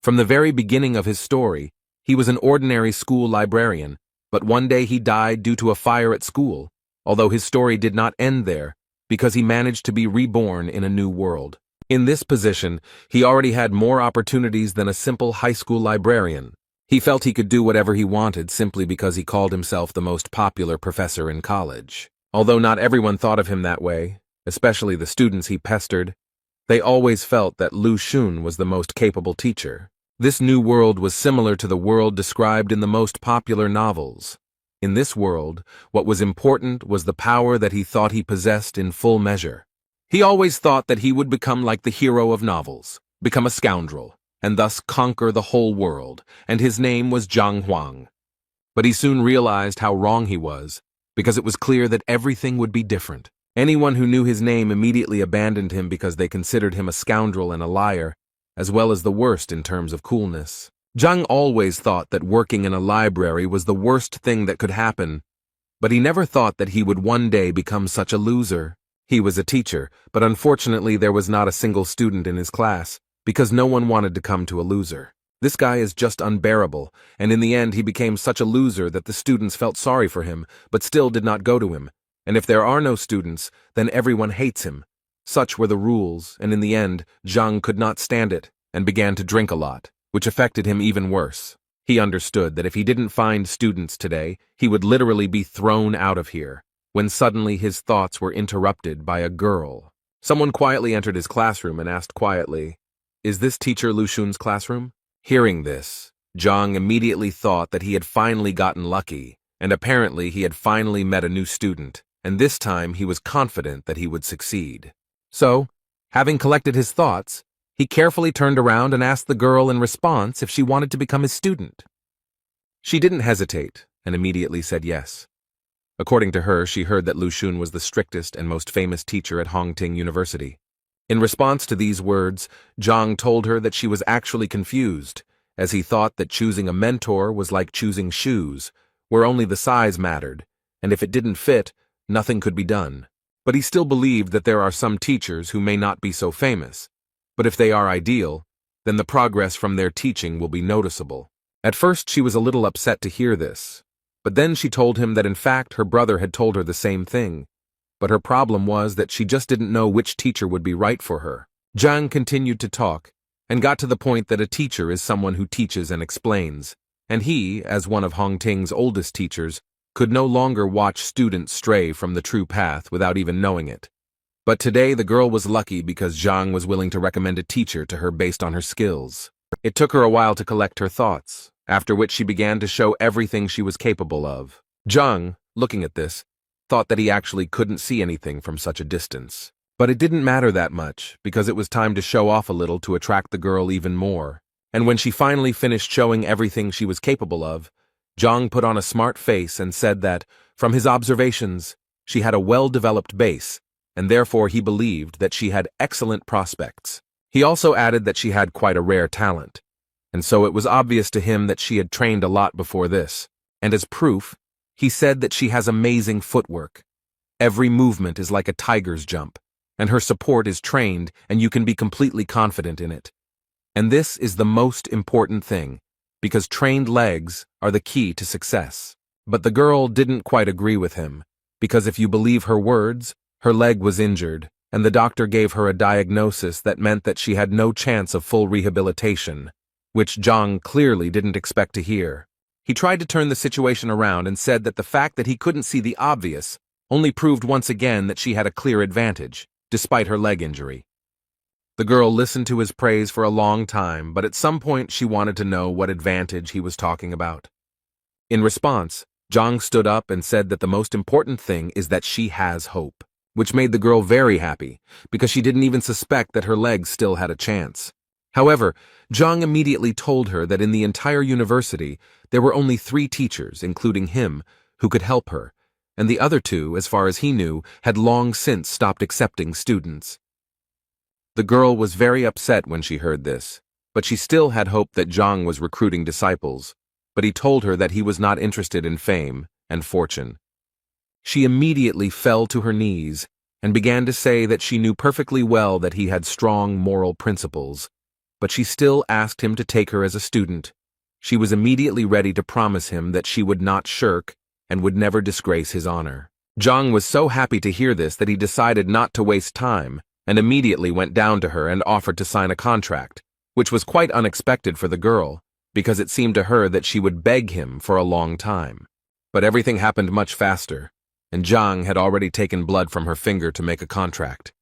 From the very beginning of his story, he was an ordinary school librarian, but one day he died due to a fire at school, although his story did not end there, because he managed to be reborn in a new world. In this position, he already had more opportunities than a simple high school librarian. He felt he could do whatever he wanted simply because he called himself the most popular professor in college. Although not everyone thought of him that way, especially the students he pestered, they always felt that Lu Xun was the most capable teacher. This new world was similar to the world described in the most popular novels. In this world, what was important was the power that he thought he possessed in full measure. He always thought that he would become like the hero of novels, become a scoundrel, and thus conquer the whole world, and his name was Zhang Huang. But he soon realized how wrong he was, because it was clear that everything would be different. Anyone who knew his name immediately abandoned him because they considered him a scoundrel and a liar, as well as the worst in terms of coolness. Zhang always thought that working in a library was the worst thing that could happen, but he never thought that he would one day become such a loser. He was a teacher, but unfortunately there was not a single student in his class, because no one wanted to come to a loser. This guy is just unbearable, and in the end he became such a loser that the students felt sorry for him, but still did not go to him. And if there are no students, then everyone hates him. Such were the rules, and in the end, Zhang could not stand it, and began to drink a lot, which affected him even worse. He understood that if he didn't find students today, he would literally be thrown out of here, when suddenly his thoughts were interrupted by a girl. Someone quietly entered his classroom and asked quietly, "Is this teacher Lu Xun's classroom?" Hearing this, Zhang immediately thought that he had finally gotten lucky, and apparently he had finally met a new student, and this time he was confident that he would succeed. So, having collected his thoughts, he carefully turned around and asked the girl in response if she wanted to become his student. She didn't hesitate, and immediately said yes. According to her, she heard that Lu Xun was the strictest and most famous teacher at Hongting University. In response to these words, Zhang told her that she was actually confused, as he thought that choosing a mentor was like choosing shoes, where only the size mattered, and if it didn't fit, nothing could be done. But he still believed that there are some teachers who may not be so famous, but if they are ideal, then the progress from their teaching will be noticeable. At first she was a little upset to hear this, but then she told him that in fact her brother had told her the same thing, but her problem was that she just didn't know which teacher would be right for her. Zhang continued to talk, and got to the point that a teacher is someone who teaches and explains, and he, as one of Hongting's oldest teachers, could no longer watch students stray from the true path without even knowing it. But today the girl was lucky because Zhang was willing to recommend a teacher to her based on her skills. It took her a while to collect her thoughts, after which she began to show everything she was capable of. Zhang, looking at this, thought that he actually couldn't see anything from such a distance. But it didn't matter that much, because it was time to show off a little to attract the girl even more. And when she finally finished showing everything she was capable of, Zhang put on a smart face and said that, from his observations, she had a well-developed base, and therefore he believed that she had excellent prospects. He also added that she had quite a rare talent, and so it was obvious to him that she had trained a lot before this. And as proof, he said that she has amazing footwork. Every movement is like a tiger's jump, and her support is trained, and you can be completely confident in it. And this is the most important thing, because trained legs are the key to success. But the girl didn't quite agree with him, because if you believe her words, her leg was injured, and the doctor gave her a diagnosis that meant that she had no chance of full rehabilitation, which Zhang clearly didn't expect to hear. He tried to turn the situation around and said that the fact that he couldn't see the obvious only proved once again that she had a clear advantage, despite her leg injury. The girl listened to his praise for a long time, but at some point she wanted to know what advantage he was talking about. In response, Zhang stood up and said that the most important thing is that she has hope, which made the girl very happy, because she didn't even suspect that her legs still had a chance. However, Zhang immediately told her that in the entire university, there were only 3 teachers, including him, who could help her, and the other 2, as far as he knew, had long since stopped accepting students. The girl was very upset when she heard this, but she still had hope that Zhang was recruiting disciples, but he told her that he was not interested in fame and fortune. She immediately fell to her knees and began to say that she knew perfectly well that he had strong moral principles, but she still asked him to take her as a student. She was immediately ready to promise him that she would not shirk and would never disgrace his honor. Zhang was so happy to hear this that he decided not to waste time and immediately went down to her and offered to sign a contract, which was quite unexpected for the girl, because it seemed to her that she would beg him for a long time. But everything happened much faster, and Zhang had already taken blood from her finger to make a contract.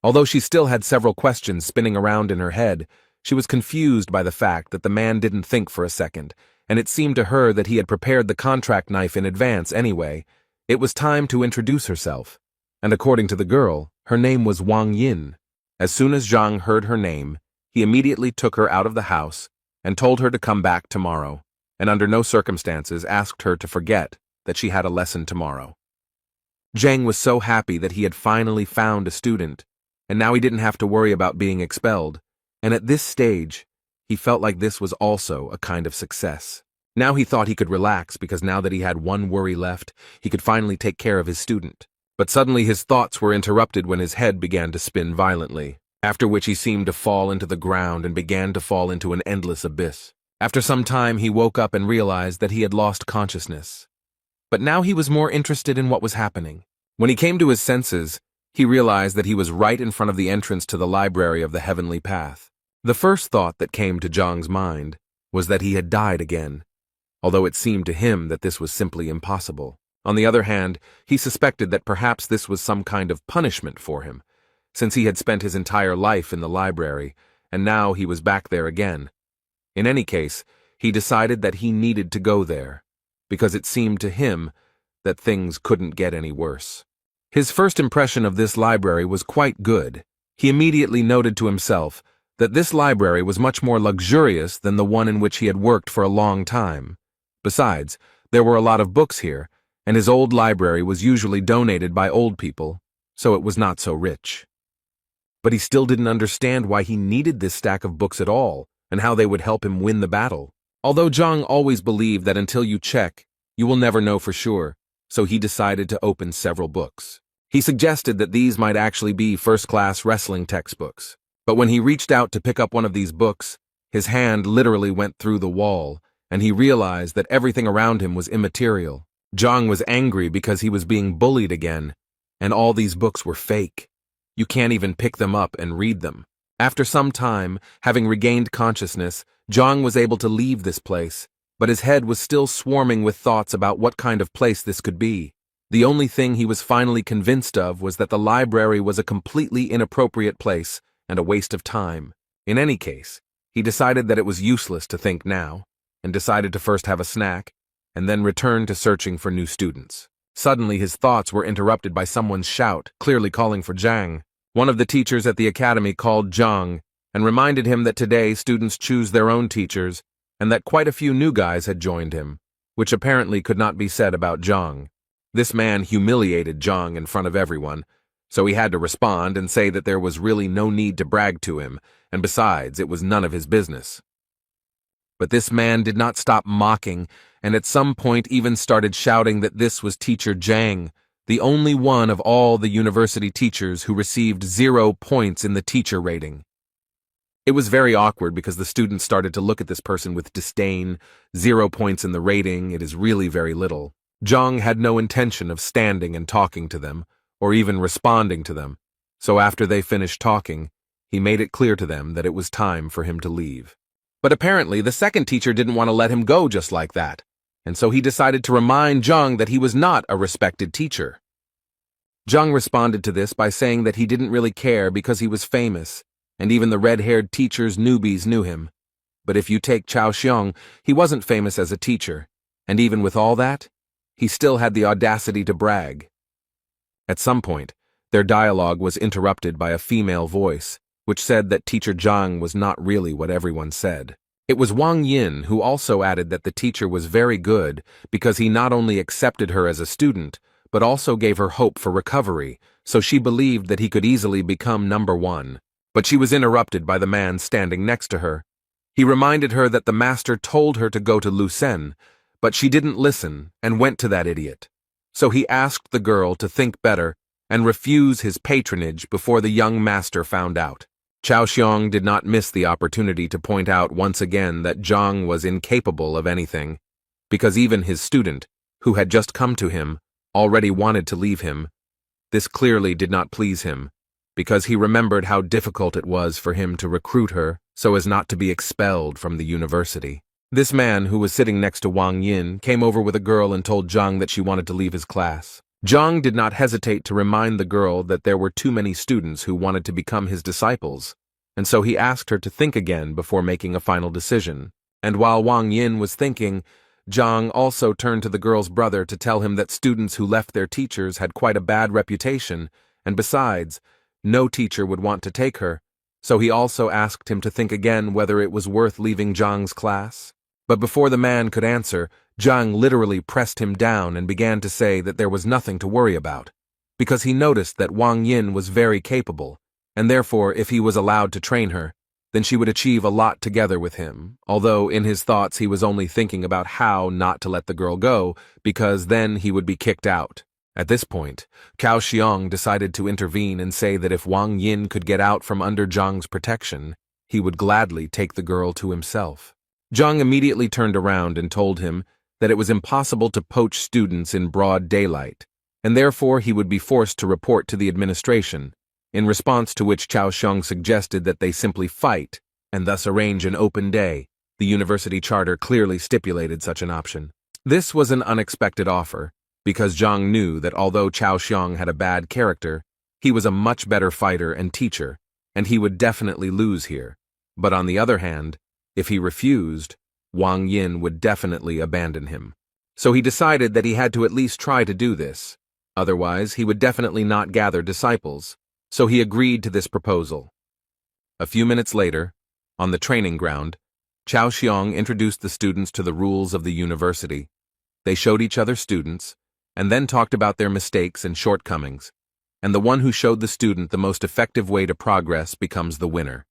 Although she still had several questions spinning around in her head, she was confused by the fact that the man didn't think for a second, and it seemed to her that he had prepared the contract knife in advance anyway. It was time to introduce herself, and according to the girl, her name was Wang Yin. As soon as Zhang heard her name, he immediately took her out of the house and told her to come back tomorrow, and under no circumstances asked her to forget that she had a lesson tomorrow. Zhang was so happy that he had finally found a student, and now he didn't have to worry about being expelled, and at this stage, he felt like this was also a kind of success. Now he thought he could relax because now that he had one worry left, he could finally take care of his student. But suddenly his thoughts were interrupted when his head began to spin violently, after which he seemed to fall into the ground and began to fall into an endless abyss. After some time, he woke up and realized that he had lost consciousness. But now he was more interested in what was happening. When he came to his senses, he realized that he was right in front of the entrance to the library of the Heavenly Path. The first thought that came to Zhang's mind was that he had died again, although it seemed to him that this was simply impossible. On the other hand, he suspected that perhaps this was some kind of punishment for him, since he had spent his entire life in the library, and now he was back there again. In any case, he decided that he needed to go there, because it seemed to him that things couldn't get any worse. His first impression of this library was quite good. He immediately noted to himself that this library was much more luxurious than the one in which he had worked for a long time. Besides, there were a lot of books here, and his old library was usually donated by old people, so it was not so rich. But he still didn't understand why he needed this stack of books at all, and how they would help him win the battle. Although Zhang always believed that until you check, you will never know for sure, so he decided to open several books. He suggested that these might actually be first-class wrestling textbooks. But when he reached out to pick up one of these books, his hand literally went through the wall, and he realized that everything around him was immaterial. Zhang was angry because he was being bullied again, and all these books were fake. You can't even pick them up and read them. After some time, having regained consciousness, Zhang was able to leave this place, but his head was still swarming with thoughts about what kind of place this could be. The only thing he was finally convinced of was that the library was a completely inappropriate place and a waste of time. In any case, he decided that it was useless to think now, and decided to first have a snack, and then return to searching for new students. Suddenly his thoughts were interrupted by someone's shout, clearly calling for Zhang. One of the teachers at the academy called Zhang and reminded him that today students choose their own teachers and that quite a few new guys had joined him, which apparently could not be said about Zhang. This man humiliated Zhang in front of everyone, so he had to respond and say that there was really no need to brag to him, and besides, it was none of his business. But this man did not stop mocking, and at some point even started shouting that this was teacher Zhang, the only one of all the university teachers who received 0 points in the teacher rating. It was very awkward because the students started to look at this person with disdain. 0 points in the rating, it is really very little. Zhang had no intention of standing and talking to them, or even responding to them, so after they finished talking, he made it clear to them that it was time for him to leave. But apparently the second teacher didn't want to let him go just like that, and so he decided to remind Zhang that he was not a respected teacher. Zhang responded to this by saying that he didn't really care because he was famous, and even the red-haired teacher's newbies knew him. But if you take Chao Xiong, he wasn't famous as a teacher, and even with all that, he still had the audacity to brag. At some point, their dialogue was interrupted by a female voice, which said that teacher Zhang was not really what everyone said. It was Wang Yin who also added that the teacher was very good because he not only accepted her as a student, but also gave her hope for recovery, so she believed that he could easily become number 1. But she was interrupted by the man standing next to her. He reminded her that the master told her to go to Lucen, but she didn't listen and went to that idiot. So he asked the girl to think better and refuse his patronage before the young master found out. Chao Xiong did not miss the opportunity to point out once again that Zhang was incapable of anything, because even his student, who had just come to him, already wanted to leave him. This clearly did not please him, because he remembered how difficult it was for him to recruit her so as not to be expelled from the university. This man, who was sitting next to Wang Yin, came over with a girl and told Zhang that she wanted to leave his class. Zhang did not hesitate to remind the girl that there were too many students who wanted to become his disciples, and so he asked her to think again before making a final decision. And while Wang Yin was thinking, Zhang also turned to the girl's brother to tell him that students who left their teachers had quite a bad reputation, and besides, no teacher would want to take her, so he also asked him to think again whether it was worth leaving Zhang's class. But before the man could answer, Zhang literally pressed him down and began to say that there was nothing to worry about, because he noticed that Wang Yin was very capable, and therefore if he was allowed to train her, then she would achieve a lot together with him, although in his thoughts he was only thinking about how not to let the girl go, because then he would be kicked out. At this point, Cao Xiong decided to intervene and say that if Wang Yin could get out from under Zhang's protection, he would gladly take the girl to himself. Zhang immediately turned around and told him that it was impossible to poach students in broad daylight, and therefore he would be forced to report to the administration, in response to which Cao Xiong suggested that they simply fight and thus arrange an open day. The university charter clearly stipulated such an option. This was an unexpected offer, because Zhang knew that although Cao Xiong had a bad character, he was a much better fighter and teacher, and he would definitely lose here. But on the other hand, if he refused, Wang Yin would definitely abandon him. So he decided that he had to at least try to do this. Otherwise, he would definitely not gather disciples. So he agreed to this proposal. A few minutes later, on the training ground, Cao Xiong introduced the students to the rules of the university. They showed each other students, and then talked about their mistakes and shortcomings, and the one who showed the student the most effective way to progress becomes the winner.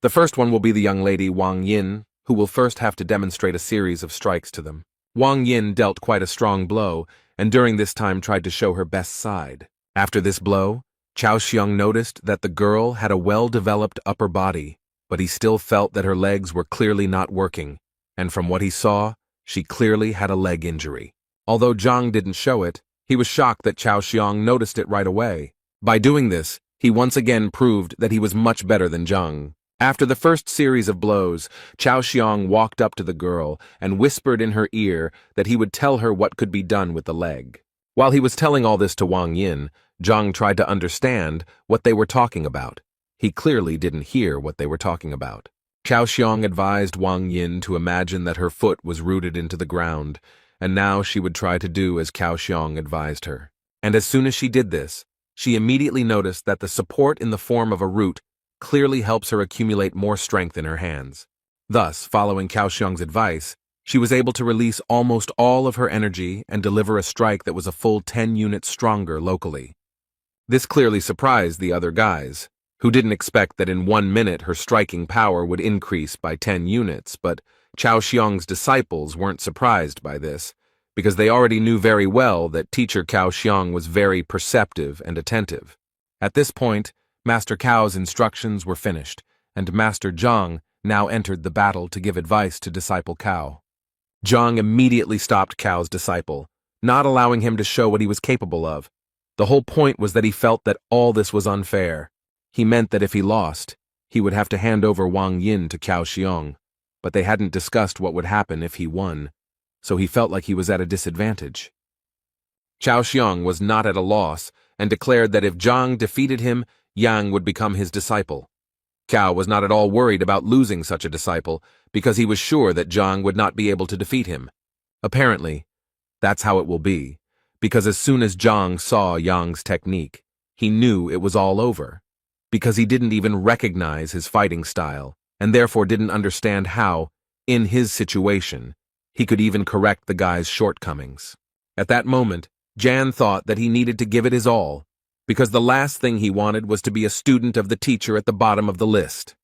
The first one will be the young lady Wang Yin, who will first have to demonstrate a series of strikes to them. Wang Yin dealt quite a strong blow, and during this time tried to show her best side. After this blow, Cao Xiong noticed that the girl had a well-developed upper body, but he still felt that her legs were clearly not working, and from what he saw, she clearly had a leg injury. Although Zhang didn't show it, he was shocked that Cao Xiong noticed it right away. By doing this, he once again proved that he was much better than Zhang. After the first series of blows, Cao Xiong walked up to the girl and whispered in her ear that he would tell her what could be done with the leg. While he was telling all this to Wang Yin, Zhang tried to understand what they were talking about. He clearly didn't hear what they were talking about. Cao Xiong advised Wang Yin to imagine that her foot was rooted into the ground, and now she would try to do as Cao Xiong advised her. And as soon as she did this, she immediately noticed that the support in the form of a root clearly helps her accumulate more strength in her hands. Thus, following Cao Xiong's advice, she was able to release almost all of her energy and deliver a strike that was a full 10 units stronger locally. This clearly surprised the other guys, who didn't expect that in 1 minute her striking power would increase by 10 units, but Cao Xiong's disciples weren't surprised by this, because they already knew very well that teacher Cao Xiong was very perceptive and attentive. At this point, Master Cao's instructions were finished, and Master Zhang now entered the battle to give advice to disciple Cao. Zhang immediately stopped Cao's disciple, not allowing him to show what he was capable of. The whole point was that he felt that all this was unfair. He meant that if he lost, he would have to hand over Wang Yin to Cao Xiong, but they hadn't discussed what would happen if he won, so he felt like he was at a disadvantage. Cao Xiong was not at a loss and declared that if Zhang defeated him, Yang would become his disciple. Cao was not at all worried about losing such a disciple because he was sure that Zhang would not be able to defeat him. Apparently, that's how it will be, because as soon as Zhang saw Yang's technique, he knew it was all over, because he didn't even recognize his fighting style, and therefore didn't understand how, in his situation, he could even correct the guy's shortcomings. At that moment, Jan thought that he needed to give it his all, because the last thing he wanted was to be a student of the teacher at the bottom of the list.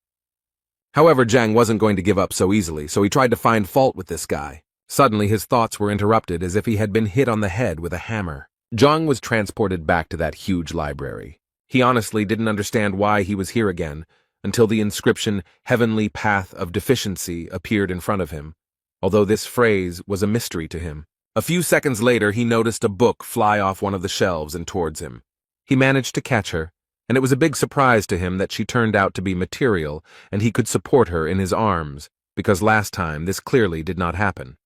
However, Zhang wasn't going to give up so easily, so he tried to find fault with this guy. Suddenly, his thoughts were interrupted as if he had been hit on the head with a hammer. Zhang was transported back to that huge library. He honestly didn't understand why he was here again, until the inscription "Heavenly Path of Deficiency" appeared in front of him, although this phrase was a mystery to him. A few seconds later, he noticed a book fly off one of the shelves and towards him. He managed to catch her, and it was a big surprise to him that she turned out to be material and he could support her in his arms, because last time this clearly did not happen.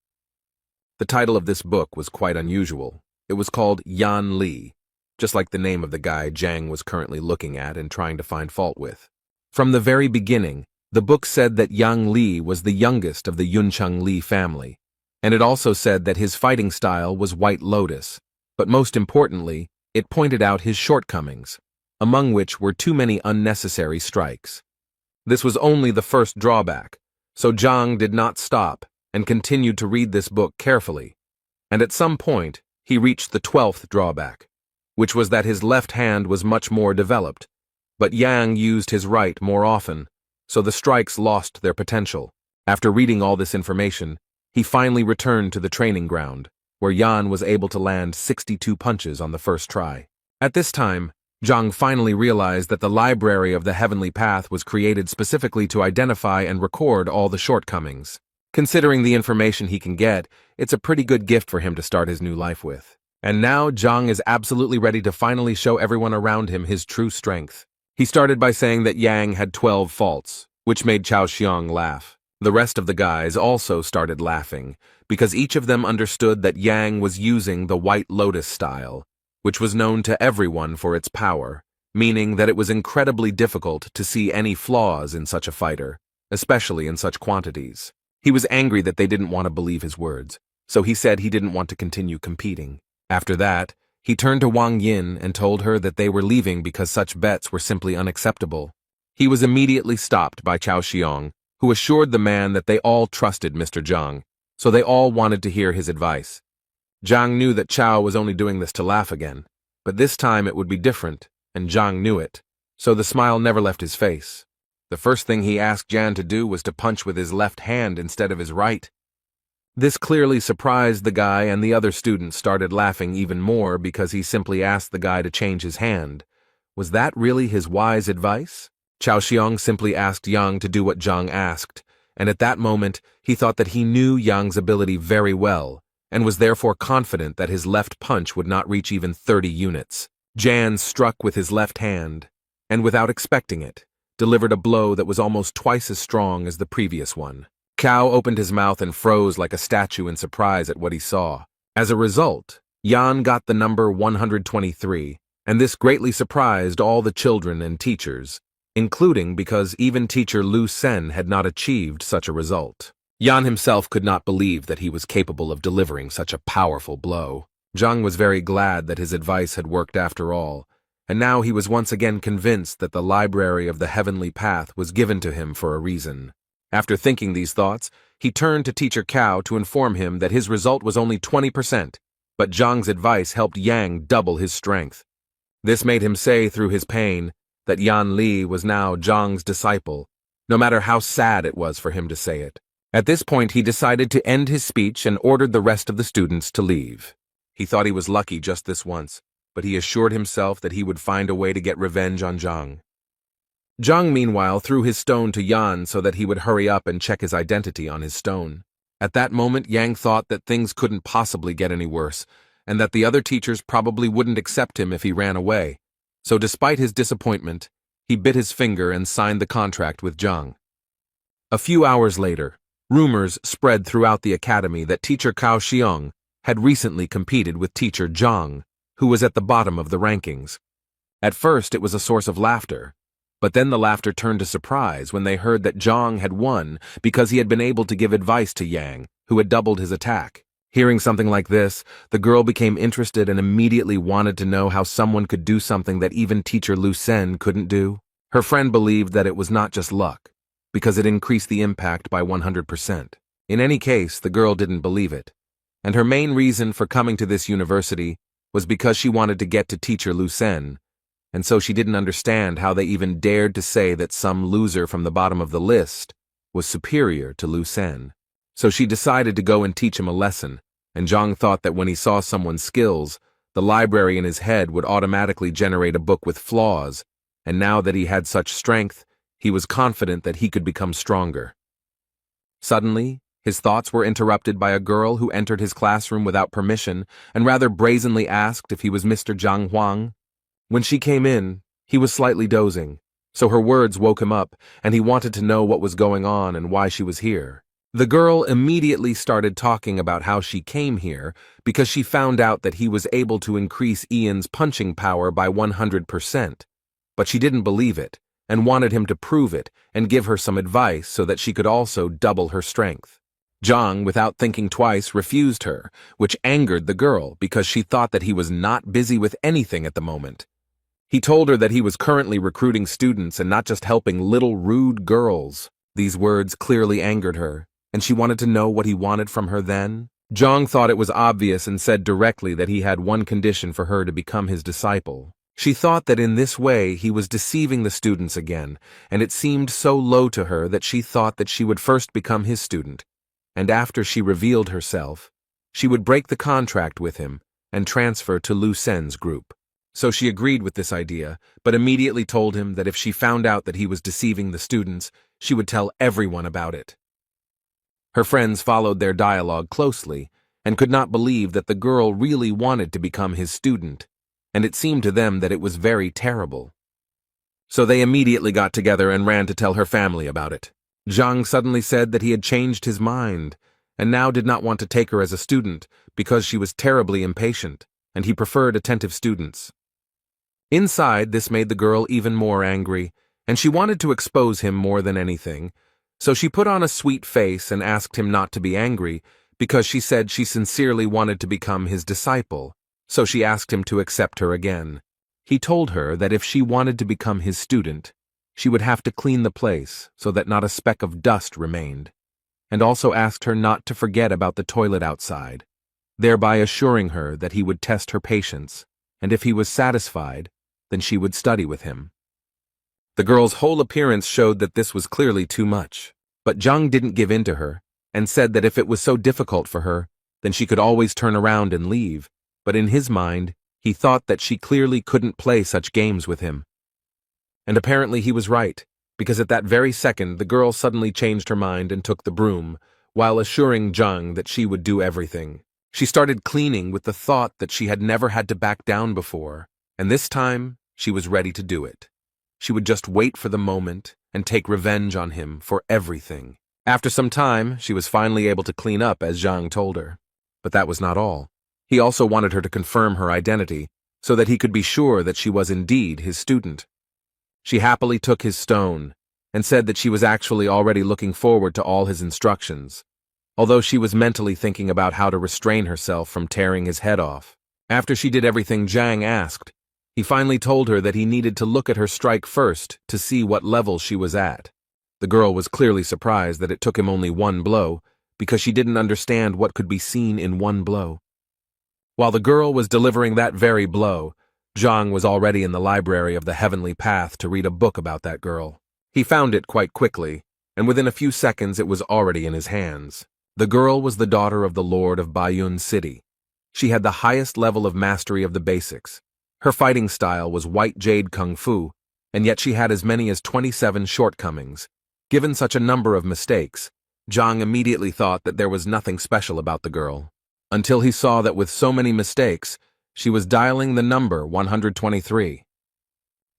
The title of this book was quite unusual. It was called Yan Li, just like the name of the guy Zhang was currently looking at and trying to find fault with. From the very beginning, the book said that Yang Li was the youngest of the Yuncheng Li family, and it also said that his fighting style was White Lotus, but most importantly, it pointed out his shortcomings, among which were too many unnecessary strikes. This was only the first drawback, so Zhang did not stop and continued to read this book carefully, and at some point, he reached the 12th drawback, which was that his left hand was much more developed, but Yang used his right more often, so the strikes lost their potential. After reading all this information, he finally returned to the training ground, where Yan was able to land 62 punches on the first try. At this time, Zhang finally realized that the library of the Heavenly Path was created specifically to identify and record all the shortcomings. Considering the information he can get, it's a pretty good gift for him to start his new life with. And now Zhang is absolutely ready to finally show everyone around him his true strength. He started by saying that Yang had 12 faults, which made Chao Xiong laugh. The rest of the guys also started laughing, because each of them understood that Yang was using the White Lotus style, which was known to everyone for its power, meaning that it was incredibly difficult to see any flaws in such a fighter, especially in such quantities. He was angry that they didn't want to believe his words, so he said he didn't want to continue competing. After that, he turned to Wang Yin and told her that they were leaving because such bets were simply unacceptable. He was immediately stopped by Chao Xiong, who assured the man that they all trusted Mr. Zhang, so they all wanted to hear his advice. Zhang knew that Chao was only doing this to laugh again, but this time it would be different, and Zhang knew it, so the smile never left his face. The first thing he asked Jan to do was to punch with his left hand instead of his right. This clearly surprised the guy, and the other students started laughing even more because he simply asked the guy to change his hand. Was that really his wise advice? Chao Xiong simply asked Yang to do what Zhang asked, and at that moment he thought that he knew Yang's ability very well, and was therefore confident that his left punch would not reach even 30 units. Jan struck with his left hand, and without expecting it, delivered a blow that was almost twice as strong as the previous one. Cao opened his mouth and froze like a statue in surprise at what he saw. As a result, Yan got the number 123, and this greatly surprised all the children and teachers, including because even teacher Lu Sen had not achieved such a result. Yan himself could not believe that he was capable of delivering such a powerful blow. Zhang was very glad that his advice had worked after all, and now he was once again convinced that the library of the Heavenly Path was given to him for a reason. After thinking these thoughts, he turned to Teacher Cao to inform him that his result was only 20%, but Zhang's advice helped Yang double his strength. This made him say through his pain that Yan Li was now Zhang's disciple, no matter how sad it was for him to say it. At this point, he decided to end his speech and ordered the rest of the students to leave. He thought he was lucky just this once, but he assured himself that he would find a way to get revenge on Zhang. Zhang, meanwhile, threw his stone to Yan so that he would hurry up and check his identity on his stone. At that moment, Yang thought that things couldn't possibly get any worse, and that the other teachers probably wouldn't accept him if he ran away. So despite his disappointment, he bit his finger and signed the contract with Zhang. A few hours later, rumors spread throughout the academy that teacher Cao Xiong had recently competed with teacher Zhang, who was at the bottom of the rankings. At first, it was a source of laughter, but then the laughter turned to surprise when they heard that Zhang had won because he had been able to give advice to Yang, who had doubled his attack. Hearing something like this, the girl became interested and immediately wanted to know how someone could do something that even teacher Lu Sen couldn't do. Her friend believed that it was not just luck, because it increased the impact by 100%. In any case, the girl didn't believe it, and her main reason for coming to this university was because she wanted to get to teacher Lu Sen, and so she didn't understand how they even dared to say that some loser from the bottom of the list was superior to Lu Sen. So she decided to go and teach him a lesson, and Zhang thought that when he saw someone's skills, the library in his head would automatically generate a book with flaws, and now that he had such strength, He was confident that he could become stronger. Suddenly, his thoughts were interrupted by a girl who entered his classroom without permission and rather brazenly asked if he was Mr. Zhang Huang. When she came in, he was slightly dozing, so her words woke him up, and he wanted to know what was going on and why she was here. The girl immediately started talking about how she came here because she found out that he was able to increase Ian's punching power by 100%. But she didn't believe it, and wanted him to prove it and give her some advice so that she could also double her strength. Zhang, without thinking twice, refused her, which angered the girl because she thought that he was not busy with anything at the moment. He told her that he was currently recruiting students and not just helping little rude girls. These words clearly angered her, and she wanted to know what he wanted from her then. Zhang thought it was obvious and said directly that he had one condition for her to become his disciple. She thought that in this way he was deceiving the students again, and it seemed so low to her that she thought that she would first become his student, and after she revealed herself, she would break the contract with him and transfer to Lu Sen's group. So she agreed with this idea, but immediately told him that if she found out that he was deceiving the students, she would tell everyone about it. Her friends followed their dialogue closely and could not believe that the girl really wanted to become his student, and it seemed to them that it was very terrible. So they immediately got together and ran to tell her family about it. Zhang suddenly said that he had changed his mind and now did not want to take her as a student because she was terribly impatient, and he preferred attentive students. Inside, this made the girl even more angry, and she wanted to expose him more than anything, so she put on a sweet face and asked him not to be angry because she said she sincerely wanted to become his disciple, so she asked him to accept her again. He told her that if she wanted to become his student, she would have to clean the place so that not a speck of dust remained, and also asked her not to forget about the toilet outside, thereby assuring her that he would test her patience, and if he was satisfied, then she would study with him. The girl's whole appearance showed that this was clearly too much, but Zhang didn't give in to her, and said that if it was so difficult for her, then she could always turn around and leave, but in his mind, he thought that she clearly couldn't play such games with him. And apparently he was right, because at that very second the girl suddenly changed her mind and took the broom, while assuring Zhang that she would do everything. She started cleaning with the thought that she had never had to back down before, and this time she was ready to do it. She would just wait for the moment and take revenge on him for everything. After some time, she was finally able to clean up as Zhang told her. But that was not all. He also wanted her to confirm her identity, so that he could be sure that she was indeed his student. She happily took his stone, and said that she was actually already looking forward to all his instructions, although she was mentally thinking about how to restrain herself from tearing his head off. After she did everything Zhang asked, he finally told her that he needed to look at her strike first to see what level she was at. The girl was clearly surprised that it took him only one blow, because she didn't understand what could be seen in one blow. While the girl was delivering that very blow, Zhang was already in the library of the Heavenly Path to read a book about that girl. He found it quite quickly, and within a few seconds it was already in his hands. The girl was the daughter of the Lord of Bayun City. She had the highest level of mastery of the basics. Her fighting style was white jade kung fu, and yet she had as many as 27 shortcomings. Given such a number of mistakes, Zhang immediately thought that there was nothing special about the girl, until he saw that with so many mistakes, she was dialing the number 123.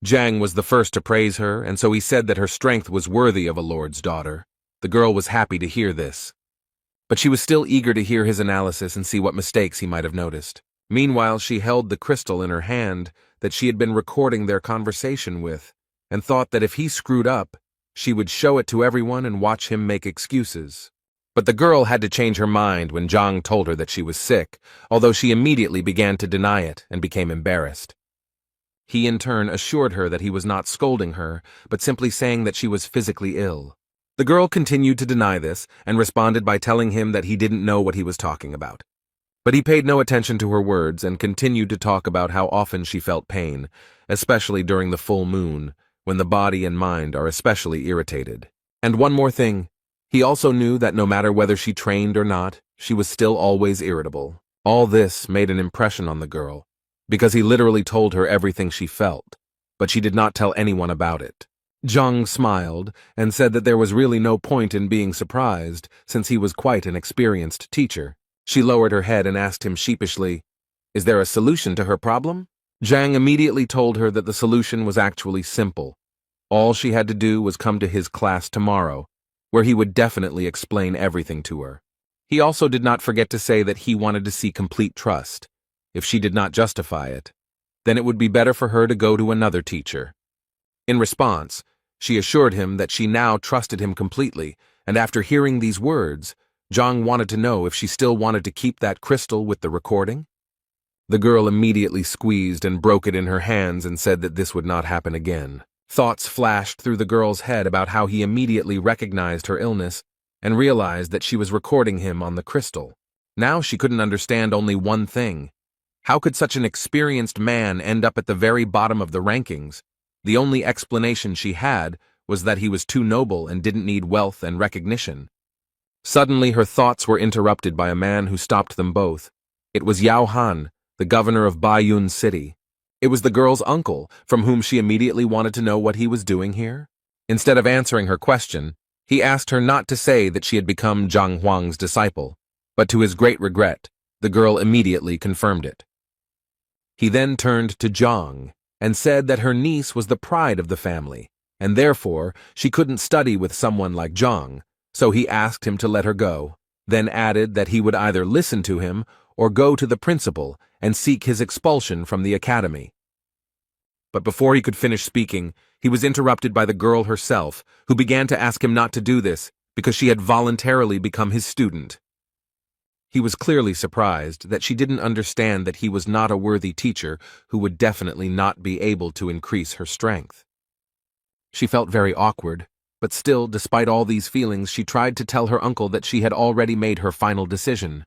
Zhang was the first to praise her, and so he said that her strength was worthy of a lord's daughter. The girl was happy to hear this, but she was still eager to hear his analysis and see what mistakes he might have noticed. Meanwhile, she held the crystal in her hand that she had been recording their conversation with, and thought that if he screwed up, she would show it to everyone and watch him make excuses. But the girl had to change her mind when Zhang told her that she was sick, although she immediately began to deny it and became embarrassed. He in turn assured her that he was not scolding her, but simply saying that she was physically ill. The girl continued to deny this and responded by telling him that he didn't know what he was talking about. But he paid no attention to her words and continued to talk about how often she felt pain, especially during the full moon, when the body and mind are especially irritated. And one more thing. He also knew that no matter whether she trained or not, she was still always irritable. All this made an impression on the girl, because he literally told her everything she felt, but she did not tell anyone about it. Zhang smiled and said that there was really no point in being surprised, since he was quite an experienced teacher. She lowered her head and asked him sheepishly, "Is there a solution to her problem?" Zhang immediately told her that the solution was actually simple. All she had to do was come to his class tomorrow, where he would definitely explain everything to her. He also did not forget to say that he wanted to see complete trust. If she did not justify it, then it would be better for her to go to another teacher. In response, she assured him that she now trusted him completely, and after hearing these words, Zhang wanted to know if she still wanted to keep that crystal with the recording. The girl immediately squeezed and broke it in her hands and said that this would not happen again. Thoughts flashed through the girl's head about how he immediately recognized her illness and realized that she was recording him on the crystal. Now she couldn't understand only one thing. How could such an experienced man end up at the very bottom of the rankings? The only explanation she had was that he was too noble and didn't need wealth and recognition. Suddenly her thoughts were interrupted by a man who stopped them both. It was Yao Han, the governor of Baiyun City. It was the girl's uncle, from whom she immediately wanted to know what he was doing here. Instead of answering her question, he asked her not to say that she had become Zhang Huang's disciple, but to his great regret, the girl immediately confirmed it. He then turned to Zhang and said that her niece was the pride of the family, and therefore she couldn't study with someone like Zhang, so he asked him to let her go, then added that he would either listen to him or go to the principal and seek his expulsion from the academy. But before he could finish speaking, he was interrupted by the girl herself, who began to ask him not to do this because she had voluntarily become his student. He was clearly surprised that she didn't understand that he was not a worthy teacher who would definitely not be able to increase her strength. She felt very awkward, but still, despite all these feelings, she tried to tell her uncle that she had already made her final decision.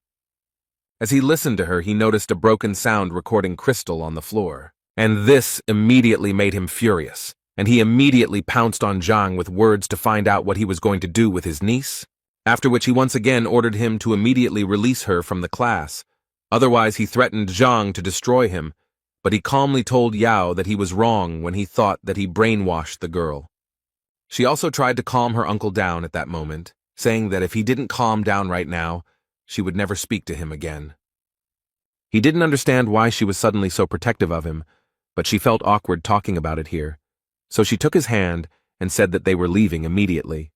As he listened to her, he noticed a broken sound recording crystal on the floor, and this immediately made him furious, and he immediately pounced on Zhang with words to find out what he was going to do with his niece, after which he once again ordered him to immediately release her from the class. Otherwise, he threatened Zhang to destroy him, but he calmly told Yao that he was wrong when he thought that he brainwashed the girl. She also tried to calm her uncle down at that moment, saying that if he didn't calm down right now, she would never speak to him again. He didn't understand why she was suddenly so protective of him, but she felt awkward talking about it here, so she took his hand and said that they were leaving immediately.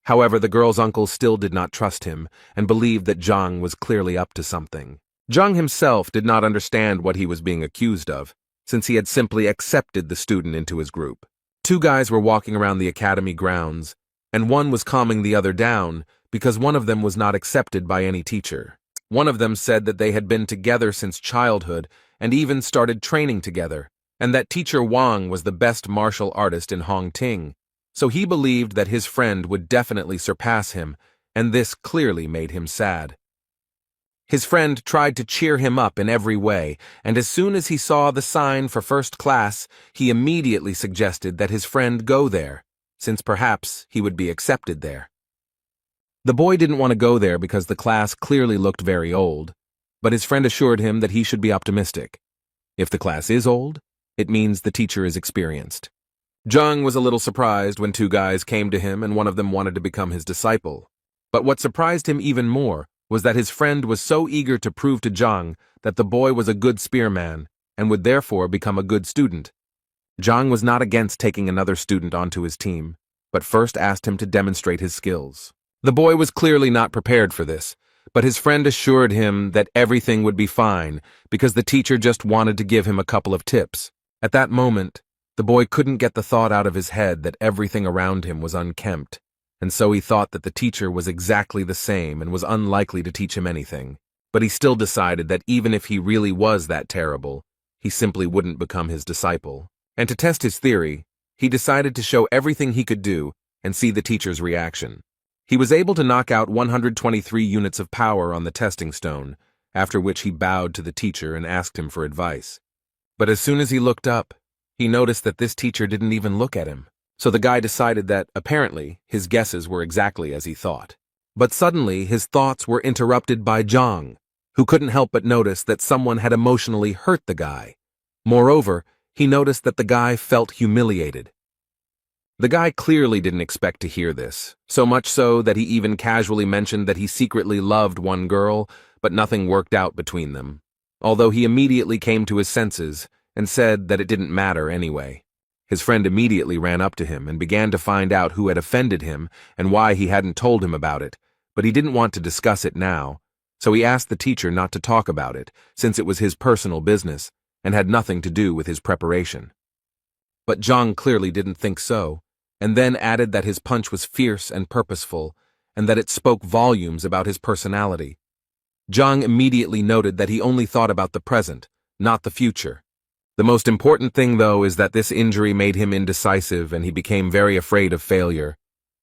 However, the girl's uncle still did not trust him and believed that Zhang was clearly up to something. Zhang himself did not understand what he was being accused of, since he had simply accepted the student into his group. Two guys were walking around the academy grounds, and one was calming the other down because one of them was not accepted by any teacher. One of them said that they had been together since childhood and even started training together, and that teacher Wang was the best martial artist in Hongting, so he believed that his friend would definitely surpass him, and this clearly made him sad. His friend tried to cheer him up in every way, and as soon as he saw the sign for first class, he immediately suggested that his friend go there, since perhaps he would be accepted there. The boy didn't want to go there because the class clearly looked very old, but his friend assured him that he should be optimistic. If the class is old, it means the teacher is experienced. Zhang was a little surprised when two guys came to him and one of them wanted to become his disciple. But what surprised him even more was that his friend was so eager to prove to Zhang that the boy was a good spearman and would therefore become a good student. Zhang was not against taking another student onto his team, but first asked him to demonstrate his skills. The boy was clearly not prepared for this, but his friend assured him that everything would be fine because the teacher just wanted to give him a couple of tips. At that moment, the boy couldn't get the thought out of his head that everything around him was unkempt, and so he thought that the teacher was exactly the same and was unlikely to teach him anything. But he still decided that even if he really was that terrible, he simply wouldn't become his disciple. And to test his theory, he decided to show everything he could do and see the teacher's reaction. He was able to knock out 123 units of power on the testing stone, after which he bowed to the teacher and asked him for advice. But as soon as he looked up, he noticed that this teacher didn't even look at him. So the guy decided that, apparently, his guesses were exactly as he thought. But suddenly, his thoughts were interrupted by Zhang, who couldn't help but notice that someone had emotionally hurt the guy. Moreover, he noticed that the guy felt humiliated. The guy clearly didn't expect to hear this, so much so that he even casually mentioned that he secretly loved one girl, but nothing worked out between them. Although he immediately came to his senses and said that it didn't matter anyway. His friend immediately ran up to him and began to find out who had offended him and why he hadn't told him about it, but he didn't want to discuss it now, so he asked the teacher not to talk about it, since it was his personal business and had nothing to do with his preparation. But Zhang clearly didn't think so, and then added that his punch was fierce and purposeful, and that it spoke volumes about his personality. Zhang immediately noted that he only thought about the present, not the future. The most important thing, though, is that this injury made him indecisive and he became very afraid of failure,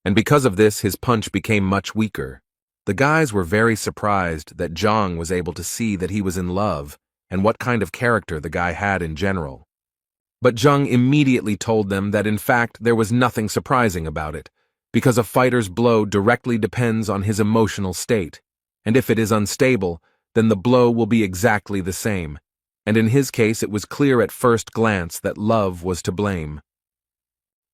and because of this his punch became much weaker. The guys were very surprised that Zhang was able to see that he was in love and what kind of character the guy had in general. But Zhang immediately told them that in fact there was nothing surprising about it, because a fighter's blow directly depends on his emotional state, and if it is unstable, then the blow will be exactly the same, and in his case it was clear at first glance that love was to blame.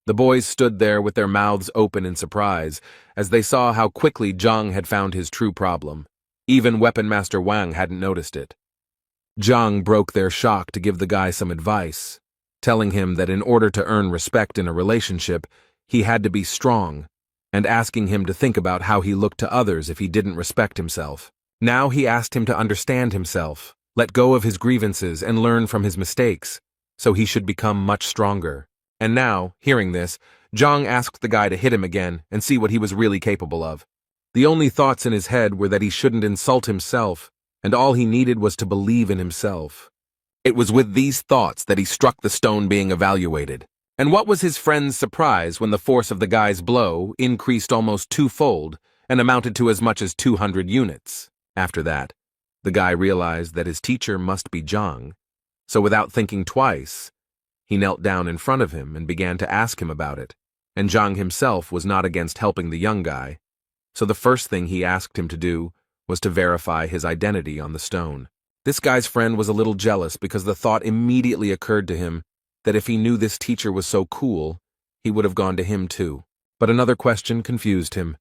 The boys stood there with their mouths open in surprise, as they saw how quickly Zhang had found his true problem. Even Weapon Master Wang hadn't noticed it. Zhang broke their shock to give the guy some advice, telling him that in order to earn respect in a relationship, he had to be strong, and asking him to think about how he looked to others if he didn't respect himself. Now he asked him to understand himself, let go of his grievances and learn from his mistakes, so he should become much stronger. And now, hearing this, Zhang asked the guy to hit him again and see what he was really capable of. The only thoughts in his head were that he shouldn't insult himself, and all he needed was to believe in himself. It was with these thoughts that he struck the stone being evaluated. And what was his friend's surprise when the force of the guy's blow increased almost twofold and amounted to as much as 200 units. After that, the guy realized that his teacher must be Zhang, so without thinking twice, he knelt down in front of him and began to ask him about it, and Zhang himself was not against helping the young guy, so the first thing he asked him to do was to verify his identity on the stone. This guy's friend was a little jealous because the thought immediately occurred to him that if he knew this teacher was so cool, he would have gone to him too. But another question confused him.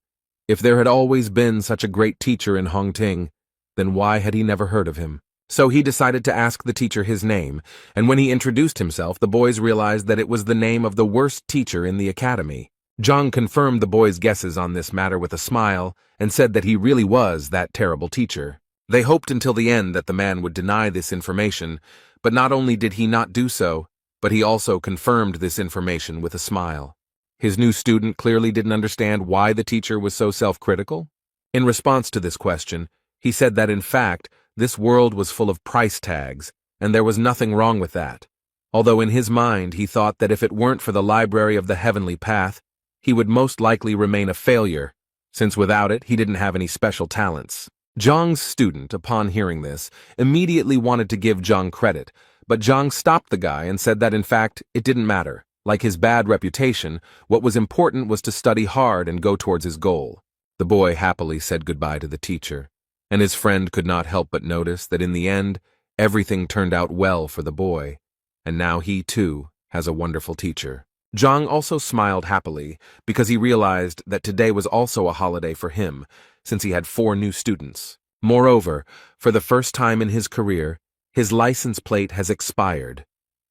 If there had always been such a great teacher in Hongting, then why had he never heard of him? So he decided to ask the teacher his name, and when he introduced himself, the boys realized that it was the name of the worst teacher in the academy. Zhang confirmed the boys' guesses on this matter with a smile and said that he really was that terrible teacher. They hoped until the end that the man would deny this information, but not only did he not do so, but he also confirmed this information with a smile. His new student clearly didn't understand why the teacher was so self-critical. In response to this question, he said that in fact, this world was full of price tags, and there was nothing wrong with that. Although in his mind he thought that if it weren't for the Library of the Heavenly Path, he would most likely remain a failure, since without it he didn't have any special talents. Zhang's student, upon hearing this, immediately wanted to give Zhang credit, but Zhang stopped the guy and said that in fact, it didn't matter. Like his bad reputation, what was important was to study hard and go towards his goal. The boy happily said goodbye to the teacher, and his friend could not help but notice that in the end, everything turned out well for the boy, and now he too has a wonderful teacher. Zhang also smiled happily because he realized that today was also a holiday for him, since he had 4 new students. Moreover, for the first time in his career, his license plate has expired,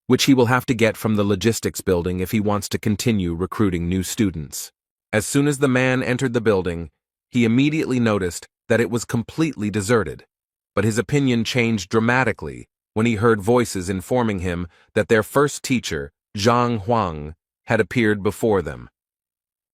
which he will have to get from the logistics building if he wants to continue recruiting new students. As soon as the man entered the building, he immediately noticed that it was completely deserted, but his opinion changed dramatically when he heard voices informing him that their first teacher, Zhang Huang, had appeared before them.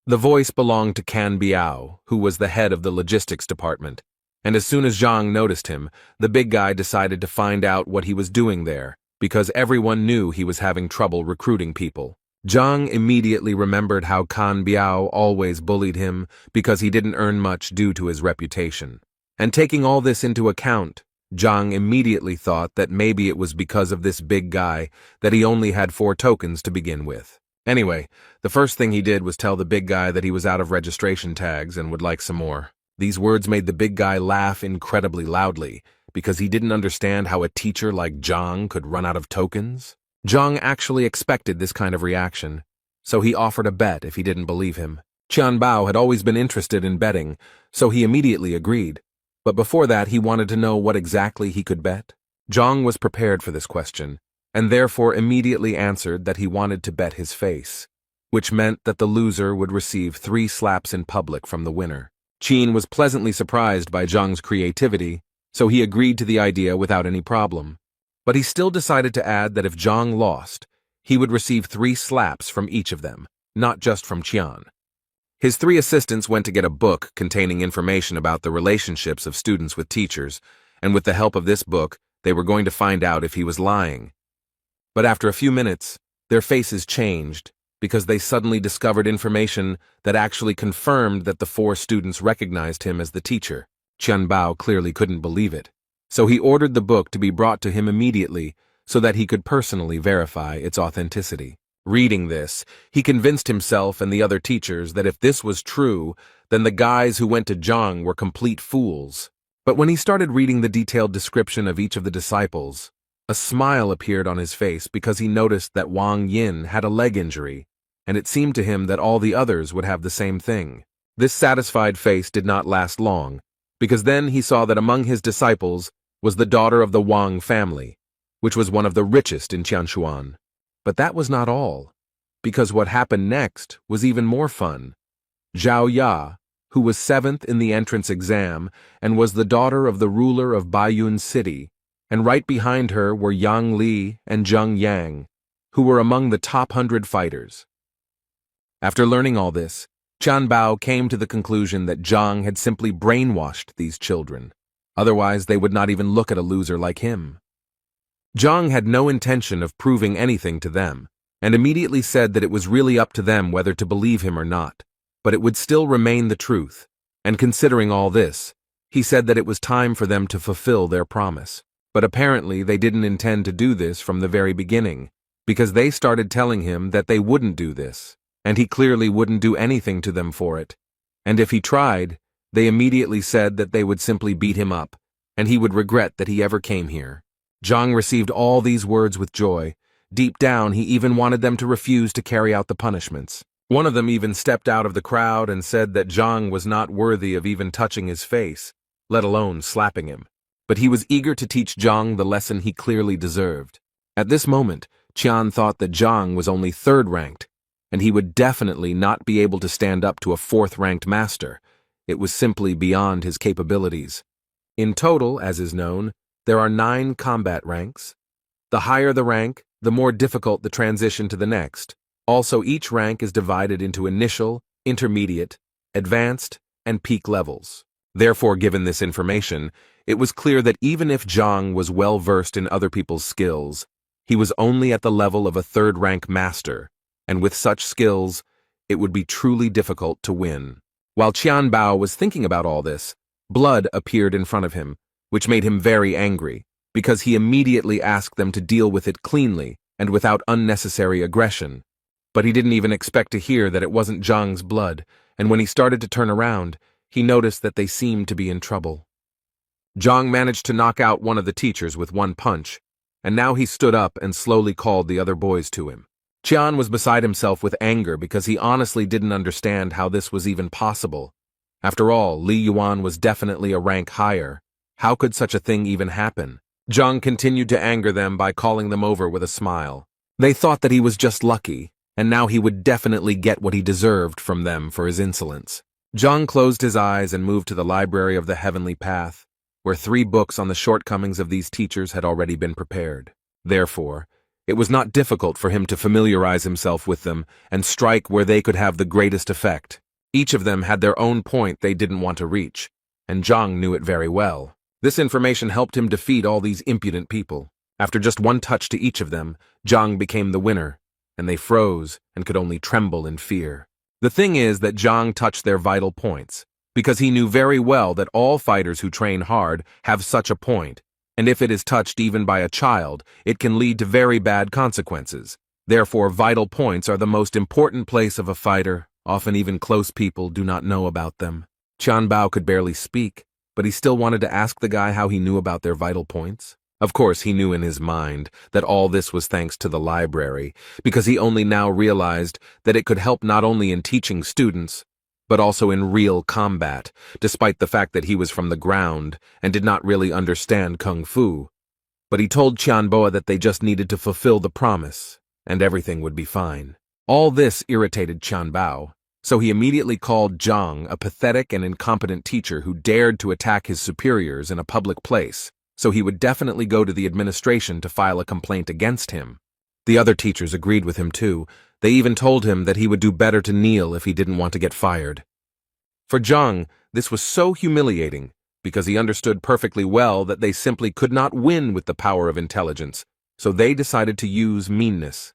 The voice belonged to Can Biao, who was the head of the logistics department, and as soon as Zhang noticed him, the big guy decided to find out what he was doing there, because everyone knew he was having trouble recruiting people. Zhang immediately remembered how Can Biao always bullied him because he didn't earn much due to his reputation. And taking all this into account, Zhang immediately thought that maybe it was because of this big guy that he only had 4 tokens to begin with. Anyway, the first thing he did was tell the big guy that he was out of registration tags and would like some more. These words made the big guy laugh incredibly loudly, because he didn't understand how a teacher like Zhang could run out of tokens. Zhang actually expected this kind of reaction, so he offered a bet if he didn't believe him. Qianbao had always been interested in betting, so he immediately agreed. But before that, he wanted to know what exactly he could bet. Zhang was prepared for this question, and therefore immediately answered that he wanted to bet his face, which meant that the loser would receive 3 slaps in public from the winner. Qin was pleasantly surprised by Zhang's creativity, so he agreed to the idea without any problem. But he still decided to add that if Zhang lost, he would receive 3 slaps from each of them, not just from Qian. His 3 assistants went to get a book containing information about the relationships of students with teachers, and with the help of this book, they were going to find out if he was lying. But after a few minutes, their faces changed because they suddenly discovered information that actually confirmed that the 4 students recognized him as the teacher. Qianbao clearly couldn't believe it, so he ordered the book to be brought to him immediately so that he could personally verify its authenticity. Reading this, he convinced himself and the other teachers that if this was true, then the guys who went to Zhang were complete fools. But when he started reading the detailed description of each of the disciples, a smile appeared on his face because he noticed that Wang Yin had a leg injury, and it seemed to him that all the others would have the same thing. This satisfied face did not last long, because then he saw that among his disciples was the daughter of the Wang family, which was one of the richest in Qianshuan. But that was not all, because what happened next was even more fun. Zhao Ya, who was 7th in the entrance exam and was the daughter of the ruler of Baiyun City, and right behind her were Yang Li and Zheng Yang, who were among the top 100 fighters. After learning all this, Qianbao came to the conclusion that Zhang had simply brainwashed these children. Otherwise, they would not even look at a loser like him. Zhang had no intention of proving anything to them, and immediately said that it was really up to them whether to believe him or not, but it would still remain the truth, and considering all this, he said that it was time for them to fulfill their promise. But apparently they didn't intend to do this from the very beginning, because they started telling him that they wouldn't do this, and he clearly wouldn't do anything to them for it. And if he tried, they immediately said that they would simply beat him up, and he would regret that he ever came here. Zhang received all these words with joy. Deep down, he even wanted them to refuse to carry out the punishments. One of them even stepped out of the crowd and said that Zhang was not worthy of even touching his face, let alone slapping him. But he was eager to teach Zhang the lesson he clearly deserved. At this moment, Qian thought that Zhang was only 3rd ranked, and he would definitely not be able to stand up to a 4th-ranked master. It was simply beyond his capabilities. In total, as is known, there are 9 combat ranks. The higher the rank, the more difficult the transition to the next. Also, each rank is divided into initial, intermediate, advanced, and peak levels. Therefore, given this information, it was clear that even if Zhang was well versed in other people's skills, he was only at the level of a 3rd-rank master, and with such skills, it would be truly difficult to win. While Qianbao was thinking about all this, blood appeared in front of him, which made him very angry, because he immediately asked them to deal with it cleanly and without unnecessary aggression. But he didn't even expect to hear that it wasn't Zhang's blood, and when he started to turn around, he noticed that they seemed to be in trouble. Zhang managed to knock out one of the teachers with one punch, and now he stood up and slowly called the other boys to him. Qian was beside himself with anger because he honestly didn't understand how this was even possible. After all, Li Yuan was definitely a rank higher. How could such a thing even happen? Zhang continued to anger them by calling them over with a smile. They thought that he was just lucky, and now he would definitely get what he deserved from them for his insolence. Zhang closed his eyes and moved to the library of the Heavenly Path, where 3 books on the shortcomings of these teachers had already been prepared. Therefore, it was not difficult for him to familiarize himself with them and strike where they could have the greatest effect. Each of them had their own point they didn't want to reach, and Zhang knew it very well. This information helped him defeat all these impudent people. After just one touch to each of them, Zhang became the winner, and they froze and could only tremble in fear. The thing is that Zhang touched their vital points, because he knew very well that all fighters who train hard have such a point, and if it is touched even by a child, it can lead to very bad consequences. Therefore, vital points are the most important place of a fighter. Often even close people do not know about them. Qianbao could barely speak, but he still wanted to ask the guy how he knew about their vital points. Of course, he knew in his mind that all this was thanks to the library, because he only now realized that it could help not only in teaching students, but also in real combat, despite the fact that he was from the ground and did not really understand kung fu. But he told Tianboa that they just needed to fulfill the promise, and everything would be fine. All this irritated Tianbao, so he immediately called Zhang a pathetic and incompetent teacher who dared to attack his superiors in a public place, so he would definitely go to the administration to file a complaint against him. The other teachers agreed with him too. They even told him that he would do better to kneel if he didn't want to get fired. For Zhang, this was so humiliating, because he understood perfectly well that they simply could not win with the power of intelligence, so they decided to use meanness.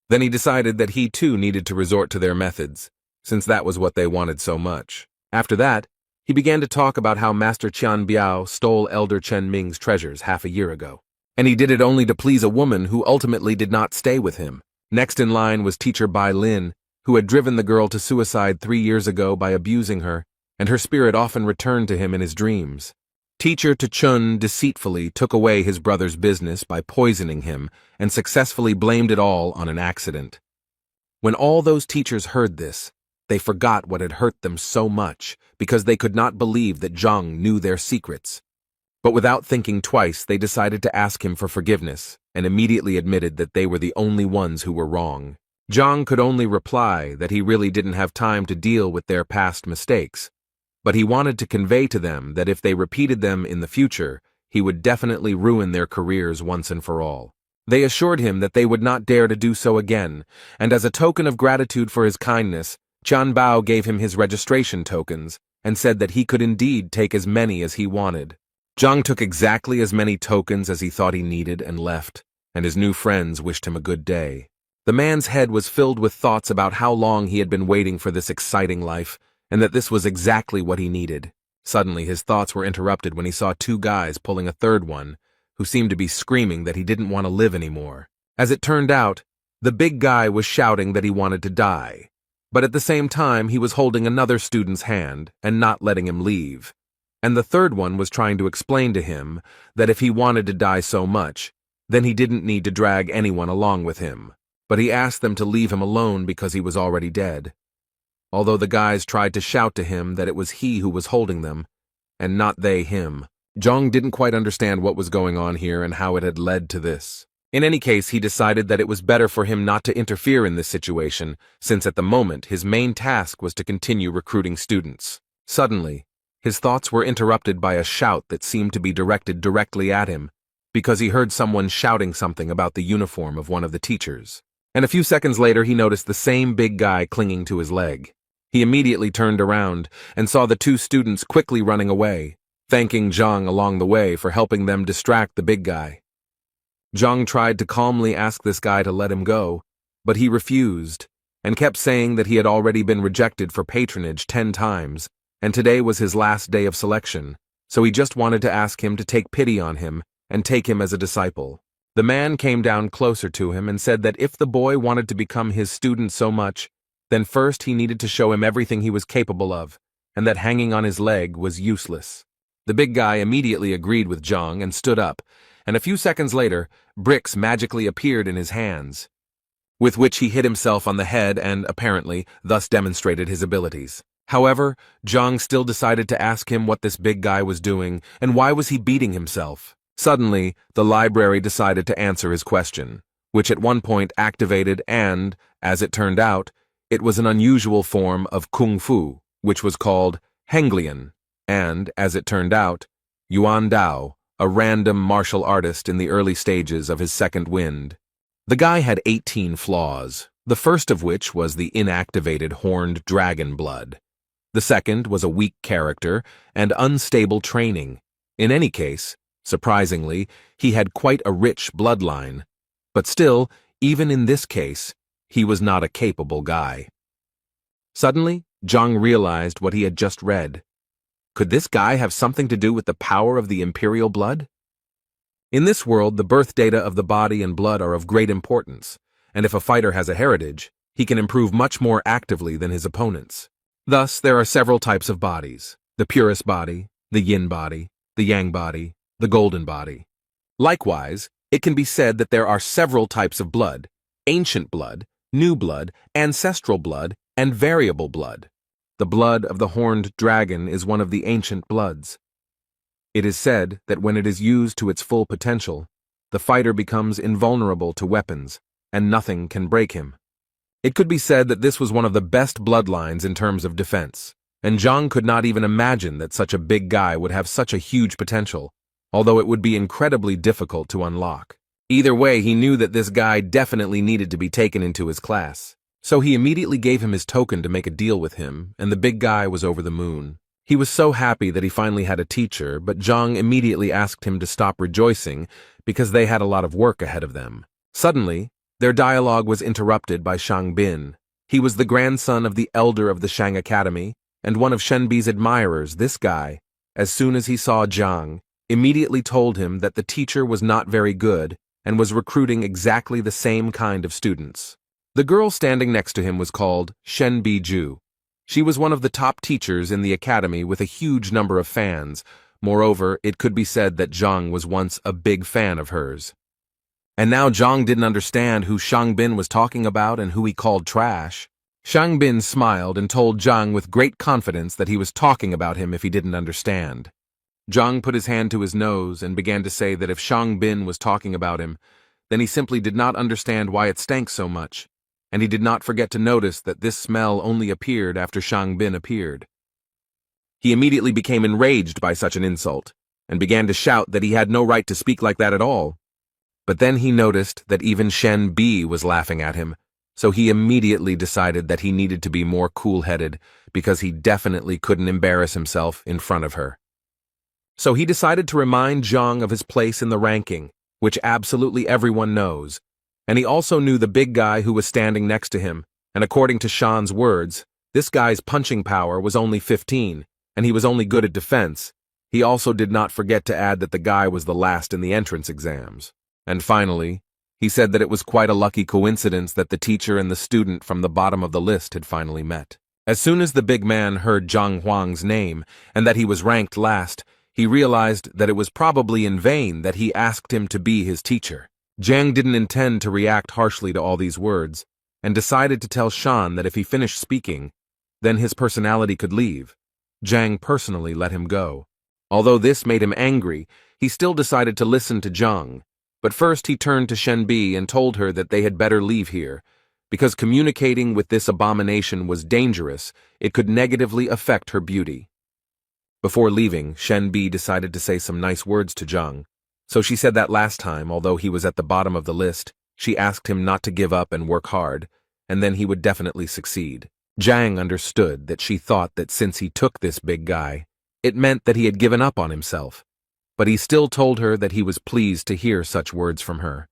Then he decided that he too needed to resort to their methods, since that was what they wanted so much. After that, he began to talk about how Master Qian Biao stole Elder Chen Ming's treasures half a year ago. And he did it only to please a woman who ultimately did not stay with him. Next in line was teacher Bai Lin, who had driven the girl to suicide 3 years ago by abusing her, and her spirit often returned to him in his dreams. Teacher Chun deceitfully took away his brother's business by poisoning him and successfully blamed it all on an accident. When all those teachers heard this, they forgot what had hurt them so much because they could not believe that Zhang knew their secrets. But without thinking twice, they decided to ask him for forgiveness and immediately admitted that they were the only ones who were wrong. Zhang could only reply that he really didn't have time to deal with their past mistakes, but he wanted to convey to them that if they repeated them in the future, he would definitely ruin their careers once and for all. They assured him that they would not dare to do so again, and as a token of gratitude for his kindness, Tian Bao gave him his registration tokens and said that he could indeed take as many as he wanted. Zhang took exactly as many tokens as he thought he needed and left, and his new friends wished him a good day. The man's head was filled with thoughts about how long he had been waiting for this exciting life, and that this was exactly what he needed. Suddenly, his thoughts were interrupted when he saw 2 guys pulling a third one, who seemed to be screaming that he didn't want to live anymore. As it turned out, the big guy was shouting that he wanted to die, but at the same time he was holding another student's hand and not letting him leave. And the third one was trying to explain to him that if he wanted to die so much, then he didn't need to drag anyone along with him. But he asked them to leave him alone because he was already dead. Although the guys tried to shout to him that it was he who was holding them, and not they him. Zhang didn't quite understand what was going on here and how it had led to this. In any case, he decided that it was better for him not to interfere in this situation, since at the moment his main task was to continue recruiting students. Suddenly, his thoughts were interrupted by a shout that seemed to be directed directly at him, because he heard someone shouting something about the uniform of one of the teachers. And a few seconds later he noticed the same big guy clinging to his leg. He immediately turned around and saw the 2 students quickly running away, thanking Zhang along the way for helping them distract the big guy. Zhang tried to calmly ask this guy to let him go, but he refused, and kept saying that he had already been rejected for patronage 10 times, and today was his last day of selection, so he just wanted to ask him to take pity on him and take him as a disciple. The man came down closer to him and said that if the boy wanted to become his student so much, then first he needed to show him everything he was capable of, and that hanging on his leg was useless. The big guy immediately agreed with Zhang and stood up, and a few seconds later, bricks magically appeared in his hands, with which he hit himself on the head and, apparently, thus demonstrated his abilities. However, Zhang still decided to ask him what this big guy was doing and why was he beating himself. Suddenly, the library decided to answer his question, which at one point activated and, as it turned out, it was an unusual form of kung fu, which was called Henglian, and, as it turned out, Yuan Dao, a random martial artist in the early stages of his second wind. The guy had 18 flaws, the first of which was the inactivated horned dragon blood. The second was a weak character and unstable training. In any case, surprisingly, he had quite a rich bloodline. But still, even in this case, he was not a capable guy. Suddenly, Zhang realized what he had just read. Could this guy have something to do with the power of the imperial blood? In this world, the birth data of the body and blood are of great importance, and if a fighter has a heritage, he can improve much more actively than his opponents. Thus, there are several types of bodies: the purest body, the yin body, the yang body, the golden body. Likewise, it can be said that there are several types of blood: ancient blood, new blood, ancestral blood, and variable blood. The blood of the horned dragon is one of the ancient bloods. It is said that when it is used to its full potential, the fighter becomes invulnerable to weapons, and nothing can break him. It could be said that this was one of the best bloodlines in terms of defense, and Zhang could not even imagine that such a big guy would have such a huge potential, although it would be incredibly difficult to unlock. Either way, he knew that this guy definitely needed to be taken into his class. So he immediately gave him his token to make a deal with him, and the big guy was over the moon. He was so happy that he finally had a teacher, but Zhang immediately asked him to stop rejoicing because they had a lot of work ahead of them. Suddenly, their dialogue was interrupted by Shang Bin. He was the grandson of the elder of the Shang Academy, and one of Shenbi's admirers. This guy, as soon as he saw Zhang, immediately told him that the teacher was not very good and was recruiting exactly the same kind of students. The girl standing next to him was called Shenbi Ju. She was one of the top teachers in the academy with a huge number of fans. Moreover, it could be said that Zhang was once a big fan of hers. And now Zhang didn't understand who Shang Bin was talking about and who he called trash. Shang Bin smiled and told Zhang with great confidence that he was talking about him if he didn't understand. Zhang put his hand to his nose and began to say that if Shang Bin was talking about him, then he simply did not understand why it stank so much, and he did not forget to notice that this smell only appeared after Shang Bin appeared. He immediately became enraged by such an insult, and began to shout that he had no right to speak like that at all. But then he noticed that even Shen Bi was laughing at him, so he immediately decided that he needed to be more cool-headed because he definitely couldn't embarrass himself in front of her. So he decided to remind Zhang of his place in the ranking, which absolutely everyone knows, and he also knew the big guy who was standing next to him, and according to Shan's words, this guy's punching power was only 15, and he was only good at defense. He also did not forget to add that the guy was the last in the entrance exams. And finally, he said that it was quite a lucky coincidence that the teacher and the student from the bottom of the list had finally met. As soon as the big man heard Zhang Huang's name, and that he was ranked last, he realized that it was probably in vain that he asked him to be his teacher. Zhang didn't intend to react harshly to all these words, and decided to tell Shan that if he finished speaking, then his personality could leave. Zhang personally let him go. Although this made him angry, he still decided to listen to Zhang. But first he turned to Shenbi and told her that they had better leave here, because communicating with this abomination was dangerous. It could negatively affect her beauty. Before leaving, Shenbi decided to say some nice words to Zhang. So she said that last time, although he was at the bottom of the list, she asked him not to give up and work hard, and then he would definitely succeed. Zhang understood that she thought that since he took this big guy, it meant that he had given up on himself. But he still told her that he was pleased to hear such words from her.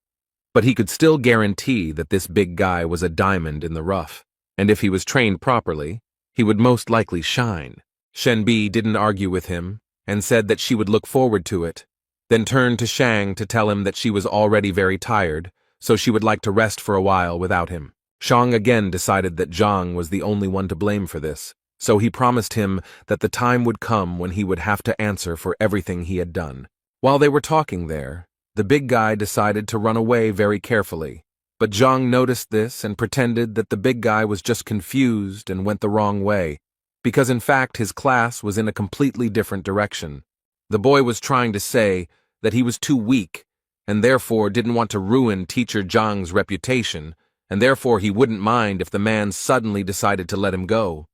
But he could still guarantee that this big guy was a diamond in the rough, and if he was trained properly, he would most likely shine. Shenbi didn't argue with him, and said that she would look forward to it, then turned to Shang to tell him that she was already very tired, so she would like to rest for a while without him. Shang again decided that Zhang was the only one to blame for this, so he promised him that the time would come when he would have to answer for everything he had done. While they were talking there, the big guy decided to run away very carefully, but Zhang noticed this and pretended that the big guy was just confused and went the wrong way, because in fact his class was in a completely different direction. The boy was trying to say that he was too weak, and therefore didn't want to ruin teacher Zhang's reputation, and therefore he wouldn't mind if the man suddenly decided to let him go.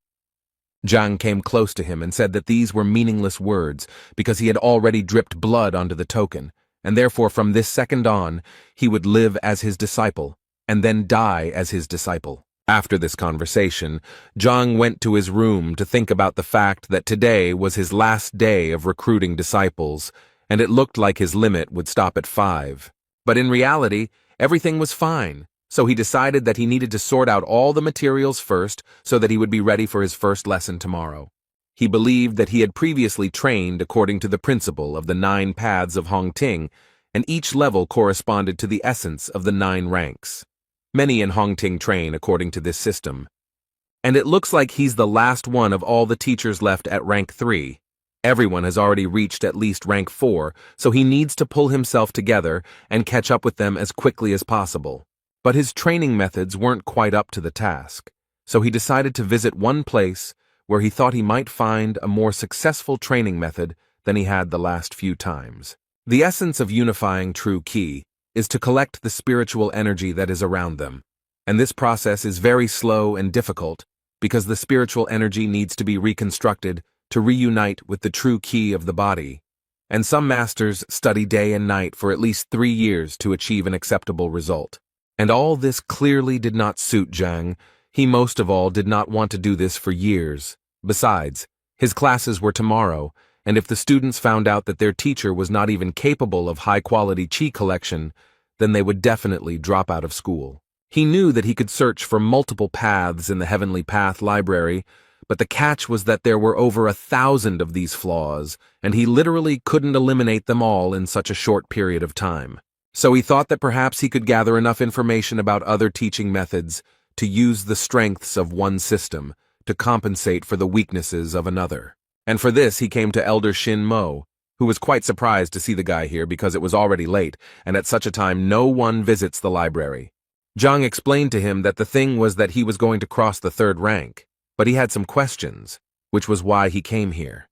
Zhang came close to him and said that these were meaningless words because he had already dripped blood onto the token, and therefore from this second on, he would live as his disciple, and then die as his disciple. After this conversation, Zhang went to his room to think about the fact that today was his last day of recruiting disciples, and it looked like his limit would stop at 5. But in reality, everything was fine. So he decided that he needed to sort out all the materials first so that he would be ready for his first lesson tomorrow. He believed that he had previously trained according to the principle of the 9 paths of Hongting, and each level corresponded to the essence of the 9 ranks. Many in Hongting train according to this system. And it looks like he's the last one of all the teachers left at rank 3. Everyone has already reached at least rank 4, so he needs to pull himself together and catch up with them as quickly as possible. But his training methods weren't quite up to the task, so he decided to visit one place where he thought he might find a more successful training method than he had the last few times. The essence of unifying true ki is to collect the spiritual energy that is around them, and this process is very slow and difficult because the spiritual energy needs to be reconstructed to reunite with the true ki of the body, and some masters study day and night for at least 3 years to achieve an acceptable result. And all this clearly did not suit Zhang. He most of all did not want to do this for years. Besides, his classes were tomorrow, and if the students found out that their teacher was not even capable of high-quality qi collection, then they would definitely drop out of school. He knew that he could search for multiple paths in the Heavenly Path library, but the catch was that there were over 1,000 of these flaws, and he literally couldn't eliminate them all in such a short period of time. So he thought that perhaps he could gather enough information about other teaching methods to use the strengths of one system to compensate for the weaknesses of another. And for this he came to Elder Shin Mo, who was quite surprised to see the guy here because it was already late, and at such a time no one visits the library. Zhang explained to him that the thing was that he was going to cross the 3rd rank, but he had some questions, which was why he came here.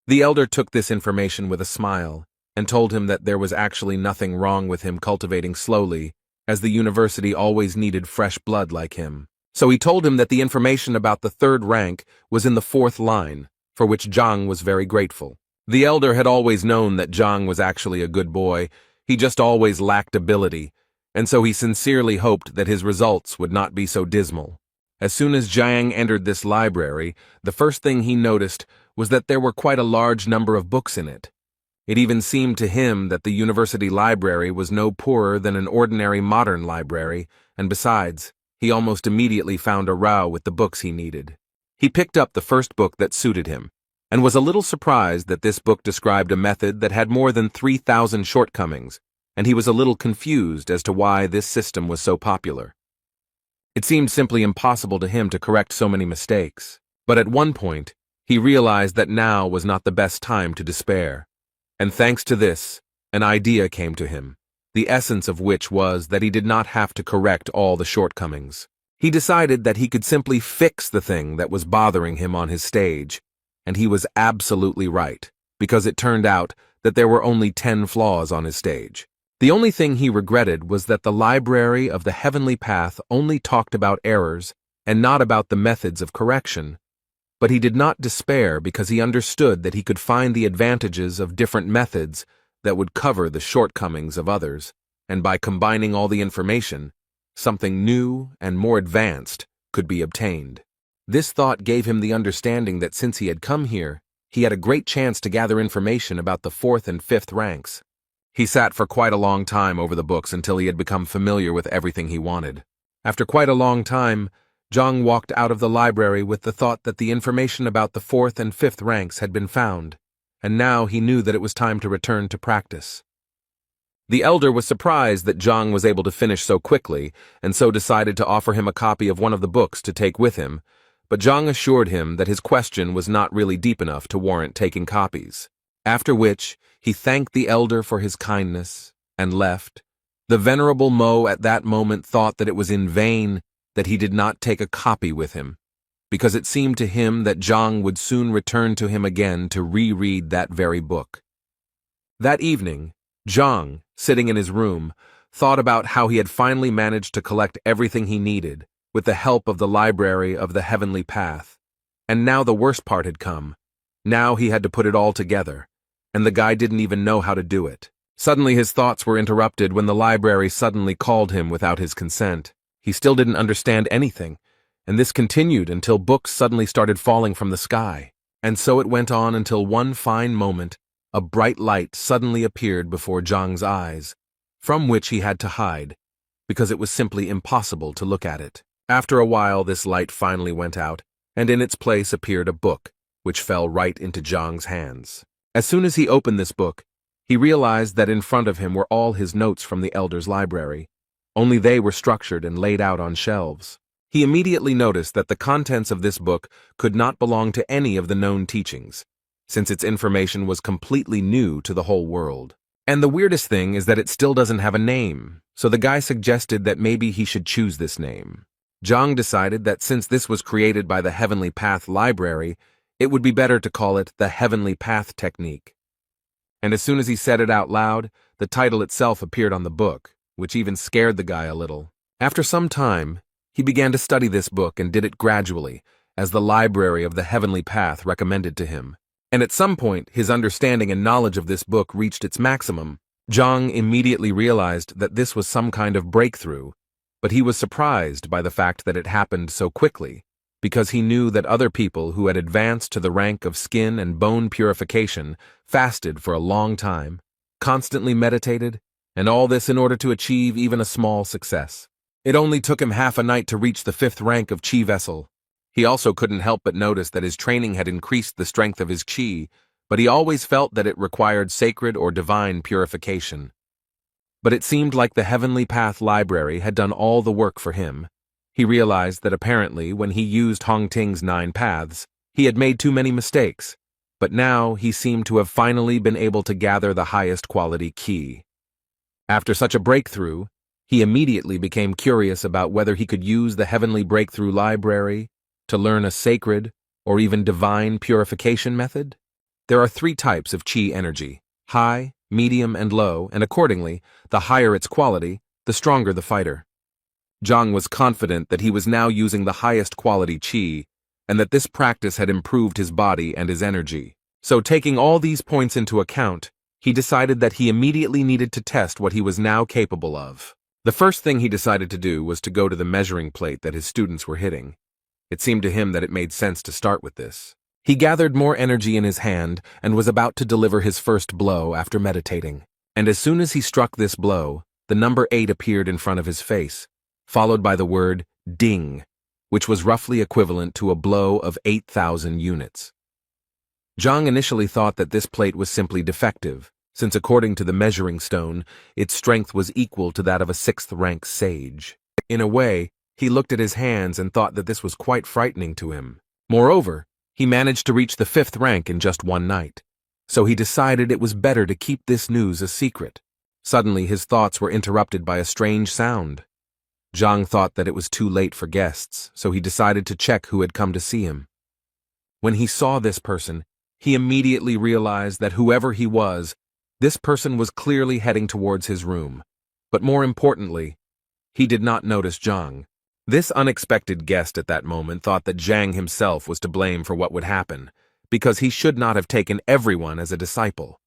The elder took this information with a smile and told him that there was actually nothing wrong with him cultivating slowly, as the university always needed fresh blood like him. So he told him that the information about the 3rd rank was in the 4th line, for which Zhang was very grateful. The elder had always known that Zhang was actually a good boy, he just always lacked ability, and so he sincerely hoped that his results would not be so dismal. As soon as Zhang entered this library, the first thing he noticed was that there were quite a large number of books in it. It even seemed to him that the university library was no poorer than an ordinary modern library, and besides, he almost immediately found a row with the books he needed. He picked up the first book that suited him, and was a little surprised that this book described a method that had more than 3,000 shortcomings, and he was a little confused as to why this system was so popular. It seemed simply impossible to him to correct so many mistakes, but at one point, he realized that now was not the best time to despair. And thanks to this, an idea came to him, the essence of which was that he did not have to correct all the shortcomings. He decided that he could simply fix the thing that was bothering him on his stage, and he was absolutely right, because it turned out that there were only 10 flaws on his stage. The only thing he regretted was that the library of the Heavenly Path only talked about errors and not about the methods of correction. But he did not despair because he understood that he could find the advantages of different methods that would cover the shortcomings of others, and by combining all the information, something new and more advanced could be obtained. This thought gave him the understanding that since he had come here, he had a great chance to gather information about the 4th and 5th ranks. He sat for quite a long time over the books until he had become familiar with everything he wanted. After quite a long time, Zhang walked out of the library with the thought that the information about the 4th and 5th ranks had been found, and now he knew that it was time to return to practice. The elder was surprised that Zhang was able to finish so quickly, and so decided to offer him a copy of one of the books to take with him, but Zhang assured him that his question was not really deep enough to warrant taking copies. After which, he thanked the elder for his kindness and left. The venerable Mo at that moment thought that it was in vain that he did not take a copy with him, because it seemed to him that Zhang would soon return to him again to reread that very book. That evening, Zhang, sitting in his room, thought about how he had finally managed to collect everything he needed with the help of the library of the Heavenly Path. And now the worst part had come. Now he had to put it all together, and the guy didn't even know how to do it. Suddenly his thoughts were interrupted when the library suddenly called him without his consent. He still didn't understand anything, and this continued until books suddenly started falling from the sky. And so it went on until one fine moment, a bright light suddenly appeared before Zhang's eyes, from which he had to hide, because it was simply impossible to look at it. After a while this light finally went out, and in its place appeared a book, which fell right into Zhang's hands. As soon as he opened this book, he realized that in front of him were all his notes from the elder's library, only they were structured and laid out on shelves. He immediately noticed that the contents of this book could not belong to any of the known teachings, since its information was completely new to the whole world. And the weirdest thing is that it still doesn't have a name, so the guy suggested that maybe he should choose this name. Zhang decided that since this was created by the Heavenly Path Library, it would be better to call it the Heavenly Path Technique. And as soon as he said it out loud, the title itself appeared on the book, which even scared the guy a little. After some time, he began to study this book and did it gradually, as the library of the Heavenly Path recommended to him. And at some point, his understanding and knowledge of this book reached its maximum. Zhang immediately realized that this was some kind of breakthrough, but he was surprised by the fact that it happened so quickly, because he knew that other people who had advanced to the rank of skin and bone purification fasted for a long time, constantly meditated, and all this in order to achieve even a small success. It only took him half a night to reach the 5th rank of Qi vessel. He also couldn't help but notice that his training had increased the strength of his Qi, but he always felt that it required sacred or divine purification. But it seemed like the Heavenly Path Library had done all the work for him. He realized that apparently when he used Hongting's 9 paths, he had made too many mistakes, but now he seemed to have finally been able to gather the highest quality Qi. After such a breakthrough, he immediately became curious about whether he could use the Heavenly Breakthrough Library to learn a sacred or even divine purification method. There are 3 types of Qi energy: high, medium, and low, and accordingly, the higher its quality, the stronger the fighter. Zhang was confident that he was now using the highest quality Qi, and that this practice had improved his body and his energy. So taking all these points into account, he decided that he immediately needed to test what he was now capable of. The first thing he decided to do was to go to the measuring plate that his students were hitting. It seemed to him that it made sense to start with this. He gathered more energy in his hand and was about to deliver his first blow after meditating. And as soon as he struck this blow, the number 8 appeared in front of his face, followed by the word ding, which was roughly equivalent to a blow of 8,000 units. Zhang initially thought that this plate was simply defective, since according to the measuring stone, its strength was equal to that of a 6th-rank sage. In a way, he looked at his hands and thought that this was quite frightening to him. Moreover, he managed to reach the 5th rank in just one night, so he decided it was better to keep this news a secret. Suddenly, his thoughts were interrupted by a strange sound. Zhang thought that it was too late for guests, so he decided to check who had come to see him. When he saw this person, he immediately realized that whoever he was, this person was clearly heading towards his room. But more importantly, he did not notice Zhang. This unexpected guest at that moment thought that Zhang himself was to blame for what would happen, because he should not have taken everyone as a disciple.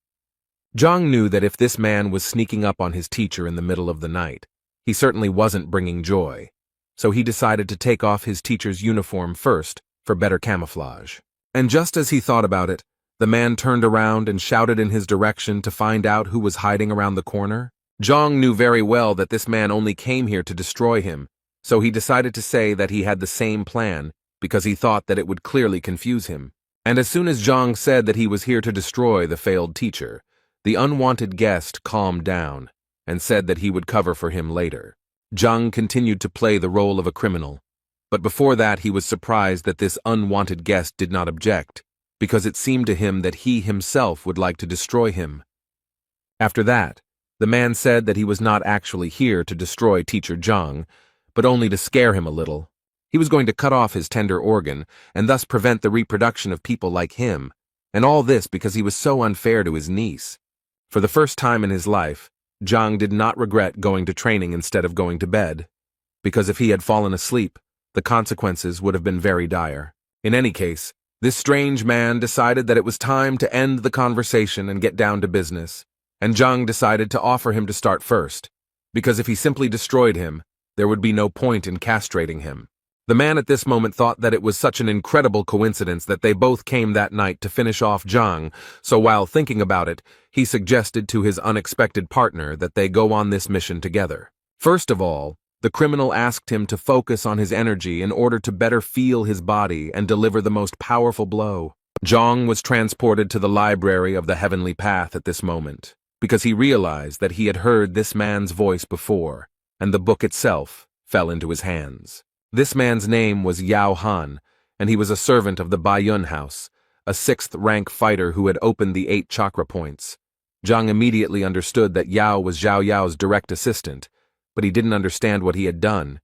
Zhang knew that if this man was sneaking up on his teacher in the middle of the night, he certainly wasn't bringing joy, so he decided to take off his teacher's uniform first for better camouflage. And just as he thought about it, the man turned around and shouted in his direction to find out who was hiding around the corner. Zhang knew very well that this man only came here to destroy him, so he decided to say that he had the same plan because he thought that it would clearly confuse him. And as soon as Zhang said that he was here to destroy the failed teacher, the unwanted guest calmed down and said that he would cover for him later. Zhang continued to play the role of a criminal, but before that he was surprised that this unwanted guest did not object, because it seemed to him that he himself would like to destroy him. After that, the man said that he was not actually here to destroy Teacher Zhang, but only to scare him a little. He was going to cut off his tender organ and thus prevent the reproduction of people like him, and all this because he was so unfair to his niece. For the first time in his life, Zhang did not regret going to training instead of going to bed, because if he had fallen asleep, the consequences would have been very dire. In any case, this strange man decided that it was time to end the conversation and get down to business, and Zhang decided to offer him to start first, because if he simply destroyed him, there would be no point in castrating him. The man at this moment thought that it was such an incredible coincidence that they both came that night to finish off Zhang, so while thinking about it, he suggested to his unexpected partner that they go on this mission together. First of all, the criminal asked him to focus on his energy in order to better feel his body and deliver the most powerful blow. Zhang was transported to the library of the Heavenly Path at this moment, because he realized that he had heard this man's voice before, and the book itself fell into his hands. This man's name was Yao Han, and he was a servant of the Baiyun house, a 6th-rank fighter who had opened the 8 chakra points. Zhang immediately understood that Yao was Zhao Yao's direct assistant, but he didn't understand what he had done,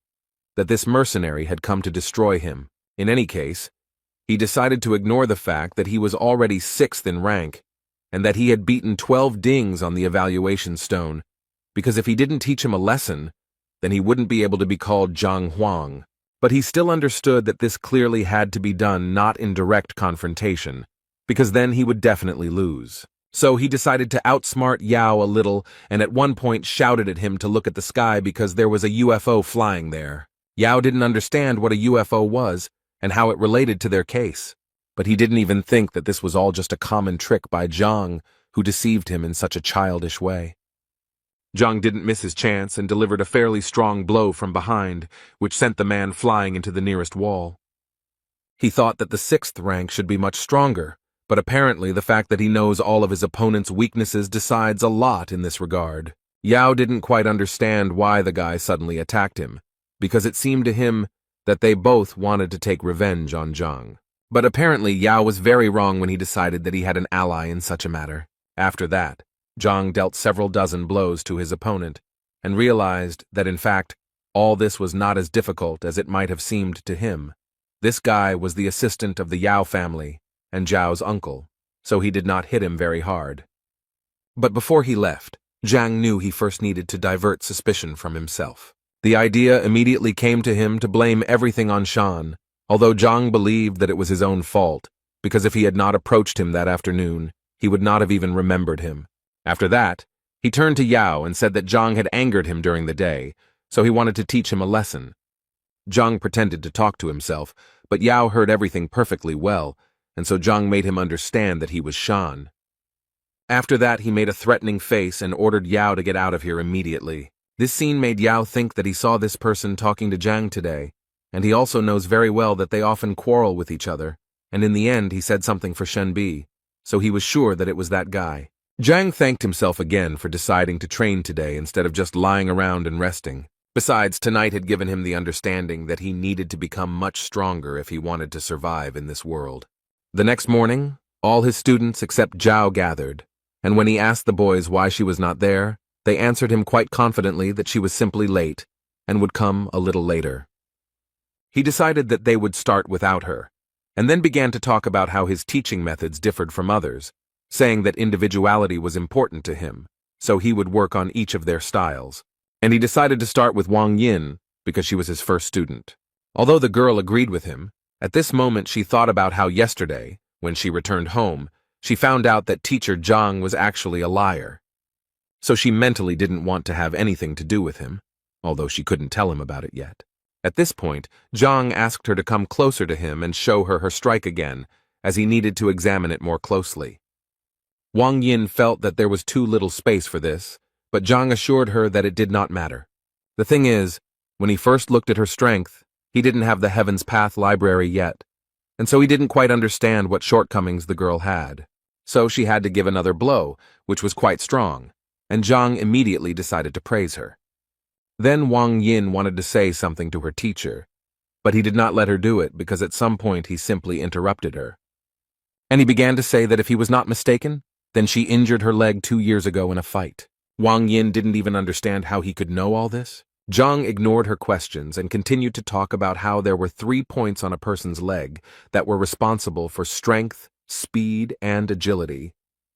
that this mercenary had come to destroy him. In any case, he decided to ignore the fact that he was already 6th in rank, and that he had beaten 12 dings on the evaluation stone, because if he didn't teach him a lesson, then he wouldn't be able to be called Zhang Huang. But he still understood that this clearly had to be done not in direct confrontation, because then he would definitely lose. So he decided to outsmart Yao a little and at one point shouted at him to look at the sky because there was a UFO flying there. Yao didn't understand what a UFO was and how it related to their case, but he didn't even think that this was all just a common trick by Zhang, who deceived him in such a childish way. Zhang didn't miss his chance and delivered a fairly strong blow from behind, which sent the man flying into the nearest wall. He thought that the 6th rank should be much stronger, but apparently the fact that he knows all of his opponent's weaknesses decides a lot in this regard. Yao didn't quite understand why the guy suddenly attacked him, because it seemed to him that they both wanted to take revenge on Zhang. But apparently Yao was very wrong when he decided that he had an ally in such a matter. After that, Zhang dealt several dozen blows to his opponent, and realized that in fact, all this was not as difficult as it might have seemed to him. This guy was the assistant of the Yao family, and Zhao's uncle, so he did not hit him very hard. But before he left, Zhang knew he first needed to divert suspicion from himself. The idea immediately came to him to blame everything on Shan, although Zhang believed that it was his own fault, because if he had not approached him that afternoon, he would not have even remembered him. After that, he turned to Yao and said that Zhang had angered him during the day, so he wanted to teach him a lesson. Zhang pretended to talk to himself, but Yao heard everything perfectly well, and so Zhang made him understand that he was Shan. After that, he made a threatening face and ordered Yao to get out of here immediately. This scene made Yao think that he saw this person talking to Zhang today, and he also knows very well that they often quarrel with each other, and in the end he said something for Shenbi, so he was sure that it was that guy. Zhang thanked himself again for deciding to train today instead of just lying around and resting. Besides, tonight had given him the understanding that he needed to become much stronger if he wanted to survive in this world. The next morning, all his students except Zhao gathered, and when he asked the boys why she was not there, they answered him quite confidently that she was simply late and would come a little later. He decided that they would start without her, and then began to talk about how his teaching methods differed from others, saying that individuality was important to him, so he would work on each of their styles. And he decided to start with Wang Yin because she was his first student. Although the girl agreed with him, at this moment she thought about how yesterday, when she returned home, she found out that teacher Zhang was actually a liar. So she mentally didn't want to have anything to do with him, although she couldn't tell him about it yet. At this point, Zhang asked her to come closer to him and show her strike again, as he needed to examine it more closely. Wang Yin felt that there was too little space for this, but Zhang assured her that it did not matter. The thing is, when he first looked at her strength, he didn't have the Heaven's Path library yet, and so he didn't quite understand what shortcomings the girl had. So she had to give another blow, which was quite strong, and Zhang immediately decided to praise her. Then Wang Yin wanted to say something to her teacher, but he did not let her do it because at some point he simply interrupted her. And he began to say that if he was not mistaken, then she injured her leg 2 years ago in a fight. Wang Yin didn't even understand how he could know all this. Zhang ignored her questions and continued to talk about how there were 3 points on a person's leg that were responsible for strength, speed, and agility,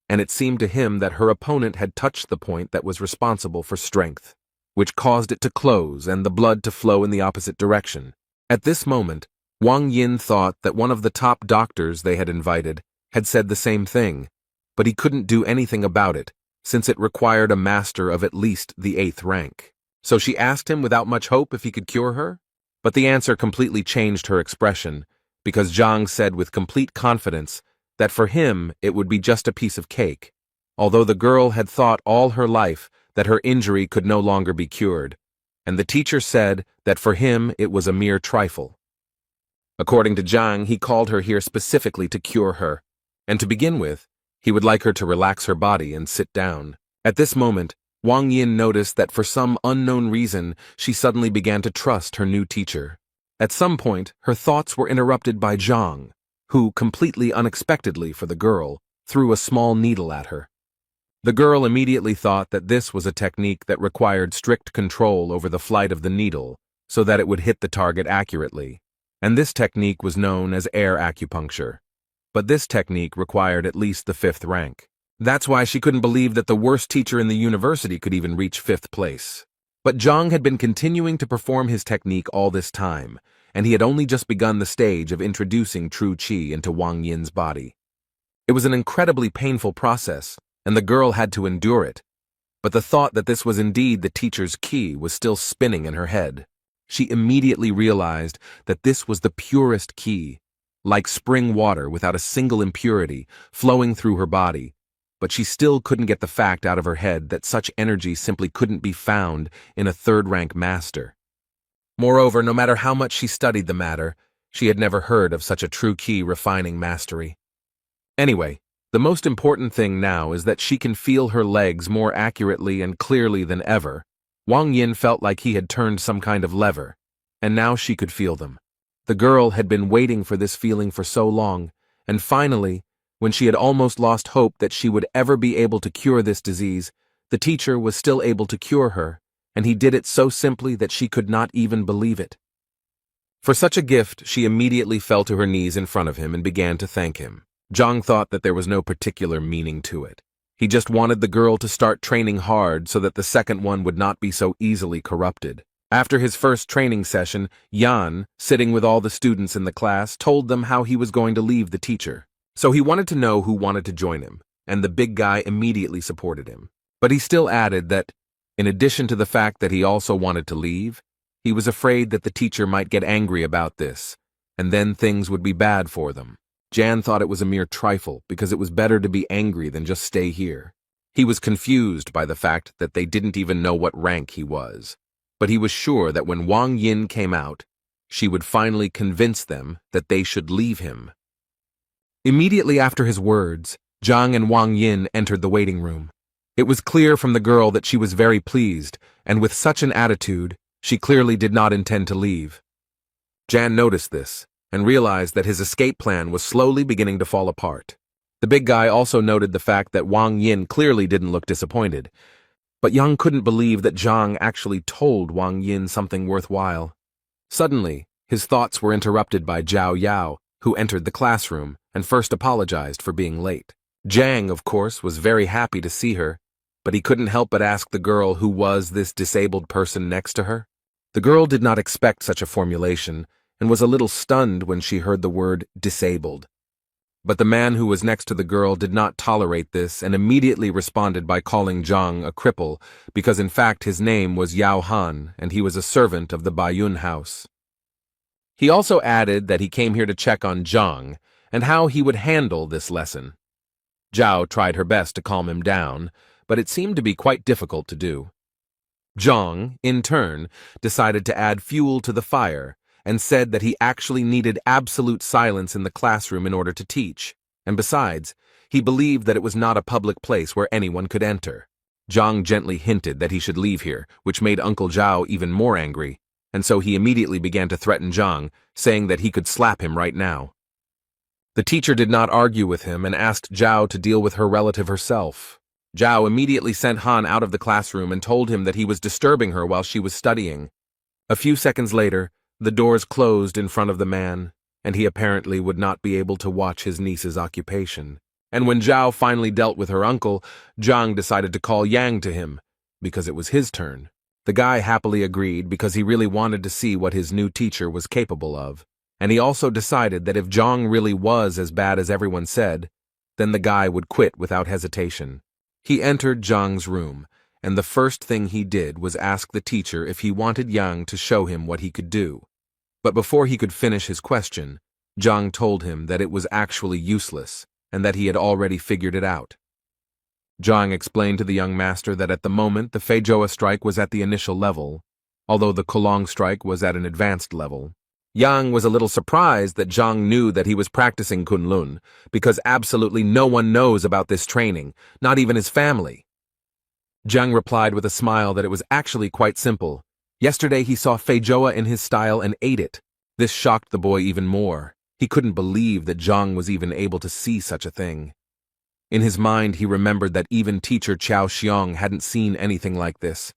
and it seemed to him that her opponent had touched the point that was responsible for strength, which caused it to close and the blood to flow in the opposite direction. At this moment, Wang Yin thought that one of the top doctors they had invited had said the same thing, but he couldn't do anything about it, since it required a master of at least the 8th rank. So she asked him without much hope if he could cure her, but the answer completely changed her expression, because Zhang said with complete confidence that for him it would be just a piece of cake, although the girl had thought all her life that her injury could no longer be cured, and the teacher said that for him it was a mere trifle. According to Zhang, he called her here specifically to cure her, and to begin with, he would like her to relax her body and sit down. At this moment, Wang Yin noticed that for some unknown reason, she suddenly began to trust her new teacher. At some point, her thoughts were interrupted by Zhang, who, completely unexpectedly for the girl, threw a small needle at her. The girl immediately thought that this was a technique that required strict control over the flight of the needle so that it would hit the target accurately, and this technique was known as air acupuncture. But this technique required at least the 5th rank. That's why she couldn't believe that the worst teacher in the university could even reach 5th place. But Zhang had been continuing to perform his technique all this time, and he had only just begun the stage of introducing true qi into Wang Yin's body. It was an incredibly painful process, and the girl had to endure it. But the thought that this was indeed the teacher's qi was still spinning in her head. She immediately realized that this was the purest qi, like spring water without a single impurity, flowing through her body. But she still couldn't get the fact out of her head that such energy simply couldn't be found in a 3rd-rank master. Moreover, no matter how much she studied the matter, she had never heard of such a true qi refining mastery. Anyway, the most important thing now is that she can feel her legs more accurately and clearly than ever. Wang Yin felt like he had turned some kind of lever, and now she could feel them. The girl had been waiting for this feeling for so long, and finally, when she had almost lost hope that she would ever be able to cure this disease, the teacher was still able to cure her, and he did it so simply that she could not even believe it. For such a gift, she immediately fell to her knees in front of him and began to thank him. Zhang thought that there was no particular meaning to it. He just wanted the girl to start training hard so that the second one would not be so easily corrupted. After his first training session, Yan, sitting with all the students in the class, told them how he was going to leave the teacher. So he wanted to know who wanted to join him, and the big guy immediately supported him. But he still added that, in addition to the fact that he also wanted to leave, he was afraid that the teacher might get angry about this, and then things would be bad for them. Jan thought it was a mere trifle because it was better to be angry than just stay here. He was confused by the fact that they didn't even know what rank he was, but he was sure that when Wang Yin came out, she would finally convince them that they should leave him. Immediately after his words, Zhang and Wang Yin entered the waiting room. It was clear from the girl that she was very pleased, and with such an attitude, she clearly did not intend to leave. Jan noticed this, and realized that his escape plan was slowly beginning to fall apart. The big guy also noted the fact that Wang Yin clearly didn't look disappointed, but Yang couldn't believe that Zhang actually told Wang Yin something worthwhile. Suddenly, his thoughts were interrupted by Zhao Yao, who entered the classroom and first apologized for being late. Zhang, of course, was very happy to see her, but he couldn't help but ask the girl who was this disabled person next to her. The girl did not expect such a formulation and was a little stunned when she heard the word disabled. But the man who was next to the girl did not tolerate this and immediately responded by calling Zhang a cripple because in fact his name was Yao Han and he was a servant of the Baiyun house. He also added that he came here to check on Zhang and how he would handle this lesson. Zhao tried her best to calm him down, but it seemed to be quite difficult to do. Zhang, in turn, decided to add fuel to the fire and said that he actually needed absolute silence in the classroom in order to teach, and besides, he believed that it was not a public place where anyone could enter. Zhang gently hinted that he should leave here, which made Uncle Zhao even more angry, and so he immediately began to threaten Zhang, saying that he could slap him right now. The teacher did not argue with him and asked Zhao to deal with her relative herself. Zhao immediately sent Han out of the classroom and told him that he was disturbing her while she was studying. A few seconds later, the doors closed in front of the man, and he apparently would not be able to watch his niece's occupation. And when Zhao finally dealt with her uncle, Zhang decided to call Yang to him, because it was his turn. The guy happily agreed because he really wanted to see what his new teacher was capable of, and he also decided that if Zhang really was as bad as everyone said, then the guy would quit without hesitation. He entered Zhang's room, and the first thing he did was ask the teacher if he wanted Yang to show him what he could do. But before he could finish his question, Zhang told him that it was actually useless, and that he had already figured it out. Zhang explained to the young master that at the moment the Feijoa strike was at the initial level, although the Kolong strike was at an advanced level. Yang was a little surprised that Zhang knew that he was practicing Kunlun, because absolutely no one knows about this training, not even his family. Zhang replied with a smile that it was actually quite simple. Yesterday he saw Feijoa in his style and ate it. This shocked the boy even more. He couldn't believe that Zhang was even able to see such a thing. In his mind, he remembered that even teacher Qiao Xiong hadn't seen anything like this.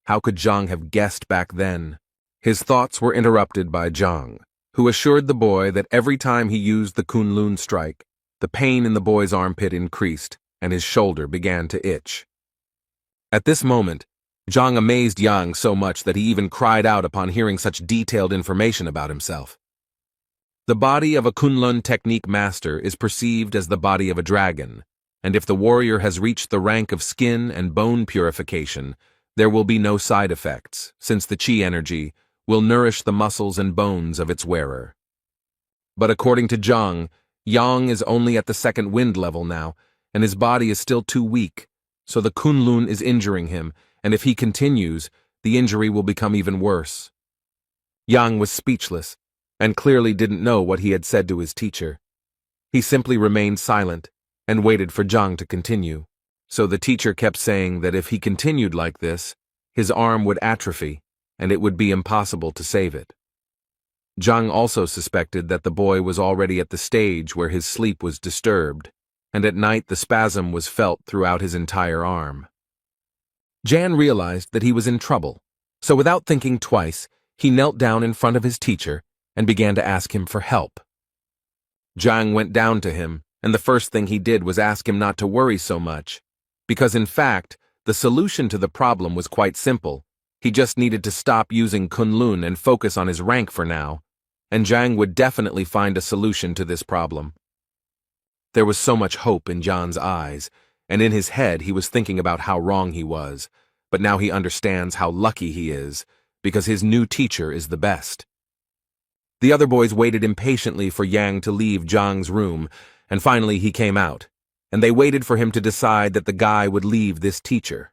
How could Zhang have guessed back then? His thoughts were interrupted by Zhang, who assured the boy that every time he used the Kunlun strike, the pain in the boy's armpit increased and his shoulder began to itch. At this moment, Zhang amazed Yang so much that he even cried out upon hearing such detailed information about himself. The body of a Kunlun technique master is perceived as the body of a dragon, and if the warrior has reached the rank of skin and bone purification, there will be no side effects, since the qi energy will nourish the muscles and bones of its wearer. But according to Zhang, Yang is only at the second wind level now, and his body is still too weak, so the Kunlun is injuring him, and if he continues, the injury will become even worse. Yang was speechless, and clearly didn't know what he had said to his teacher. He simply remained silent, and waited for Zhang to continue. So the teacher kept saying that if he continued like this, his arm would atrophy, and it would be impossible to save it. Zhang also suspected that the boy was already at the stage where his sleep was disturbed, and at night the spasm was felt throughout his entire arm. Jan realized that he was in trouble, so without thinking twice, he knelt down in front of his teacher and began to ask him for help. Zhang went down to him, and the first thing he did was ask him not to worry so much, because in fact, the solution to the problem was quite simple. He just needed to stop using Kunlun and focus on his rank for now, and Zhang would definitely find a solution to this problem. There was so much hope in Jan's eyes, and in his head he was thinking about how wrong he was, but now he understands how lucky he is, because his new teacher is the best. The other boys waited impatiently for Yang to leave Zhang's room, and finally he came out, and they waited for him to decide that the guy would leave this teacher.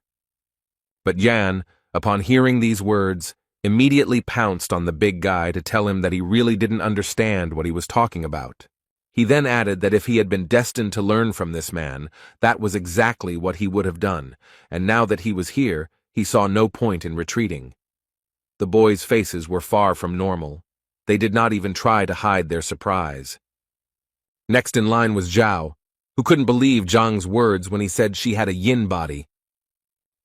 But Yan, upon hearing these words, immediately pounced on the big guy to tell him that he really didn't understand what he was talking about. He then added that if he had been destined to learn from this man, that was exactly what he would have done, and now that he was here, he saw no point in retreating. The boys' faces were far from normal. They did not even try to hide their surprise. Next in line was Zhao, who couldn't believe Zhang's words when he said she had a yin body.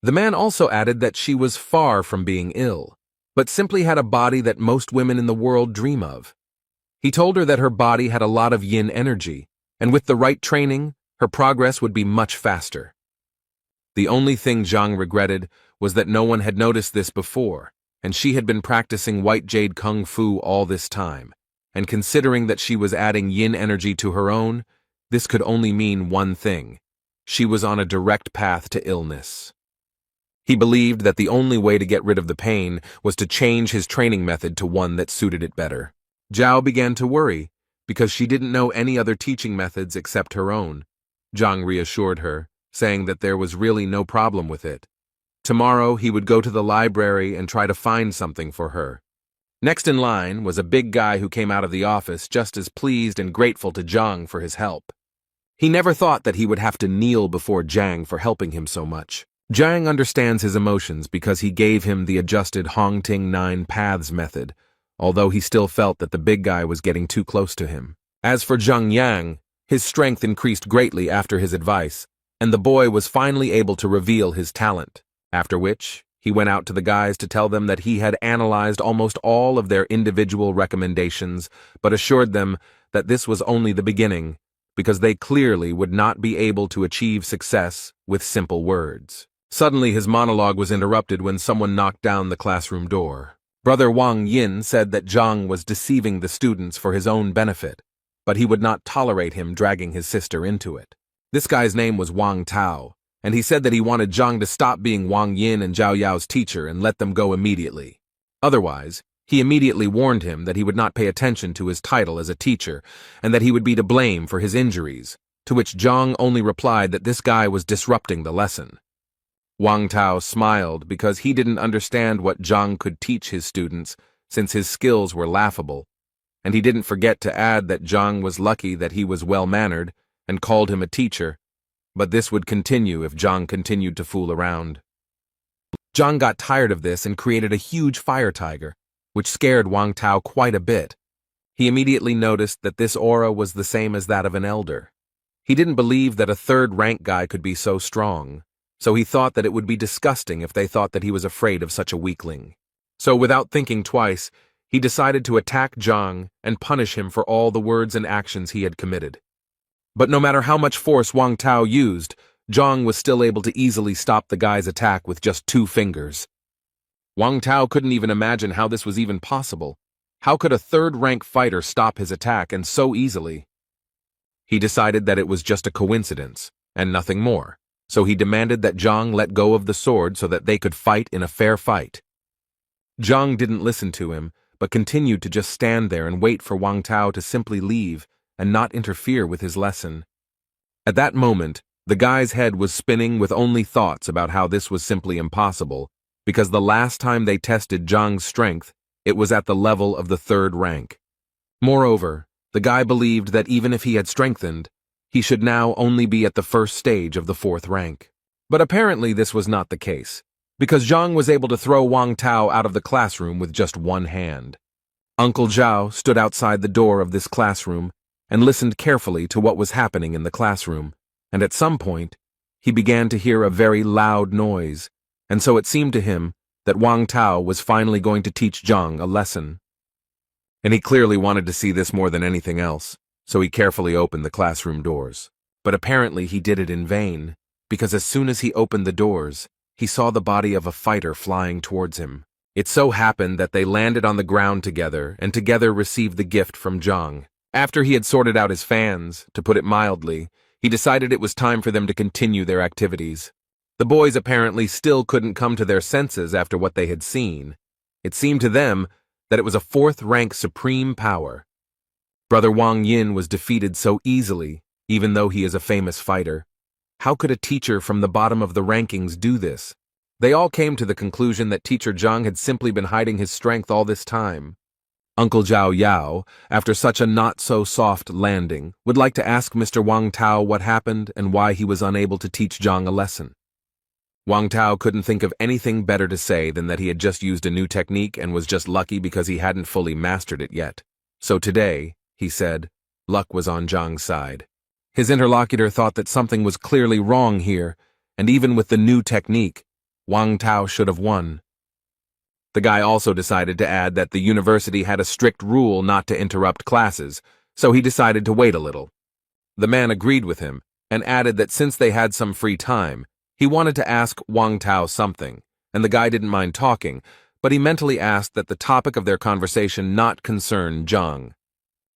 The man also added that she was far from being ill, but simply had a body that most women in the world dream of. He told her that her body had a lot of yin energy, and with the right training, her progress would be much faster. The only thing Zhang regretted was that no one had noticed this before, and she had been practicing white jade kung fu all this time, and considering that she was adding yin energy to her own, this could only mean one thing: she was on a direct path to illness. He believed that the only way to get rid of the pain was to change his training method to one that suited it better. Zhao began to worry, because she didn't know any other teaching methods except her own. Zhang reassured her, saying that there was really no problem with it. Tomorrow he would go to the library and try to find something for her. Next in line was a big guy who came out of the office just as pleased and grateful to Zhang for his help. He never thought that he would have to kneel before Zhang for helping him so much. Zhang understands his emotions because he gave him the adjusted Hongting 9 Paths method, although he still felt that the big guy was getting too close to him. As for Zhang Yang, his strength increased greatly after his advice, and the boy was finally able to reveal his talent, after which he went out to the guys to tell them that he had analyzed almost all of their individual recommendations, but assured them that this was only the beginning, because they clearly would not be able to achieve success with simple words. Suddenly his monologue was interrupted when someone knocked down the classroom door. Brother Wang Yin said that Zhang was deceiving the students for his own benefit, but he would not tolerate him dragging his sister into it. This guy's name was Wang Tao, and he said that he wanted Zhang to stop being Wang Yin and Zhao Yao's teacher and let them go immediately. Otherwise, he immediately warned him that he would not pay attention to his title as a teacher and that he would be to blame for his injuries, to which Zhang only replied that this guy was disrupting the lesson. Wang Tao smiled because he didn't understand what Zhang could teach his students since his skills were laughable, and he didn't forget to add that Zhang was lucky that he was well-mannered and called him a teacher, but this would continue if Zhang continued to fool around. Zhang got tired of this and created a huge fire tiger, which scared Wang Tao quite a bit. He immediately noticed that this aura was the same as that of an elder. He didn't believe that a third-rank guy could be so strong, so he thought that it would be disgusting if they thought that he was afraid of such a weakling. So without thinking twice, he decided to attack Zhang and punish him for all the words and actions he had committed. But no matter how much force Wang Tao used, Zhang was still able to easily stop the guy's attack with just 2 fingers. Wang Tao couldn't even imagine how this was even possible. How could a third-rank fighter stop his attack and so easily? He decided that it was just a coincidence, and nothing more, so he demanded that Zhang let go of the sword so that they could fight in a fair fight. Zhang didn't listen to him, but continued to just stand there and wait for Wang Tao to simply leave and not interfere with his lesson. At that moment, the guy's head was spinning with only thoughts about how this was simply impossible, because the last time they tested Zhang's strength, it was at the level of the 3rd rank. Moreover, the guy believed that even if he had strengthened, he should now only be at the 1st stage of the 4th rank. But apparently this was not the case, because Zhang was able to throw Wang Tao out of the classroom with just 1 hand. Uncle Zhao stood outside the door of this classroom and listened carefully to what was happening in the classroom, and at some point, he began to hear a very loud noise, and so it seemed to him that Wang Tao was finally going to teach Zhang a lesson. And he clearly wanted to see this more than anything else, so he carefully opened the classroom doors. But apparently he did it in vain, because as soon as he opened the doors, he saw the body of a fighter flying towards him. It so happened that they landed on the ground together and together received the gift from Zhang. After he had sorted out his fans, to put it mildly, he decided it was time for them to continue their activities. The boys apparently still couldn't come to their senses after what they had seen. It seemed to them that it was a 4th-rank supreme power. Brother Wang Yin was defeated so easily, even though he is a famous fighter. How could a teacher from the bottom of the rankings do this? They all came to the conclusion that teacher Zhang had simply been hiding his strength all this time. Uncle Zhao Yao, after such a not-so-soft landing, would like to ask Mr. Wang Tao what happened and why he was unable to teach Zhang a lesson. Wang Tao couldn't think of anything better to say than that he had just used a new technique and was just lucky because he hadn't fully mastered it yet. So today, he said, luck was on Zhang's side. His interlocutor thought that something was clearly wrong here, and even with the new technique, Wang Tao should have won. The guy also decided to add that the university had a strict rule not to interrupt classes, so he decided to wait a little. The man agreed with him, and added that since they had some free time, he wanted to ask Wang Tao something, and the guy didn't mind talking, but he mentally asked that the topic of their conversation not concern Zhang.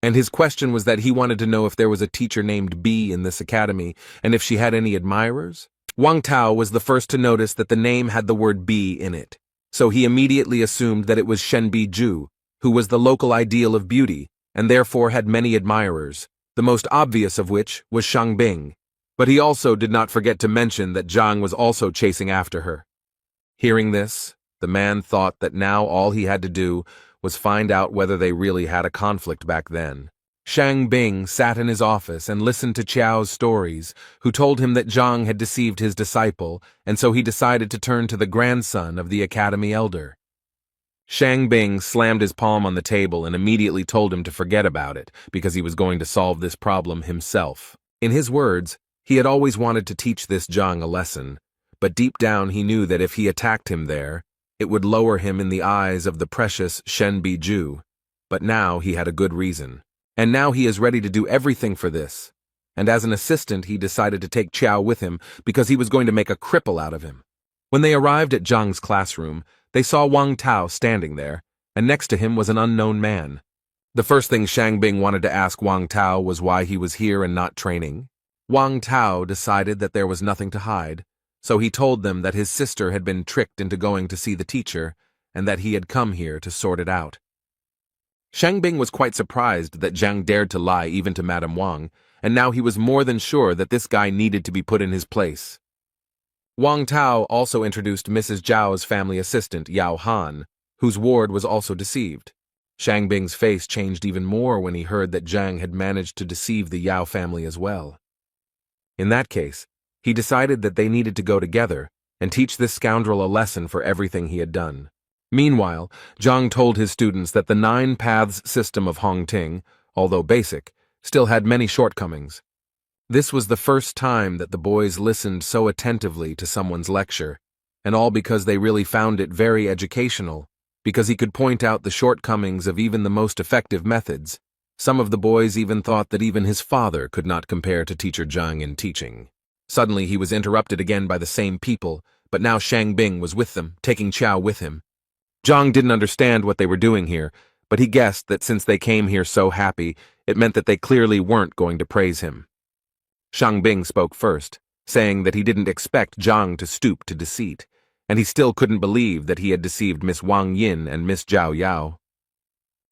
And his question was that he wanted to know if there was a teacher named B in this academy, and if she had any admirers. Wang Tao was the first to notice that the name had the word B in it, so he immediately assumed that it was Shenbi Zhu, who was the local ideal of beauty, and therefore had many admirers, the most obvious of which was Shang Bing. But he also did not forget to mention that Zhang was also chasing after her. Hearing this, the man thought that now all he had to do was find out whether they really had a conflict back then. Shang Bing sat in his office and listened to Qiao's stories, who told him that Zhang had deceived his disciple, and so he decided to turn to the grandson of the academy elder. Shang Bing slammed his palm on the table and immediately told him to forget about it, because he was going to solve this problem himself. In his words, he had always wanted to teach this Zhang a lesson, but deep down he knew that if he attacked him there, it would lower him in the eyes of the precious Shenbi Zhu. But now he had a good reason. And now he is ready to do everything for this. And as an assistant, he decided to take Qiao with him because he was going to make a cripple out of him. When they arrived at Zhang's classroom, they saw Wang Tao standing there, and next to him was an unknown man. The first thing Shang Bing wanted to ask Wang Tao was why he was here and not training. Wang Tao decided that there was nothing to hide, so he told them that his sister had been tricked into going to see the teacher, and that he had come here to sort it out. Shang Bing was quite surprised that Zhang dared to lie even to Madame Wang, and now he was more than sure that this guy needed to be put in his place. Wang Tao also introduced Mrs. Zhao's family assistant, Yao Han, whose ward was also deceived. Shang Bing's face changed even more when he heard that Zhang had managed to deceive the Yao family as well. In that case, he decided that they needed to go together and teach this scoundrel a lesson for everything he had done. Meanwhile, Zhang told his students that the nine paths system of Hongting, although basic, still had many shortcomings. This was the first time that the boys listened so attentively to someone's lecture, and all because they really found it very educational, because he could point out the shortcomings of even the most effective methods. Some of the boys even thought that even his father could not compare to Teacher Zhang in teaching. Suddenly he was interrupted again by the same people, but now Shang Bing was with them, taking Chao with him. Zhang didn't understand what they were doing here, but he guessed that since they came here so happy, it meant that they clearly weren't going to praise him. Shang Bing spoke first, saying that he didn't expect Zhang to stoop to deceit, and he still couldn't believe that he had deceived Miss Wang Yin and Miss Zhao Yao.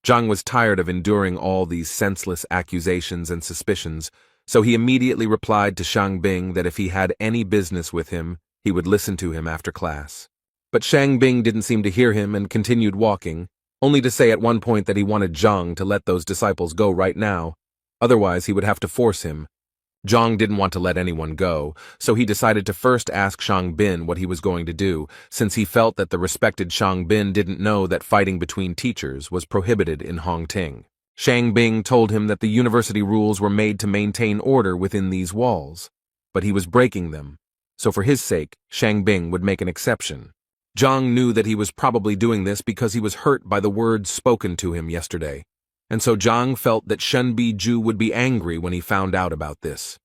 Zhang was tired of enduring all these senseless accusations and suspicions, so he immediately replied to Shang Bing that if he had any business with him, he would listen to him after class. But Shang Bing didn't seem to hear him and continued walking, only to say at one point that he wanted Zhang to let those disciples go right now, otherwise he would have to force him. Zhang didn't want to let anyone go, so he decided to first ask Shang Bin what he was going to do, since he felt that the respected Shang Bin didn't know that fighting between teachers was prohibited in Hongting. Shang Bing told him that the university rules were made to maintain order within these walls, but he was breaking them, so for his sake, Shang Bing would make an exception. Zhang knew that he was probably doing this because he was hurt by the words spoken to him yesterday, and so Zhang felt that Shen Biju would be angry when he found out about this.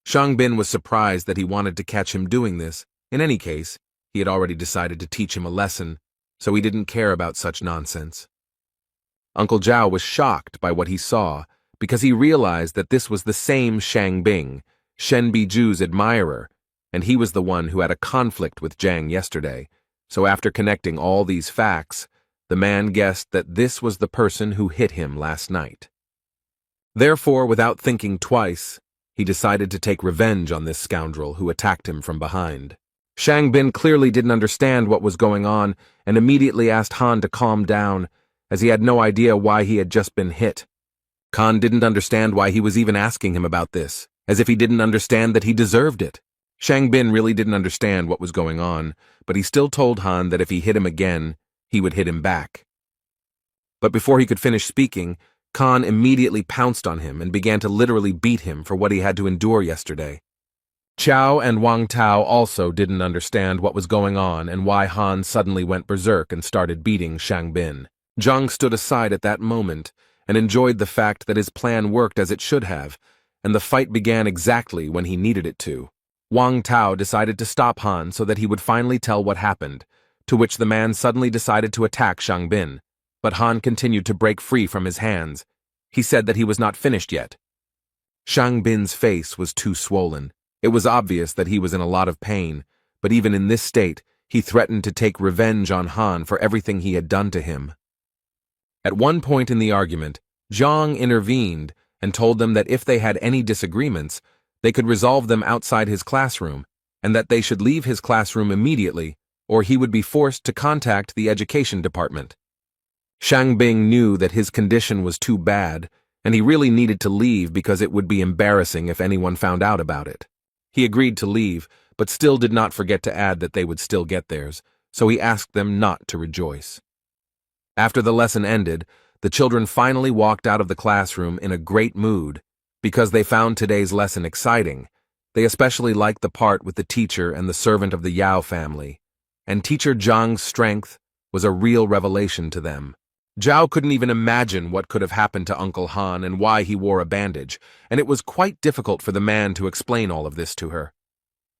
Shang Bin was surprised that he wanted to catch him doing this. In any case, he had already decided to teach him a lesson, so he didn't care about such nonsense. Uncle Zhao was shocked by what he saw, because he realized that this was the same Shang Bing, Shen Biju's admirer, and he was the one who had a conflict with Zhang yesterday. So after connecting all these facts, the man guessed that this was the person who hit him last night. Therefore, without thinking twice, he decided to take revenge on this scoundrel who attacked him from behind. Shang Bin clearly didn't understand what was going on and immediately asked Han to calm down, as he had no idea why he had just been hit. Han didn't understand why he was even asking him about this, as if he didn't understand that he deserved it. Shang Bin really didn't understand what was going on, but he still told Han that if he hit him again, he would hit him back. But before he could finish speaking, Khan immediately pounced on him and began to literally beat him for what he had to endure yesterday. Chao and Wang Tao also didn't understand what was going on and why Han suddenly went berserk and started beating Shang Bin. Zhang stood aside at that moment and enjoyed the fact that his plan worked as it should have, and the fight began exactly when he needed it to. Wang Tao decided to stop Han so that he would finally tell what happened, to which the man suddenly decided to attack Shang Bin, but Han continued to break free from his hands. He said that he was not finished yet. Shang Bin's face was too swollen. It was obvious that he was in a lot of pain, but even in this state, he threatened to take revenge on Han for everything he had done to him. At one point in the argument, Zhang intervened and told them that if they had any disagreements, they could resolve them outside his classroom, and that they should leave his classroom immediately, or he would be forced to contact the education department. Shang Bing knew that his condition was too bad, and he really needed to leave because it would be embarrassing if anyone found out about it. He agreed to leave, but still did not forget to add that they would still get theirs, so he asked them not to rejoice. After the lesson ended, the children finally walked out of the classroom in a great mood, because they found today's lesson exciting. They especially liked the part with the teacher and the servant of the Yao family, and Teacher Zhang's strength was a real revelation to them. Zhao couldn't even imagine what could have happened to Uncle Han and why he wore a bandage, and it was quite difficult for the man to explain all of this to her.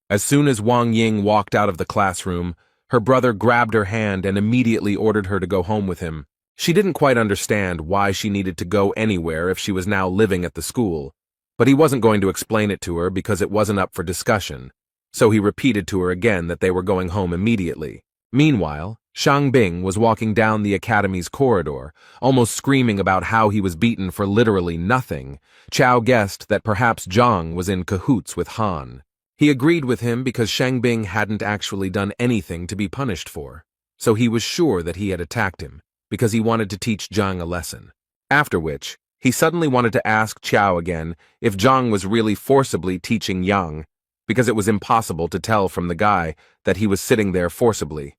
As soon as Wang Ying walked out of the classroom, her brother grabbed her hand and immediately ordered her to go home with him. She didn't quite understand why she needed to go anywhere if she was now living at the school, but he wasn't going to explain it to her because it wasn't up for discussion, so he repeated to her again that they were going home immediately. Meanwhile, Shang Bing was walking down the academy's corridor, almost screaming about how he was beaten for literally nothing. Chao guessed that perhaps Zhang was in cahoots with Han. He agreed with him because Shang Bing hadn't actually done anything to be punished for, so he was sure that he had attacked him, because he wanted to teach Zhang a lesson. After which, he suddenly wanted to ask Chao again if Zhang was really forcibly teaching Yang, because it was impossible to tell from the guy that he was sitting there forcibly.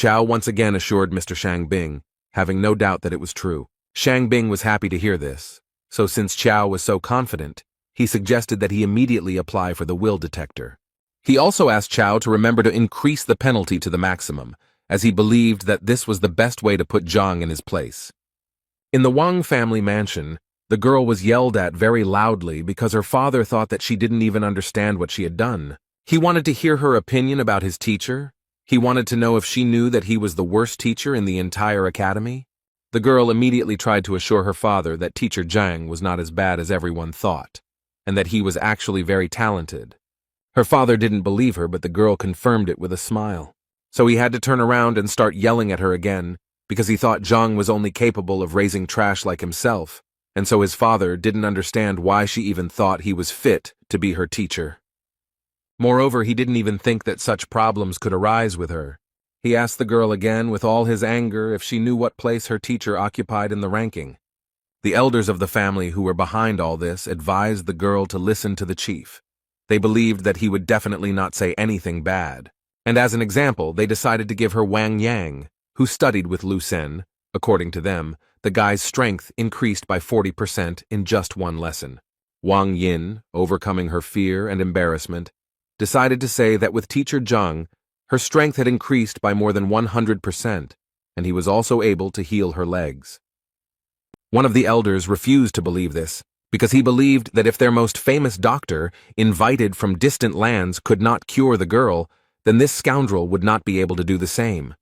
Chow once again assured Mr. Shangbing, having no doubt that it was true. Shangbing was happy to hear this, so since Chow was so confident, he suggested that he immediately apply for the will detector. He also asked Chow to remember to increase the penalty to the maximum, as he believed that this was the best way to put Zhang in his place. In the Wang family mansion, the girl was yelled at very loudly because her father thought that she didn't even understand what she had done. He wanted to hear her opinion about his teacher. He wanted to know if she knew that he was the worst teacher in the entire academy. The girl immediately tried to assure her father that teacher Zhang was not as bad as everyone thought, and that he was actually very talented. Her father didn't believe her, but the girl confirmed it with a smile. So he had to turn around and start yelling at her again, because he thought Zhang was only capable of raising trash like himself, and so his father didn't understand why she even thought he was fit to be her teacher. Moreover, he didn't even think that such problems could arise with her. He asked the girl again with all his anger if she knew what place her teacher occupied in the ranking. The elders of the family who were behind all this advised the girl to listen to the chief. They believed that he would definitely not say anything bad, and as an example, they decided to give her Wang Yang, who studied with Lu Sen. According to them, the guy's strength increased by 40% in just one lesson. Wang Yin, overcoming her fear and embarrassment, decided to say that with teacher Zhang, her strength had increased by more than 100%, and he was also able to heal her legs. One of the elders refused to believe this, because he believed that if their most famous doctor, invited from distant lands, could not cure the girl, then this scoundrel would not be able to do the same.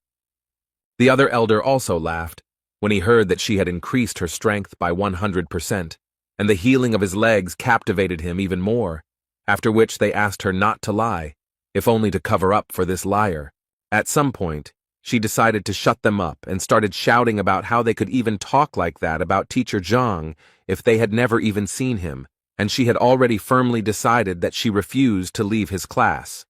The other elder also laughed when he heard that she had increased her strength by 100%, and the healing of his legs captivated him even more, after which they asked her not to lie, if only to cover up for this liar. At some point, she decided to shut them up and started shouting about how they could even talk like that about teacher Zhang if they had never even seen him, and she had already firmly decided that she refused to leave his class.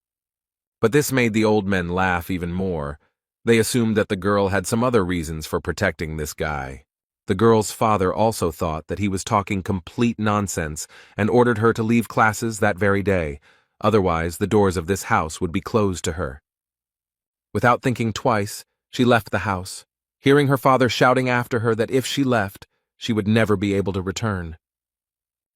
But this made the old men laugh even more. They assumed that the girl had some other reasons for protecting this guy. The girl's father also thought that he was talking complete nonsense and ordered her to leave classes that very day. Otherwise, the doors of this house would be closed to her. Without thinking twice, she left the house, hearing her father shouting after her that if she left, she would never be able to return.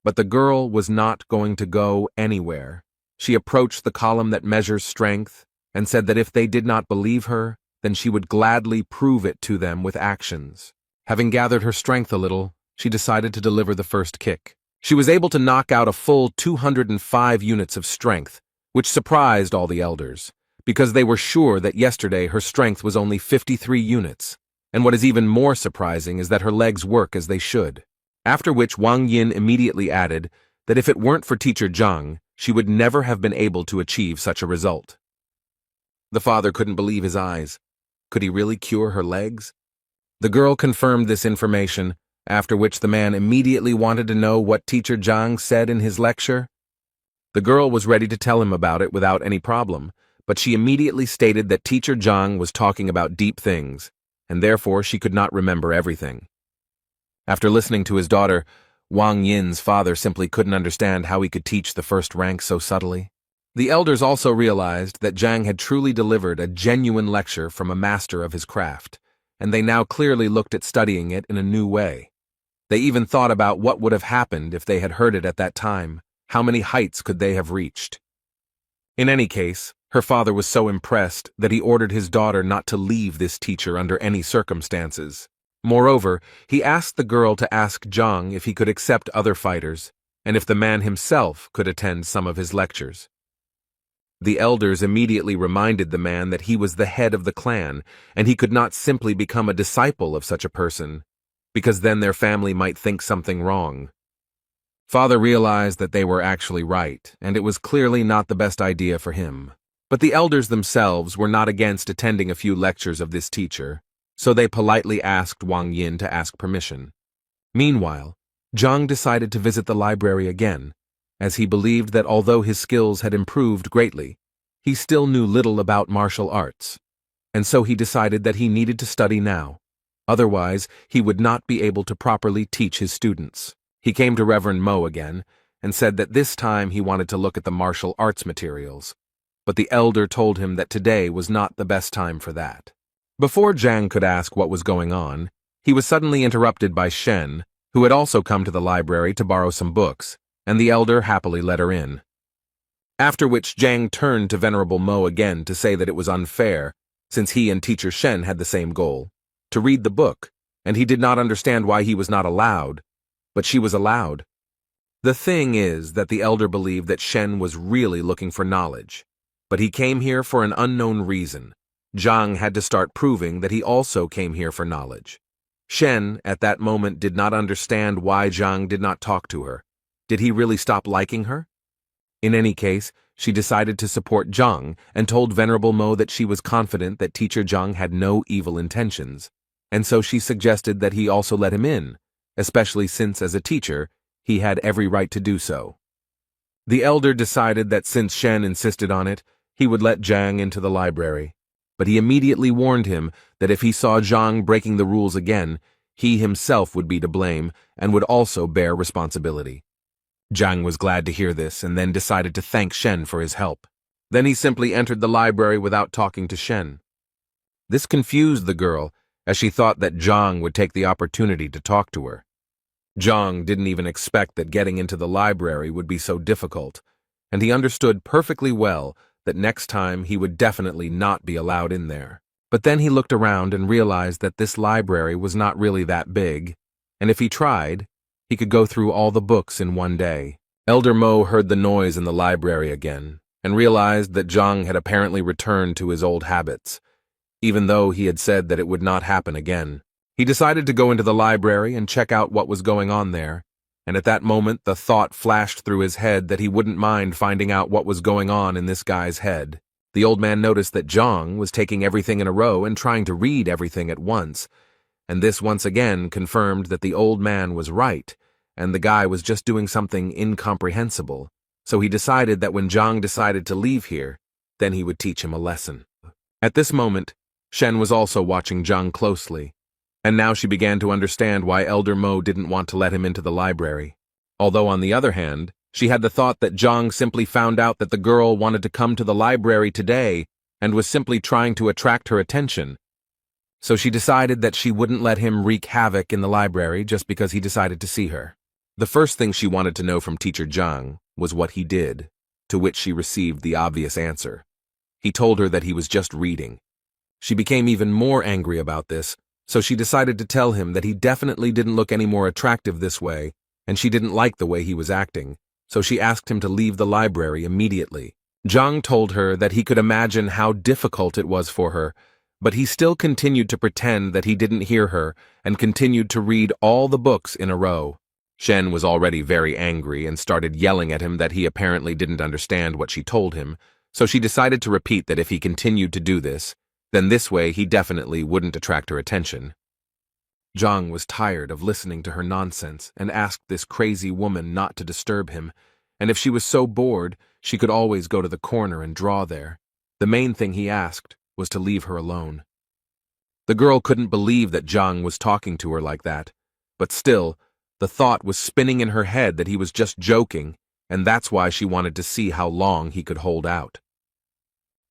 But the girl was not going to go anywhere. She approached the column that measures strength and said that if they did not believe her, then she would gladly prove it to them with actions. Having gathered her strength a little, she decided to deliver the first kick. She was able to knock out a full 205 units of strength, which surprised all the elders, because they were sure that yesterday her strength was only 53 units, and what is even more surprising is that her legs work as they should. After which Wang Yin immediately added that if it weren't for teacher Zhang, she would never have been able to achieve such a result. The father couldn't believe his eyes. Could he really cure her legs? The girl confirmed this information, after which the man immediately wanted to know what teacher Zhang said in his lecture. The girl was ready to tell him about it without any problem, but she immediately stated that teacher Zhang was talking about deep things, and therefore she could not remember everything. After listening to his daughter, Wang Yin's father simply couldn't understand how he could teach the first rank so subtly. The elders also realized that Zhang had truly delivered a genuine lecture from a master of his craft, and they now clearly looked at studying it in a new way. They even thought about what would have happened if they had heard it at that time. How many heights could they have reached? In any case, her father was so impressed that he ordered his daughter not to leave this teacher under any circumstances. Moreover, he asked the girl to ask Zhang if he could accept other fighters, and if the man himself could attend some of his lectures. The elders immediately reminded the man that he was the head of the clan, and he could not simply become a disciple of such a person, because then their family might think something wrong. Father realized that they were actually right, and it was clearly not the best idea for him. But the elders themselves were not against attending a few lectures of this teacher, so they politely asked Wang Yin to ask permission. Meanwhile, Zhang decided to visit the library again, as he believed that although his skills had improved greatly, he still knew little about martial arts, and so he decided that he needed to study now. Otherwise, he would not be able to properly teach his students. He came to Reverend Mo again, and said that this time he wanted to look at the martial arts materials, but the elder told him that today was not the best time for that. Before Zhang could ask what was going on, he was suddenly interrupted by Shen, who had also come to the library to borrow some books, and the elder happily let her in. After which Zhang turned to Venerable Mo again to say that it was unfair, since he and Teacher Shen had the same goal, to read the book, and he did not understand why he was not allowed, but she was allowed. The thing is that the elder believed that Shen was really looking for knowledge, but he came here for an unknown reason. Zhang had to start proving that he also came here for knowledge. Shen, at that moment, did not understand why Zhang did not talk to her. Did he really stop liking her? In any case, she decided to support Zhang and told Venerable Mo that she was confident that Teacher Zhang had no evil intentions, and so she suggested that he also let him in, especially since, as a teacher, he had every right to do so. The elder decided that since Shen insisted on it, he would let Zhang into the library, but he immediately warned him that if he saw Zhang breaking the rules again, he himself would be to blame and would also bear responsibility. Zhang was glad to hear this and then decided to thank Shen for his help. Then he simply entered the library without talking to Shen. This confused the girl, as she thought that Zhang would take the opportunity to talk to her. Zhang didn't even expect that getting into the library would be so difficult, and he understood perfectly well that next time he would definitely not be allowed in there. But then he looked around and realized that this library was not really that big, and if he tried, he could go through all the books in one day. Elder Mo heard the noise in the library again, and realized that Zhang had apparently returned to his old habits, even though he had said that it would not happen again. He decided to go into the library and check out what was going on there, and at that moment the thought flashed through his head that he wouldn't mind finding out what was going on in this guy's head. The old man noticed that Zhang was taking everything in a row and trying to read everything at once, and this once again confirmed that the old man was right, and the guy was just doing something incomprehensible, so he decided that when Zhang decided to leave here, then he would teach him a lesson. At this moment, Shen was also watching Zhang closely, and now she began to understand why Elder Mo didn't want to let him into the library. Although on the other hand, she had the thought that Zhang simply found out that the girl wanted to come to the library today and was simply trying to attract her attention. So she decided that she wouldn't let him wreak havoc in the library just because he decided to see her. The first thing she wanted to know from Teacher Zhang was what he did, to which she received the obvious answer. He told her that he was just reading. She became even more angry about this, so she decided to tell him that he definitely didn't look any more attractive this way, and she didn't like the way he was acting, so she asked him to leave the library immediately. Zhang told her that he could imagine how difficult it was for her, but he still continued to pretend that he didn't hear her and continued to read all the books in a row. Shen was already very angry and started yelling at him that he apparently didn't understand what she told him, so she decided to repeat that if he continued to do this, then this way he definitely wouldn't attract her attention. Zhang was tired of listening to her nonsense and asked this crazy woman not to disturb him, and if she was so bored, she could always go to the corner and draw there. The main thing he asked was to leave her alone. The girl couldn't believe that Zhang was talking to her like that, but still, the thought was spinning in her head that he was just joking, and that's why she wanted to see how long he could hold out.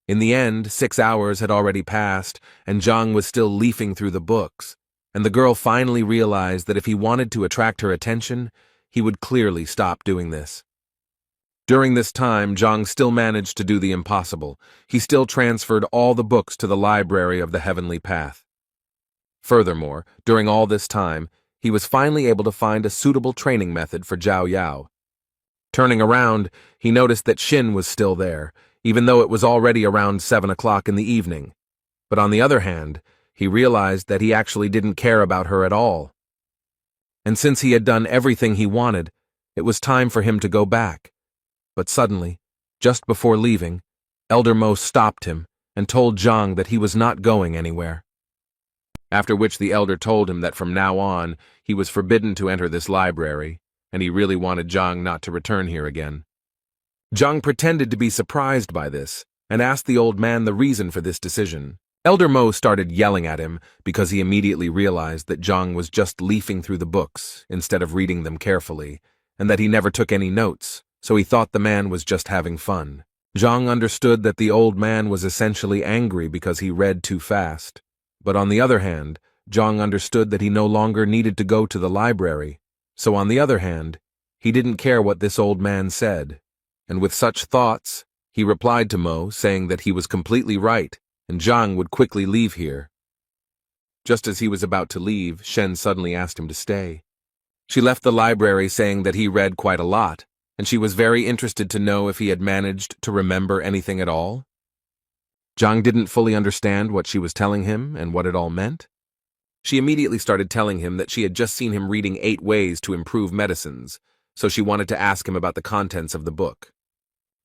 In the end, 6 hours had already passed, and Zhang was still leafing through the books, and the girl finally realized that if he wanted to attract her attention, he would clearly stop doing this. During this time, Zhang still managed to do the impossible. He still transferred all the books to the library of the Heavenly Path. Furthermore, during all this time, he was finally able to find a suitable training method for Zhao Yao. Turning around, he noticed that Xin was still there, even though it was already around 7 o'clock in the evening. But on the other hand, he realized that he actually didn't care about her at all. And since he had done everything he wanted, it was time for him to go back. But suddenly, just before leaving, Elder Mo stopped him and told Zhang that he was not going anywhere. After which the elder told him that from now on, he was forbidden to enter this library, and he really wanted Zhang not to return here again. Zhang pretended to be surprised by this, and asked the old man the reason for this decision. Elder Mo started yelling at him because he immediately realized that Zhang was just leafing through the books instead of reading them carefully, and that he never took any notes, so he thought the man was just having fun. Zhang understood that the old man was essentially angry because he read too fast, But on the other hand, Zhang understood that he no longer needed to go to the library, so on the other hand, he didn't care what this old man said. And with such thoughts, he replied to Mo, saying that he was completely right, and Zhang would quickly leave here. Just as he was about to leave, Shen suddenly asked him to stay. She left the library saying that he read quite a lot, and she was very interested to know if he had managed to remember anything at all. Zhang didn't fully understand what she was telling him and what it all meant. She immediately started telling him that she had just seen him reading 8 ways to improve medicines, so she wanted to ask him about the contents of the book.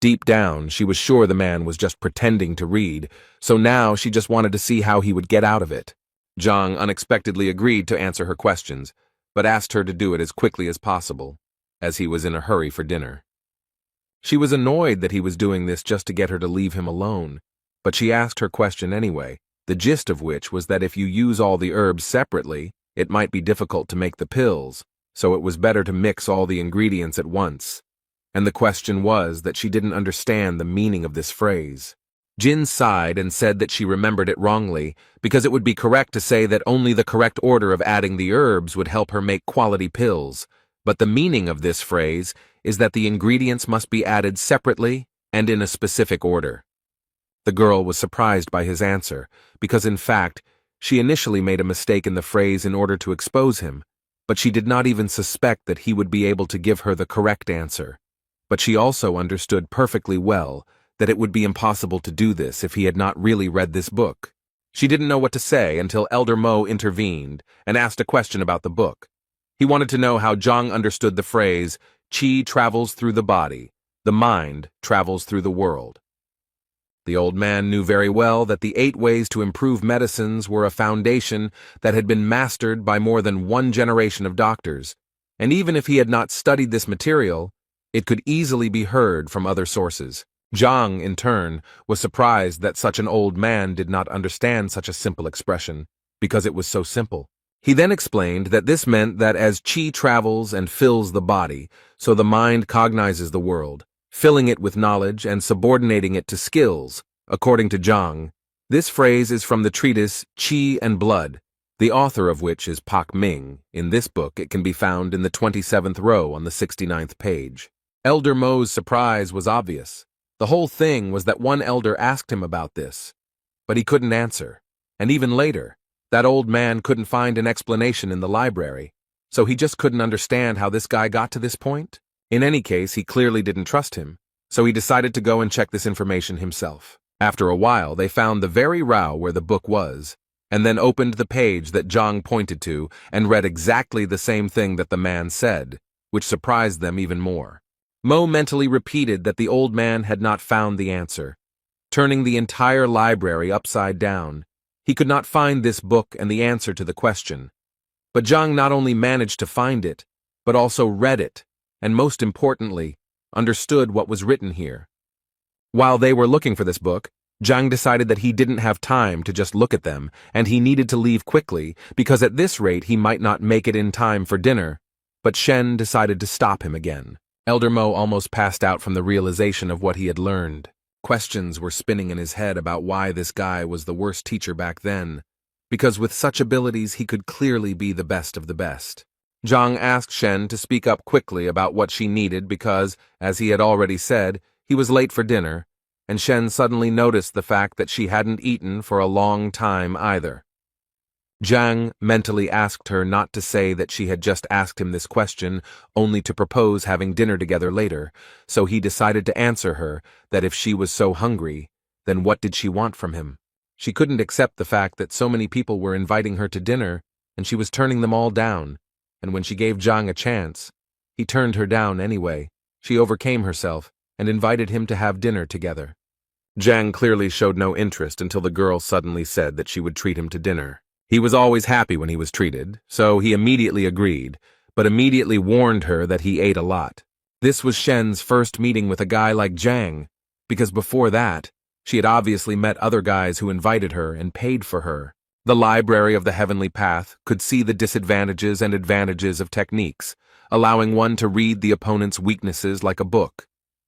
Deep down, she was sure the man was just pretending to read, so now she just wanted to see how he would get out of it. Zhang unexpectedly agreed to answer her questions, but asked her to do it as quickly as possible, as he was in a hurry for dinner. She was annoyed that he was doing this just to get her to leave him alone, but she asked her question anyway, the gist of which was that if you use all the herbs separately, it might be difficult to make the pills, so it was better to mix all the ingredients at once. And the question was that she didn't understand the meaning of this phrase. Jin sighed and said that she remembered it wrongly, because it would be correct to say that only the correct order of adding the herbs would help her make quality pills, but the meaning of this phrase is that the ingredients must be added separately and in a specific order. The girl was surprised by his answer, because in fact, she initially made a mistake in the phrase in order to expose him, but she did not even suspect that he would be able to give her the correct answer. But she also understood perfectly well that it would be impossible to do this if he had not really read this book. She didn't know what to say until Elder Mo intervened and asked a question about the book. He wanted to know how Zhang understood the phrase, "Qi travels through the body, the mind travels through the world." The old man knew very well that the 8 ways to improve medicines were a foundation that had been mastered by more than one generation of doctors, and even if he had not studied this material, it could easily be heard from other sources. Zhang, in turn, was surprised that such an old man did not understand such a simple expression, because it was so simple. He then explained that this meant that as qi travels and fills the body, so the mind cognizes the world, filling it with knowledge and subordinating it to skills. According to Zhang, this phrase is from the treatise Qi and Blood, the author of which is Pak Ming. In this book, it can be found in the 27th row on the 69th page. Elder Mo's surprise was obvious. The whole thing was that one elder asked him about this, but he couldn't answer. And even later, that old man couldn't find an explanation in the library, so he just couldn't understand how this guy got to this point. In any case, he clearly didn't trust him, so he decided to go and check this information himself. After a while, they found the very row where the book was, and then opened the page that Zhang pointed to and read exactly the same thing that the man said, which surprised them even more. Mo mentally repeated that the old man had not found the answer, turning the entire library upside down. He could not find this book and the answer to the question. But Zhang not only managed to find it, but also read it, and most importantly, understood what was written here. While they were looking for this book, Zhang decided that he didn't have time to just look at them, and he needed to leave quickly, because at this rate he might not make it in time for dinner. But Shen decided to stop him again. Elder Mo almost passed out from the realization of what he had learned. Questions were spinning in his head about why this guy was the worst teacher back then, because with such abilities he could clearly be the best of the best. Zhang asked Shen to speak up quickly about what she needed because, as he had already said, he was late for dinner, and Shen suddenly noticed the fact that she hadn't eaten for a long time either. Zhang mentally asked her not to say that she had just asked him this question only to propose having dinner together later, so he decided to answer her that if she was so hungry, then what did she want from him? She couldn't accept the fact that so many people were inviting her to dinner, and she was turning them all down, and when she gave Zhang a chance, he turned her down anyway. She overcame herself and invited him to have dinner together. Zhang clearly showed no interest until the girl suddenly said that she would treat him to dinner. He was always happy when he was treated, so he immediately agreed, but immediately warned her that he ate a lot. This was Shen's first meeting with a guy like Zhang, because before that, she had obviously met other guys who invited her and paid for her. The Library of the Heavenly Path could see the disadvantages and advantages of techniques, allowing one to read the opponent's weaknesses like a book,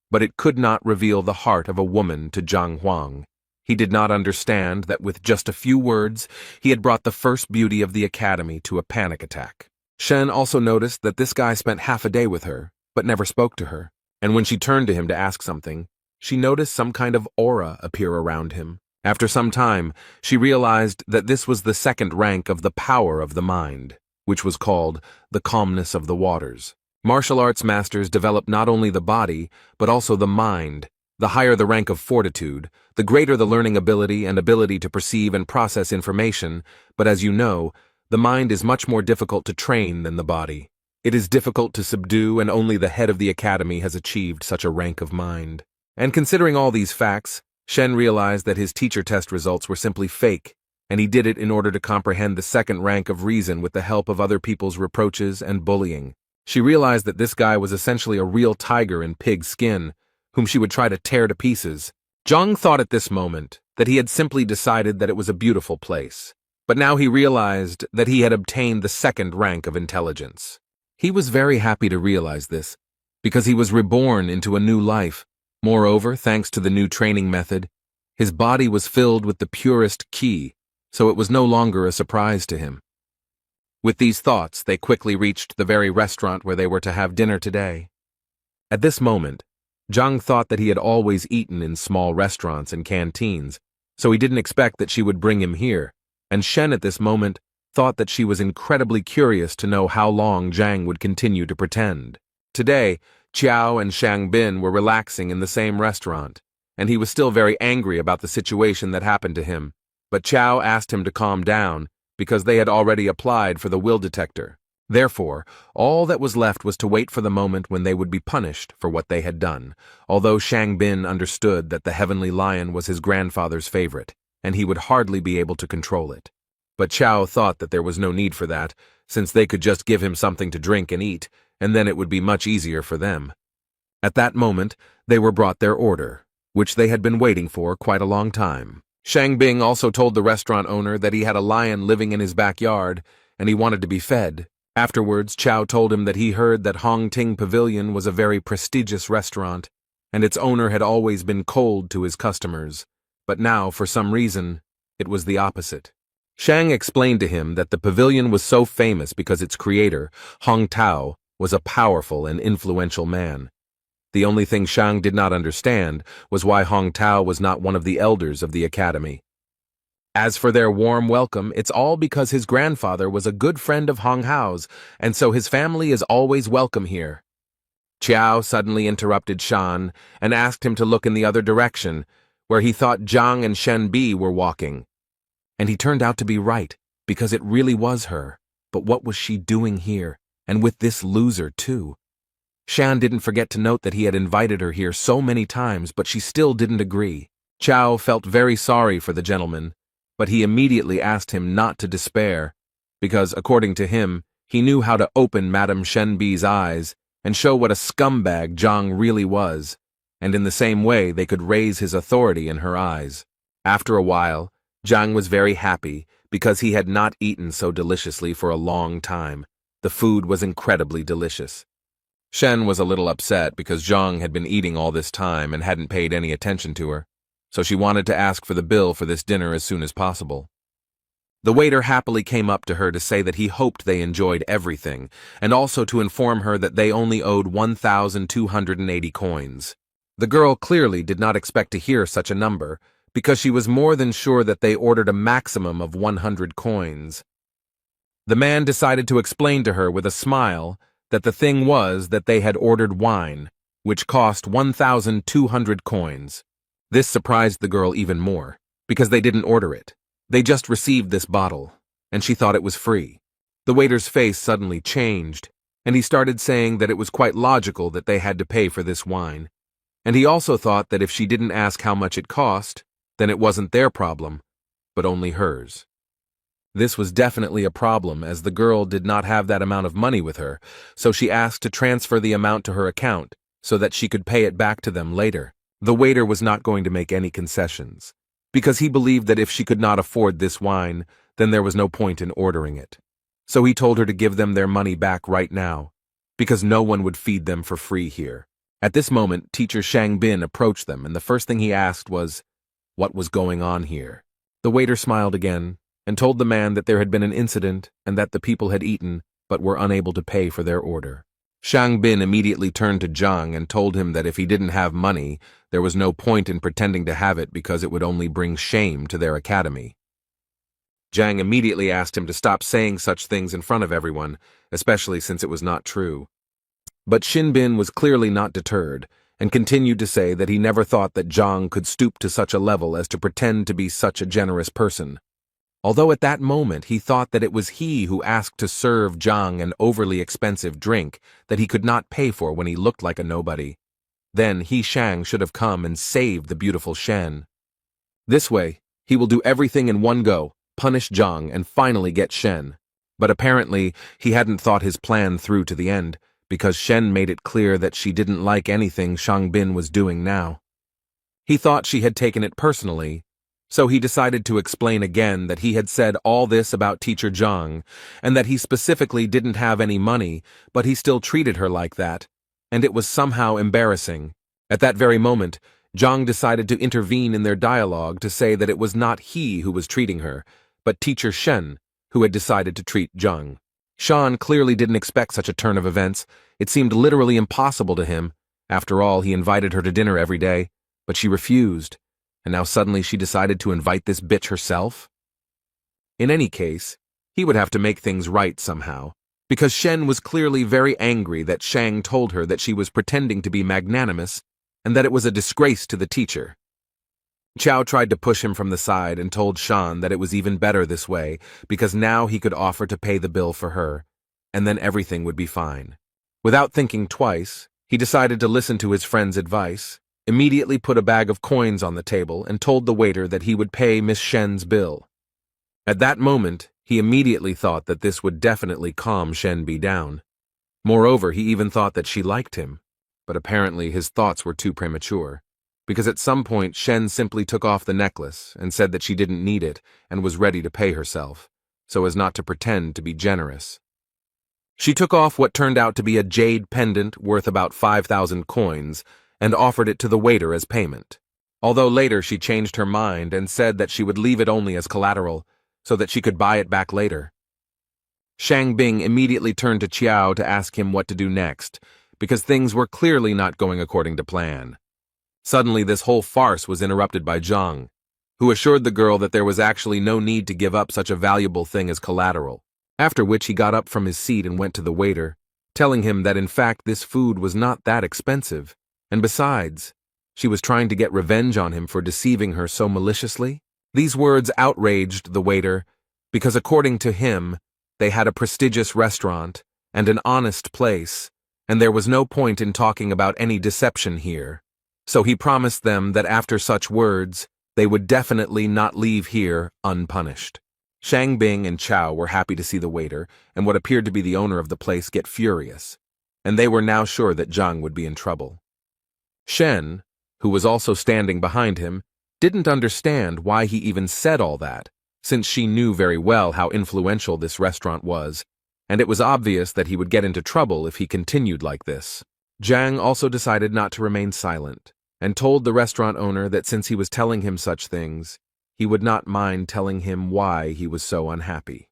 but it could not reveal the heart of a woman to Zhang Huang. He did not understand that with just a few words, he had brought the first beauty of the academy to a panic attack. Shen also noticed that this guy spent half a day with her, but never spoke to her. And when she turned to him to ask something, she noticed some kind of aura appear around him. After some time, she realized that this was the second rank of the power of the mind, which was called the calmness of the waters. Martial arts masters develop not only the body, but also the mind. The higher the rank of fortitude, the greater the learning ability and ability to perceive and process information, but as you know, the mind is much more difficult to train than the body. It is difficult to subdue, and only the head of the academy has achieved such a rank of mind. And considering all these facts, Shen realized that his teacher test results were simply fake, and he did it in order to comprehend the second rank of reason with the help of other people's reproaches and bullying. She realized that this guy was essentially a real tiger in pig skin, whom she would try to tear to pieces. Zhang thought at this moment that he had simply decided that it was a beautiful place, but now he realized that he had obtained the second rank of intelligence. He was very happy to realize this, because he was reborn into a new life. Moreover, thanks to the new training method, his body was filled with the purest qi, so it was no longer a surprise to him. With these thoughts, they quickly reached the very restaurant where they were to have dinner today. At this moment, Zhang thought that he had always eaten in small restaurants and canteens, so he didn't expect that she would bring him here, and Shen at this moment thought that she was incredibly curious to know how long Zhang would continue to pretend. Today, Qiao and Shang Bin were relaxing in the same restaurant, and he was still very angry about the situation that happened to him, but Qiao asked him to calm down because they had already applied for the will detector. Therefore, all that was left was to wait for the moment when they would be punished for what they had done, although Shang Bin understood that the heavenly lion was his grandfather's favorite, and he would hardly be able to control it. But Qiao thought that there was no need for that, since they could just give him something to drink and eat, and then it would be much easier for them. At that moment, they were brought their order, which they had been waiting for quite a long time. Shang Bing also told the restaurant owner that he had a lion living in his backyard, and he wanted to be fed. Afterwards, Qiao told him that he heard that Hong Ting Pavilion was a very prestigious restaurant, and its owner had always been cold to his customers, but now, for some reason, it was the opposite. Shang explained to him that the pavilion was so famous because its creator, Hong Tao, was a powerful and influential man. The only thing Shang did not understand was why Hong Tao was not one of the elders of the academy. As for their warm welcome, it's all because his grandfather was a good friend of Hong Hao's, and so his family is always welcome here. Qiao suddenly interrupted Shan and asked him to look in the other direction, where he thought Zhang and Shen Bi were walking. And he turned out to be right, because it really was her. But what was she doing here, and with this loser too? Shan didn't forget to note that he had invited her here so many times, but she still didn't agree. Qiao felt very sorry for the gentleman, but he immediately asked him not to despair, because, according to him, he knew how to open Madame Shenbi's eyes and show what a scumbag Zhang really was, and in the same way they could raise his authority in her eyes. After a while, Zhang was very happy because he had not eaten so deliciously for a long time. The food was incredibly delicious. Shen was a little upset because Zhang had been eating all this time and hadn't paid any attention to her, so she wanted to ask for the bill for this dinner as soon as possible. The waiter happily came up to her to say that he hoped they enjoyed everything, and also to inform her that they only owed 1,280 coins. The girl clearly did not expect to hear such a number, because she was more than sure that they ordered a maximum of 100 coins. The man decided to explain to her with a smile that the thing was that they had ordered wine, which cost 1,200 coins. This surprised the girl even more, because they didn't order it. They just received this bottle, and she thought it was free. The waiter's face suddenly changed, and he started saying that it was quite logical that they had to pay for this wine. And he also thought that if she didn't ask how much it cost, then it wasn't their problem, but only hers. This was definitely a problem, as the girl did not have that amount of money with her, so she asked to transfer the amount to her account so that she could pay it back to them later. The waiter was not going to make any concessions, because he believed that if she could not afford this wine, then there was no point in ordering it. So he told her to give them their money back right now, because no one would feed them for free here. At this moment, teacher Shang Bin approached them, and the first thing he asked was, what was going on here. The waiter smiled again and told the man that there had been an incident and that the people had eaten but were unable to pay for their order. Shang Bin immediately turned to Zhang and told him that if he didn't have money, there was no point in pretending to have it because it would only bring shame to their academy. Zhang immediately asked him to stop saying such things in front of everyone, especially since it was not true. But Xin Bin was clearly not deterred, and continued to say that he never thought that Zhang could stoop to such a level as to pretend to be such a generous person. Although at that moment he thought that it was he who asked to serve Zhang an overly expensive drink that he could not pay for when he looked like a nobody. Then he, Shang, should have come and saved the beautiful Shen. This way, he will do everything in one go, punish Zhang, and finally get Shen. But apparently, he hadn't thought his plan through to the end, because Shen made it clear that she didn't like anything Shang Bin was doing now. He thought she had taken it personally, so he decided to explain again that he had said all this about teacher Zhang, and that he specifically didn't have any money, but he still treated her like that, and it was somehow embarrassing. At that very moment, Zhang decided to intervene in their dialogue to say that it was not he who was treating her, but teacher Shen, who had decided to treat Zhang. Shan clearly didn't expect such a turn of events. It seemed literally impossible to him. After all, he invited her to dinner every day, but she refused. And now suddenly she decided to invite this bitch herself? In any case, he would have to make things right somehow, because Shen was clearly very angry that Shang told her that she was pretending to be magnanimous and that it was a disgrace to the teacher. Chao tried to push him from the side and told Shan that it was even better this way because now he could offer to pay the bill for her, and then everything would be fine. Without thinking twice, he decided to listen to his friend's advice, immediately put a bag of coins on the table and told the waiter that he would pay Miss Shen's bill. At that moment, he immediately thought that this would definitely calm Shen Bi down. Moreover, he even thought that she liked him, but apparently his thoughts were too premature, because at some point Shen simply took off the necklace and said that she didn't need it and was ready to pay herself, so as not to pretend to be generous. She took off what turned out to be a jade pendant worth about 5,000 coins, and offered it to the waiter as payment. Although later she changed her mind and said that she would leave it only as collateral, so that she could buy it back later. Shang Bing immediately turned to Qiao to ask him what to do next, because things were clearly not going according to plan. Suddenly this whole farce was interrupted by Zhang, who assured the girl that there was actually no need to give up such a valuable thing as collateral, after which he got up from his seat and went to the waiter, telling him that in fact this food was not that expensive. And besides, she was trying to get revenge on him for deceiving her so maliciously. These words outraged the waiter, because according to him, they had a prestigious restaurant and an honest place, and there was no point in talking about any deception here. So he promised them that after such words, they would definitely not leave here unpunished. Shang Bing and Chao were happy to see the waiter and what appeared to be the owner of the place get furious, and they were now sure that Zhang would be in trouble. Shen, who was also standing behind him, didn't understand why he even said all that, since she knew very well how influential this restaurant was, and it was obvious that he would get into trouble if he continued like this. Zhang also decided not to remain silent, and told the restaurant owner that since he was telling him such things, he would not mind telling him why he was so unhappy.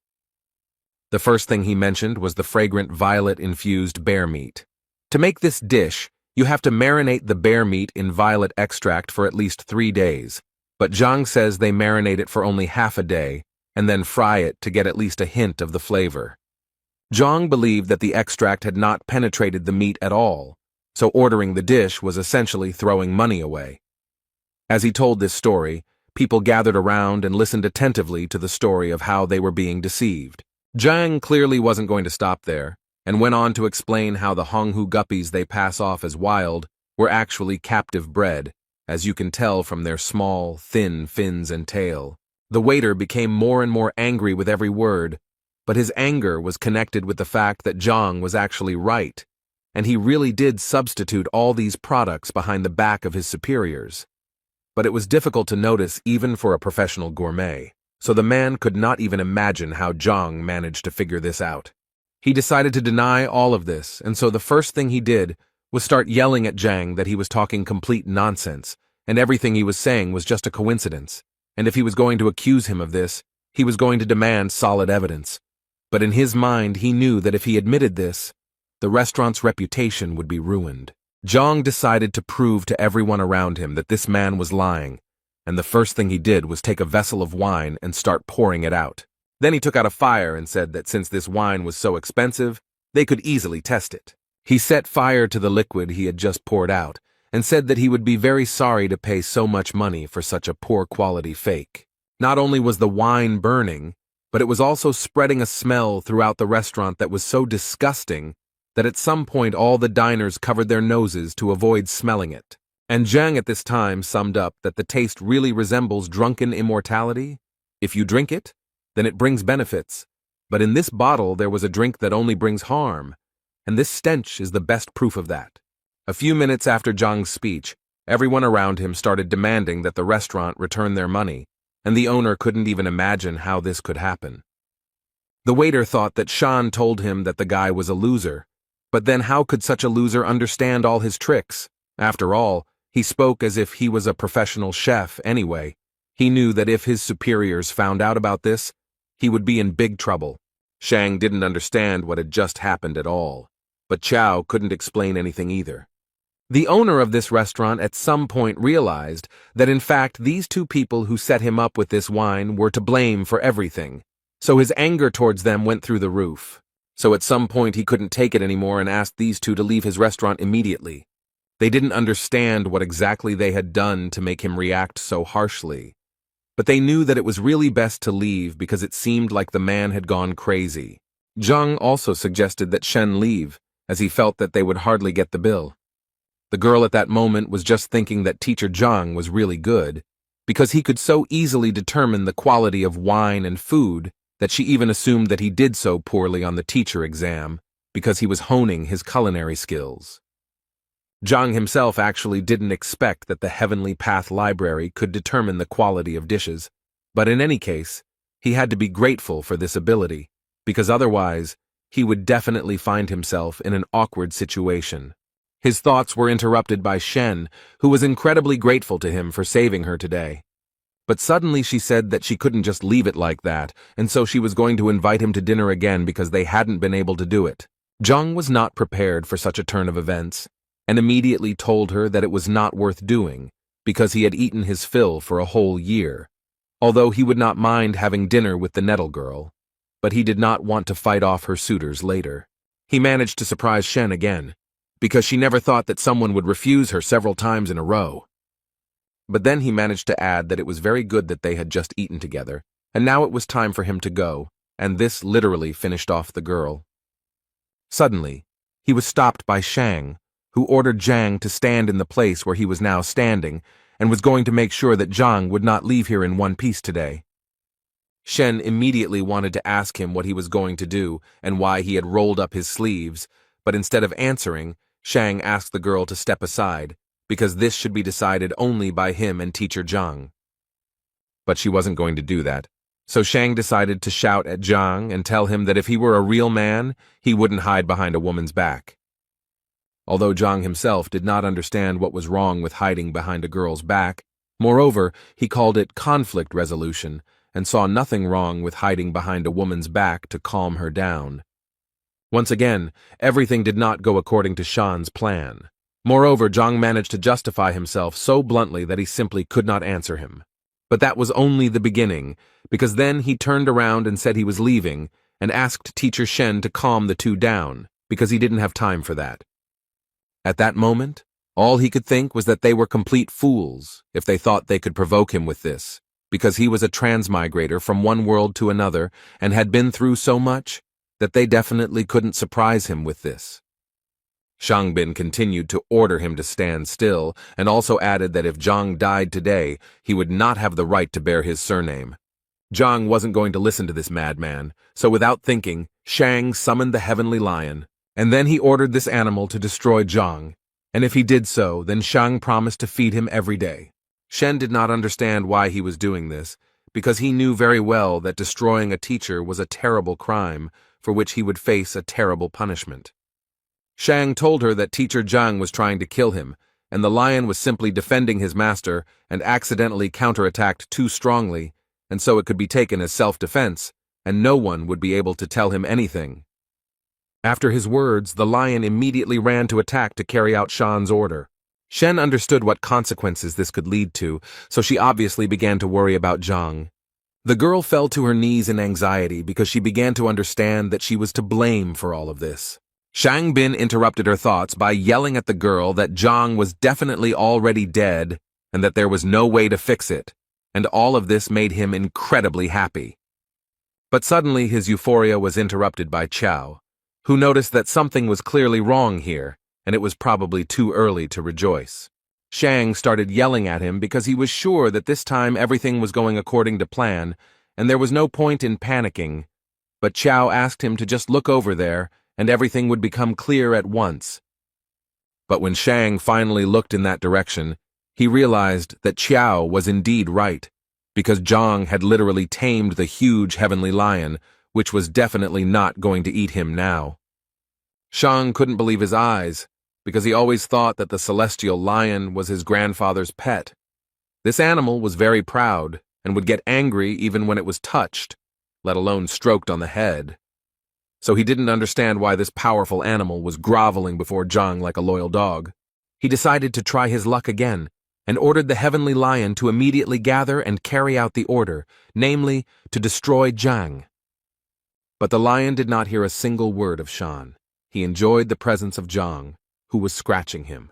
The first thing he mentioned was the fragrant violet-infused bear meat. To make this dish, you have to marinate the bear meat in violet extract for at least 3 days, but Zhang says they marinate it for only half a day and then fry it to get at least a hint of the flavor. Zhang believed that the extract had not penetrated the meat at all, so ordering the dish was essentially throwing money away. As he told this story, people gathered around and listened attentively to the story of how they were being deceived. Zhang clearly wasn't going to stop there, and went on to explain how the Honghu guppies they pass off as wild were actually captive bred, as you can tell from their small, thin fins and tail. The waiter became more and more angry with every word, but his anger was connected with the fact that Zhang was actually right, and he really did substitute all these products behind the back of his superiors. But it was difficult to notice even for a professional gourmet, so the man could not even imagine how Zhang managed to figure this out. He decided to deny all of this, and so the first thing he did was start yelling at Zhang that he was talking complete nonsense, and everything he was saying was just a coincidence, and if he was going to accuse him of this, he was going to demand solid evidence. But in his mind, he knew that if he admitted this, the restaurant's reputation would be ruined. Zhang decided to prove to everyone around him that this man was lying, and the first thing he did was take a vessel of wine and start pouring it out. Then he took out a fire and said that since this wine was so expensive, they could easily test it. He set fire to the liquid he had just poured out, and said that he would be very sorry to pay so much money for such a poor quality fake. Not only was the wine burning, but it was also spreading a smell throughout the restaurant that was so disgusting that at some point all the diners covered their noses to avoid smelling it. And Zhang at this time summed up that the taste really resembles drunken immortality. If you drink it, then it brings benefits. But in this bottle there was a drink that only brings harm, and this stench is the best proof of that. A few minutes after Zhang's speech, everyone around him started demanding that the restaurant return their money, and the owner couldn't even imagine how this could happen. The waiter thought that Shan told him that the guy was a loser, but then how could such a loser understand all his tricks? After all, he spoke as if he was a professional chef anyway. He knew that if his superiors found out about this, he would be in big trouble. Shang didn't understand what had just happened at all, but Chow couldn't explain anything either. The owner of this restaurant at some point realized that in fact these two people who set him up with this wine were to blame for everything, so his anger towards them went through the roof. So at some point he couldn't take it anymore and asked these two to leave his restaurant immediately. They didn't understand what exactly they had done to make him react so harshly, but they knew that it was really best to leave because it seemed like the man had gone crazy. Zhang also suggested that Shen leave, as he felt that they would hardly get the bill. The girl at that moment was just thinking that Teacher Zhang was really good, because he could so easily determine the quality of wine and food that she even assumed that he did so poorly on the teacher exam, because he was honing his culinary skills. Zhang himself actually didn't expect that the Heavenly Path Library could determine the quality of dishes, but in any case, he had to be grateful for this ability, because otherwise, he would definitely find himself in an awkward situation. His thoughts were interrupted by Shen, who was incredibly grateful to him for saving her today. But suddenly she said that she couldn't just leave it like that, and so she was going to invite him to dinner again because they hadn't been able to do it. Zhang was not prepared for such a turn of events, and immediately told her that it was not worth doing, because he had eaten his fill for a whole year, although he would not mind having dinner with the Nettle girl, but he did not want to fight off her suitors later. He managed to surprise Shen again, because she never thought that someone would refuse her several times in a row. But then he managed to add that it was very good that they had just eaten together, and now it was time for him to go, and this literally finished off the girl. Suddenly, he was stopped by Shang, who ordered Zhang to stand in the place where he was now standing, and was going to make sure that Zhang would not leave here in one piece today. Shen immediately wanted to ask him what he was going to do and why he had rolled up his sleeves, but instead of answering, Shang asked the girl to step aside, because this should be decided only by him and Teacher Zhang. But she wasn't going to do that, so Shang decided to shout at Zhang and tell him that if he were a real man, he wouldn't hide behind a woman's back. Although Zhang himself did not understand what was wrong with hiding behind a girl's back, moreover, he called it conflict resolution and saw nothing wrong with hiding behind a woman's back to calm her down. Once again, everything did not go according to Shan's plan. Moreover, Zhang managed to justify himself so bluntly that he simply could not answer him. But that was only the beginning, because then he turned around and said he was leaving, and asked Teacher Shen to calm the two down, because he didn't have time for that. At that moment, all he could think was that they were complete fools if they thought they could provoke him with this, because he was a transmigrator from one world to another and had been through so much that they definitely couldn't surprise him with this. Shangbin continued to order him to stand still, and also added that if Zhang died today, he would not have the right to bear his surname. Zhang wasn't going to listen to this madman, so without thinking, Shang summoned the heavenly lion, and then he ordered this animal to destroy Zhang, and if he did so, then Shang promised to feed him every day. Shen did not understand why he was doing this, because he knew very well that destroying a teacher was a terrible crime, for which he would face a terrible punishment. Shang told her that Teacher Zhang was trying to kill him, and the lion was simply defending his master and accidentally counterattacked too strongly, and so it could be taken as self-defense, and no one would be able to tell him anything. After his words, the lion immediately ran to attack to carry out Shan's order. Shen understood what consequences this could lead to, so she obviously began to worry about Zhang. The girl fell to her knees in anxiety because she began to understand that she was to blame for all of this. Shang Bin interrupted her thoughts by yelling at the girl that Zhang was definitely already dead and that there was no way to fix it, and all of this made him incredibly happy. But suddenly his euphoria was interrupted by Qiao, who noticed that something was clearly wrong here, and it was probably too early to rejoice. Shang started yelling at him because he was sure that this time everything was going according to plan, and there was no point in panicking, but Qiao asked him to just look over there, and everything would become clear at once. But when Shang finally looked in that direction, he realized that Qiao was indeed right, because Zhang had literally tamed the huge heavenly lion, which was definitely not going to eat him now. Shang couldn't believe his eyes, because he always thought that the celestial lion was his grandfather's pet. This animal was very proud and would get angry even when it was touched, let alone stroked on the head. So he didn't understand why this powerful animal was groveling before Zhang like a loyal dog. He decided to try his luck again and ordered the heavenly lion to immediately gather and carry out the order, namely, to destroy Zhang. But the lion did not hear a single word of Shan. He enjoyed the presence of Zhang, who was scratching him.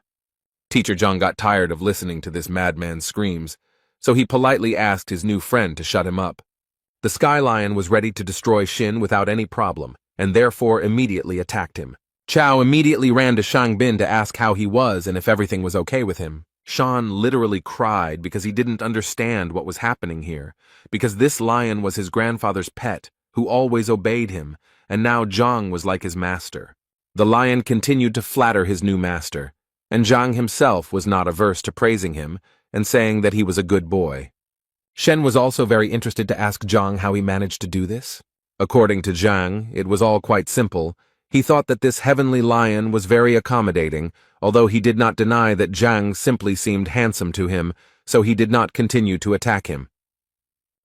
Teacher Zhang got tired of listening to this madman's screams, so he politely asked his new friend to shut him up. The Sky Lion was ready to destroy Shin without any problem, and therefore immediately attacked him. Qiao immediately ran to Shang Bin to ask how he was and if everything was okay with him. Shan literally cried because he didn't understand what was happening here, because this lion was his grandfather's pet, who always obeyed him, and now Zhang was like his master. The lion continued to flatter his new master, and Zhang himself was not averse to praising him and saying that he was a good boy. Shen was also very interested to ask Zhang how he managed to do this. According to Zhang, it was all quite simple. He thought that this heavenly lion was very accommodating, although he did not deny that Zhang simply seemed handsome to him, so he did not continue to attack him.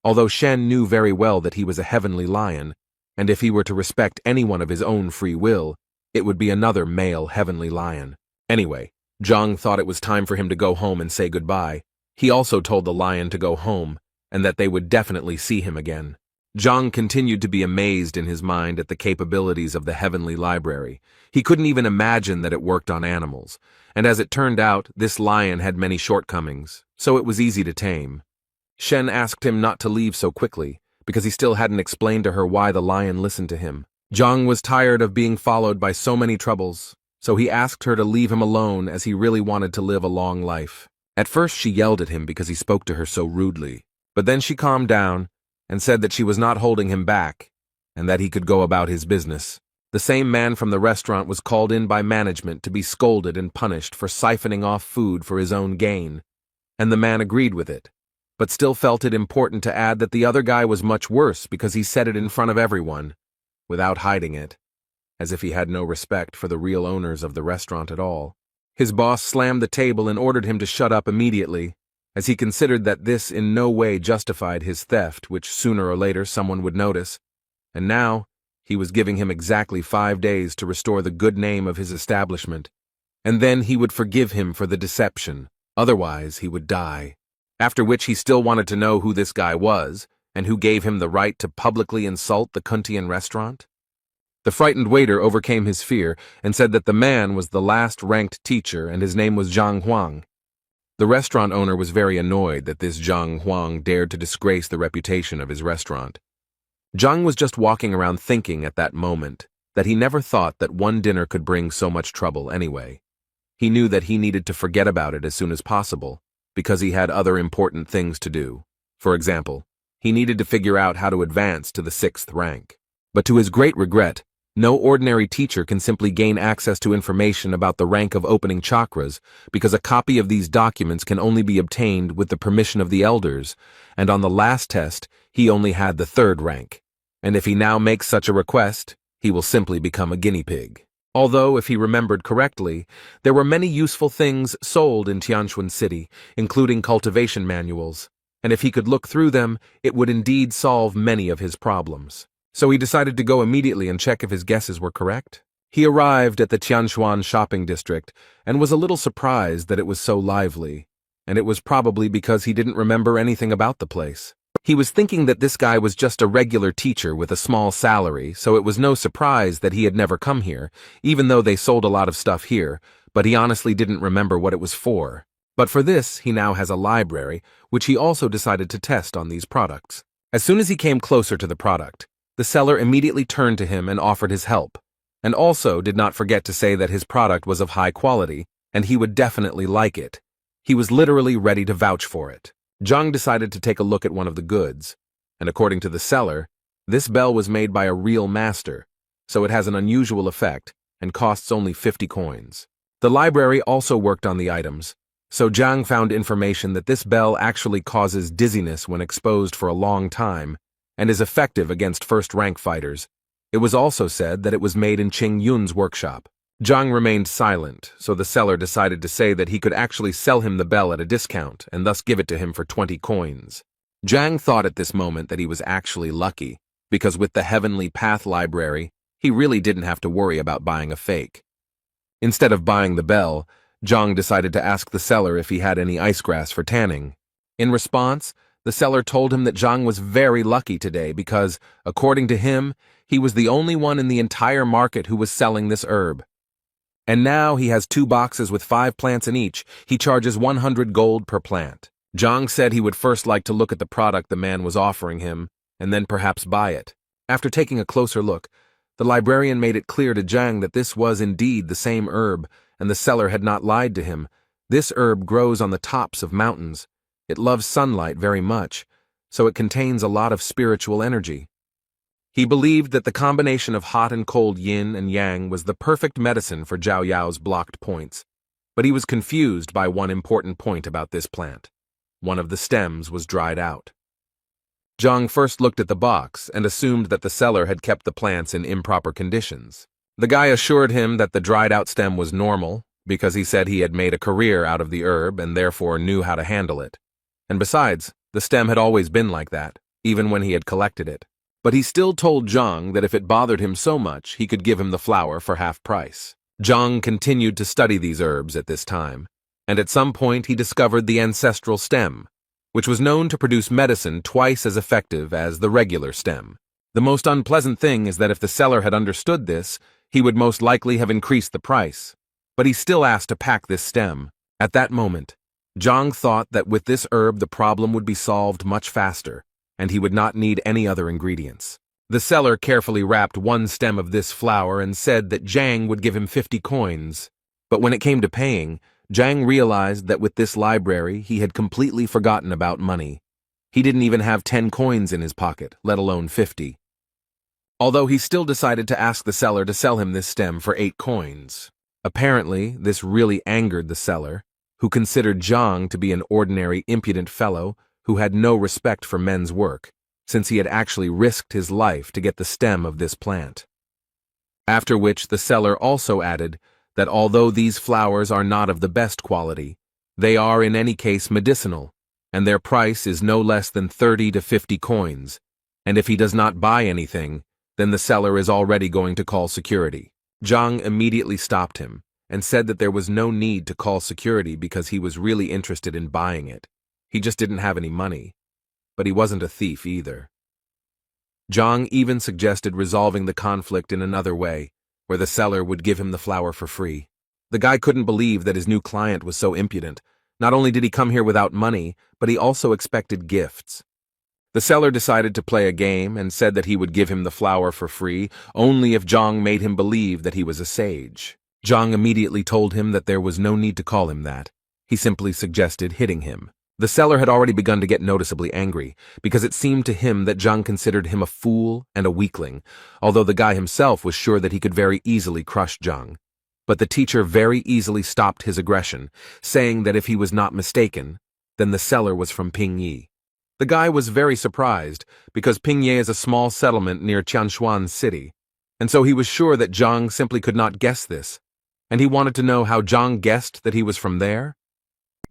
Although Shen knew very well that he was a heavenly lion, and if he were to respect anyone of his own free will, it would be another male heavenly lion. Anyway, Zhang thought it was time for him to go home and say goodbye. He also told the lion to go home, and that they would definitely see him again. Zhang continued to be amazed in his mind at the capabilities of the heavenly library. He couldn't even imagine that it worked on animals, and as it turned out, this lion had many shortcomings, so it was easy to tame. Shen asked him not to leave so quickly, because he still hadn't explained to her why the lion listened to him. Zhang was tired of being followed by so many troubles, so he asked her to leave him alone as he really wanted to live a long life. At first she yelled at him because he spoke to her so rudely, but then she calmed down and said that she was not holding him back, and that he could go about his business. The same man from the restaurant was called in by management to be scolded and punished for siphoning off food for his own gain, and the man agreed with it, but still felt it important to add that the other guy was much worse because he said it in front of everyone, without hiding it, as if he had no respect for the real owners of the restaurant at all. His boss slammed the table and ordered him to shut up immediately, as he considered that this in no way justified his theft, which sooner or later someone would notice, and now he was giving him exactly 5 days to restore the good name of his establishment, and then he would forgive him for the deception, otherwise he would die. After which he still wanted to know who this guy was, and who gave him the right to publicly insult the Kuntian restaurant? The frightened waiter overcame his fear and said that the man was the last-ranked teacher and his name was Zhang Huang. The restaurant owner was very annoyed that this Zhang Huang dared to disgrace the reputation of his restaurant. Zhang was just walking around thinking at that moment that he never thought that one dinner could bring so much trouble anyway. He knew that he needed to forget about it as soon as possible, because he had other important things to do. For example, he needed to figure out how to advance to the 6th rank. But to his great regret, no ordinary teacher can simply gain access to information about the rank of opening chakras, because a copy of these documents can only be obtained with the permission of the elders, and on the last test, he only had the 3rd rank. And if he now makes such a request, he will simply become a guinea pig. Although, if he remembered correctly, there were many useful things sold in Tianquan City, including cultivation manuals, and if he could look through them, it would indeed solve many of his problems. So he decided to go immediately and check if his guesses were correct. He arrived at the Tianquan shopping district and was a little surprised that it was so lively, and it was probably because he didn't remember anything about the place. He was thinking that this guy was just a regular teacher with a small salary, so it was no surprise that he had never come here, even though they sold a lot of stuff here, but he honestly didn't remember what it was for. But for this, he now has a library, which he also decided to test on these products. As soon as he came closer to the product, the seller immediately turned to him and offered his help, and also did not forget to say that his product was of high quality, and he would definitely like it. He was literally ready to vouch for it. Zhang decided to take a look at one of the goods, and according to the seller, this bell was made by a real master, so it has an unusual effect and costs only 50 coins. The library also worked on the items, so Zhang found information that this bell actually causes dizziness when exposed for a long time and is effective against first-rank fighters. It was also said that it was made in Qing Yun's workshop. Zhang remained silent, so the seller decided to say that he could actually sell him the bell at a discount and thus give it to him for 20 coins. Zhang thought at this moment that he was actually lucky, because with the Heavenly Path library, he really didn't have to worry about buying a fake. Instead of buying the bell, Zhang decided to ask the seller if he had any ice grass for tanning. In response, the seller told him that Zhang was very lucky today because, according to him, he was the only one in the entire market who was selling this herb. And now he has 2 boxes with 5 plants in each. He charges 100 gold per plant. Zhang said he would first like to look at the product the man was offering him, and then perhaps buy it. After taking a closer look, the librarian made it clear to Zhang that this was indeed the same herb, and the seller had not lied to him. This herb grows on the tops of mountains. It loves sunlight very much, so it contains a lot of spiritual energy. He believed that the combination of hot and cold yin and yang was the perfect medicine for Zhao Yao's blocked points, but he was confused by one important point about this plant. One of the stems was dried out. Zhang first looked at the box and assumed that the seller had kept the plants in improper conditions. The guy assured him that the dried-out stem was normal, because he said he had made a career out of the herb and therefore knew how to handle it. And besides, the stem had always been like that, even when he had collected it. But he still told Zhang that if it bothered him so much, he could give him the flower for half price. Zhang continued to study these herbs at this time, and at some point he discovered the ancestral stem, which was known to produce medicine twice as effective as the regular stem. The most unpleasant thing is that if the seller had understood this, he would most likely have increased the price. But he still asked to pack this stem. At that moment, Zhang thought that with this herb the problem would be solved much faster, and he would not need any other ingredients. The seller carefully wrapped 1 stem of this flower and said that Zhang would give him 50 coins. But when it came to paying, Zhang realized that with this library he had completely forgotten about money. He didn't even have 10 coins in his pocket, let alone 50. Although he still decided to ask the seller to sell him this stem for 8 coins. Apparently, this really angered the seller, who considered Zhang to be an ordinary impudent fellow who had no respect for men's work, since he had actually risked his life to get the stem of this plant. After which the seller also added that although these flowers are not of the best quality, they are in any case medicinal, and their price is no less than 30 to 50 coins, and if he does not buy anything, then the seller is already going to call security. Zhang immediately stopped him and said that there was no need to call security because he was really interested in buying it. He just didn't have any money, but he wasn't a thief either. Zhang even suggested resolving the conflict in another way, where the seller would give him the flower for free. The guy couldn't believe that his new client was so impudent. Not only did he come here without money, but he also expected gifts. The seller decided to play a game and said that he would give him the flower for free only if Zhang made him believe that he was a sage. Zhang immediately told him that there was no need to call him that. He simply suggested hitting him. The seller had already begun to get noticeably angry, because it seemed to him that Zhang considered him a fool and a weakling, although the guy himself was sure that he could very easily crush Zhang. But the teacher very easily stopped his aggression, saying that if he was not mistaken, then the seller was from Pingyi. The guy was very surprised, because Pingyi is a small settlement near Tianquan City. And so he was sure that Zhang simply could not guess this, and he wanted to know how Zhang guessed that he was from there.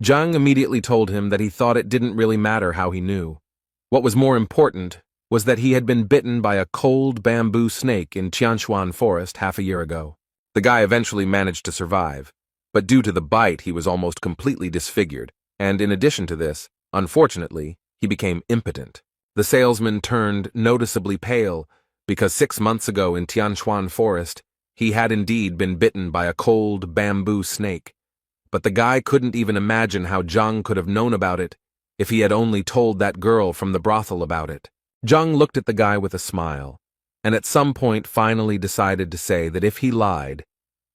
Zhang immediately told him that he thought it didn't really matter how he knew. What was more important was that he had been bitten by a cold bamboo snake in Tianshuan forest half a year ago. The guy eventually managed to survive, but due to the bite he was almost completely disfigured, and in addition to this, unfortunately, he became impotent. The salesman turned noticeably pale because 6 months ago in Tianshuan forest, he had indeed been bitten by a cold bamboo snake. But the guy couldn't even imagine how Zhang could have known about it if he had only told that girl from the brothel about it. Zhang looked at the guy with a smile, and at some point finally decided to say that if he lied,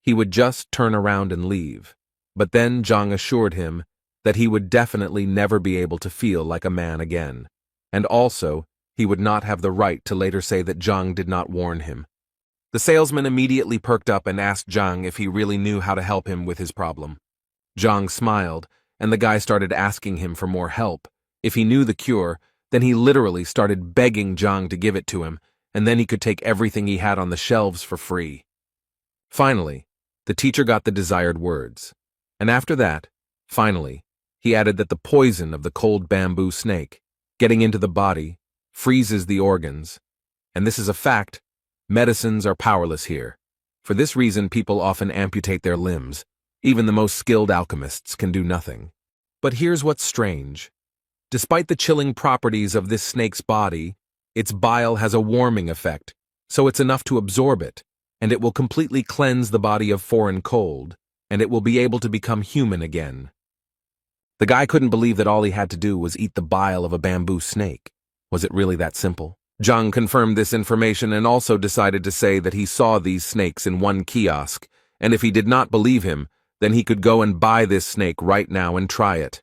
he would just turn around and leave. But then Zhang assured him that he would definitely never be able to feel like a man again, and also he would not have the right to later say that Zhang did not warn him. The salesman immediately perked up and asked Zhang if he really knew how to help him with his problem. Zhang smiled, and the guy started asking him for more help. If he knew the cure, then he literally started begging Zhang to give it to him, and then he could take everything he had on the shelves for free. Finally, the teacher got the desired words, and after that, finally, he added that the poison of the cold bamboo snake, getting into the body, freezes the organs. And this is a fact. Medicines are powerless here. For this reason, people often amputate their limbs. Even the most skilled alchemists can do nothing. But here's what's strange. Despite the chilling properties of this snake's body, its bile has a warming effect, so it's enough to absorb it, and it will completely cleanse the body of foreign cold, and it will be able to become human again. The guy couldn't believe that all he had to do was eat the bile of a bamboo snake. Was it really that simple? Zhang confirmed this information and also decided to say that he saw these snakes in one kiosk, and if he did not believe him, then he could go and buy this snake right now and try it.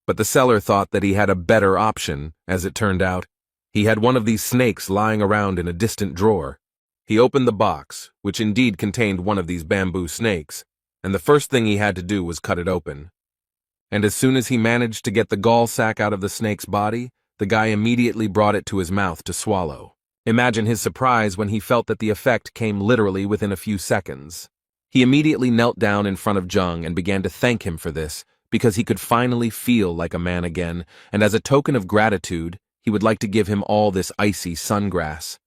But the seller thought that he had a better option, as it turned out. He had one of these snakes lying around in a distant drawer. He opened the box, which indeed contained one of these bamboo snakes, and the first thing he had to do was cut it open. And as soon as he managed to get the gall sac out of the snake's body, the guy immediately brought it to his mouth to swallow. Imagine his surprise when he felt that the effect came literally within a few seconds. He immediately knelt down in front of Zhang and began to thank him for this, because he could finally feel like a man again, and as a token of gratitude, he would like to give him all this icy sungrass.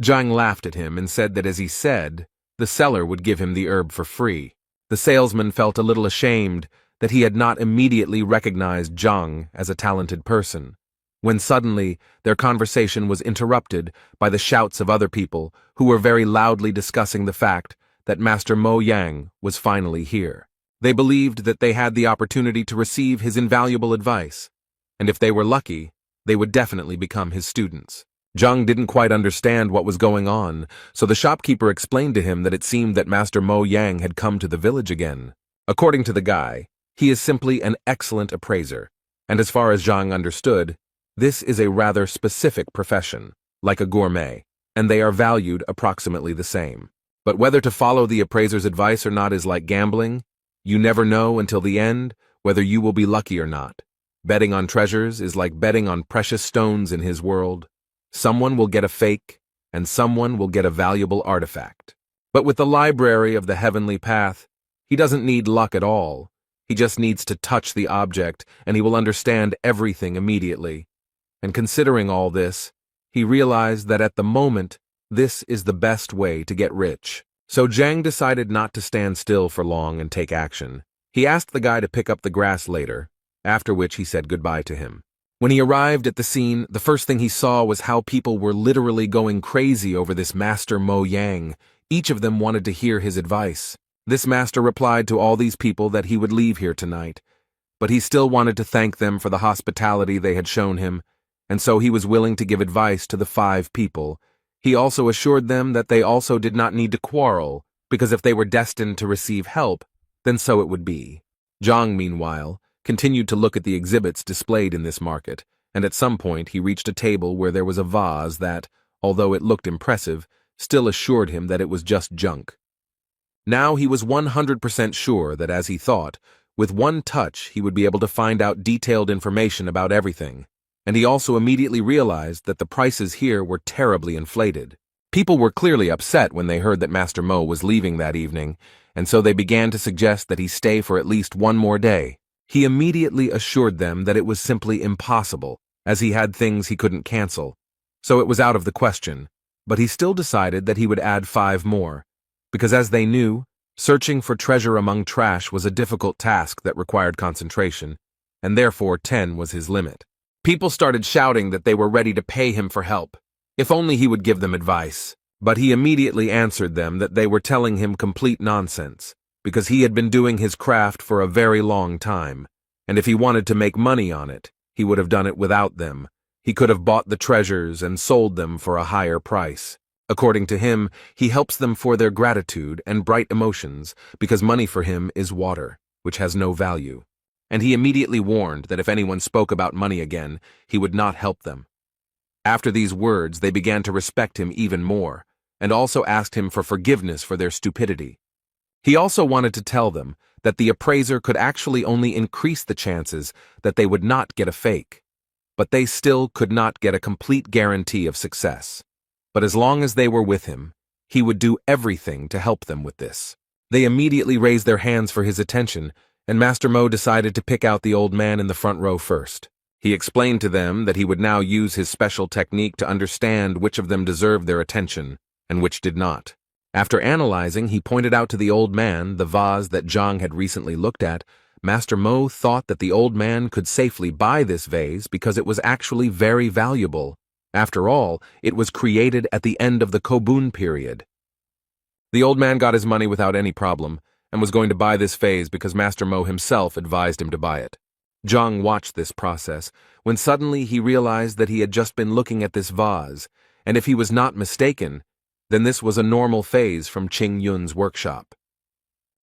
Zhang laughed at him and said that as he said, the seller would give him the herb for free. The salesman felt a little ashamed that he had not immediately recognized Zhang as a talented person, when suddenly their conversation was interrupted by the shouts of other people who were very loudly discussing the fact that Master Mo Yang was finally here. They believed that they had the opportunity to receive his invaluable advice, and if they were lucky, they would definitely become his students. Zhang didn't quite understand what was going on, so the shopkeeper explained to him that it seemed that Master Mo Yang had come to the village again. According to the guy, he is simply an excellent appraiser, and as far as Zhang understood, this is a rather specific profession, like a gourmet, and they are valued approximately the same. But whether to follow the appraiser's advice or not is like gambling. You never know until the end whether you will be lucky or not. Betting on treasures is like betting on precious stones in his world. Someone will get a fake, and someone will get a valuable artifact. But with the library of the heavenly path, he doesn't need luck at all. He just needs to touch the object, and he will understand everything immediately. And considering all this, he realized that at the moment, this is the best way to get rich. So Zhang decided not to stand still for long and take action. He asked the guy to pick up the grass later, after which he said goodbye to him. When he arrived at the scene, the first thing he saw was how people were literally going crazy over this Master Mo Yang. Each of them wanted to hear his advice. This master replied to all these people that he would leave here tonight, but he still wanted to thank them for the hospitality they had shown him, and so he was willing to give advice to the 5 people. He also assured them that they also did not need to quarrel, because if they were destined to receive help, then so it would be. Zhang, meanwhile, continued to look at the exhibits displayed in this market, and at some point he reached a table where there was a vase that, although it looked impressive, still assured him that it was just junk. Now he was 100% sure that, as he thought, with one touch he would be able to find out detailed information about everything, and he also immediately realized that the prices here were terribly inflated. People were clearly upset when they heard that Master Mo was leaving that evening, and so they began to suggest that he stay for at least one more day. He immediately assured them that it was simply impossible, as he had things he couldn't cancel, so it was out of the question, but he still decided that he would add 5 more, because as they knew, searching for treasure among trash was a difficult task that required concentration, and therefore 10 was his limit. People started shouting that they were ready to pay him for help, if only he would give them advice, but he immediately answered them that they were telling him complete nonsense, because he had been doing his craft for a very long time, and if he wanted to make money on it, he would have done it without them. He could have bought the treasures and sold them for a higher price. According to him, he helps them for their gratitude and bright emotions, because money for him is water, which has no value. And he immediately warned that if anyone spoke about money again, he would not help them. After these words, they began to respect him even more, and also asked him for forgiveness for their stupidity. He also wanted to tell them that the appraiser could actually only increase the chances that they would not get a fake, but they still could not get a complete guarantee of success. But as long as they were with him, he would do everything to help them with this. They immediately raised their hands for his attention, and Master Mo decided to pick out the old man in the front row first. He explained to them that he would now use his special technique to understand which of them deserved their attention and which did not. After analyzing, he pointed out to the old man the vase that Zhang had recently looked at. Master Mo thought that the old man could safely buy this vase because it was actually very valuable. After all, it was created at the end of the Kobun period. The old man got his money without any problem and was going to buy this vase because Master Mo himself advised him to buy it. Zhang watched this process, when suddenly he realized that he had just been looking at this vase, and if he was not mistaken, then this was a normal phase from Qing Yun's workshop.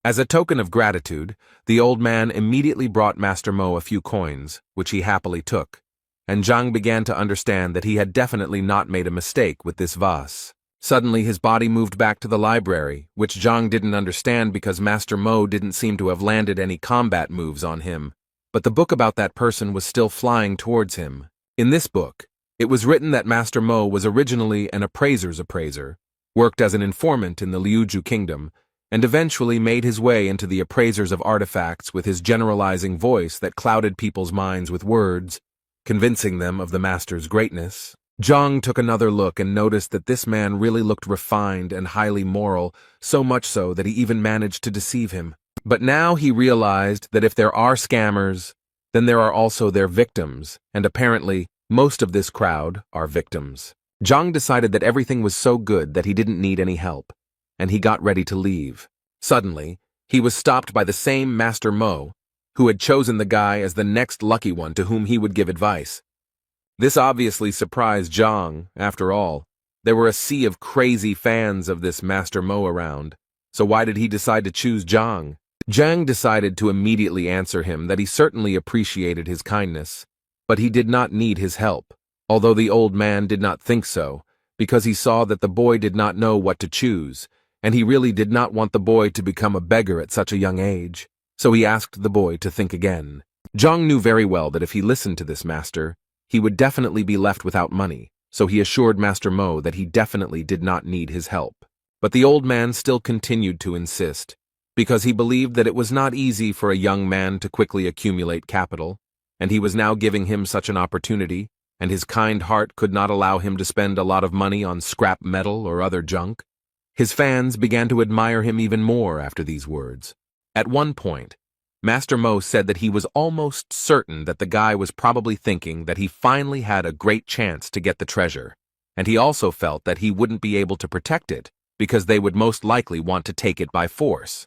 As a token of gratitude, the old man immediately brought Master Mo a few coins, which he happily took, and Zhang began to understand that he had definitely not made a mistake with this vase. Suddenly his body moved back to the library, which Zhang didn't understand because Master Mo didn't seem to have landed any combat moves on him. But the book about that person was still flying towards him. In this book, it was written that Master Mo was originally an appraiser's appraiser, worked as an informant in the Liuju kingdom, and eventually made his way into the appraisers of artifacts with his generalizing voice that clouded people's minds with words, convincing them of the master's greatness. Zhang took another look and noticed that this man really looked refined and highly moral, so much so that he even managed to deceive him. But now he realized that if there are scammers, then there are also their victims, and apparently, most of this crowd are victims. Zhang decided that everything was so good that he didn't need any help, and he got ready to leave. Suddenly, he was stopped by the same Master Mo, who had chosen the guy as the next lucky one to whom he would give advice. This obviously surprised Zhang. After all, there were a sea of crazy fans of this Master Mo around, so why did he decide to choose Zhang? Zhang decided to immediately answer him that he certainly appreciated his kindness, but he did not need his help, although the old man did not think so, because he saw that the boy did not know what to choose, and he really did not want the boy to become a beggar at such a young age, so he asked the boy to think again. Zhang knew very well that if he listened to this master, he would definitely be left without money, so he assured Master Mo that he definitely did not need his help. But the old man still continued to insist, because he believed that it was not easy for a young man to quickly accumulate capital, and he was now giving him such an opportunity, and his kind heart could not allow him to spend a lot of money on scrap metal or other junk. His fans began to admire him even more after these words. At one point, Master Mo said that he was almost certain that the guy was probably thinking that he finally had a great chance to get the treasure, and he also felt that he wouldn't be able to protect it because they would most likely want to take it by force.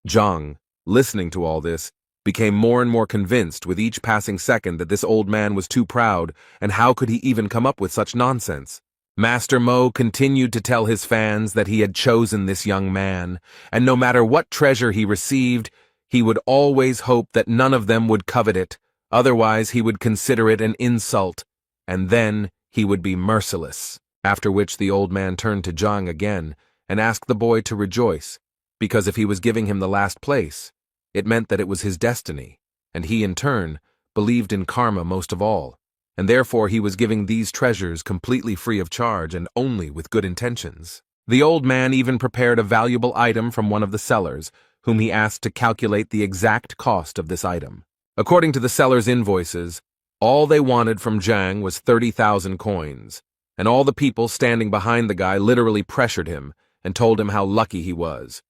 Zhang, listening to all this, became more and more convinced with each passing second that this old man was too proud, and how could he even come up with such nonsense? Master Mo continued to tell his fans that he had chosen this young man, and no matter what treasure he received, he would always hope that none of them would covet it, otherwise he would consider it an insult, and then he would be merciless. After which the old man turned to Zhang again and asked the boy to rejoice, because if he was giving him the last place, it meant that it was his destiny, and he in turn believed in karma most of all, and therefore he was giving these treasures completely free of charge and only with good intentions. The old man even prepared a valuable item from one of the sellers, whom he asked to calculate the exact cost of this item. According to the seller's invoices, all they wanted from Zhang was 30,000 coins, and all the people standing behind the guy literally pressured him and told him how lucky he was,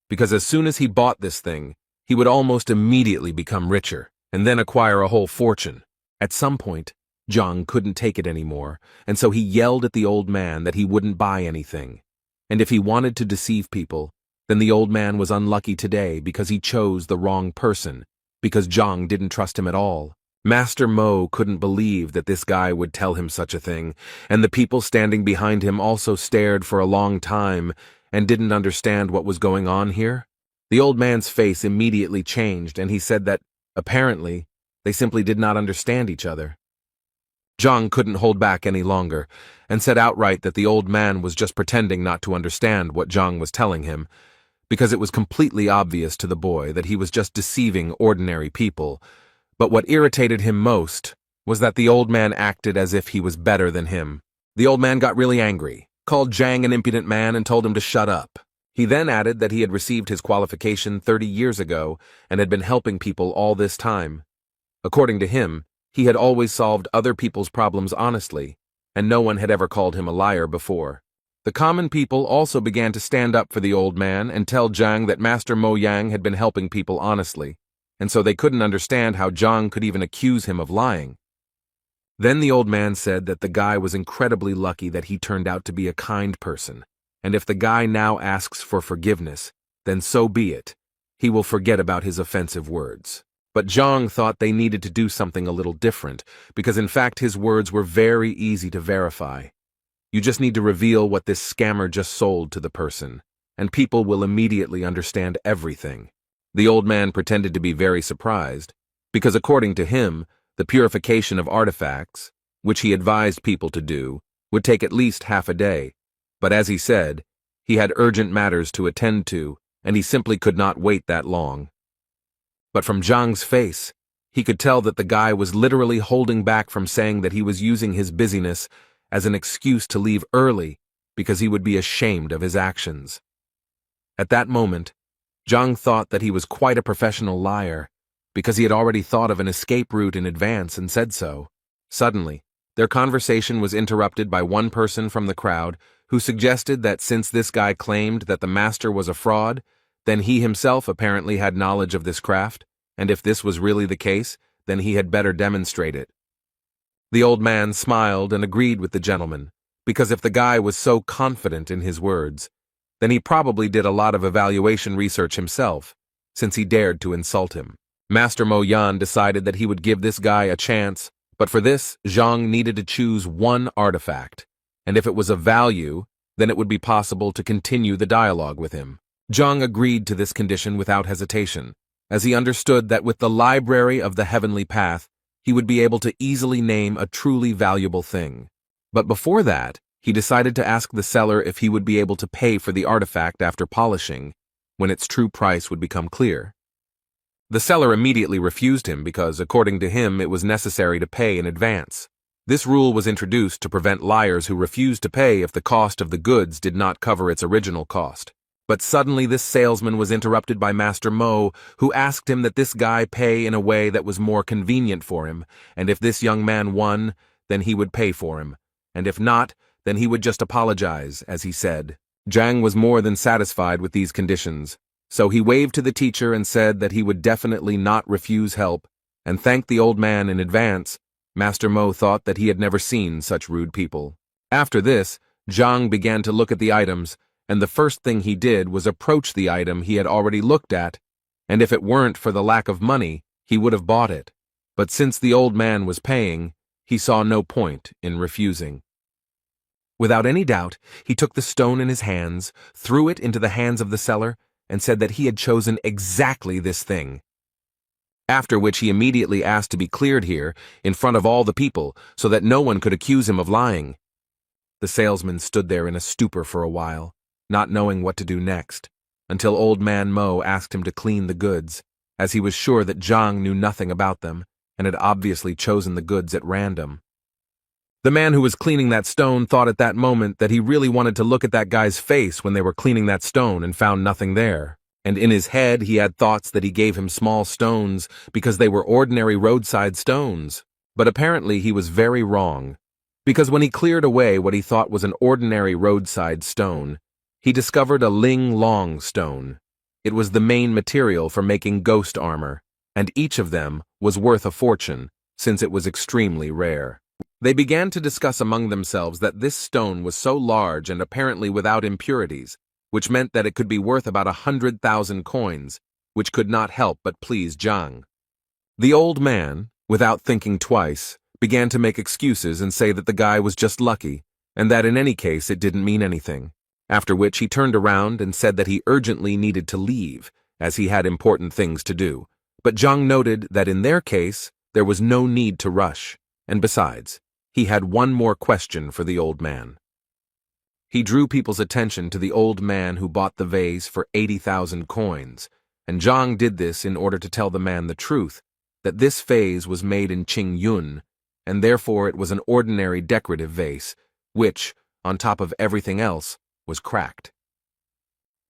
because as soon as he bought this thing, he would almost immediately become richer and then acquire a whole fortune. At some point, Zhang couldn't take it anymore, and so he yelled at the old man that he wouldn't buy anything. And if he wanted to deceive people, then the old man was unlucky today because he chose the wrong person, because Zhang didn't trust him at all. Master Mo couldn't believe that this guy would tell him such a thing, and the people standing behind him also stared for a long time and didn't understand what was going on here. The old man's face immediately changed, and he said that, apparently, they simply did not understand each other. Zhang couldn't hold back any longer, and said outright that the old man was just pretending not to understand what Zhang was telling him, because it was completely obvious to the boy that he was just deceiving ordinary people. But what irritated him most was that the old man acted as if he was better than him. The old man got really angry, called Zhang an impudent man, and told him to shut up. He then added that he had received his qualification 30 years ago and had been helping people all this time. According to him, he had always solved other people's problems honestly, and no one had ever called him a liar before. The common people also began to stand up for the old man and tell Zhang that Master Mo Yang had been helping people honestly, and so they couldn't understand how Zhang could even accuse him of lying. Then the old man said that the guy was incredibly lucky that he turned out to be a kind person, and if the guy now asks for forgiveness, then so be it. He will forget about his offensive words. But Zhang thought they needed to do something a little different, because in fact his words were very easy to verify. You just need to reveal what this scammer just sold to the person, and people will immediately understand everything. The old man pretended to be very surprised, because according to him, the purification of artifacts, which he advised people to do, would take at least half a day. But as he said, he had urgent matters to attend to, and he simply could not wait that long. But from Zhang's face, he could tell that the guy was literally holding back from saying that he was using his busyness as an excuse to leave early because he would be ashamed of his actions. At that moment, Zhang thought that he was quite a professional liar because he had already thought of an escape route in advance and said so. Suddenly, their conversation was interrupted by one person from the crowd who suggested that since this guy claimed that the master was a fraud, then he himself apparently had knowledge of this craft, and if this was really the case, then he had better demonstrate it. The old man smiled and agreed with the gentleman, because if the guy was so confident in his words, then he probably did a lot of evaluation research himself, since he dared to insult him. Master Mo Yan decided that he would give this guy a chance, but for this, Zhang needed to choose one artifact, and if it was of value, then it would be possible to continue the dialogue with him. Zhang agreed to this condition without hesitation, as he understood that with the library of the heavenly path, he would be able to easily name a truly valuable thing. But before that, he decided to ask the seller if he would be able to pay for the artifact after polishing, when its true price would become clear. The seller immediately refused him because, according to him, it was necessary to pay in advance. This rule was introduced to prevent liars who refused to pay if the cost of the goods did not cover its original cost. But suddenly this salesman was interrupted by Master Mo, who asked him that this guy pay in a way that was more convenient for him, and if this young man won, then he would pay for him, and if not, then he would just apologize, as he said. Zhang was more than satisfied with these conditions, so he waved to the teacher and said that he would definitely not refuse help, and thanked the old man in advance. Master Mo thought that he had never seen such rude people. After this, Zhang began to look at the items, and the first thing he did was approach the item he had already looked at, and if it weren't for the lack of money, he would have bought it. But since the old man was paying, he saw no point in refusing. Without any doubt, he took the stone in his hands, threw it into the hands of the seller, and said that he had chosen exactly this thing. After which he immediately asked to be cleared here, in front of all the people, so that no one could accuse him of lying. The salesman stood there in a stupor for a while, not knowing what to do next, until old man Mo asked him to clean the goods, as he was sure that Zhang knew nothing about them, and had obviously chosen the goods at random. The man who was cleaning that stone thought at that moment that he really wanted to look at that guy's face when they were cleaning that stone and found nothing there. And in his head he had thoughts that he gave him small stones because they were ordinary roadside stones. But apparently he was very wrong, because when he cleared away what he thought was an ordinary roadside stone, he discovered a ling long stone. It was the main material for making ghost armor, and each of them was worth a fortune, since it was extremely rare. They began to discuss among themselves that this stone was so large and apparently without impurities, which meant that it could be worth about 100,000 coins, which could not help but please Zhang. The old man, without thinking twice, began to make excuses and say that the guy was just lucky, and that in any case it didn't mean anything, after which he turned around and said that he urgently needed to leave, as he had important things to do. But Zhang noted that in their case, there was no need to rush, and besides, he had one more question for the old man. He drew people's attention to the old man who bought the vase for 80,000 coins, and Zhang did this in order to tell the man the truth, that this vase was made in Qingyun, and therefore it was an ordinary decorative vase, which, on top of everything else, was cracked.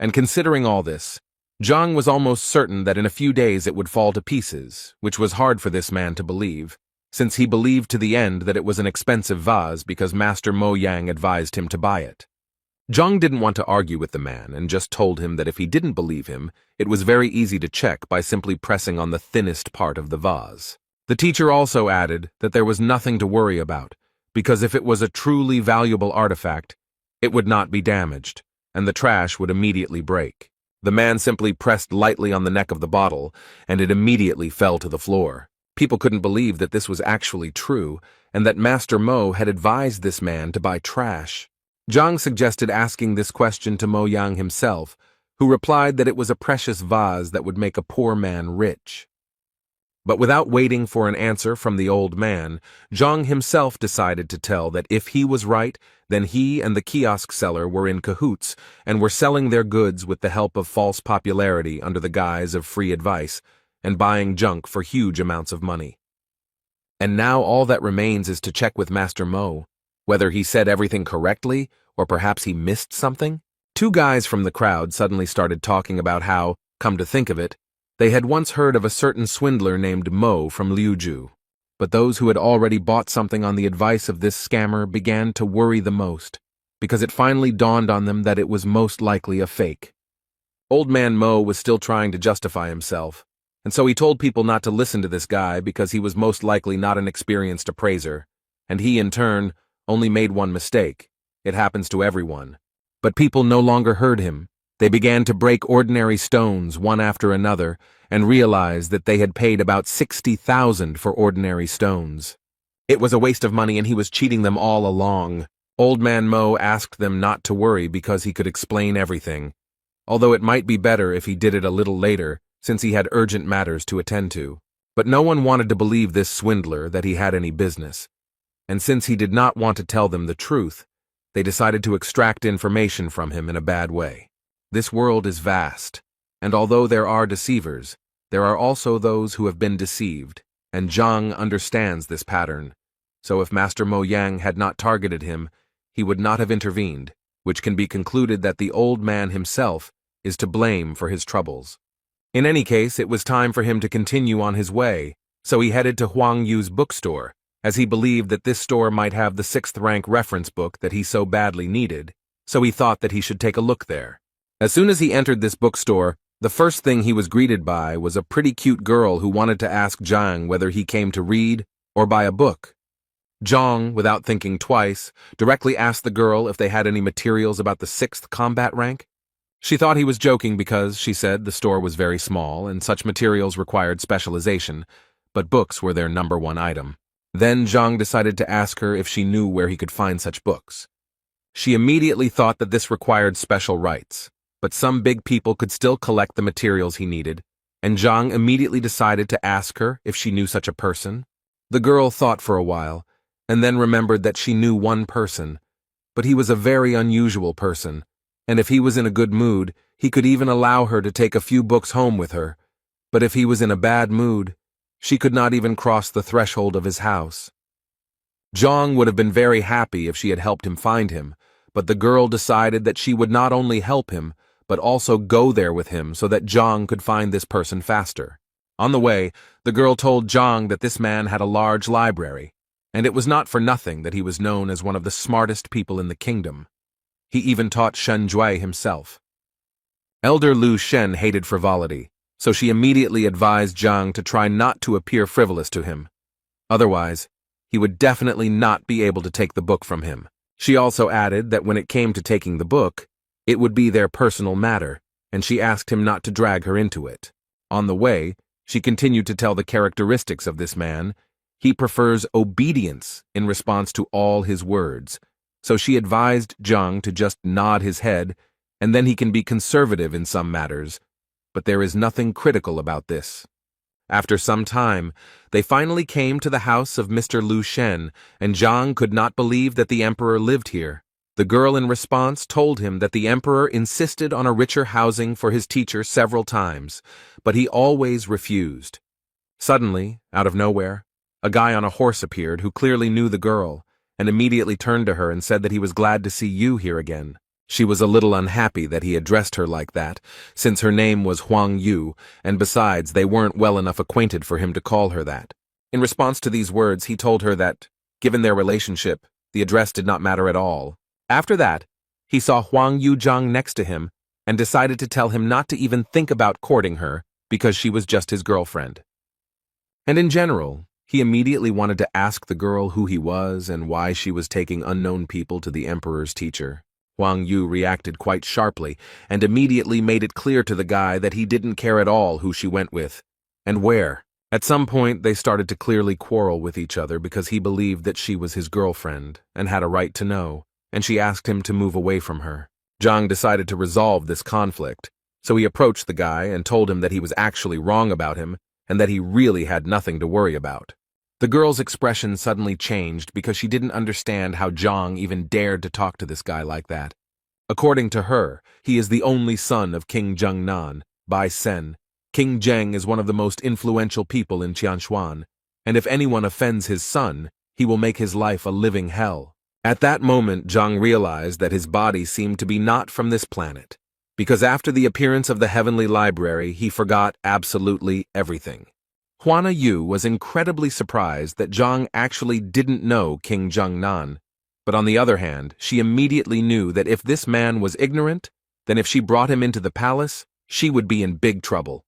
And considering all this, Zhang was almost certain that in a few days it would fall to pieces, which was hard for this man to believe, since he believed to the end that it was an expensive vase because Master Mo Yang advised him to buy it. Zhang didn't want to argue with the man and just told him that if he didn't believe him, it was very easy to check by simply pressing on the thinnest part of the vase. The teacher also added that there was nothing to worry about, because if it was a truly valuable artifact, it would not be damaged, and the trash would immediately break. The man simply pressed lightly on the neck of the bottle, and it immediately fell to the floor. People couldn't believe that this was actually true, and that Master Mo had advised this man to buy trash. Zhang suggested asking this question to Mo Yang himself, who replied that it was a precious vase that would make a poor man rich. But without waiting for an answer from the old man, Zhang himself decided to tell that if he was right, then he and the kiosk seller were in cahoots and were selling their goods with the help of false popularity under the guise of free advice, and buying junk for huge amounts of money. And now all that remains is to check with Master Mo, whether he said everything correctly, or perhaps he missed something. Two guys from the crowd suddenly started talking about how, come to think of it, they had once heard of a certain swindler named Mo from Liuju. But those who had already bought something on the advice of this scammer began to worry the most, because it finally dawned on them that it was most likely a fake. Old man Mo was still trying to justify himself, and so he told people not to listen to this guy because he was most likely not an experienced appraiser, and he, in turn, only made one mistake. It happens to everyone. But people no longer heard him. They began to break ordinary stones one after another and realized that they had paid about 60,000 for ordinary stones. It was a waste of money and he was cheating them all along. Old man Mo asked them not to worry because he could explain everything, although it might be better if he did it a little later, since he had urgent matters to attend to. But no one wanted to believe this swindler that he had any business, and since he did not want to tell them the truth, they decided to extract information from him in a bad way. This world is vast, and although there are deceivers, there are also those who have been deceived, and Zhang understands this pattern. So if Master Mo Yang had not targeted him, he would not have intervened, which can be concluded that the old man himself is to blame for his troubles. In any case, it was time for him to continue on his way, so he headed to Huang Yu's bookstore, as he believed that this store might have the 6th-rank reference book that he so badly needed, so he thought that he should take a look there. As soon as he entered this bookstore, the first thing he was greeted by was a pretty cute girl who wanted to ask Zhang whether he came to read or buy a book. Zhang, without thinking twice, directly asked the girl if they had any materials about the 6th combat rank. She thought he was joking because, she said, the store was very small and such materials required specialization, but books were their #1 item. Then Zhang decided to ask her if she knew where he could find such books. She immediately thought that this required special rights, but some big people could still collect the materials he needed, and Zhang immediately decided to ask her if she knew such a person. The girl thought for a while, and then remembered that she knew one person, but he was a very unusual person, and if he was in a good mood, he could even allow her to take a few books home with her, but if he was in a bad mood, she could not even cross the threshold of his house. Zhang would have been very happy if she had helped him find him, but the girl decided that she would not only help him, but also go there with him so that Zhang could find this person faster. On the way, the girl told Zhang that this man had a large library, and it was not for nothing that he was known as one of the smartest people in the kingdom. He even taught Shen Jue himself. Elder Lu Shen hated frivolity, so she immediately advised Zhang to try not to appear frivolous to him. Otherwise, he would definitely not be able to take the book from him. She also added that when it came to taking the book, it would be their personal matter, and she asked him not to drag her into it. On the way, she continued to tell the characteristics of this man. He prefers obedience in response to all his words, so she advised Zhang to just nod his head, and then he can be conservative in some matters, but there is nothing critical about this. After some time, they finally came to the house of Mr. Lu Shen, and Zhang could not believe that the emperor lived here. The girl in response told him that the emperor insisted on a richer housing for his teacher several times, but he always refused. Suddenly, out of nowhere, a guy on a horse appeared who clearly knew the girl, and immediately turned to her and said that he was glad to see you here again. She was a little unhappy that he addressed her like that, since her name was Huang Yu, and besides, they weren't well enough acquainted for him to call her that. In response to these words, he told her that, given their relationship, the address did not matter at all. After that, he saw Huang Yu Zhang next to him, and decided to tell him not to even think about courting her, because she was just his girlfriend. And in general, he immediately wanted to ask the girl who he was and why she was taking unknown people to the emperor's teacher. Huang Yu reacted quite sharply and immediately made it clear to the guy that he didn't care at all who she went with, and where. At some point, they started to clearly quarrel with each other because he believed that she was his girlfriend and had a right to know, and she asked him to move away from her. Zhang decided to resolve this conflict, so he approached the guy and told him that he was actually wrong about him and that he really had nothing to worry about. The girl's expression suddenly changed because she didn't understand how Zhang even dared to talk to this guy like that. According to her, he is the only son of King Zhengnan, Bai Sen. King Zheng is one of the most influential people in Qianshuan, and if anyone offends his son, he will make his life a living hell. At that moment, Zhang realized that his body seemed to be not from this planet, because after the appearance of the heavenly library, he forgot absolutely everything. Huana Yu was incredibly surprised that Zhang actually didn't know King Zhengnan, but on the other hand, she immediately knew that if this man was ignorant, then if she brought him into the palace, she would be in big trouble.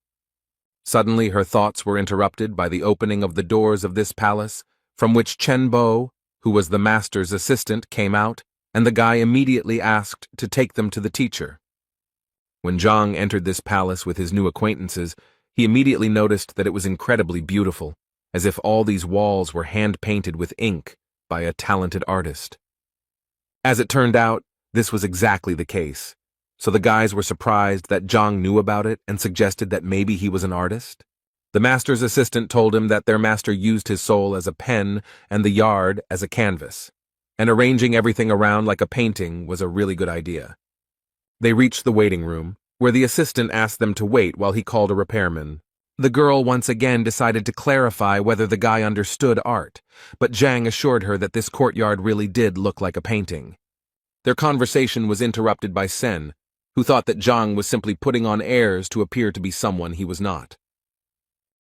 Suddenly her thoughts were interrupted by the opening of the doors of this palace, from which Chen Bo, who was the master's assistant, came out, and the guy immediately asked to take them to the teacher. When Zhang entered this palace with his new acquaintances, he immediately noticed that it was incredibly beautiful, as if all these walls were hand-painted with ink by a talented artist. As it turned out, this was exactly the case, so the guys were surprised that Zhang knew about it and suggested that maybe he was an artist. The master's assistant told him that their master used his soul as a pen and the yard as a canvas, and arranging everything around like a painting was a really good idea. They reached the waiting room, where the assistant asked them to wait while he called a repairman. The girl once again decided to clarify whether the guy understood art, but Zhang assured her that this courtyard really did look like a painting. Their conversation was interrupted by Sen, who thought that Zhang was simply putting on airs to appear to be someone he was not.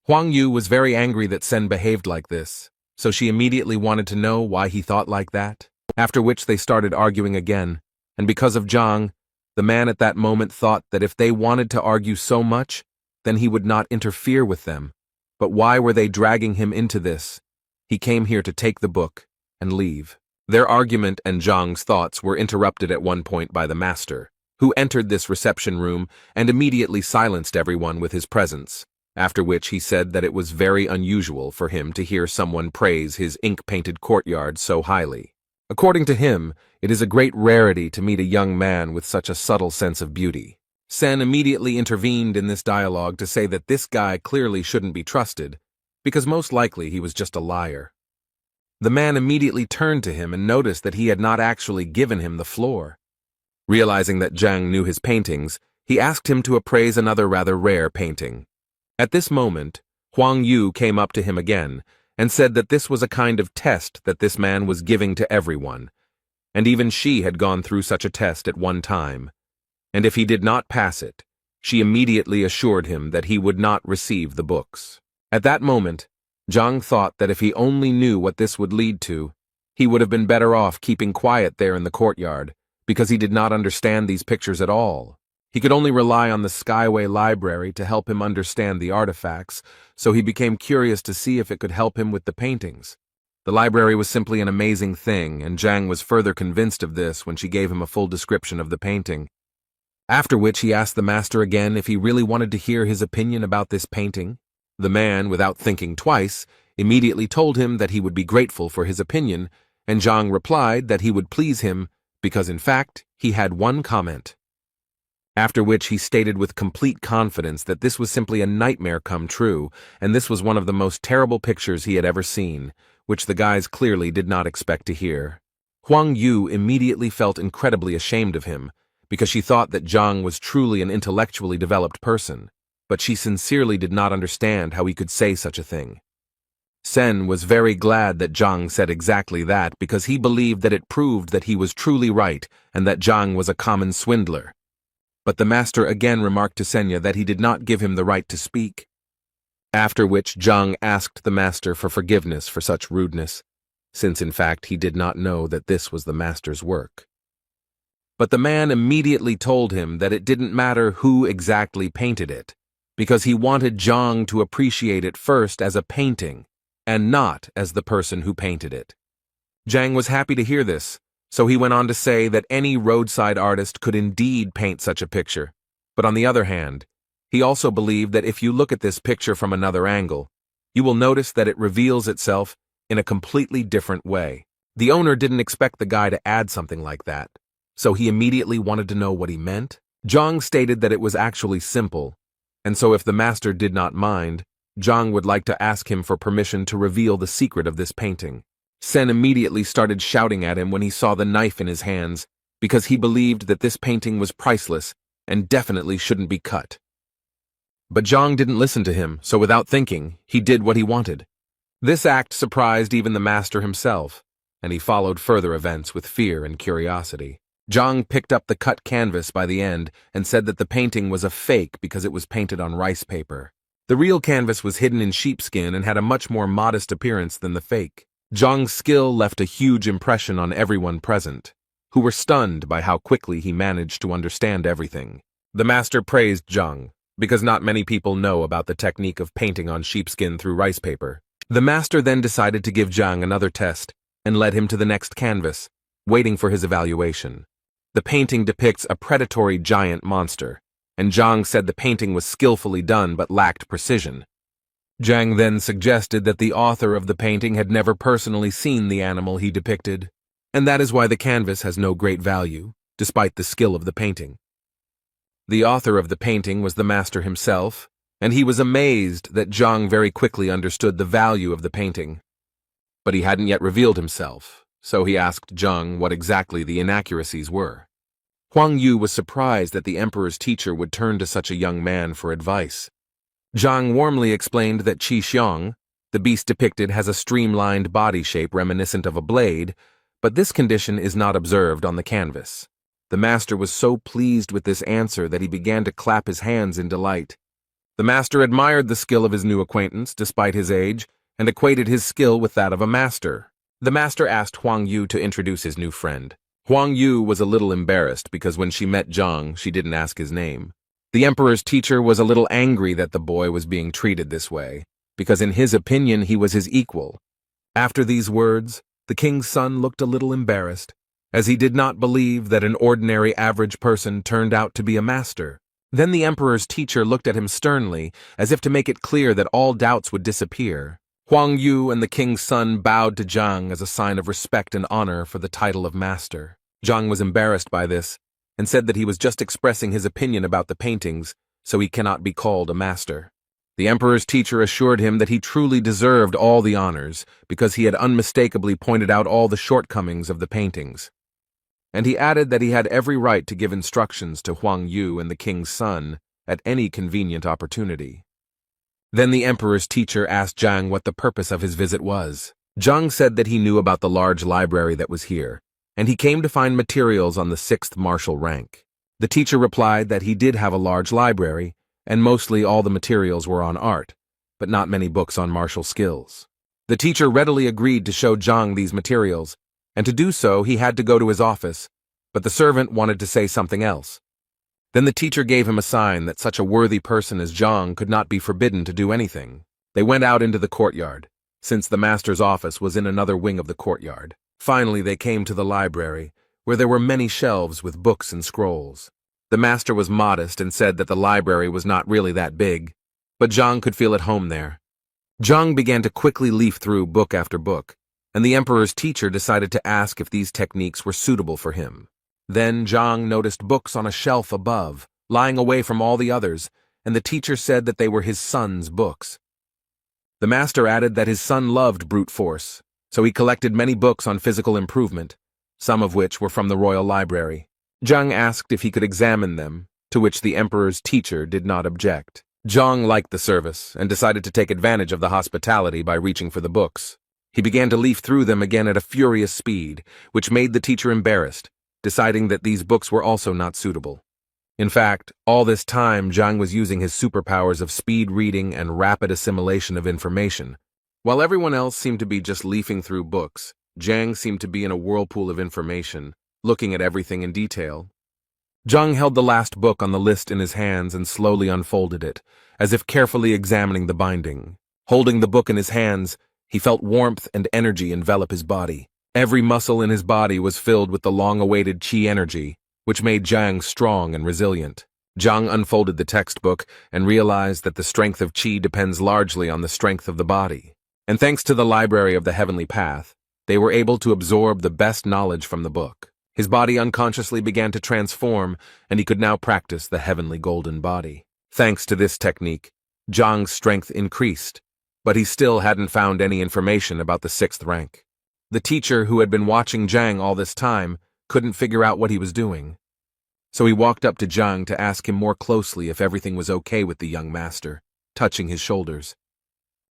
Huang Yu was very angry that Sen behaved like this, so she immediately wanted to know why he thought like that, after which they started arguing again, and because of Zhang, the man at that moment thought that if they wanted to argue so much, then he would not interfere with them. But why were they dragging him into this? He came here to take the book and leave. Their argument and Zhang's thoughts were interrupted at one point by the master, who entered this reception room and immediately silenced everyone with his presence, after which he said that it was very unusual for him to hear someone praise his ink-painted courtyard so highly. According to him, it is a great rarity to meet a young man with such a subtle sense of beauty. Sen immediately intervened in this dialogue to say that this guy clearly shouldn't be trusted, because most likely he was just a liar. The man immediately turned to him and noticed that he had not actually given him the floor. Realizing that Zhang knew his paintings, he asked him to appraise another rather rare painting. At this moment, Huang Yu came up to him again, and said that this was a kind of test that this man was giving to everyone, and even she had gone through such a test at one time, and if he did not pass it, she immediately assured him that he would not receive the books. At that moment, Zhang thought that if he only knew what this would lead to, he would have been better off keeping quiet there in the courtyard, because he did not understand these pictures at all. He could only rely on the Skyway Library to help him understand the artifacts, so he became curious to see if it could help him with the paintings. The library was simply an amazing thing, and Zhang was further convinced of this when she gave him a full description of the painting. After which he asked the master again if he really wanted to hear his opinion about this painting. The man, without thinking twice, immediately told him that he would be grateful for his opinion, and Zhang replied that he would please him because, in fact, he had one comment. After which he stated with complete confidence that this was simply a nightmare come true, and this was one of the most terrible pictures he had ever seen, which the guys clearly did not expect to hear. Huang Yu immediately felt incredibly ashamed of him, because she thought that Zhang was truly an intellectually developed person, but she sincerely did not understand how he could say such a thing. Sen was very glad that Zhang said exactly that because he believed that it proved that he was truly right and that Zhang was a common swindler. But the master again remarked to Senya that he did not give him the right to speak. After which Zhang asked the master for forgiveness for such rudeness, since in fact he did not know that this was the master's work. But the man immediately told him that it didn't matter who exactly painted it, because he wanted Zhang to appreciate it first as a painting, and not as the person who painted it. Zhang was happy to hear this, so he went on to say that any roadside artist could indeed paint such a picture, but on the other hand, he also believed that if you look at this picture from another angle, you will notice that it reveals itself in a completely different way. The owner didn't expect the guy to add something like that, so he immediately wanted to know what he meant. Zhang stated that it was actually simple, and so if the master did not mind, Zhang would like to ask him for permission to reveal the secret of this painting. Sen immediately started shouting at him when he saw the knife in his hands, because he believed that this painting was priceless and definitely shouldn't be cut. But Zhang didn't listen to him, so without thinking, he did what he wanted. This act surprised even the master himself, and he followed further events with fear and curiosity. Zhang picked up the cut canvas by the end and said that the painting was a fake because it was painted on rice paper. The real canvas was hidden in sheepskin and had a much more modest appearance than the fake. Zhang's skill left a huge impression on everyone present, who were stunned by how quickly he managed to understand everything. The master praised Zhang, because not many people know about the technique of painting on sheepskin through rice paper. The master then decided to give Zhang another test and led him to the next canvas, waiting for his evaluation. The painting depicts a predatory giant monster, and Zhang said the painting was skillfully done but lacked precision. Zhang then suggested that the author of the painting had never personally seen the animal he depicted, and that is why the canvas has no great value, despite the skill of the painting. The author of the painting was the master himself, and he was amazed that Zhang very quickly understood the value of the painting. But he hadn't yet revealed himself, so he asked Zhang what exactly the inaccuracies were. Huang Yu was surprised that the emperor's teacher would turn to such a young man for advice. Zhang warmly explained that Qi Xiong, the beast depicted, has a streamlined body shape reminiscent of a blade, but this condition is not observed on the canvas. The master was so pleased with this answer that he began to clap his hands in delight. The master admired the skill of his new acquaintance, despite his age, and equated his skill with that of a master. The master asked Huang Yu to introduce his new friend. Huang Yu was a little embarrassed because when she met Zhang, she didn't ask his name. The emperor's teacher was a little angry that the boy was being treated this way, because in his opinion he was his equal. After these words, the king's son looked a little embarrassed, as he did not believe that an ordinary average person turned out to be a master. Then the emperor's teacher looked at him sternly, as if to make it clear that all doubts would disappear. Huang Yu and the king's son bowed to Zhang as a sign of respect and honor for the title of master. Zhang was embarrassed by this, and said that he was just expressing his opinion about the paintings, so he cannot be called a master. The emperor's teacher assured him that he truly deserved all the honors, because he had unmistakably pointed out all the shortcomings of the paintings. And he added that he had every right to give instructions to Huang Yu and the king's son at any convenient opportunity. Then the emperor's teacher asked Zhang what the purpose of his visit was. Zhang said that he knew about the large library that was here, and he came to find materials on the 6th martial rank. The teacher replied that he did have a large library, and mostly all the materials were on art, but not many books on martial skills. The teacher readily agreed to show Zhang these materials, and to do so he had to go to his office, but the servant wanted to say something else. Then the teacher gave him a sign that such a worthy person as Zhang could not be forbidden to do anything. They went out into the courtyard, since the master's office was in another wing of the courtyard. Finally they came to the library, where there were many shelves with books and scrolls. The master was modest and said that the library was not really that big, but Zhang could feel at home there. Zhang began to quickly leaf through book after book, and the emperor's teacher decided to ask if these techniques were suitable for him. Then Zhang noticed books on a shelf above, lying away from all the others, and the teacher said that they were his son's books. The master added that his son loved brute force, so he collected many books on physical improvement, some of which were from the royal library. Zhang asked if he could examine them, to which the emperor's teacher did not object. Zhang liked the service and decided to take advantage of the hospitality by reaching for the books. He began to leaf through them again at a furious speed, which made the teacher embarrassed, deciding that these books were also not suitable. In fact, all this time Zhang was using his superpowers of speed reading and rapid assimilation of information. While everyone else seemed to be just leafing through books, Zhang seemed to be in a whirlpool of information, looking at everything in detail. Zhang held the last book on the list in his hands and slowly unfolded it, as if carefully examining the binding. Holding the book in his hands, he felt warmth and energy envelop his body. Every muscle in his body was filled with the long-awaited qi energy, which made Zhang strong and resilient. Zhang unfolded the textbook and realized that the strength of qi depends largely on the strength of the body. And thanks to the library of the heavenly path, they were able to absorb the best knowledge from the book. His body unconsciously began to transform, and he could now practice the heavenly golden body. Thanks to this technique, Zhang's strength increased, but he still hadn't found any information about the 6th rank. The teacher, who had been watching Zhang all this time, couldn't figure out what he was doing. So he walked up to Zhang to ask him more closely if everything was okay with the young master, touching his shoulders.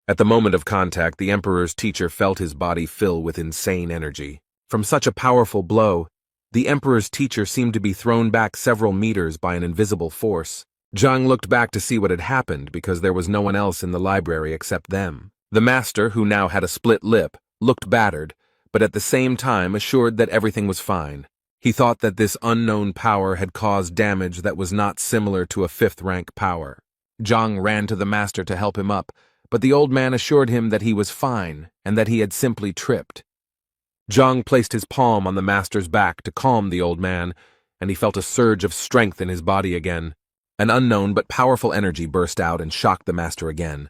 At the moment of contact, the emperor's teacher felt his body fill with insane energy. From such a powerful blow, the emperor's teacher seemed to be thrown back several meters by an invisible force. Zhang looked back to see what had happened because there was no one else in the library except them. The master, who now had a split lip, looked battered, but at the same time assured that everything was fine. He thought that this unknown power had caused damage that was not similar to a 5th rank power. Zhang ran to the master to help him up, but the old man assured him that he was fine and that he had simply tripped. Zhang placed his palm on the master's back to calm the old man, and he felt a surge of strength in his body again. An unknown but powerful energy burst out and shocked the master again.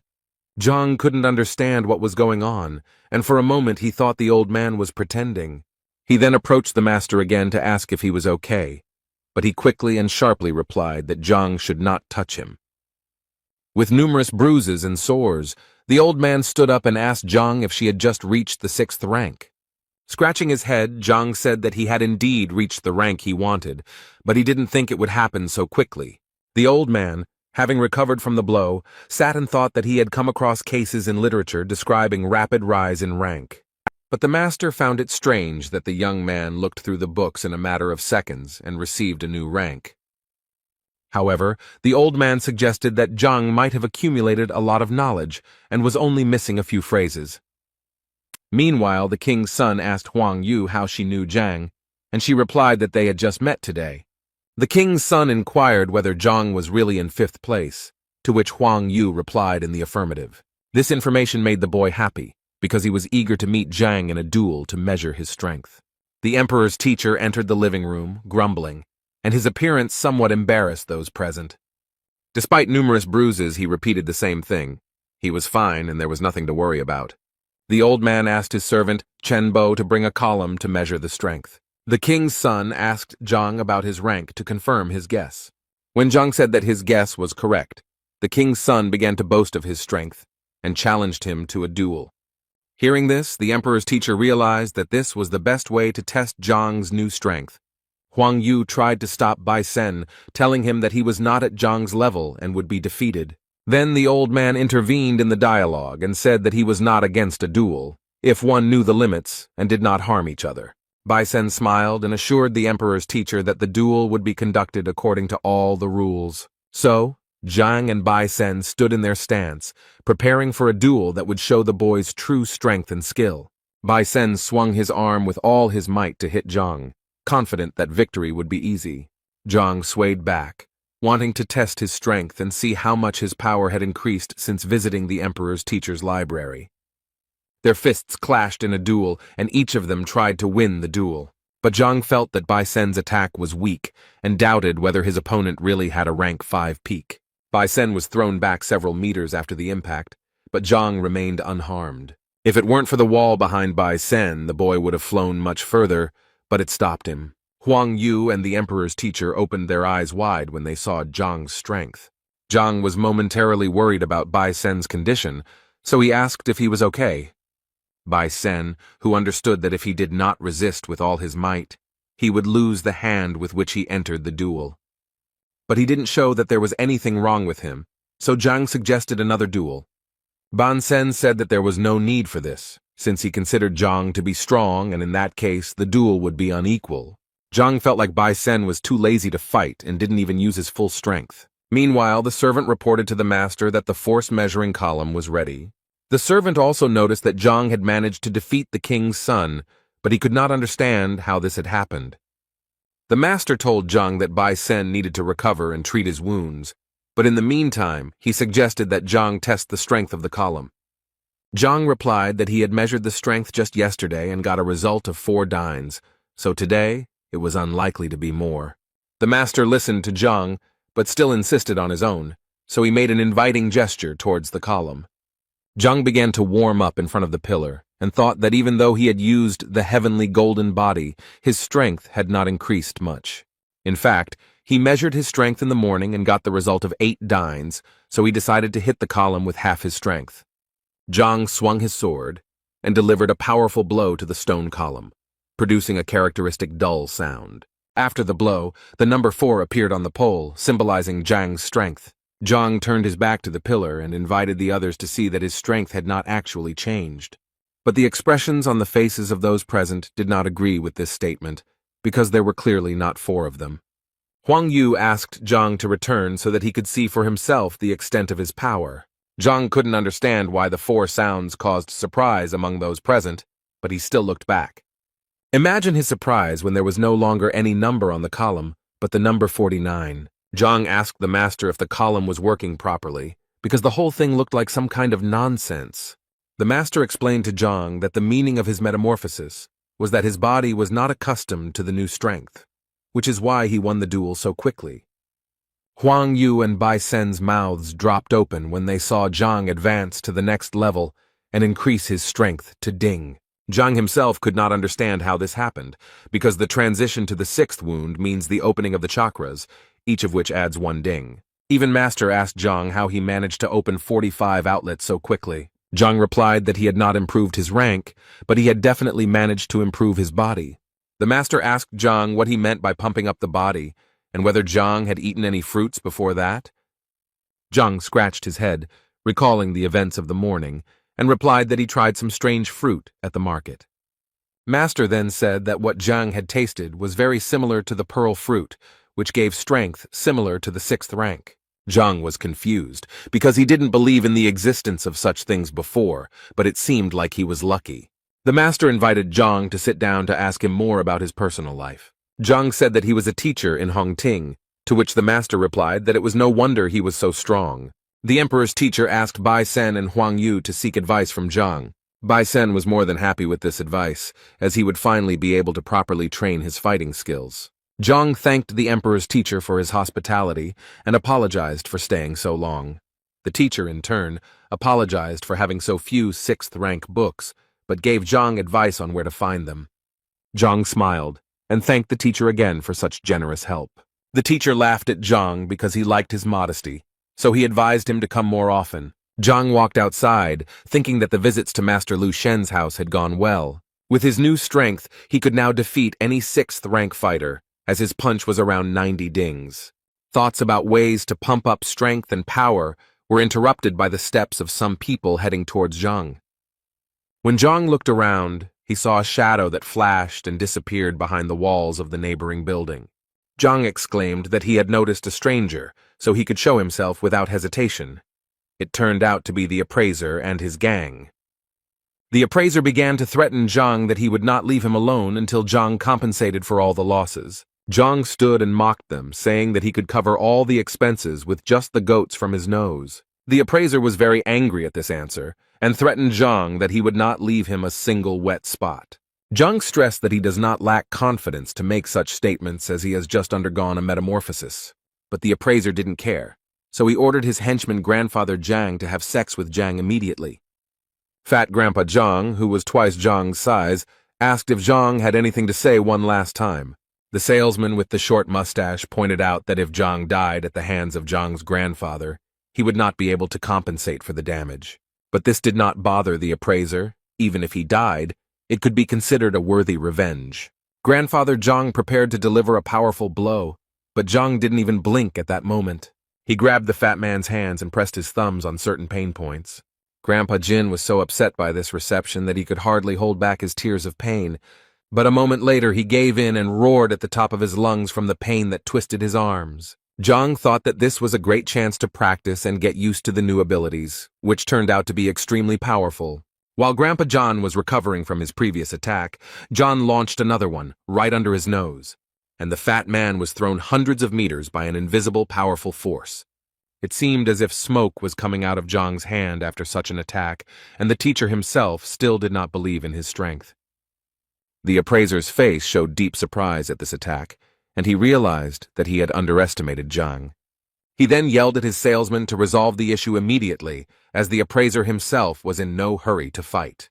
Zhang couldn't understand what was going on, and for a moment he thought the old man was pretending. He then approached the master again to ask if he was okay, but he quickly and sharply replied that Zhang should not touch him. With numerous bruises and sores, the old man stood up and asked Zhang if she had just reached the 6th rank. Scratching his head, Zhang said that he had indeed reached the rank he wanted, but he didn't think it would happen so quickly. The old man, having recovered from the blow, sat and thought that he had come across cases in literature describing rapid rise in rank. But the master found it strange that the young man looked through the books in a matter of seconds and received a new rank. However, the old man suggested that Zhang might have accumulated a lot of knowledge and was only missing a few phrases. Meanwhile, the king's son asked Huang Yu how she knew Zhang, and she replied that they had just met today. The king's son inquired whether Zhang was really in 5th place, to which Huang Yu replied in the affirmative. This information made the boy happy, because he was eager to meet Zhang in a duel to measure his strength. The emperor's teacher entered the living room, grumbling, and his appearance somewhat embarrassed those present. Despite numerous bruises, he repeated the same thing. He was fine, and there was nothing to worry about. The old man asked his servant, Chen Bo, to bring a column to measure the strength. The king's son asked Zhang about his rank to confirm his guess. When Zhang said that his guess was correct, the king's son began to boast of his strength and challenged him to a duel. Hearing this, the emperor's teacher realized that this was the best way to test Zhang's new strength. Huang Yu tried to stop Bai Sen, telling him that he was not at Zhang's level and would be defeated. Then the old man intervened in the dialogue and said that he was not against a duel, if one knew the limits and did not harm each other. Bai Sen smiled and assured the emperor's teacher that the duel would be conducted according to all the rules. So, Zhang and Bai Sen stood in their stance, preparing for a duel that would show the boy's true strength and skill. Bai Sen swung his arm with all his might to hit Zhang, confident that victory would be easy. Zhang swayed back, wanting to test his strength and see how much his power had increased since visiting the emperor's teacher's library. Their fists clashed in a duel, and each of them tried to win the duel. But Zhang felt that Bai Sen's attack was weak and doubted whether his opponent really had a rank 5 peak. Bai Sen was thrown back several meters after the impact, but Zhang remained unharmed. If it weren't for the wall behind Bai Sen, the boy would have flown much further, but it stopped him. Huang Yu and the emperor's teacher opened their eyes wide when they saw Zhang's strength. Zhang was momentarily worried about Bai Sen's condition, so he asked if he was okay. Bai Sen, who understood that if he did not resist with all his might, he would lose the hand with which he entered the duel. But he didn't show that there was anything wrong with him, so Zhang suggested another duel. Ban Sen said that there was no need for this, since he considered Zhang to be strong and in that case the duel would be unequal. Zhang felt like Bai Sen was too lazy to fight and didn't even use his full strength. Meanwhile, the servant reported to the master that the force measuring column was ready. The servant also noticed that Zhang had managed to defeat the king's son, but he could not understand how this had happened. The master told Zhang that Bai Sen needed to recover and treat his wounds, but in the meantime, he suggested that Zhang test the strength of the column. Zhang replied that he had measured the strength just yesterday and got a result of 4 dynes, so today it was unlikely to be more. The master listened to Zhang, but still insisted on his own, so he made an inviting gesture towards the column. Zhang began to warm up in front of the pillar, and thought that even though he had used the heavenly golden body, his strength had not increased much. In fact, he measured his strength in the morning and got the result of 8 dynes, so he decided to hit the column with half his strength. Zhang swung his sword and delivered a powerful blow to the stone column, producing a characteristic dull sound. After the blow, the number 4 appeared on the pole, symbolizing Zhang's strength. Zhang turned his back to the pillar and invited the others to see that his strength had not actually changed. But the expressions on the faces of those present did not agree with this statement, because there were clearly not 4 of them. Huang Yu asked Zhang to return so that he could see for himself the extent of his power. Zhang couldn't understand why the 4 sounds caused surprise among those present, but he still looked back. Imagine his surprise when there was no longer any number on the column, but the number 49. Zhang asked the master if the column was working properly, because the whole thing looked like some kind of nonsense. The master explained to Zhang that the meaning of his metamorphosis was that his body was not accustomed to the new strength, which is why he won the duel so quickly. Huang Yu and Bai Sen's mouths dropped open when they saw Zhang advance to the next level and increase his strength to ding. Zhang himself could not understand how this happened, because the transition to the 6th wound means the opening of the chakras, each of which adds 1 ding. Even Master asked Zhang how he managed to open 45 outlets so quickly. Zhang replied that he had not improved his rank, but he had definitely managed to improve his body. The Master asked Zhang what he meant by pumping up the body, and whether Zhang had eaten any fruits before that. Zhang scratched his head, recalling the events of the morning, and replied that he tried some strange fruit at the market. Master then said that what Zhang had tasted was very similar to the pearl fruit, which gave strength similar to the 6th rank. Zhang was confused, because he didn't believe in the existence of such things before, but it seemed like he was lucky. The master invited Zhang to sit down to ask him more about his personal life. Zhang said that he was a teacher in Hongting, to which the master replied that it was no wonder he was so strong. The emperor's teacher asked Bai Sen and Huang Yu to seek advice from Zhang. Bai Sen was more than happy with this advice, as he would finally be able to properly train his fighting skills. Zhang thanked the emperor's teacher for his hospitality and apologized for staying so long. The teacher, in turn, apologized for having so few 6th rank books, but gave Zhang advice on where to find them. Zhang smiled and thanked the teacher again for such generous help. The teacher laughed at Zhang because he liked his modesty, so he advised him to come more often. Zhang walked outside, thinking that the visits to Master Lu Shen's house had gone well. With his new strength, he could now defeat any 6th rank fighter, as his punch was around 90 dings. Thoughts about ways to pump up strength and power were interrupted by the steps of some people heading towards Zhang. When Zhang looked around, he saw a shadow that flashed and disappeared behind the walls of the neighboring building. Zhang exclaimed that he had noticed a stranger, so he could show himself without hesitation. It turned out to be the appraiser and his gang. The appraiser began to threaten Zhang that he would not leave him alone until Zhang compensated for all the losses. Zhang stood and mocked them, saying that he could cover all the expenses with just the goats from his nose. The appraiser was very angry at this answer, and threatened Zhang that he would not leave him a single wet spot. Zhang stressed that he does not lack confidence to make such statements as he has just undergone a metamorphosis. But the appraiser didn't care, so he ordered his henchman grandfather Zhang to have sex with Zhang immediately. Fat Grandpa Zhang, who was twice Zhang's size, asked if Zhang had anything to say one last time. The salesman with the short mustache pointed out that if Zhang died at the hands of Zhang's grandfather, he would not be able to compensate for the damage. But this did not bother the appraiser. Even if he died, it could be considered a worthy revenge. Grandfather Zhang prepared to deliver a powerful blow, but Zhang didn't even blink at that moment. He grabbed the fat man's hands and pressed his thumbs on certain pain points. Grandpa Jin was so upset by this reception that he could hardly hold back his tears of pain, but a moment later he gave in and roared at the top of his lungs from the pain that twisted his arms. Zhang thought that this was a great chance to practice and get used to the new abilities, which turned out to be extremely powerful. While Grandpa John was recovering from his previous attack, John launched another one, right under his nose, and the fat man was thrown hundreds of meters by an invisible, powerful force. It seemed as if smoke was coming out of Zhang's hand after such an attack, and the teacher himself still did not believe in his strength. The appraiser's face showed deep surprise at this attack, and he realized that he had underestimated Zhang. He then yelled at his salesman to resolve the issue immediately, as the appraiser himself was in no hurry to fight.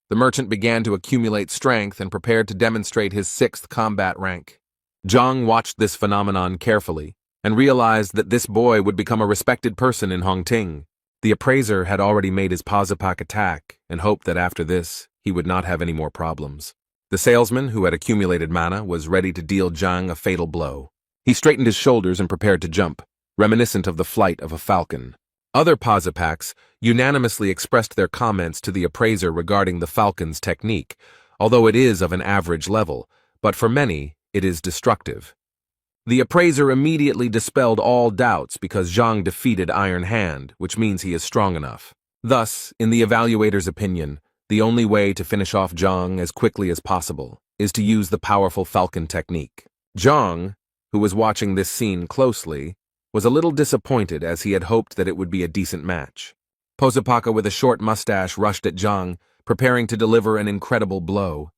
The merchant began to accumulate strength and prepared to demonstrate his 6th combat rank. Zhang watched this phenomenon carefully, and realized that this boy would become a respected person in Hongting. The appraiser had already made his Pazapak attack, and hoped that after this, he would not have any more problems. The salesman, who had accumulated mana, was ready to deal Zhang a fatal blow. He straightened his shoulders and prepared to jump, reminiscent of the flight of a falcon. Other Pazapaks unanimously expressed their comments to the appraiser regarding the falcon's technique, although it is of an average level, but for many, it is destructive. The appraiser immediately dispelled all doubts because Zhang defeated Iron Hand, which means he is strong enough. Thus, in the evaluator's opinion, the only way to finish off Zhang as quickly as possible is to use the powerful falcon technique. Zhang, who was watching this scene closely, was a little disappointed as he had hoped that it would be a decent match. Posapaka with a short mustache rushed at Zhang, preparing to deliver an incredible blow.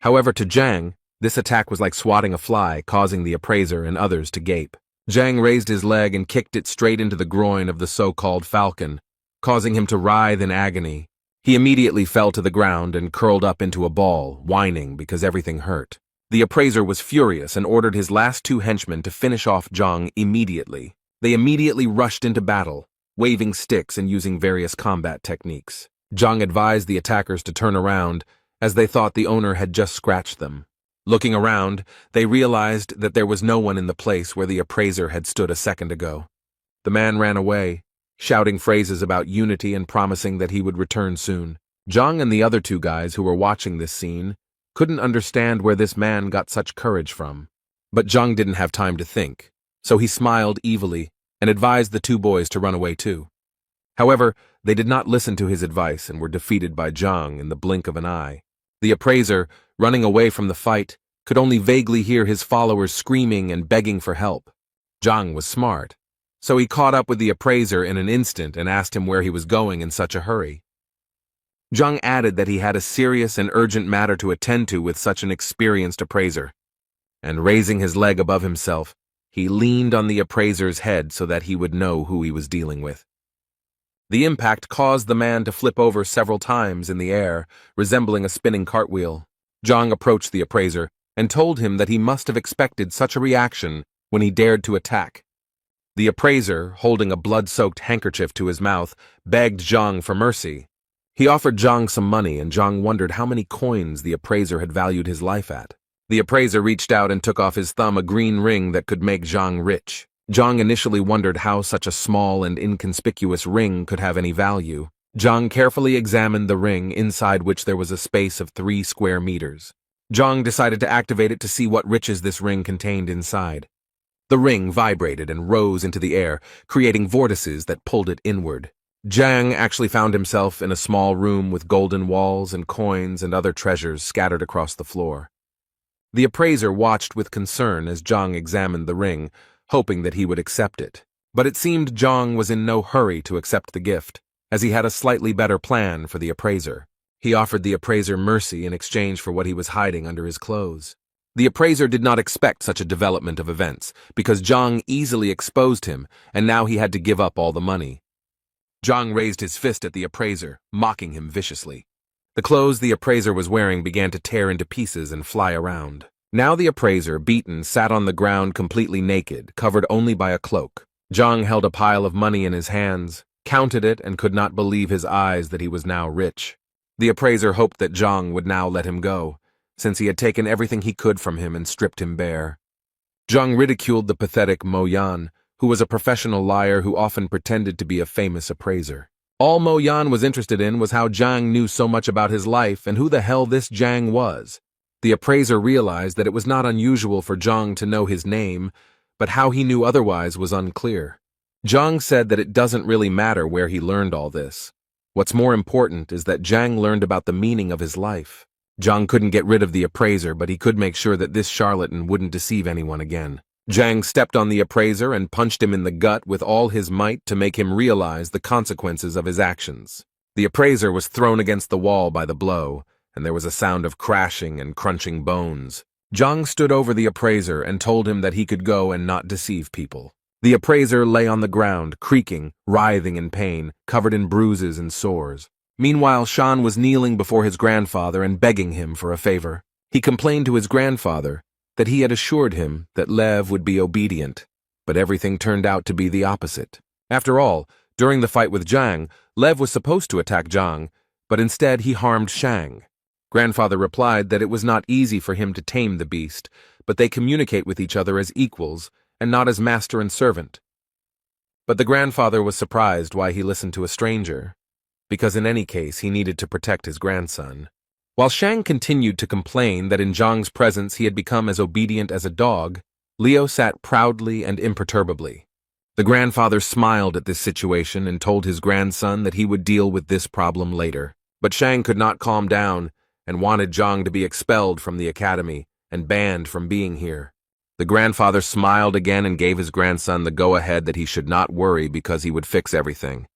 However, to Zhang, this attack was like swatting a fly, causing the appraiser and others to gape. Zhang raised his leg and kicked it straight into the groin of the so-called falcon, causing him to writhe in agony. He immediately fell to the ground and curled up into a ball, whining because everything hurt. The appraiser was furious and ordered his last 2 henchmen to finish off Zhang immediately. They immediately rushed into battle, waving sticks and using various combat techniques. Zhang advised the attackers to turn around, as they thought the owner had just scratched them. Looking around, they realized that there was no one in the place where the appraiser had stood a second ago. The man ran away, shouting phrases about unity and promising that he would return soon. Zhang and the other 2 guys who were watching this scene couldn't understand where this man got such courage from. But Zhang didn't have time to think, so he smiled evilly and advised the 2 boys to run away too. However, they did not listen to his advice and were defeated by Zhang in the blink of an eye. The appraiser, running away from the fight, could only vaguely hear his followers screaming and begging for help. Zhang was smart, so he caught up with the appraiser in an instant and asked him where he was going in such a hurry. Zhang added that he had a serious and urgent matter to attend to with such an experienced appraiser, and raising his leg above himself, he leaned on the appraiser's head so that he would know who he was dealing with. The impact caused the man to flip over several times in the air, resembling a spinning cartwheel. Zhang approached the appraiser and told him that he must have expected such a reaction when he dared to attack. The appraiser, holding a blood-soaked handkerchief to his mouth, begged Zhang for mercy. He offered Zhang some money, and Zhang wondered how many coins the appraiser had valued his life at. The appraiser reached out and took off his thumb a green ring that could make Zhang rich. Zhang initially wondered how such a small and inconspicuous ring could have any value. Zhang carefully examined the ring, inside which there was a space of 3 square meters. Zhang decided to activate it to see what riches this ring contained inside. The ring vibrated and rose into the air, creating vortices that pulled it inward. Zhang actually found himself in a small room with golden walls and coins and other treasures scattered across the floor. The appraiser watched with concern as Zhang examined the ring, hoping that he would accept it. But it seemed Zhang was in no hurry to accept the gift, as he had a slightly better plan for the appraiser. He offered the appraiser mercy in exchange for what he was hiding under his clothes. The appraiser did not expect such a development of events, because Zhang easily exposed him, and now he had to give up all the money. Zhang raised his fist at the appraiser, mocking him viciously. The clothes the appraiser was wearing began to tear into pieces and fly around. Now the appraiser, beaten, sat on the ground completely naked, covered only by a cloak. Zhang held a pile of money in his hands, counted it, and could not believe his eyes that he was now rich. The appraiser hoped that Zhang would now let him go, since he had taken everything he could from him and stripped him bare. Zhang ridiculed the pathetic Mo Yan, who was a professional liar who often pretended to be a famous appraiser. All Mo Yan was interested in was how Zhang knew so much about his life and who the hell this Zhang was. The appraiser realized that it was not unusual for Zhang to know his name, but how he knew otherwise was unclear. Zhang said that it doesn't really matter where he learned all this. What's more important is that Zhang learned about the meaning of his life. Zhang couldn't get rid of the appraiser, but he could make sure that this charlatan wouldn't deceive anyone again. Zhang stepped on the appraiser and punched him in the gut with all his might to make him realize the consequences of his actions. The appraiser was thrown against the wall by the blow, and there was a sound of crashing and crunching bones. Zhang stood over the appraiser and told him that he could go and not deceive people. The appraiser lay on the ground, creaking, writhing in pain, covered in bruises and sores. Meanwhile, Shan was kneeling before his grandfather and begging him for a favor. He complained to his grandfather that he had assured him that Lev would be obedient, but everything turned out to be the opposite. After all, during the fight with Zhang, Lev was supposed to attack Zhang, but instead he harmed Shang. Grandfather replied that it was not easy for him to tame the beast, but they communicate with each other as equals and not as master and servant. But the grandfather was surprised why he listened to a stranger, because in any case he needed to protect his grandson. While Shang continued to complain that in Zhang's presence he had become as obedient as a dog, Liu sat proudly and imperturbably. The grandfather smiled at this situation and told his grandson that he would deal with this problem later. But Shang could not calm down and wanted Zhang to be expelled from the academy and banned from being here. The grandfather smiled again and gave his grandson the go-ahead that he should not worry because he would fix everything.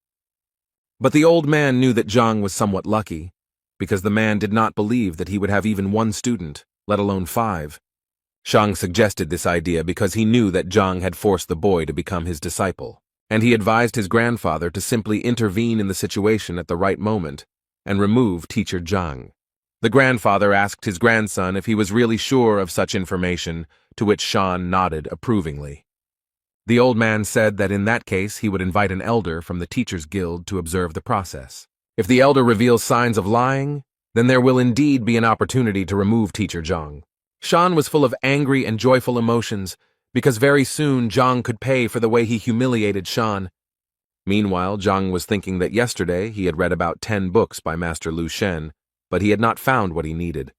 But the old man knew that Zhang was somewhat lucky, because the man did not believe that he would have even 1 student, let alone 5. Shang suggested this idea because he knew that Zhang had forced the boy to become his disciple, and he advised his grandfather to simply intervene in the situation at the right moment and remove teacher Zhang. The grandfather asked his grandson if he was really sure of such information, to which Shan nodded approvingly. The old man said that in that case he would invite an elder from the Teachers Guild to observe the process. If the elder reveals signs of lying, then there will indeed be an opportunity to remove teacher Zhang. Shan was full of angry and joyful emotions, because very soon Zhang could pay for the way he humiliated Shan. Meanwhile, Zhang was thinking that yesterday he had read about 10 books by Master Lu Shen, but he had not found what he needed.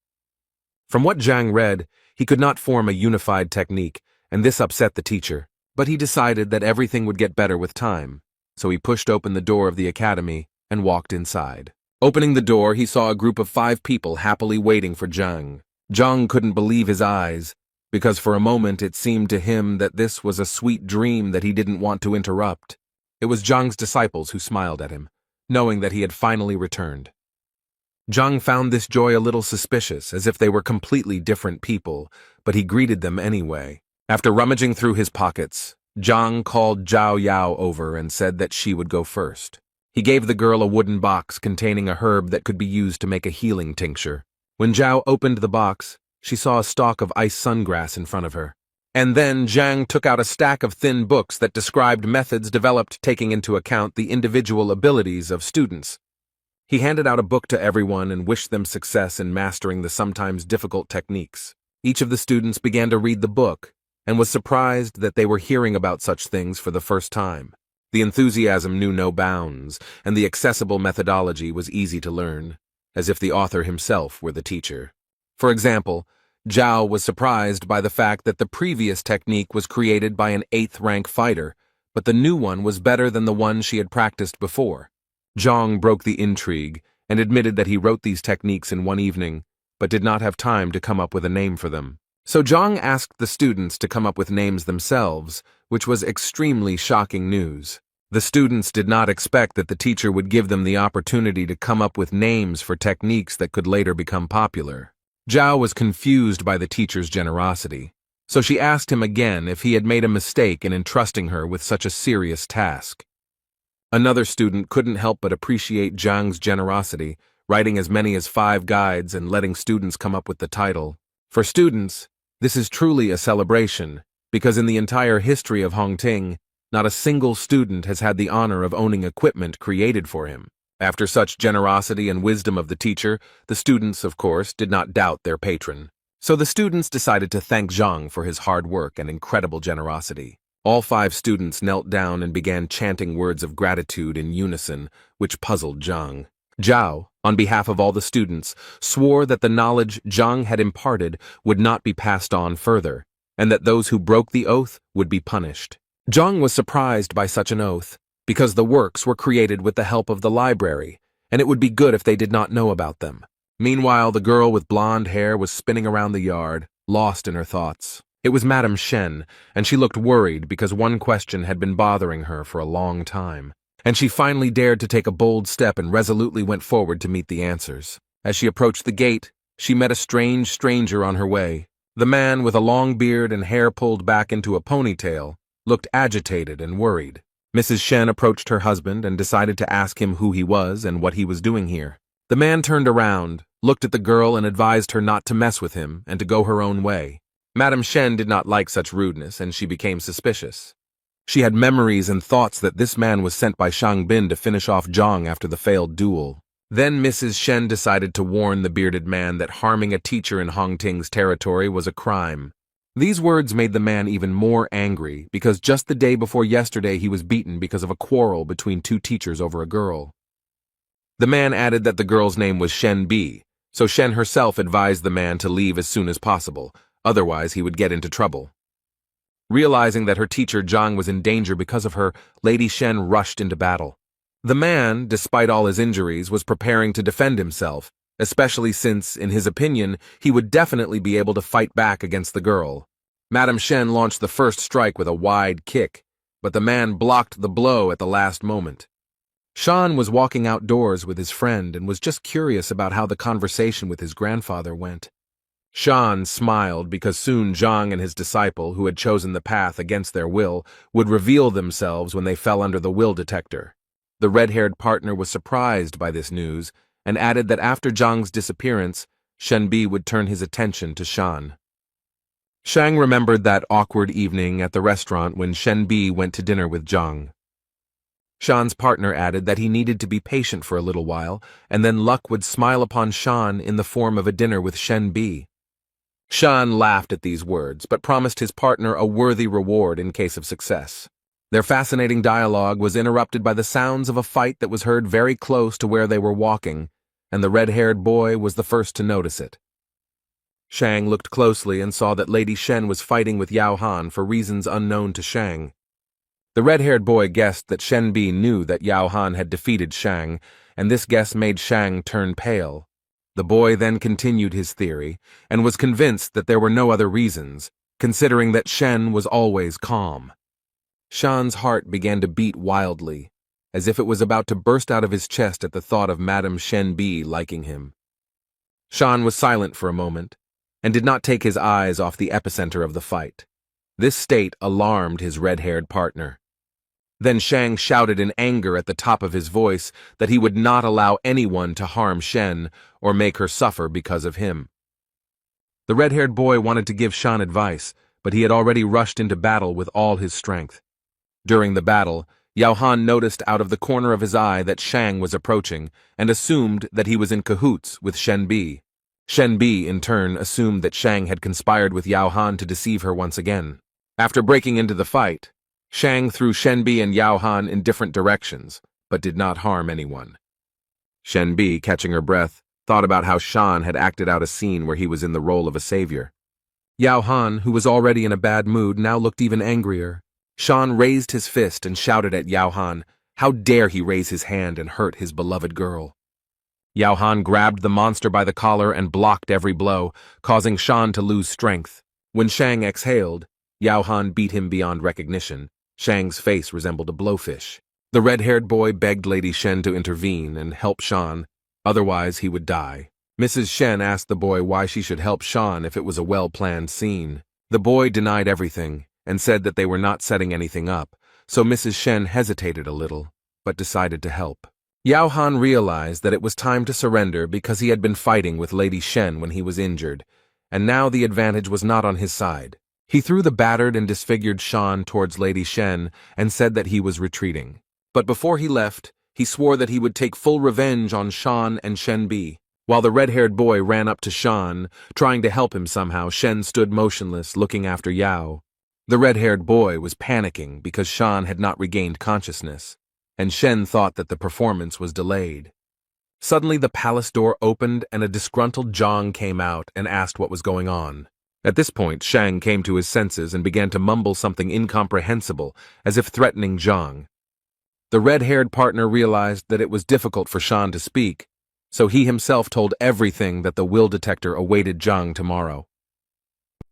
From what Zhang read, he could not form a unified technique, and this upset the teacher. But he decided that everything would get better with time, so he pushed open the door of the academy and walked inside. Opening the door, he saw a group of 5 people happily waiting for Zhang. Zhang couldn't believe his eyes, because for a moment it seemed to him that this was a sweet dream that he didn't want to interrupt. It was Zhang's disciples who smiled at him, knowing that he had finally returned. Zhang found this joy a little suspicious, as if they were completely different people, but he greeted them anyway. After rummaging through his pockets, Zhang called Zhao Yao over and said that she would go first. He gave the girl a wooden box containing a herb that could be used to make a healing tincture. When Zhao opened the box, she saw a stalk of ice sungrass in front of her. And then Zhang took out a stack of thin books that described methods developed taking into account the individual abilities of students. He handed out a book to everyone and wished them success in mastering the sometimes difficult techniques. Each of the students began to read the book, and was surprised that they were hearing about such things for the first time. The enthusiasm knew no bounds, and the accessible methodology was easy to learn, as if the author himself were the teacher. For example, Zhao was surprised by the fact that the previous technique was created by an 8th-rank fighter, but the new one was better than the one she had practiced before. Zhang broke the intrigue and admitted that he wrote these techniques in one evening, but did not have time to come up with a name for them. So Zhang asked the students to come up with names themselves, which was extremely shocking news. The students did not expect that the teacher would give them the opportunity to come up with names for techniques that could later become popular. Zhao was confused by the teacher's generosity, so she asked him again if he had made a mistake in entrusting her with such a serious task. Another student couldn't help but appreciate Zhang's generosity, writing as many as 5 guides and letting students come up with the title. For students, this is truly a celebration, because in the entire history of Hongting, not a single student has had the honor of owning equipment created for him. After such generosity and wisdom of the teacher, the students, of course, did not doubt their patron. So the students decided to thank Zhang for his hard work and incredible generosity. All 5 students knelt down and began chanting words of gratitude in unison, which puzzled Zhang. Zhao, on behalf of all the students, swore that the knowledge Zhang had imparted would not be passed on further, and that those who broke the oath would be punished. Zhang was surprised by such an oath, because the works were created with the help of the library, and it would be good if they did not know about them. Meanwhile, the girl with blonde hair was spinning around the yard, lost in her thoughts. It was Madame Shen, and she looked worried because one question had been bothering her for a long time. And she finally dared to take a bold step and resolutely went forward to meet the answers. As she approached the gate, she met a strange stranger on her way. The man, with a long beard and hair pulled back into a ponytail, looked agitated and worried. Mrs. Shen approached her husband and decided to ask him who he was and what he was doing here. The man turned around, looked at the girl and advised her not to mess with him and to go her own way. Madame Shen did not like such rudeness, and she became suspicious. She had memories and thoughts that this man was sent by Shang Bin to finish off Zhang after the failed duel. Then Mrs. Shen decided to warn the bearded man that harming a teacher in Hongting's territory was a crime. These words made the man even more angry, because just the day before yesterday he was beaten because of a quarrel between 2 teachers over a girl. The man added that the girl's name was Shen Bi, so Shen herself advised the man to leave as soon as possible, otherwise he would get into trouble. Realizing that her teacher Zhang was in danger because of her, Lady Shen rushed into battle. The man, despite all his injuries, was preparing to defend himself, especially since, in his opinion, he would definitely be able to fight back against the girl. Madame Shen launched the first strike with a wide kick, but the man blocked the blow at the last moment. Shan was walking outdoors with his friend and was just curious about how the conversation with his grandfather went. Shan smiled because soon Zhang and his disciple, who had chosen the path against their will, would reveal themselves when they fell under the will detector. The red-haired partner was surprised by this news and added that after Zhang's disappearance, Shenbi would turn his attention to Shan. Shang remembered that awkward evening at the restaurant when Shenbi went to dinner with Zhang. Shan's partner added that he needed to be patient for a little while, and then luck would smile upon Shan in the form of a dinner with Shenbi. Shan laughed at these words, but promised his partner a worthy reward in case of success. Their fascinating dialogue was interrupted by the sounds of a fight that was heard very close to where they were walking, and the red-haired boy was the first to notice it. Shang looked closely and saw that Lady Shen was fighting with Yao Han for reasons unknown to Shang. The red-haired boy guessed that Shenbi knew that Yao Han had defeated Shang, and this guess made Shang turn pale. The boy then continued his theory, and was convinced that there were no other reasons, considering that Shen was always calm. Shan's heart began to beat wildly, as if it was about to burst out of his chest at the thought of Madame Shenbi liking him. Shan was silent for a moment, and did not take his eyes off the epicenter of the fight. This state alarmed his red-haired partner. Then Shang shouted in anger at the top of his voice that he would not allow anyone to harm Shen or make her suffer because of him. The red-haired boy wanted to give Shan advice, but he had already rushed into battle with all his strength. During the battle, Yao Han noticed out of the corner of his eye that Shang was approaching and assumed that he was in cahoots with Shenbi. Shenbi, in turn, assumed that Shang had conspired with Yao Han to deceive her once again. After breaking into the fight, Shang threw Shenbi and Yao Han in different directions, but did not harm anyone. Shenbi, catching her breath, thought about how Shan had acted out a scene where he was in the role of a savior. Yao Han, who was already in a bad mood, now looked even angrier. Shan raised his fist and shouted at Yao Han, how dare he raise his hand and hurt his beloved girl. Yao Han grabbed the monster by the collar and blocked every blow, causing Shan to lose strength. When Shang exhaled, Yao Han beat him beyond recognition. Shang's face resembled a blowfish. The red-haired boy begged Lady Shen to intervene and help Shan, otherwise he would die. Mrs. Shen asked the boy why she should help Shan if it was a well-planned scene. The boy denied everything and said that they were not setting anything up, so Mrs. Shen hesitated a little, but decided to help. Yao Han realized that it was time to surrender because he had been fighting with Lady Shen when he was injured, and now the advantage was not on his side. He threw the battered and disfigured Shan towards Lady Shen and said that he was retreating. But before he left, he swore that he would take full revenge on Shan and Shenbi. While the red-haired boy ran up to Shan, trying to help him somehow, Shen stood motionless, looking after Yao. The red-haired boy was panicking because Shan had not regained consciousness, and Shen thought that the performance was delayed. Suddenly the palace door opened and a disgruntled Zhang came out and asked what was going on. At this point, Shang came to his senses and began to mumble something incomprehensible, as if threatening Zhang. The red-haired partner realized that it was difficult for Shan to speak, so he himself told everything that the will detector awaited Zhang tomorrow.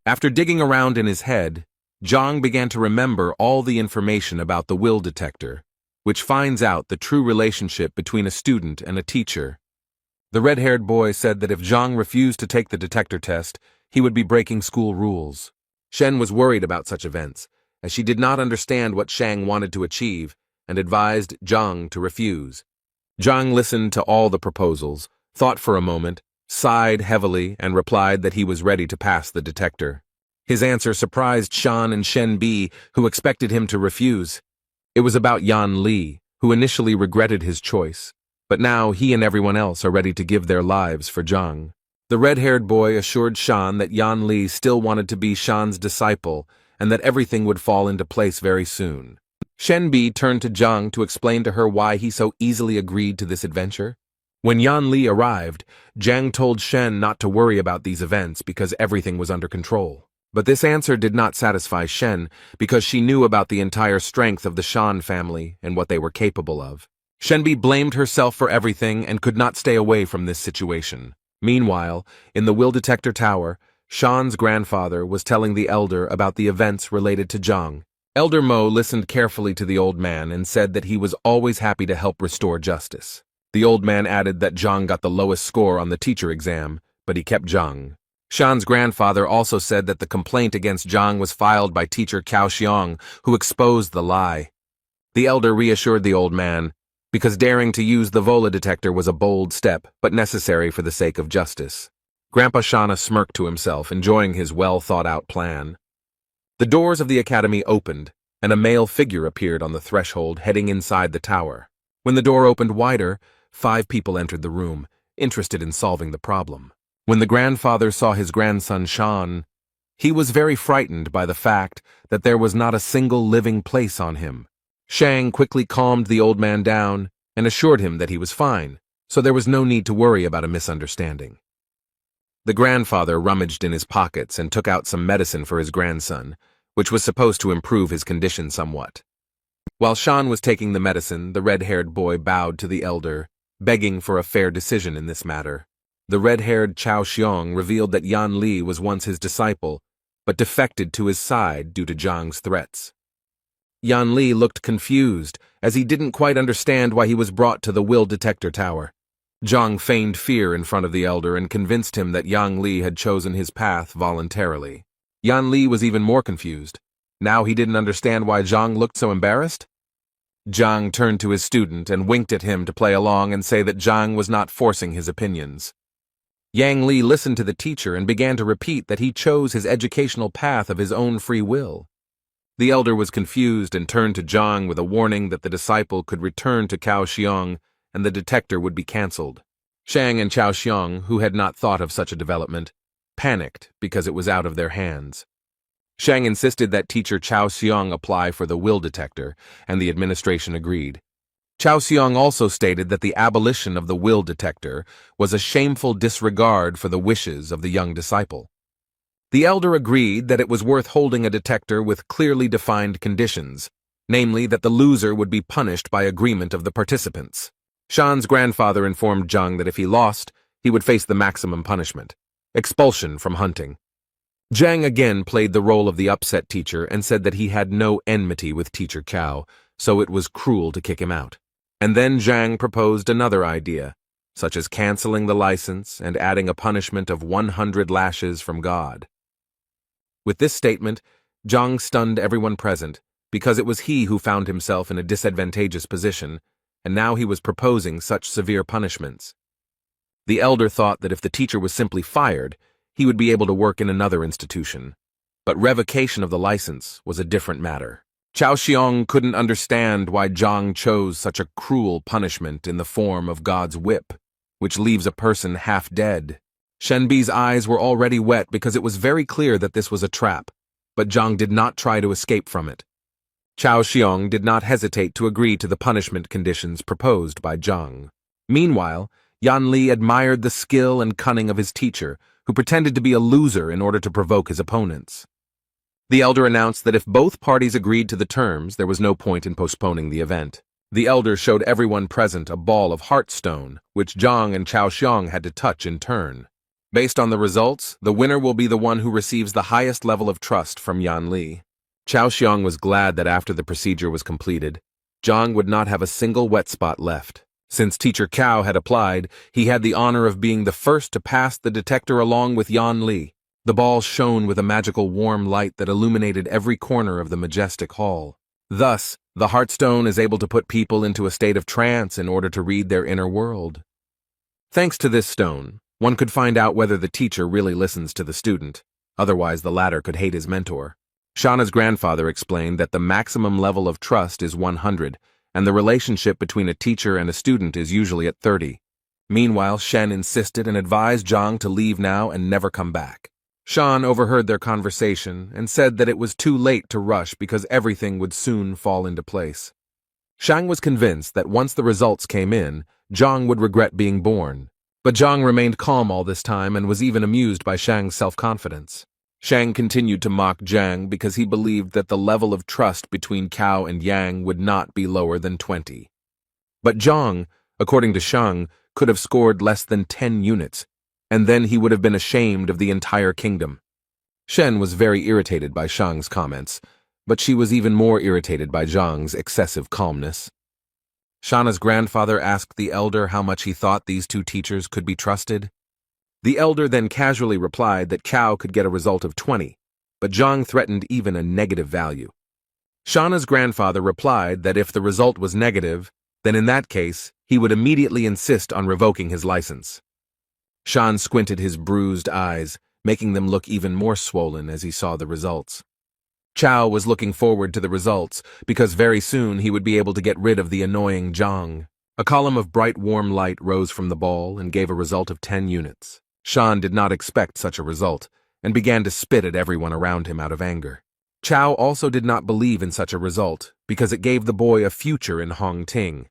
After digging around in his head, Zhang began to remember all the information about the will detector, which finds out the true relationship between a student and a teacher. The red-haired boy said that if Zhang refused to take the detector test, he would be breaking school rules. Shen was worried about such events, as she did not understand what Shang wanted to achieve, and advised Zhang to refuse. Zhang listened to all the proposals, thought for a moment, sighed heavily, and replied that he was ready to pass the detector. His answer surprised Shan and Shenbi, who expected him to refuse. It was about Yan Li, who initially regretted his choice, but now he and everyone else are ready to give their lives for Zhang. The red-haired boy assured Shan that Yan Li still wanted to be Shan's disciple and that everything would fall into place very soon. Shenbi turned to Zhang to explain to her why he so easily agreed to this adventure. When Yan Li arrived, Zhang told Shen not to worry about these events because everything was under control. But this answer did not satisfy Shen because she knew about the entire strength of the Shan family and what they were capable of. Shenbi blamed herself for everything and could not stay away from this situation. Meanwhile, in the will detector tower, Shan's grandfather was telling the elder about the events related to Zhang. Elder Mo listened carefully to the old man and said that he was always happy to help restore justice. The old man added that Zhang got the lowest score on the teacher exam, but he kept Zhang. Shan's grandfather also said that the complaint against Zhang was filed by teacher Cao Xiong, who exposed the lie. The elder reassured the old man, because daring to use the Vola detector was a bold step, but necessary for the sake of justice. Grandpa Shana smirked to himself, enjoying his well-thought-out plan. The doors of the academy opened, and a male figure appeared on the threshold heading inside the tower. When the door opened wider, 5 people entered the room, interested in solving the problem. When the grandfather saw his grandson Shan, he was very frightened by the fact that there was not a single living place on him. Shang quickly calmed the old man down and assured him that he was fine, so there was no need to worry about a misunderstanding. The grandfather rummaged in his pockets and took out some medicine for his grandson, which was supposed to improve his condition somewhat. While Shan was taking the medicine, the red-haired boy bowed to the elder, begging for a fair decision in this matter. The red-haired Cao Xiong revealed that Yan Li was once his disciple, but defected to his side due to Zhang's threats. Yan Li looked confused, as he didn't quite understand why he was brought to the will detector tower. Zhang feigned fear in front of the elder and convinced him that Yan Li had chosen his path voluntarily. Yan Li was even more confused. Now he didn't understand why Zhang looked so embarrassed. Zhang turned to his student and winked at him to play along and say that Zhang was not forcing his opinions. Yang Li listened to the teacher and began to repeat that he chose his educational path of his own free will. The elder was confused and turned to Zhang with a warning that the disciple could return to Cao Xiong and the detector would be cancelled. Shang and Cao Xiong, who had not thought of such a development, panicked because it was out of their hands. Shang insisted that teacher Chao Xiong apply for the will detector, and the administration agreed. Chao Xiong also stated that the abolition of the will detector was a shameful disregard for the wishes of the young disciple. The elder agreed that it was worth holding a detector with clearly defined conditions, namely that the loser would be punished by agreement of the participants. Shan's grandfather informed Zhang that if he lost, he would face the maximum punishment, expulsion from hunting. Zhang again played the role of the upset teacher and said that he had no enmity with teacher Cao, so it was cruel to kick him out. And then Zhang proposed another idea, such as canceling the license and adding a punishment of 100 lashes from God. With this statement, Zhang stunned everyone present, because it was he who found himself in a disadvantageous position, and now he was proposing such severe punishments. The elder thought that if the teacher was simply fired, he would be able to work in another institution. But revocation of the license was a different matter. Chao Xiong couldn't understand why Zhang chose such a cruel punishment in the form of God's whip, which leaves a person half dead. Shenbi's eyes were already wet because it was very clear that this was a trap, but Zhang did not try to escape from it. Chao Xiong did not hesitate to agree to the punishment conditions proposed by Zhang. Meanwhile, Yan Li admired the skill and cunning of his teacher, who pretended to be a loser in order to provoke his opponents. The elder announced that if both parties agreed to the terms, there was no point in postponing the event. The elder showed everyone present a ball of heartstone, which Zhang and Chao Xiong had to touch in turn. Based on the results, the winner will be the one who receives the highest level of trust from Yan Li. Chao Xiong was glad that after the procedure was completed, Zhang would not have a single wet spot left. Since teacher Cao had applied, he had the honor of being the first to pass the detector along with Yan Li. The ball shone with a magical warm light that illuminated every corner of the majestic hall. Thus, the Heartstone is able to put people into a state of trance in order to read their inner world. Thanks to this stone, one could find out whether the teacher really listens to the student, otherwise the latter could hate his mentor. Shauna's grandfather explained that the maximum level of trust is 100, and the relationship between a teacher and a student is usually at 30. Meanwhile, Shen insisted and advised Zhang to leave now and never come back. Shan overheard their conversation and said that it was too late to rush because everything would soon fall into place. Shang was convinced that once the results came in, Zhang would regret being born. But Zhang remained calm all this time and was even amused by Shang's self-confidence. Shang continued to mock Zhang because he believed that the level of trust between Cao and Yang would not be lower than 20. But Zhang, according to Shang, could have scored less than 10 units, and then he would have been ashamed of the entire kingdom. Shen was very irritated by Shang's comments, but she was even more irritated by Zhang's excessive calmness. Shauna's grandfather asked the elder how much he thought these two teachers could be trusted. The elder then casually replied that Cao could get a result of 20, but Zhang threatened even a negative value. Shauna's grandfather replied that if the result was negative, then in that case, he would immediately insist on revoking his license. Shan squinted his bruised eyes, making them look even more swollen as he saw the results. Chao was looking forward to the results because very soon he would be able to get rid of the annoying Zhang. A column of bright warm light rose from the ball and gave a result of 10 units. Shan did not expect such a result, and began to spit at everyone around him out of anger. Chao also did not believe in such a result, because it gave the boy a future in Hongting.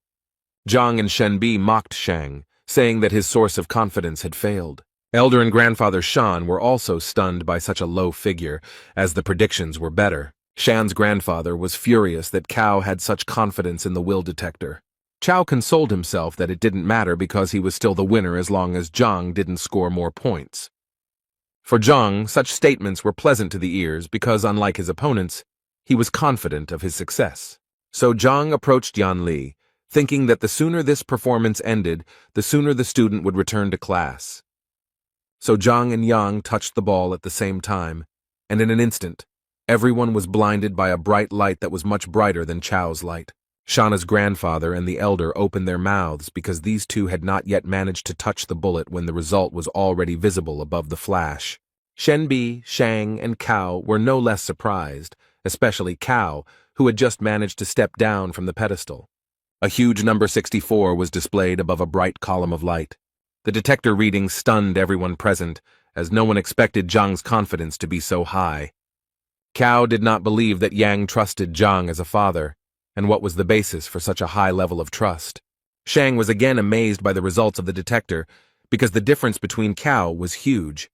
Zhang and Shenbi mocked Shang, saying that his source of confidence had failed. Elder and grandfather Shan were also stunned by such a low figure, as the predictions were better. Shan's grandfather was furious that Cao had such confidence in the will detector. Chao consoled himself that it didn't matter because he was still the winner as long as Zhang didn't score more points. For Zhang, such statements were pleasant to the ears because, unlike his opponents, he was confident of his success. So Zhang approached Yan Li, thinking that the sooner this performance ended, the sooner the student would return to class. So Zhang and Yang touched the ball at the same time, and in an instant, everyone was blinded by a bright light that was much brighter than Chao's light. Shauna's grandfather and the elder opened their mouths because these two had not yet managed to touch the bullet when the result was already visible above the flash. Shenbi, Shang, and Cao were no less surprised, especially Cao, who had just managed to step down from the pedestal. A huge number 64 was displayed above a bright column of light. The detector reading stunned everyone present, as no one expected Zhang's confidence to be so high. Cao did not believe that Yang trusted Zhang as a father, and what was the basis for such a high level of trust. Shang was again amazed by the results of the detector, because the difference between Cao was huge.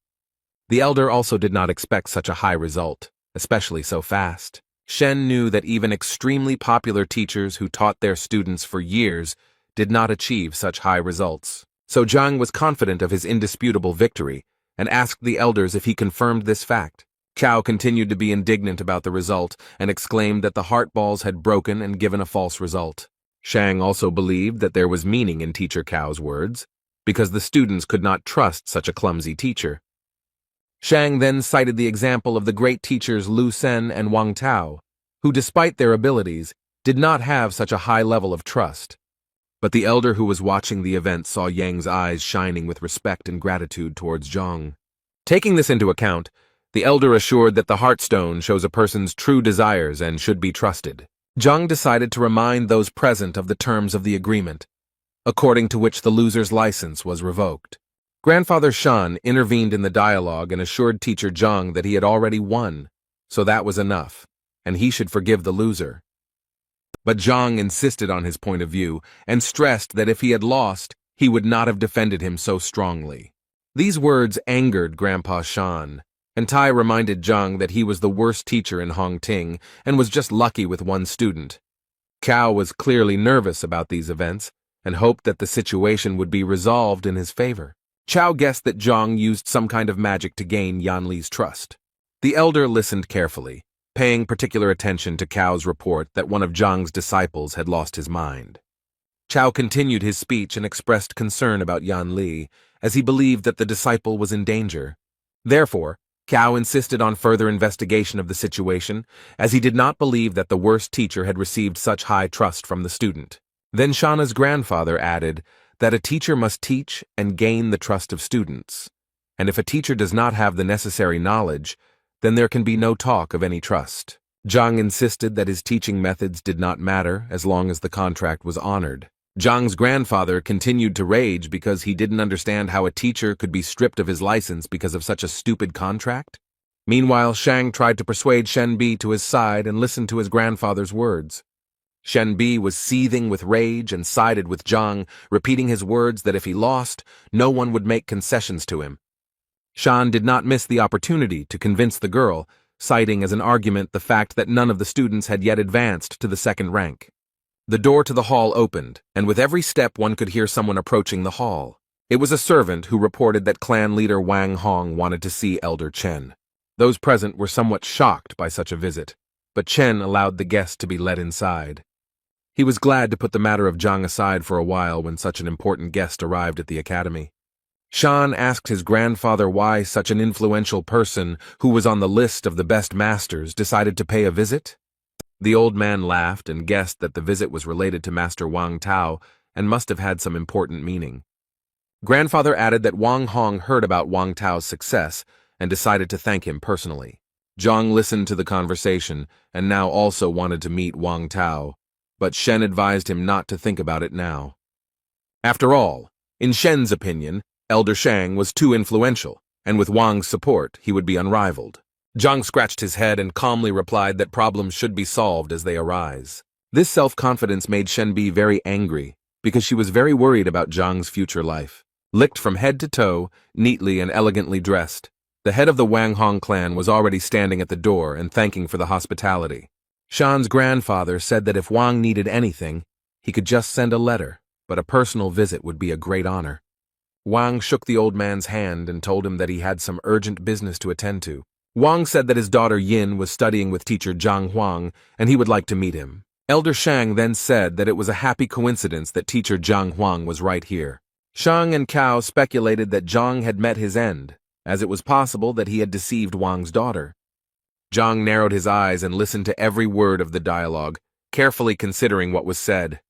The elder also did not expect such a high result, especially so fast. Shen knew that even extremely popular teachers who taught their students for years did not achieve such high results. So Zhang was confident of his indisputable victory, and asked the elders if he confirmed this fact. Cao continued to be indignant about the result, and exclaimed that the heart balls had broken and given a false result. Shang also believed that there was meaning in Teacher Cao's words, because the students could not trust such a clumsy teacher. Shang then cited the example of the great teachers Lu Sen and Wang Tao, who despite their abilities, did not have such a high level of trust. But the elder who was watching the event saw Yang's eyes shining with respect and gratitude towards Zhang. Taking this into account, the elder assured that the Heartstone shows a person's true desires and should be trusted. Zhang decided to remind those present of the terms of the agreement, according to which the loser's license was revoked. Grandfather Shan intervened in the dialogue and assured Teacher Zhang that he had already won, so that was enough, and he should forgive the loser. But Zhang insisted on his point of view and stressed that if he had lost, he would not have defended him so strongly. These words angered Grandpa Shan, and Tai reminded Zhang that he was the worst teacher in Hongting and was just lucky with one student. Cao was clearly nervous about these events and hoped that the situation would be resolved in his favor. Chao guessed that Zhang used some kind of magic to gain Yan Li's trust. The elder listened carefully, paying particular attention to Cao's report that one of Zhang's disciples had lost his mind. Chao continued his speech and expressed concern about Yan Li, as he believed that the disciple was in danger. Therefore, Cao insisted on further investigation of the situation, as he did not believe that the worst teacher had received such high trust from the student. Then Shana's grandfather added that a teacher must teach and gain the trust of students, and if a teacher does not have the necessary knowledge, then there can be no talk of any trust. Zhang insisted that his teaching methods did not matter as long as the contract was honored. Zhang's grandfather continued to rage because he didn't understand how a teacher could be stripped of his license because of such a stupid contract. Meanwhile, Shang tried to persuade Shen Bi to his side and listened to his grandfather's words. Shen Bi was seething with rage and sided with Zhang, repeating his words that if he lost, no one would make concessions to him. Shan did not miss the opportunity to convince the girl, citing as an argument the fact that none of the students had yet advanced to the second rank. The door to the hall opened, and with every step one could hear someone approaching the hall. It was a servant who reported that clan leader Wang Hong wanted to see Elder Chen. Those present were somewhat shocked by such a visit, but Chen allowed the guest to be led inside. He was glad to put the matter of Zhang aside for a while when such an important guest arrived at the academy. Shan asked his grandfather why such an influential person, who was on the list of the best masters, decided to pay a visit. The old man laughed and guessed that the visit was related to Master Wang Tao and must have had some important meaning. Grandfather added that Wang Hong heard about Wang Tao's success and decided to thank him personally. Zhang listened to the conversation and now also wanted to meet Wang Tao, but Shen advised him not to think about it now. After all, in Shen's opinion, Elder Shang was too influential, and with Wang's support, he would be unrivaled. Zhang scratched his head and calmly replied that problems should be solved as they arise. This self-confidence made Shen Bi very angry, because she was very worried about Zhang's future life. Licked from head to toe, neatly and elegantly dressed, the head of the Wang Hong clan was already standing at the door and thanking for the hospitality. Shan's grandfather said that if Wang needed anything, he could just send a letter, but a personal visit would be a great honor. Wang shook the old man's hand and told him that he had some urgent business to attend to. Wang said that his daughter Yin was studying with teacher Zhang Huang, and he would like to meet him. Elder Shang then said that it was a happy coincidence that teacher Zhang Huang was right here. Shang and Cao speculated that Zhang had met his end, as it was possible that he had deceived Wang's daughter. Zhang narrowed his eyes and listened to every word of the dialogue, carefully considering what was said.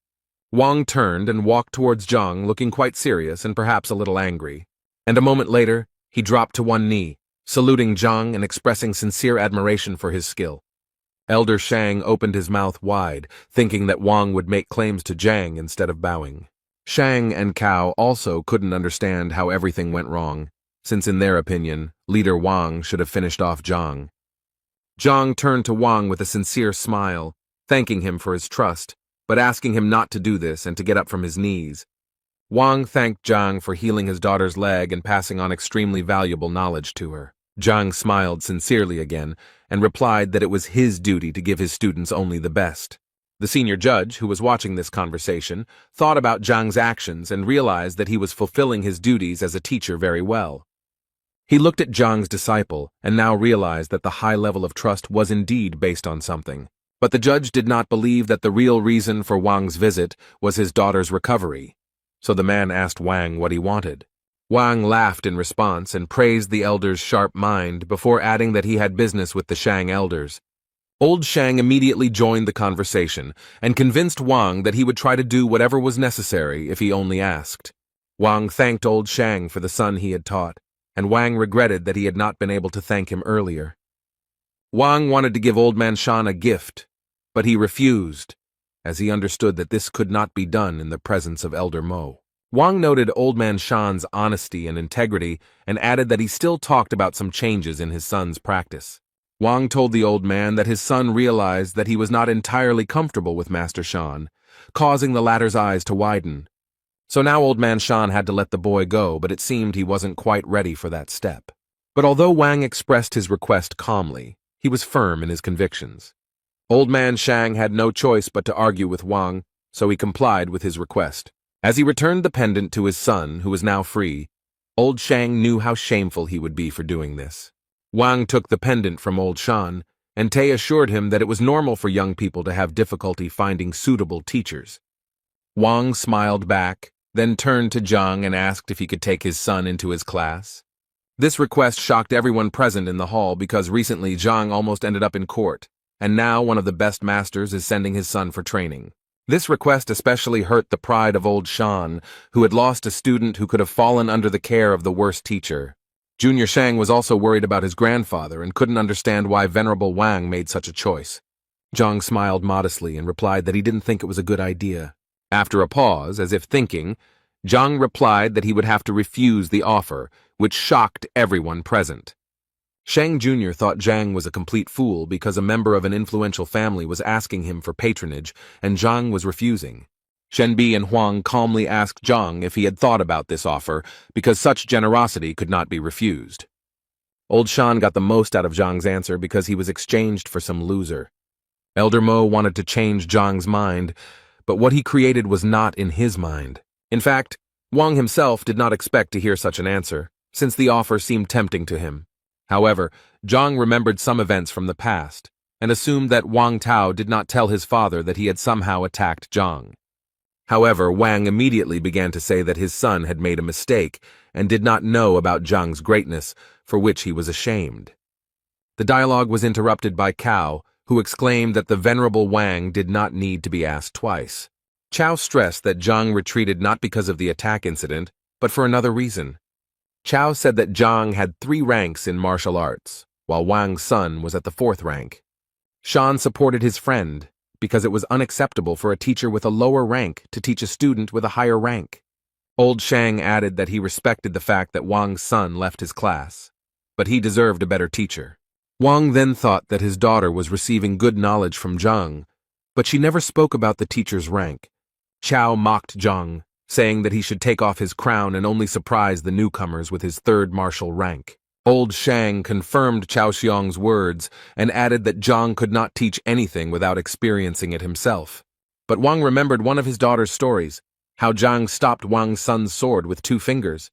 Wang turned and walked towards Zhang, looking quite serious and perhaps a little angry. And a moment later, he dropped to one knee, saluting Zhang and expressing sincere admiration for his skill. Elder Shang opened his mouth wide, thinking that Wang would make claims to Zhang instead of bowing. Shang and Cao also couldn't understand how everything went wrong, since in their opinion, leader Wang should have finished off Zhang. Zhang turned to Wang with a sincere smile, thanking him for his trust, but asking him not to do this and to get up from his knees. Wang thanked Zhang for healing his daughter's leg and passing on extremely valuable knowledge to her. Zhang smiled sincerely again and replied that it was his duty to give his students only the best. The senior judge, who was watching this conversation, thought about Zhang's actions and realized that he was fulfilling his duties as a teacher very well. He looked at Zhang's disciple and now realized that the high level of trust was indeed based on something. But the judge did not believe that the real reason for Wang's visit was his daughter's recovery. So the man asked Wang what he wanted. Wang laughed in response and praised the elder's sharp mind before adding that he had business with the Shang elders. Old Shang immediately joined the conversation and convinced Wang that he would try to do whatever was necessary if he only asked. Wang thanked Old Shang for the son he had taught, and Wang regretted that he had not been able to thank him earlier. Wang wanted to give Old Man Shan a gift, but he refused, as he understood that this could not be done in the presence of Elder Mo. Wang noted Old Man Shan's honesty and integrity and added that he still talked about some changes in his son's practice. Wang told the old man that his son realized that he was not entirely comfortable with Master Shan, causing the latter's eyes to widen. So now Old Man Shan had to let the boy go, but it seemed he wasn't quite ready for that step. But although Wang expressed his request calmly, he was firm in his convictions. Old Man Shang had no choice but to argue with Wang, so he complied with his request. As he returned the pendant to his son, who was now free, Old Shang knew how shameful he would be for doing this. Wang took the pendant from Old Shan, and Tay assured him that it was normal for young people to have difficulty finding suitable teachers. Wang smiled back, then turned to Zhang and asked if he could take his son into his class. This request shocked everyone present in the hall because recently Zhang almost ended up in court, and now one of the best masters is sending his son for training. This request especially hurt the pride of Old Shan, who had lost a student who could have fallen under the care of the worst teacher. Junior Shang was also worried about his grandfather and couldn't understand why Venerable Wang made such a choice. Zhang smiled modestly and replied that he didn't think it was a good idea. After a pause, as if thinking, Zhang replied that he would have to refuse the offer, which shocked everyone present. Shang Jr. thought Zhang was a complete fool because a member of an influential family was asking him for patronage, and Zhang was refusing. Shenbi and Huang calmly asked Zhang if he had thought about this offer, because such generosity could not be refused. Old Shan got the most out of Zhang's answer because he was exchanged for some loser. Elder Mo wanted to change Zhang's mind, but what he created was not in his mind. In fact, Wang himself did not expect to hear such an answer, since the offer seemed tempting to him. However, Zhang remembered some events from the past, and assumed that Wang Tao did not tell his father that he had somehow attacked Zhang. However, Wang immediately began to say that his son had made a mistake and did not know about Zhang's greatness, for which he was ashamed. The dialogue was interrupted by Cao, who exclaimed that the venerable Wang did not need to be asked twice. Cao stressed that Zhang retreated not because of the attack incident, but for another reason. Cao said that Zhang had 3 ranks in martial arts, while Wang's son was at the 4th rank. Shan supported his friend, because it was unacceptable for a teacher with a lower rank to teach a student with a higher rank. Old Shang added that he respected the fact that Wang's son left his class, but he deserved a better teacher. Wang then thought that his daughter was receiving good knowledge from Zhang, but she never spoke about the teacher's rank. Cao mocked Zhang, saying that he should take off his crown and only surprise the newcomers with his 3rd martial rank. Old Shang confirmed Cao Xiong's words and added that Zhang could not teach anything without experiencing it himself. But Wang remembered one of his daughter's stories, how Zhang stopped Wang's son's sword with 2 fingers.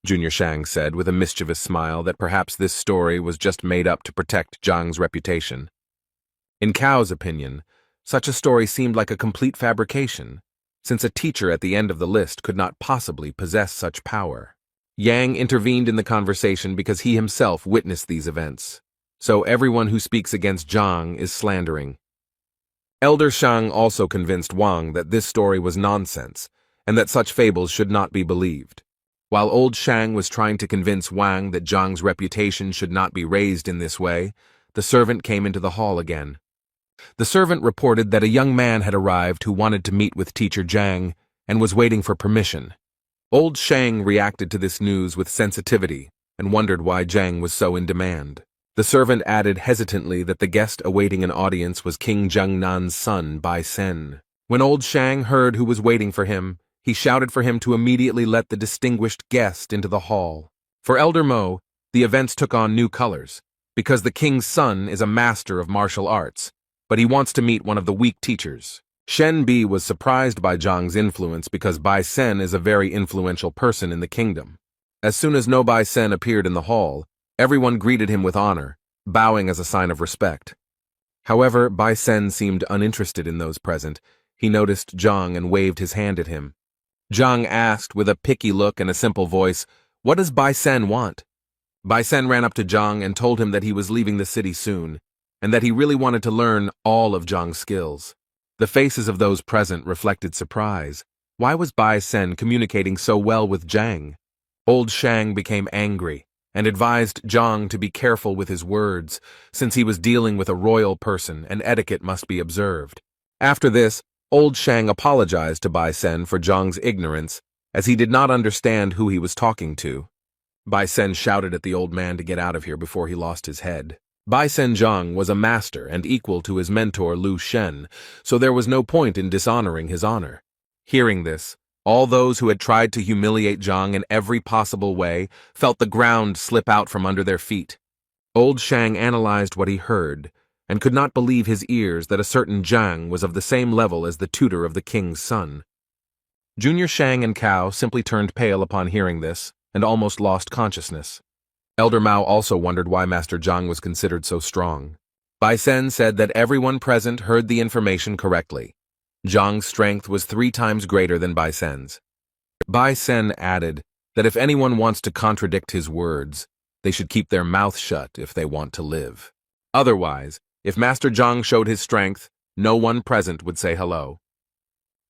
Junior Shang said with a mischievous smile that perhaps this story was just made up to protect Zhang's reputation. In Cao's opinion, such a story seemed like a complete fabrication, since a teacher at the end of the list could not possibly possess such power. Yang intervened in the conversation because he himself witnessed these events, so everyone who speaks against Zhang is slandering. Elder Shang also convinced Wang that this story was nonsense, and that such fables should not be believed. While Old Shang was trying to convince Wang that Zhang's reputation should not be raised in this way, the servant came into the hall again. The servant reported that a young man had arrived who wanted to meet with Teacher Zhang and was waiting for permission. Old Shang reacted to this news with sensitivity and wondered why Zhang was so in demand. The servant added hesitantly that the guest awaiting an audience was King Jiangnan's son, Bai Sen. When old Shang heard who was waiting for him, he shouted for him to immediately let the distinguished guest into the hall. For Elder Mo, the events took on new colors, because the king's son is a master of martial arts, but he wants to meet one of the weak teachers. Shen Bi was surprised by Zhang's influence because Bai Sen is a very influential person in the kingdom. As soon as No Bai Sen appeared in the hall, everyone greeted him with honor, bowing as a sign of respect. However, Bai Sen seemed uninterested in those present. He noticed Zhang and waved his hand at him. Zhang asked with a picky look and a simple voice, "What does Bai Sen want?" Bai Sen ran up to Zhang and told him that he was leaving the city soon, and that he really wanted to learn all of Zhang's skills. The faces of those present reflected surprise. Why was Bai Sen communicating so well with Zhang? Old Shang became angry and advised Zhang to be careful with his words, since he was dealing with a royal person and etiquette must be observed. After this, Old Shang apologized to Bai Sen for Zhang's ignorance, as he did not understand who he was talking to. Bai Sen shouted at the old man to get out of here before he lost his head. Bai Sen Zhang was a master and equal to his mentor Lu Shen, so there was no point in dishonoring his honor. Hearing this, all those who had tried to humiliate Zhang in every possible way felt the ground slip out from under their feet. Old Shang analyzed what he heard, and could not believe his ears that a certain Zhang was of the same level as the tutor of the king's son. Junior Shang and Cao simply turned pale upon hearing this, and almost lost consciousness. Elder Mao also wondered why Master Zhang was considered so strong. Bai Sen said that everyone present heard the information correctly. Zhang's strength was 3 times greater than Bai Sen's. Bai Sen added that if anyone wants to contradict his words, they should keep their mouth shut if they want to live. Otherwise, if Master Zhang showed his strength, no one present would say hello.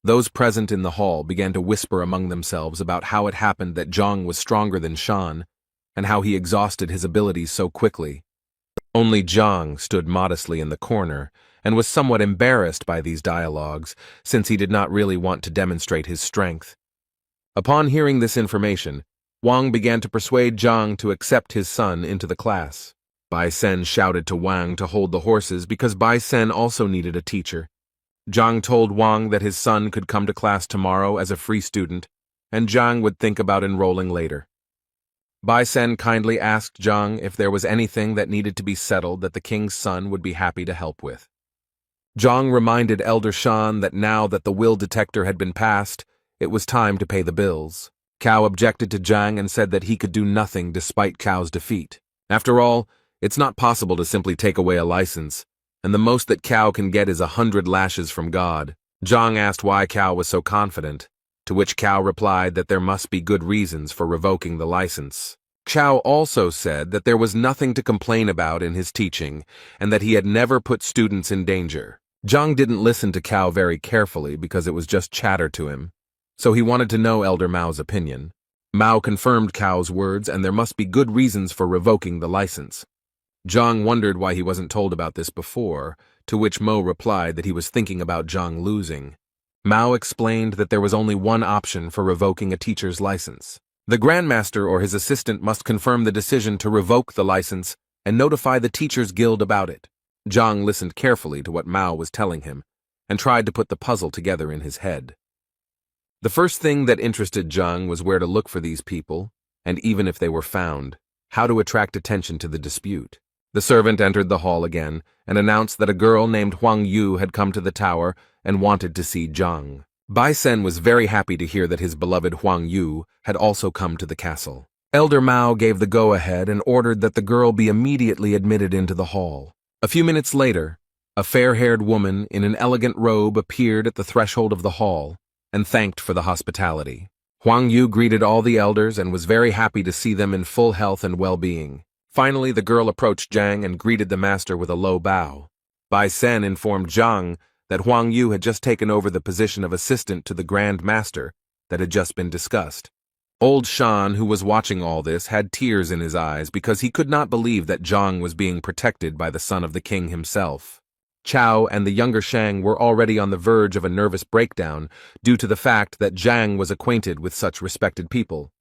Those present in the hall began to whisper among themselves about how it happened that Zhang was stronger than Shan, and how he exhausted his abilities so quickly. Only Zhang stood modestly in the corner, and was somewhat embarrassed by these dialogues, since he did not really want to demonstrate his strength. Upon hearing this information, Wang began to persuade Zhang to accept his son into the class. Bai Sen shouted to Wang to hold the horses because Bai Sen also needed a teacher. Zhang told Wang that his son could come to class tomorrow as a free student, and Zhang would think about enrolling later. Bai Sen kindly asked Zhang if there was anything that needed to be settled that the king's son would be happy to help with. Zhang reminded Elder Shan that now that the will detector had been passed, it was time to pay the bills. Cao objected to Zhang and said that he could do nothing despite Cao's defeat. After all, it's not possible to simply take away a license, and the most that Cao can get is 100 lashes from God. Zhang asked why Cao was so confident, to which Cao replied that there must be good reasons for revoking the license. Cao also said that there was nothing to complain about in his teaching, and that he had never put students in danger. Zhang didn't listen to Cao very carefully because it was just chatter to him, so he wanted to know Elder Mao's opinion. Mao confirmed Cao's words, and there must be good reasons for revoking the license. Zhang wondered why he wasn't told about this before, to which Mo replied that he was thinking about Zhang losing. Mao explained that there was only one option for revoking a teacher's license. The Grandmaster or his assistant must confirm the decision to revoke the license and notify the Teachers Guild about it. Zhang listened carefully to what Mao was telling him and tried to put the puzzle together in his head. The first thing that interested Zhang was where to look for these people, and even if they were found, how to attract attention to the dispute. The servant entered the hall again and announced that a girl named Huang Yu had come to the tower and wanted to see Zhang. Bai Sen was very happy to hear that his beloved Huang Yu had also come to the castle. Elder Mao gave the go-ahead and ordered that the girl be immediately admitted into the hall. A few minutes later, a fair-haired woman in an elegant robe appeared at the threshold of the hall and thanked for the hospitality. Huang Yu greeted all the elders and was very happy to see them in full health and well-being. Finally, the girl approached Zhang and greeted the master with a low bow. Bai Sen informed Zhang that Huang Yu had just taken over the position of assistant to the Grand Master that had just been discussed. Old Shan, who was watching all this, had tears in his eyes because he could not believe that Zhang was being protected by the son of the king himself. Cao and the younger Shang were already on the verge of a nervous breakdown due to the fact that Zhang was acquainted with such respected people.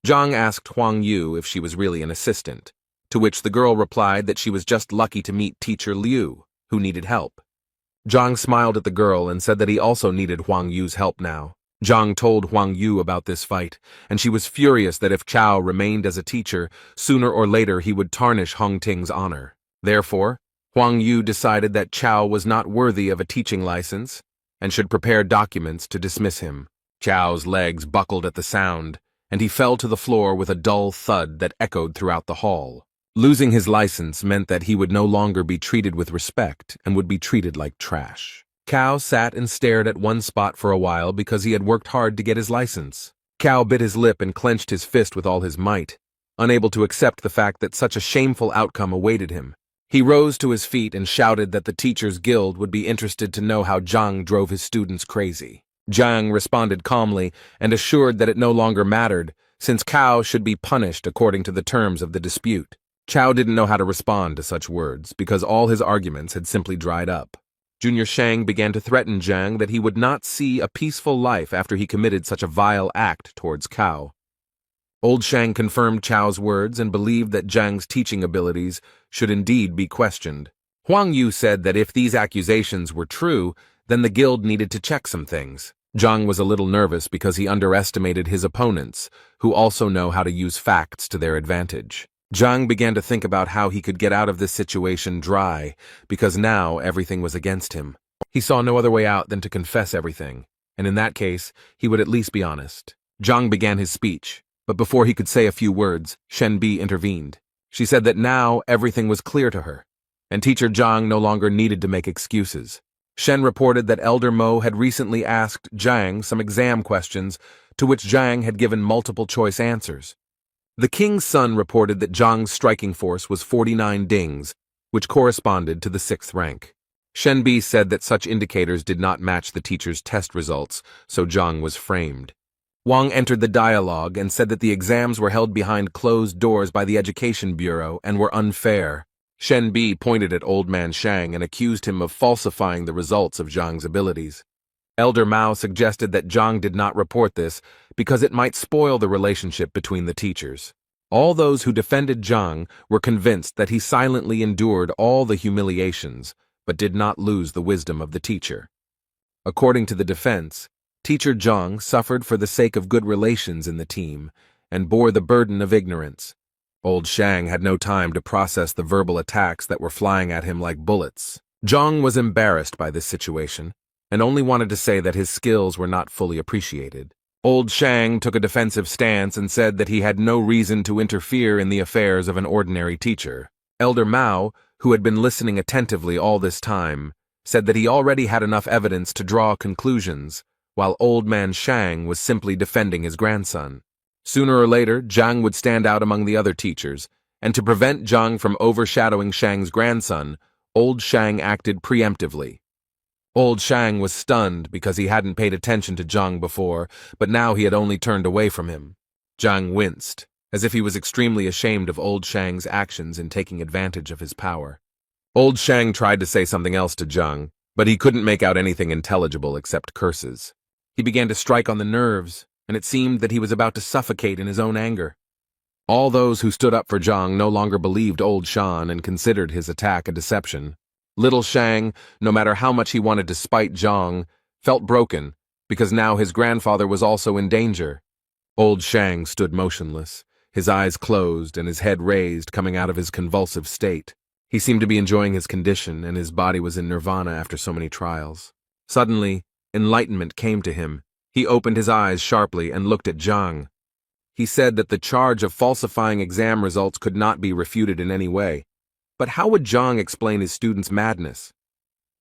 Zhang asked Huang Yu if she was really an assistant, to which the girl replied that she was just lucky to meet teacher Liu, who needed help. Zhang smiled at the girl and said that he also needed Huang Yu's help now. Zhang told Huang Yu about this fight, and she was furious that if Chao remained as a teacher, sooner or later he would tarnish Hong Ting's honor. Therefore, Huang Yu decided that Chao was not worthy of a teaching license and should prepare documents to dismiss him. Chao's legs buckled at the sound, and he fell to the floor with a dull thud that echoed throughout the hall. Losing his license meant that he would no longer be treated with respect and would be treated like trash. Cao sat and stared at one spot for a while because he had worked hard to get his license. Cao bit his lip and clenched his fist with all his might, unable to accept the fact that such a shameful outcome awaited him. He rose to his feet and shouted that the Teachers Guild would be interested to know how Zhang drove his students crazy. Zhang responded calmly and assured that it no longer mattered, since Cao should be punished according to the terms of the dispute. Cao didn't know how to respond to such words because all his arguments had simply dried up. Junior Shang began to threaten Zhang that he would not see a peaceful life after he committed such a vile act towards Cao. Old Shang confirmed Chao's words and believed that Zhang's teaching abilities should indeed be questioned. Huang Yu said that if these accusations were true, then the guild needed to check some things. Zhang was a little nervous because he underestimated his opponents, who also know how to use facts to their advantage. Zhang began to think about how he could get out of this situation dry, because now everything was against him. He saw no other way out than to confess everything, and in that case, he would at least be honest. Zhang began his speech, but before he could say a few words, Shen Bi intervened. She said that now everything was clear to her, and teacher Zhang no longer needed to make excuses. Shen reported that Elder Mo had recently asked Zhang some exam questions, to which Zhang had given multiple-choice answers. The king's son reported that Zhang's striking force was 49 dings, which corresponded to the 6th rank. Shen Bi said that such indicators did not match the teacher's test results, so Zhang was framed. Wang entered the dialogue and said that the exams were held behind closed doors by the Education Bureau and were unfair. Shen Bi pointed at Old Man Shang and accused him of falsifying the results of Zhang's abilities. Elder Mao suggested that Zhang did not report this because it might spoil the relationship between the teachers. All those who defended Zhang were convinced that he silently endured all the humiliations, but did not lose the wisdom of the teacher. According to the defense, teacher Zhang suffered for the sake of good relations in the team and bore the burden of ignorance. Old Shang had no time to process the verbal attacks that were flying at him like bullets. Zhang was embarrassed by this situation and only wanted to say that his skills were not fully appreciated. Old Shang took a defensive stance and said that he had no reason to interfere in the affairs of an ordinary teacher. Elder Mao, who had been listening attentively all this time, said that he already had enough evidence to draw conclusions, while Old Man Shang was simply defending his grandson. Sooner or later, Zhang would stand out among the other teachers, and to prevent Zhang from overshadowing Shang's grandson, Old Shang acted preemptively. Old Shang was stunned because he hadn't paid attention to Zhang before, but now he had only turned away from him. Zhang winced, as if he was extremely ashamed of Old Shang's actions in taking advantage of his power. Old Shang tried to say something else to Zhang, but he couldn't make out anything intelligible except curses. He began to strike on the nerves, and it seemed that he was about to suffocate in his own anger. All those who stood up for Zhang no longer believed Old Shan and considered his attack a deception. Little Shang, no matter how much he wanted to spite Zhang, felt broken because now his grandfather was also in danger. Old Shang stood motionless, his eyes closed and his head raised, coming out of his convulsive state. He seemed to be enjoying his condition, and his body was in nirvana after so many trials. Suddenly, enlightenment came to him. He opened his eyes sharply and looked at Zhang. He said that the charge of falsifying exam results could not be refuted in any way. But how would Zhang explain his student's madness?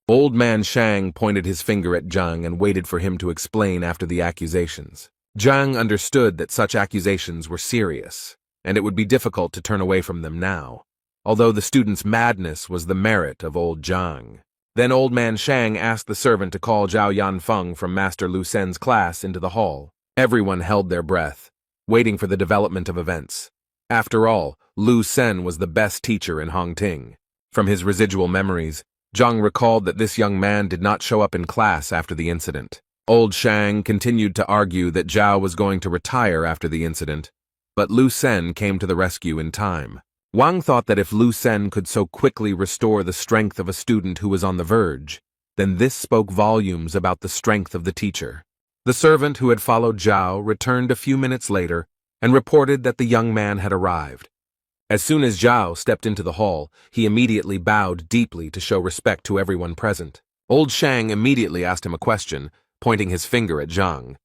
Old Man Shang pointed his finger at Zhang and waited for him to explain after the accusations. Zhang understood that such accusations were serious, and it would be difficult to turn away from them now, although the student's madness was the merit of old Zhang. Then Old Man Shang asked the servant to call Zhao Yanfeng from Master Lu Sen's class into the hall. Everyone held their breath, waiting for the development of events. After all, Lu Sen was the best teacher in Hongting. From his residual memories, Zhang recalled that this young man did not show up in class after the incident. Old Shang continued to argue that Zhao was going to retire after the incident, but Lu Sen came to the rescue in time. Wang thought that if Lu Sen could so quickly restore the strength of a student who was on the verge, then this spoke volumes about the strength of the teacher. The servant who had followed Zhao returned a few minutes later and reported that the young man had arrived. As soon as Zhao stepped into the hall, he immediately bowed deeply to show respect to everyone present. Old Shang immediately asked him a question, pointing his finger at Zhang.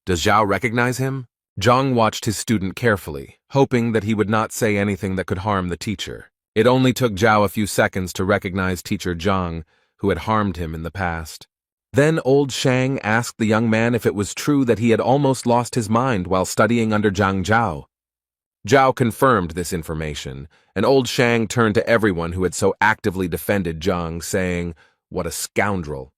"Does Zhao recognize him?" Zhang watched his student carefully, hoping that he would not say anything that could harm the teacher. It only took Zhao a few seconds to recognize teacher Zhang, who had harmed him in the past. Then old Shang asked the young man if it was true that he had almost lost his mind while studying under Zhang Zhao. Zhao confirmed this information, and old Shang turned to everyone who had so actively defended Zhang, saying, "What a scoundrel."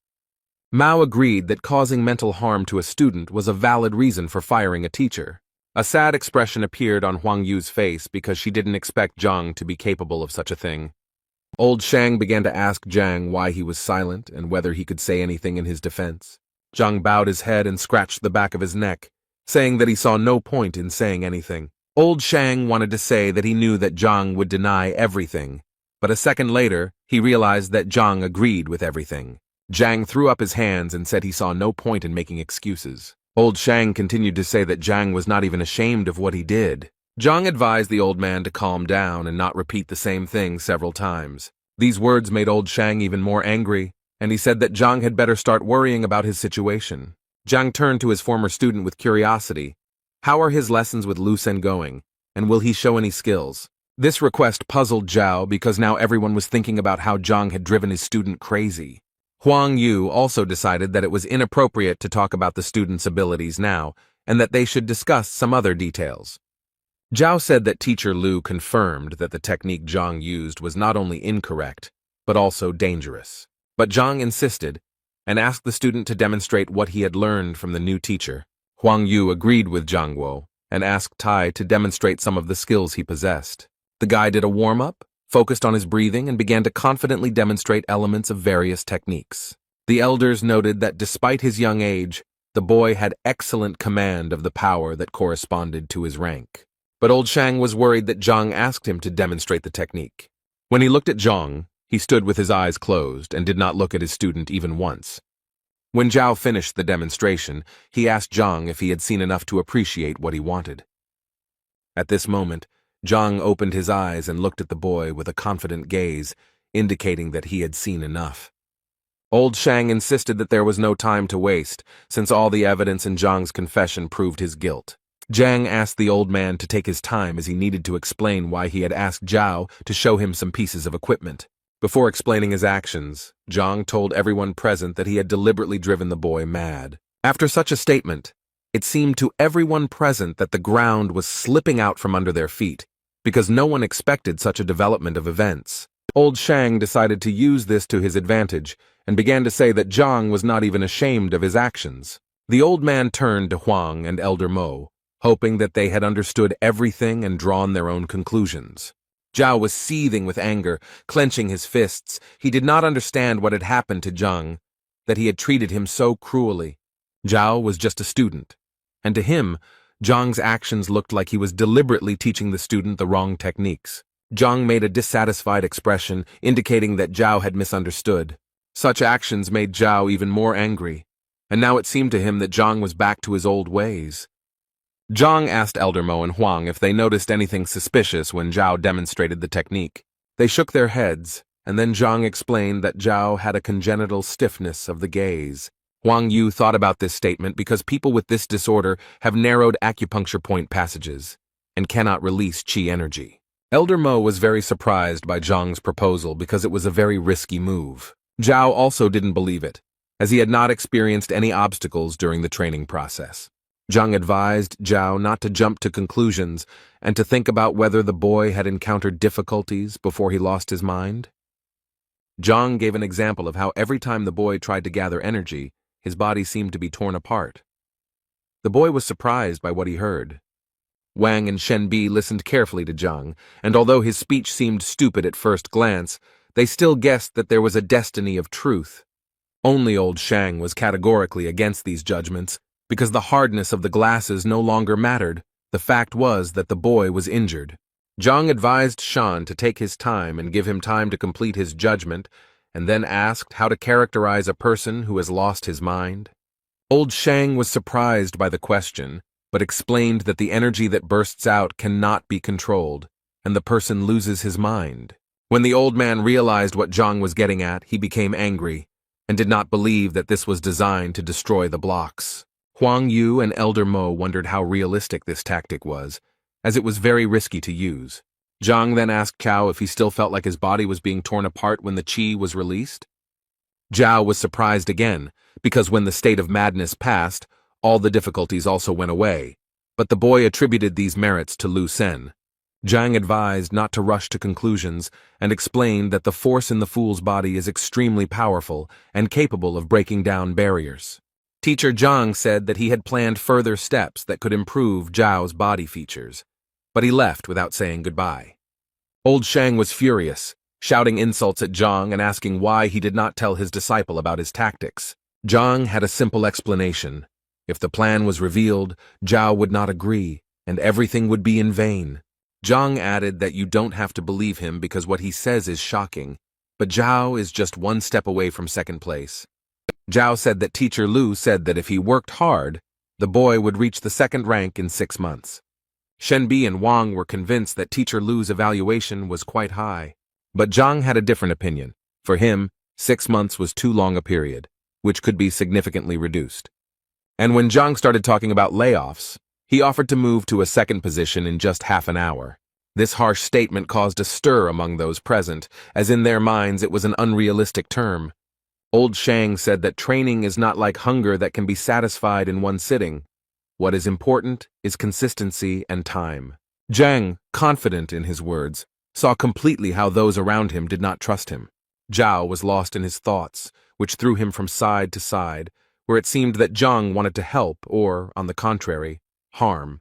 Mao agreed that causing mental harm to a student was a valid reason for firing a teacher. A sad expression appeared on Huang Yu's face because she didn't expect Zhang to be capable of such a thing. Old Shang began to ask Zhang why he was silent and whether he could say anything in his defense. Zhang bowed his head and scratched the back of his neck, saying that he saw no point in saying anything. Old Shang wanted to say that he knew that Zhang would deny everything, but a second later, he realized that Zhang agreed with everything. Zhang threw up his hands and said he saw no point in making excuses. Old Shang continued to say that Zhang was not even ashamed of what he did. Zhang advised the old man to calm down and not repeat the same thing several times. These words made old Shang even more angry, and he said that Zhang had better start worrying about his situation. Zhang turned to his former student with curiosity. How are his lessons with Lu Sen going, and will he show any skills? This request puzzled Zhao because now everyone was thinking about how Zhang had driven his student crazy. Huang Yu also decided that it was inappropriate to talk about the student's abilities now, and that they should discuss some other details. Zhao said that teacher Lu confirmed that the technique Zhang used was not only incorrect, but also dangerous. But Zhang insisted, and asked the student to demonstrate what he had learned from the new teacher. Huang Yu agreed with Zhang Guo, and asked Tai to demonstrate some of the skills he possessed. The guy did a warm-up, focused on his breathing, and began to confidently demonstrate elements of various techniques. The elders noted that despite his young age, the boy had excellent command of the power that corresponded to his rank. But old Shang was worried that Zhang asked him to demonstrate the technique. When he looked at Zhang, he stood with his eyes closed and did not look at his student even once. When Zhao finished the demonstration, he asked Zhang if he had seen enough to appreciate what he wanted. At this moment, Zhang opened his eyes and looked at the boy with a confident gaze, indicating that he had seen enough. Old Shang insisted that there was no time to waste, since all the evidence in Zhang's confession proved his guilt. Zhang asked the old man to take his time as he needed to explain why he had asked Zhao to show him some pieces of equipment. Before explaining his actions, Zhang told everyone present that he had deliberately driven the boy mad. After such a statement, it seemed to everyone present that the ground was slipping out from under their feet, because no one expected such a development of events. Old Shang decided to use this to his advantage, and began to say that Zhang was not even ashamed of his actions. The old man turned to Huang and Elder Mo, hoping that they had understood everything and drawn their own conclusions. Zhao was seething with anger, clenching his fists. He did not understand what had happened to Zhang, that he had treated him so cruelly. Zhao was just a student, and to him, Zhang's actions looked like he was deliberately teaching the student the wrong techniques. Zhang made a dissatisfied expression, indicating that Zhao had misunderstood. Such actions made Zhao even more angry, and now it seemed to him that Zhang was back to his old ways. Zhang asked Elder Mo and Huang if they noticed anything suspicious when Zhao demonstrated the technique. They shook their heads, and then Zhang explained that Zhao had a congenital stiffness of the gaze. Huang Yu thought about this statement because people with this disorder have narrowed acupuncture point passages and cannot release qi energy. Elder Mo was very surprised by Zhang's proposal because it was a very risky move. Zhao also didn't believe it, as he had not experienced any obstacles during the training process. Zhang advised Zhao not to jump to conclusions and to think about whether the boy had encountered difficulties before he lost his mind. Zhang gave an example of how every time the boy tried to gather energy, his body seemed to be torn apart. The boy was surprised by what he heard. Wang and Shen Bi listened carefully to Zhang, and although his speech seemed stupid at first glance, they still guessed that there was a destiny of truth. Only old Shang was categorically against these judgments, because the hardness of the glasses no longer mattered. The fact was that the boy was injured. Zhang advised Shan to take his time and give him time to complete his judgment, and then asked how to characterize a person who has lost his mind. Old Shang was surprised by the question, but explained that the energy that bursts out cannot be controlled, and the person loses his mind. When the old man realized what Zhang was getting at, he became angry, and did not believe that this was designed to destroy the blocks. Huang Yu and Elder Mo wondered how realistic this tactic was, as it was very risky to use. Zhang then asked Cao if he still felt like his body was being torn apart when the qi was released. Zhao was surprised again, because when the state of madness passed, all the difficulties also went away, but the boy attributed these merits to Lu Sen. Zhang advised not to rush to conclusions and explained that the force in the fool's body is extremely powerful and capable of breaking down barriers. Teacher Zhang said that he had planned further steps that could improve Zhao's body features, but he left without saying goodbye. Old Shang was furious, shouting insults at Zhang and asking why he did not tell his disciple about his tactics. Zhang had a simple explanation. If the plan was revealed, Zhao would not agree, and everything would be in vain. Zhang added that you don't have to believe him because what he says is shocking, but Zhao is just one step away from second place. Zhao said that Teacher Lu said that if he worked hard, the boy would reach the second rank in 6 months. Shenbi and Wang were convinced that Teacher Lu's evaluation was quite high. But Zhang had a different opinion. For him, 6 months was too long a period, which could be significantly reduced. And when Zhang started talking about layoffs, he offered to move to a second position in just half an hour. This harsh statement caused a stir among those present, as in their minds it was an unrealistic term. Old Shang said that training is not like hunger that can be satisfied in one sitting. What is important is consistency and time. Zhang, confident in his words, saw completely how those around him did not trust him. Zhao was lost in his thoughts, which threw him from side to side, where it seemed that Zhang wanted to help or, on the contrary, harm.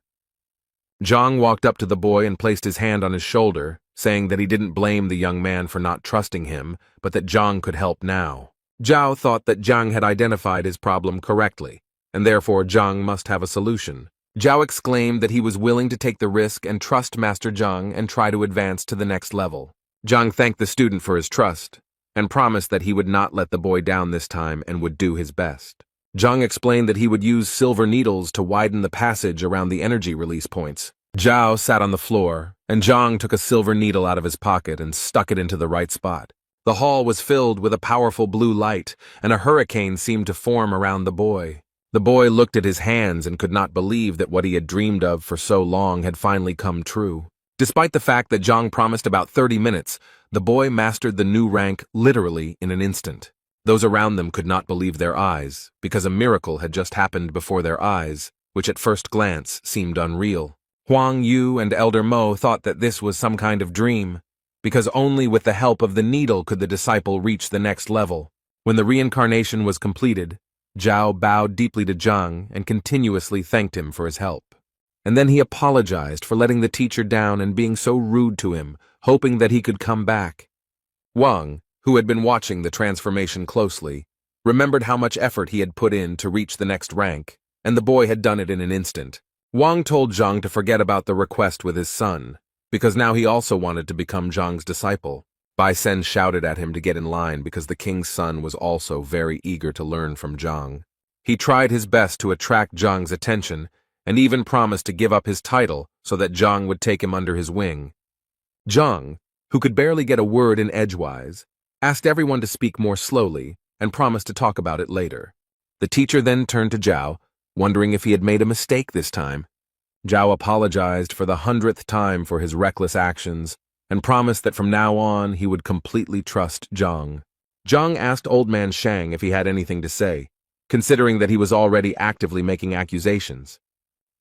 Zhang walked up to the boy and placed his hand on his shoulder, saying that he didn't blame the young man for not trusting him, but that Zhang could help now. Zhao thought that Zhang had identified his problem correctly, and therefore Zhang must have a solution. Zhao exclaimed that he was willing to take the risk and trust Master Zhang and try to advance to the next level. Zhang thanked the student for his trust, and promised that he would not let the boy down this time and would do his best. Zhang explained that he would use silver needles to widen the passage around the energy release points. Zhao sat on the floor, and Zhang took a silver needle out of his pocket and stuck it into the right spot. The hall was filled with a powerful blue light, and a hurricane seemed to form around the boy. The boy looked at his hands and could not believe that what he had dreamed of for so long had finally come true. Despite the fact that Zhang promised about 30 minutes, the boy mastered the new rank literally in an instant. Those around them could not believe their eyes, because a miracle had just happened before their eyes, which at first glance seemed unreal. Huang Yu and Elder Mo thought that this was some kind of dream, because only with the help of the needle could the disciple reach the next level. When the reincarnation was completed, Zhao bowed deeply to Zhang and continuously thanked him for his help. And then he apologized for letting the teacher down and being so rude to him, hoping that he could come back. Wang, who had been watching the transformation closely, remembered how much effort he had put in to reach the next rank, and the boy had done it in an instant. Wang told Zhang to forget about the request with his son, because now he also wanted to become Zhang's disciple. Bai Sen shouted at him to get in line because the king's son was also very eager to learn from Zhang. He tried his best to attract Zhang's attention, and even promised to give up his title so that Zhang would take him under his wing. Zhang, who could barely get a word in edgewise, asked everyone to speak more slowly and promised to talk about it later. The teacher then turned to Zhao, wondering if he had made a mistake this time. Zhao apologized for the 100th time for his reckless actions and promised that from now on he would completely trust Zhang. Zhang asked Old Man Shang if he had anything to say, considering that he was already actively making accusations.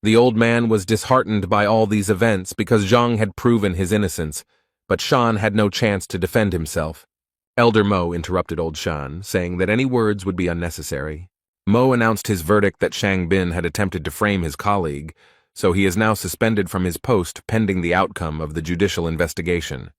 The old man was disheartened by all these events because Zhang had proven his innocence, but Shan had no chance to defend himself. Elder Mo interrupted Old Shan, saying that any words would be unnecessary. Mo announced his verdict that Shang Bin had attempted to frame his colleague, so he is now suspended from his post pending the outcome of the judicial investigation.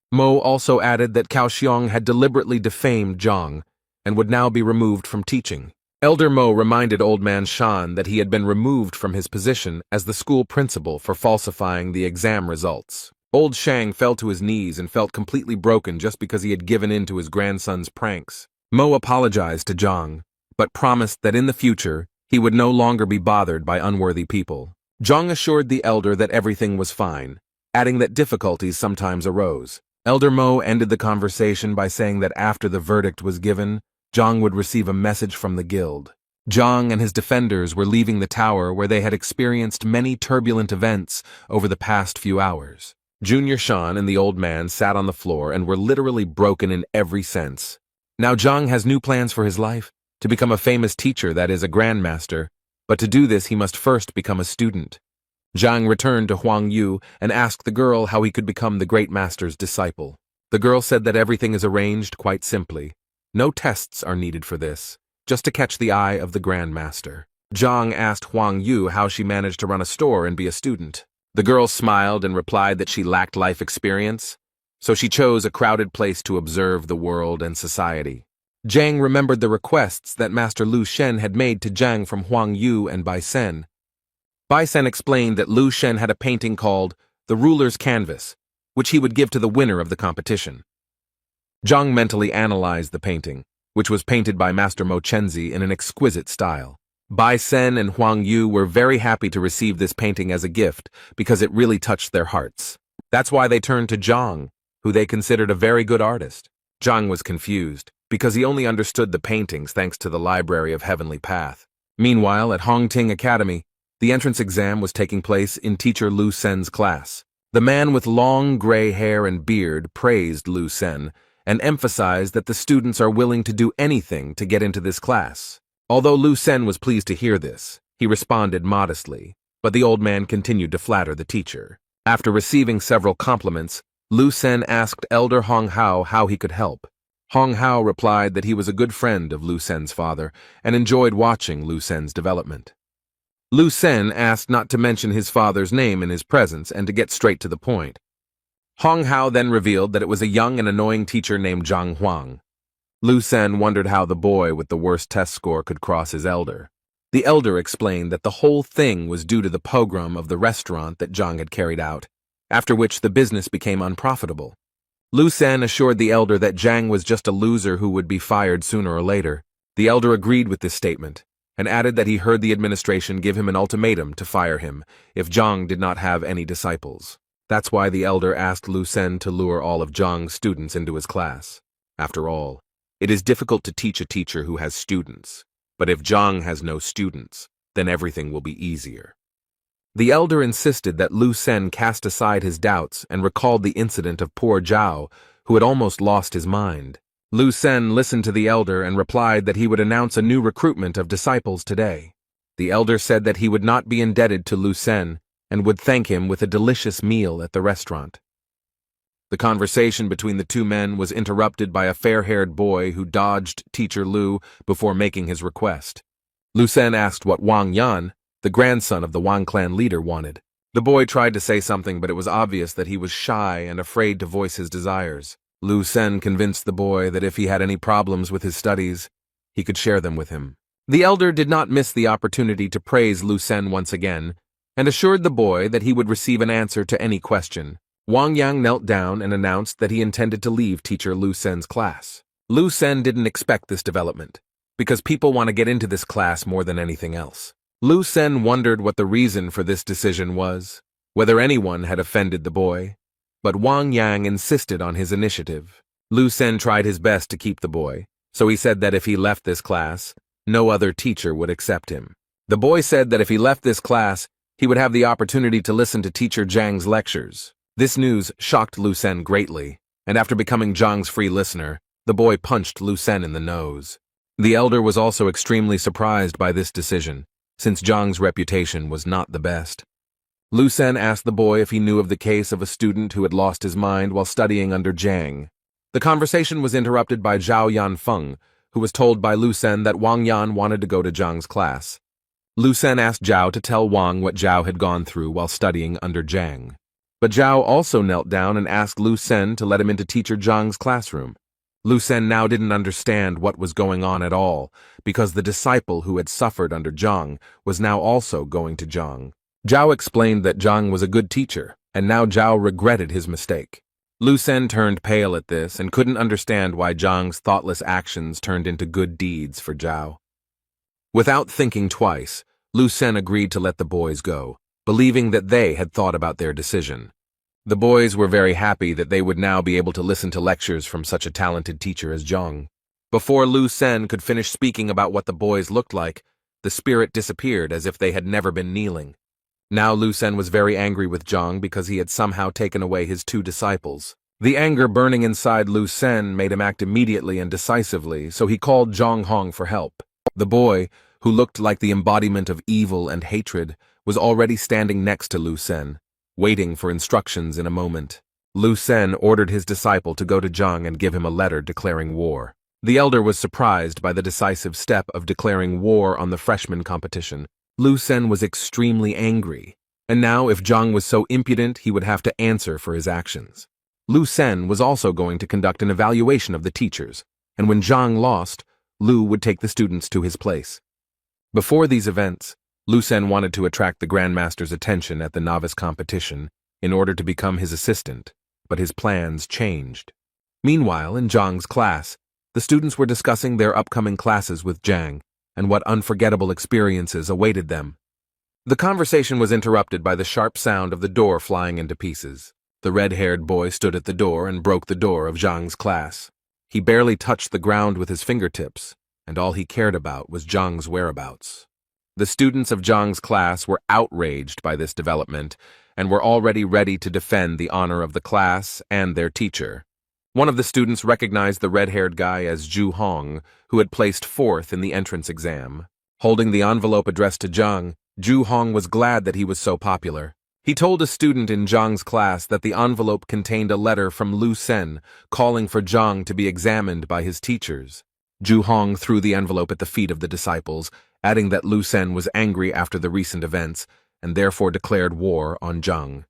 Mo also added that Cao Xiong had deliberately defamed Zhang and would now be removed from teaching. Elder Mo reminded Old Man Shan that he had been removed from his position as the school principal for falsifying the exam results. Old Shang fell to his knees and felt completely broken just because he had given in to his grandson's pranks. Mo apologized to Zhang, but promised that in the future, he would no longer be bothered by unworthy people. Zhang assured the elder that everything was fine, adding that difficulties sometimes arose. Elder Mo ended the conversation by saying that after the verdict was given, Zhang would receive a message from the guild. Zhang and his defenders were leaving the tower where they had experienced many turbulent events over the past few hours. Junior Shan and the old man sat on the floor and were literally broken in every sense. Now Zhang has new plans for his life, to become a famous teacher, that is, a grandmaster, but to do this he must first become a student. Zhang returned to Huang Yu and asked the girl how he could become the great master's disciple. The girl said that everything is arranged quite simply. No tests are needed for this, just to catch the eye of the Grand Master. Zhang asked Huang Yu how she managed to run a store and be a student. The girl smiled and replied that she lacked life experience, so she chose a crowded place to observe the world and society. Zhang remembered the requests that Master Lu Shen had made to Zhang from Huang Yu and Bai Sen. Bai Sen explained that Lu Shen had a painting called The Ruler's Canvas, which he would give to the winner of the competition. Zhang mentally analyzed the painting, which was painted by Master Mo Chenzi in an exquisite style. Bai Sen and Huang Yu were very happy to receive this painting as a gift because it really touched their hearts. That's why they turned to Zhang, who they considered a very good artist. Zhang was confused because he only understood the paintings thanks to the Library of Heavenly Path. Meanwhile, at Hongting Academy, the entrance exam was taking place in teacher Lu Sen's class. The man with long gray hair and beard praised Lu Sen and emphasized that the students are willing to do anything to get into this class. Although Lu Sen was pleased to hear this, he responded modestly, but the old man continued to flatter the teacher. After receiving several compliments, Lu Sen asked Elder Hong Hao how he could help. Hong Hao replied that he was a good friend of Lu Sen's father and enjoyed watching Lu Sen's development. Lu Sen asked not to mention his father's name in his presence and to get straight to the point. Hong Hao then revealed that it was a young and annoying teacher named Zhang Huang. Lu Sen wondered how the boy with the worst test score could cross his elder. The elder explained that the whole thing was due to the pogrom of the restaurant that Zhang had carried out, after which the business became unprofitable. Lu Sen assured the elder that Zhang was just a loser who would be fired sooner or later. The elder agreed with this statement, and added that he heard the administration give him an ultimatum to fire him if Zhang did not have any disciples. That's why the elder asked Lu Sen to lure all of Zhang's students into his class. After all, it is difficult to teach a teacher who has students, but if Zhang has no students, then everything will be easier. The elder insisted that Lu Sen cast aside his doubts and recalled the incident of poor Zhao, who had almost lost his mind. Lu Sen listened to the elder and replied that he would announce a new recruitment of disciples today. The elder said that he would not be indebted to Lu Sen and would thank him with a delicious meal at the restaurant. The conversation between the two men was interrupted by a fair-haired boy who dodged teacher Lu before making his request. Lu Sen asked what Wang Yan, the grandson of the Wang clan leader, wanted. The boy tried to say something, but it was obvious that he was shy and afraid to voice his desires. Lu Sen convinced the boy that if he had any problems with his studies, he could share them with him. The elder did not miss the opportunity to praise Lu Sen once again, and assured the boy that he would receive an answer to any question. Wang Yang knelt down and announced that he intended to leave teacher Lu Sen's class. Lu Sen didn't expect this development, because people want to get into this class more than anything else. Lu Sen wondered what the reason for this decision was, whether anyone had offended the boy, but Wang Yang insisted on his initiative. Lu Sen tried his best to keep the boy, so he said that if he left this class, no other teacher would accept him. The boy said that if he left this class, he would have the opportunity to listen to teacher Zhang's lectures. This news shocked Lu Sen greatly, and after becoming Zhang's free listener, the boy punched Lu Sen in the nose. The elder was also extremely surprised by this decision, since Zhang's reputation was not the best. Lu Sen asked the boy if he knew of the case of a student who had lost his mind while studying under Zhang. The conversation was interrupted by Zhao Yanfeng, who was told by Lu Sen that Wang Yan wanted to go to Zhang's class. Lu Sen asked Zhao to tell Wang what Zhao had gone through while studying under Zhang. But Zhao also knelt down and asked Lu Sen to let him into teacher Zhang's classroom. Lu Sen now didn't understand what was going on at all, because the disciple who had suffered under Zhang was now also going to Zhang. Zhao explained that Zhang was a good teacher, and now Zhao regretted his mistake. Lu Sen turned pale at this and couldn't understand why Zhang's thoughtless actions turned into good deeds for Zhao. Without thinking twice, Lu Sen agreed to let the boys go, believing that they had thought about their decision. The boys were very happy that they would now be able to listen to lectures from such a talented teacher as Zhang. Before Lu Sen could finish speaking about what the boys looked like, the spirit disappeared as if they had never been kneeling. Now Lu Sen was very angry with Zhang because he had somehow taken away his 2 disciples. The anger burning inside Lu Sen made him act immediately and decisively, so he called Zhang Hong for help. The boy, who looked like the embodiment of evil and hatred, was already standing next to Lu Sen, waiting for instructions in a moment. Lu Sen ordered his disciple to go to Zhang and give him a letter declaring war. The elder was surprised by the decisive step of declaring war on the freshman competition. Lu Sen was extremely angry, and now if Zhang was so impudent, he would have to answer for his actions. Lu Sen was also going to conduct an evaluation of the teachers, and when Zhang lost, Lu would take the students to his place. Before these events, Lu Sen wanted to attract the Grandmaster's attention at the novice competition in order to become his assistant, but his plans changed. Meanwhile, in Zhang's class, the students were discussing their upcoming classes with Zhang and what unforgettable experiences awaited them. The conversation was interrupted by the sharp sound of the door flying into pieces. The red-haired boy stood at the door and broke the door of Zhang's class. He barely touched the ground with his fingertips, and all he cared about was Zhang's whereabouts. The students of Zhang's class were outraged by this development and were already ready to defend the honor of the class and their teacher. One of the students recognized the red-haired guy as Zhu Hong, who had placed 4th in the entrance exam. Holding the envelope addressed to Zhang, Zhu Hong was glad that he was so popular. He told a student in Zhang's class that the envelope contained a letter from Lu Sen calling for Zhang to be examined by his teachers. Zhu Hong threw the envelope at the feet of the disciples, adding that Lu Sen was angry after the recent events and therefore declared war on Zhang.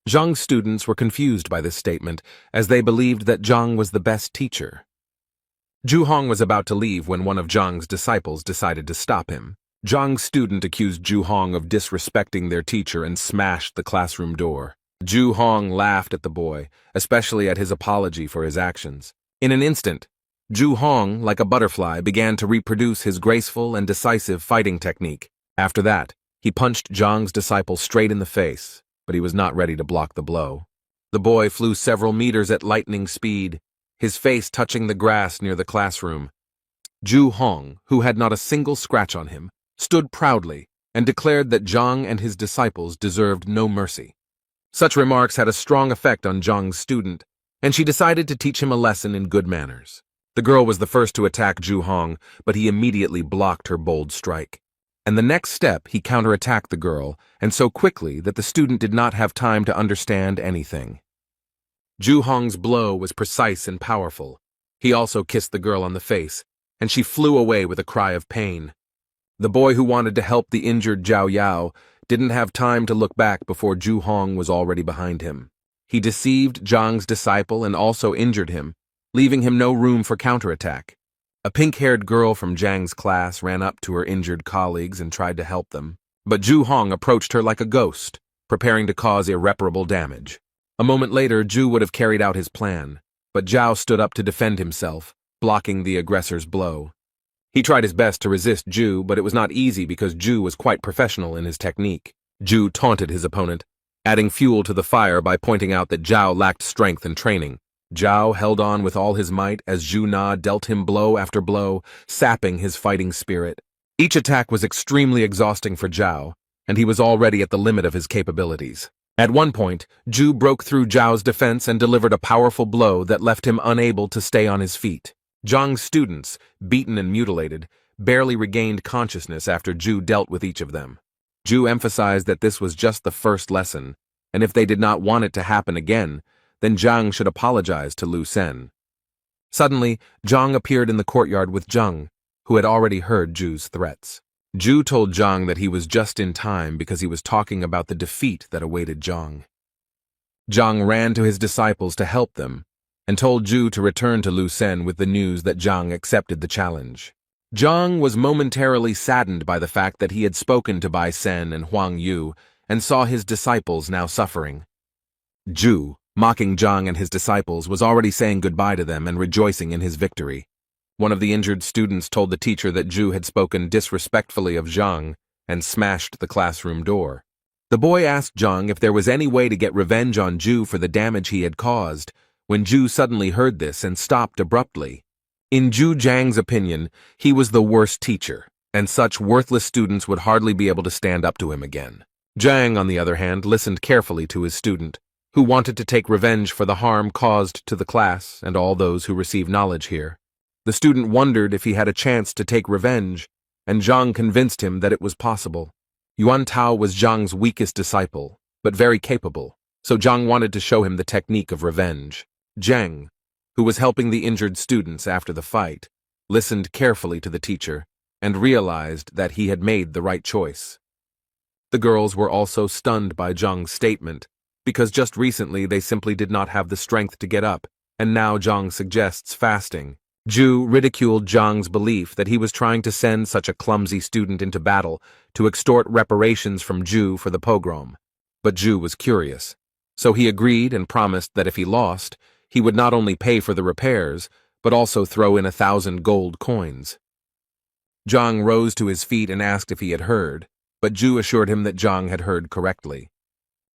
Zhang's students were confused by this statement, as they believed that Zhang was the best teacher. Zhu Hong was about to leave when one of Zhang's disciples decided to stop him. Zhang's student accused Zhu Hong of disrespecting their teacher and smashed the classroom door. Zhu Hong laughed at the boy, especially at his apology for his actions. In an instant, Zhu Hong, like a butterfly, began to reproduce his graceful and decisive fighting technique. After that, he punched Zhang's disciple straight in the face, but he was not ready to block the blow. The boy flew several meters at lightning speed, his face touching the grass near the classroom. Zhu Hong, who had not a single scratch on him, stood proudly and declared that Zhang and his disciples deserved no mercy. Such remarks had a strong effect on Zhang's student, and she decided to teach him a lesson in good manners. The girl was the first to attack Zhu Hong, but he immediately blocked her bold strike. And the next step, he counterattacked the girl, and so quickly that the student did not have time to understand anything. Zhu Hong's blow was precise and powerful. He also kissed the girl on the face, and she flew away with a cry of pain. The boy who wanted to help the injured Zhao Yao didn't have time to look back before Zhu Hong was already behind him. He deceived Zhang's disciple and also injured him, leaving him no room for counterattack. A pink-haired girl from Zhang's class ran up to her injured colleagues and tried to help them, but Zhu Hong approached her like a ghost, preparing to cause irreparable damage. A moment later, Zhu would have carried out his plan, but Zhao stood up to defend himself, blocking the aggressor's blow. He tried his best to resist Zhu, but it was not easy because Zhu was quite professional in his technique. Zhu taunted his opponent, adding fuel to the fire by pointing out that Zhao lacked strength and training. Zhao held on with all his might as Zhu Na dealt him blow after blow, sapping his fighting spirit. Each attack was extremely exhausting for Zhao, and he was already at the limit of his capabilities. At one point, Zhu broke through Zhao's defense and delivered a powerful blow that left him unable to stay on his feet. Zhang's students, beaten and mutilated, barely regained consciousness after Zhu dealt with each of them. Zhu emphasized that this was just the first lesson, and if they did not want it to happen again, then Zhang should apologize to Lu Sen. Suddenly, Zhang appeared in the courtyard with Zhang, who had already heard Zhu's threats. Zhu told Zhang that he was just in time because he was talking about the defeat that awaited Zhang. Zhang ran to his disciples to help them, and told Ju to return to Lu Sen with the news that Zhang accepted the challenge. Zhang was momentarily saddened by the fact that he had spoken to Bai Sen and Huang Yu and saw his disciples now suffering. Ju, mocking Zhang and his disciples, was already saying goodbye to them and rejoicing in his victory. One of the injured students told the teacher that Ju had spoken disrespectfully of Zhang and smashed the classroom door. The boy asked Zhang if there was any way to get revenge on Ju for the damage he had caused, when Ju suddenly heard this and stopped abruptly. In Ju Zhang's opinion, he was the worst teacher, and such worthless students would hardly be able to stand up to him again. Zhang, on the other hand, listened carefully to his student, who wanted to take revenge for the harm caused to the class and all those who receive knowledge here. The student wondered if he had a chance to take revenge, and Zhang convinced him that it was possible. Yuan Tao was Zhang's weakest disciple, but very capable, so Zhang wanted to show him the technique of revenge. Zhang, who was helping the injured students after the fight, listened carefully to the teacher and realized that he had made the right choice. The girls were also stunned by Zhang's statement, because just recently they simply did not have the strength to get up, and now Zhang suggests fasting. Ju ridiculed Zhang's belief that he was trying to send such a clumsy student into battle to extort reparations from Ju for the pogrom. But Ju was curious, so he agreed and promised that if he lost, he would not only pay for the repairs, but also throw in 1,000 gold coins. Zhang rose to his feet and asked if he had heard, but Ju assured him that Zhang had heard correctly.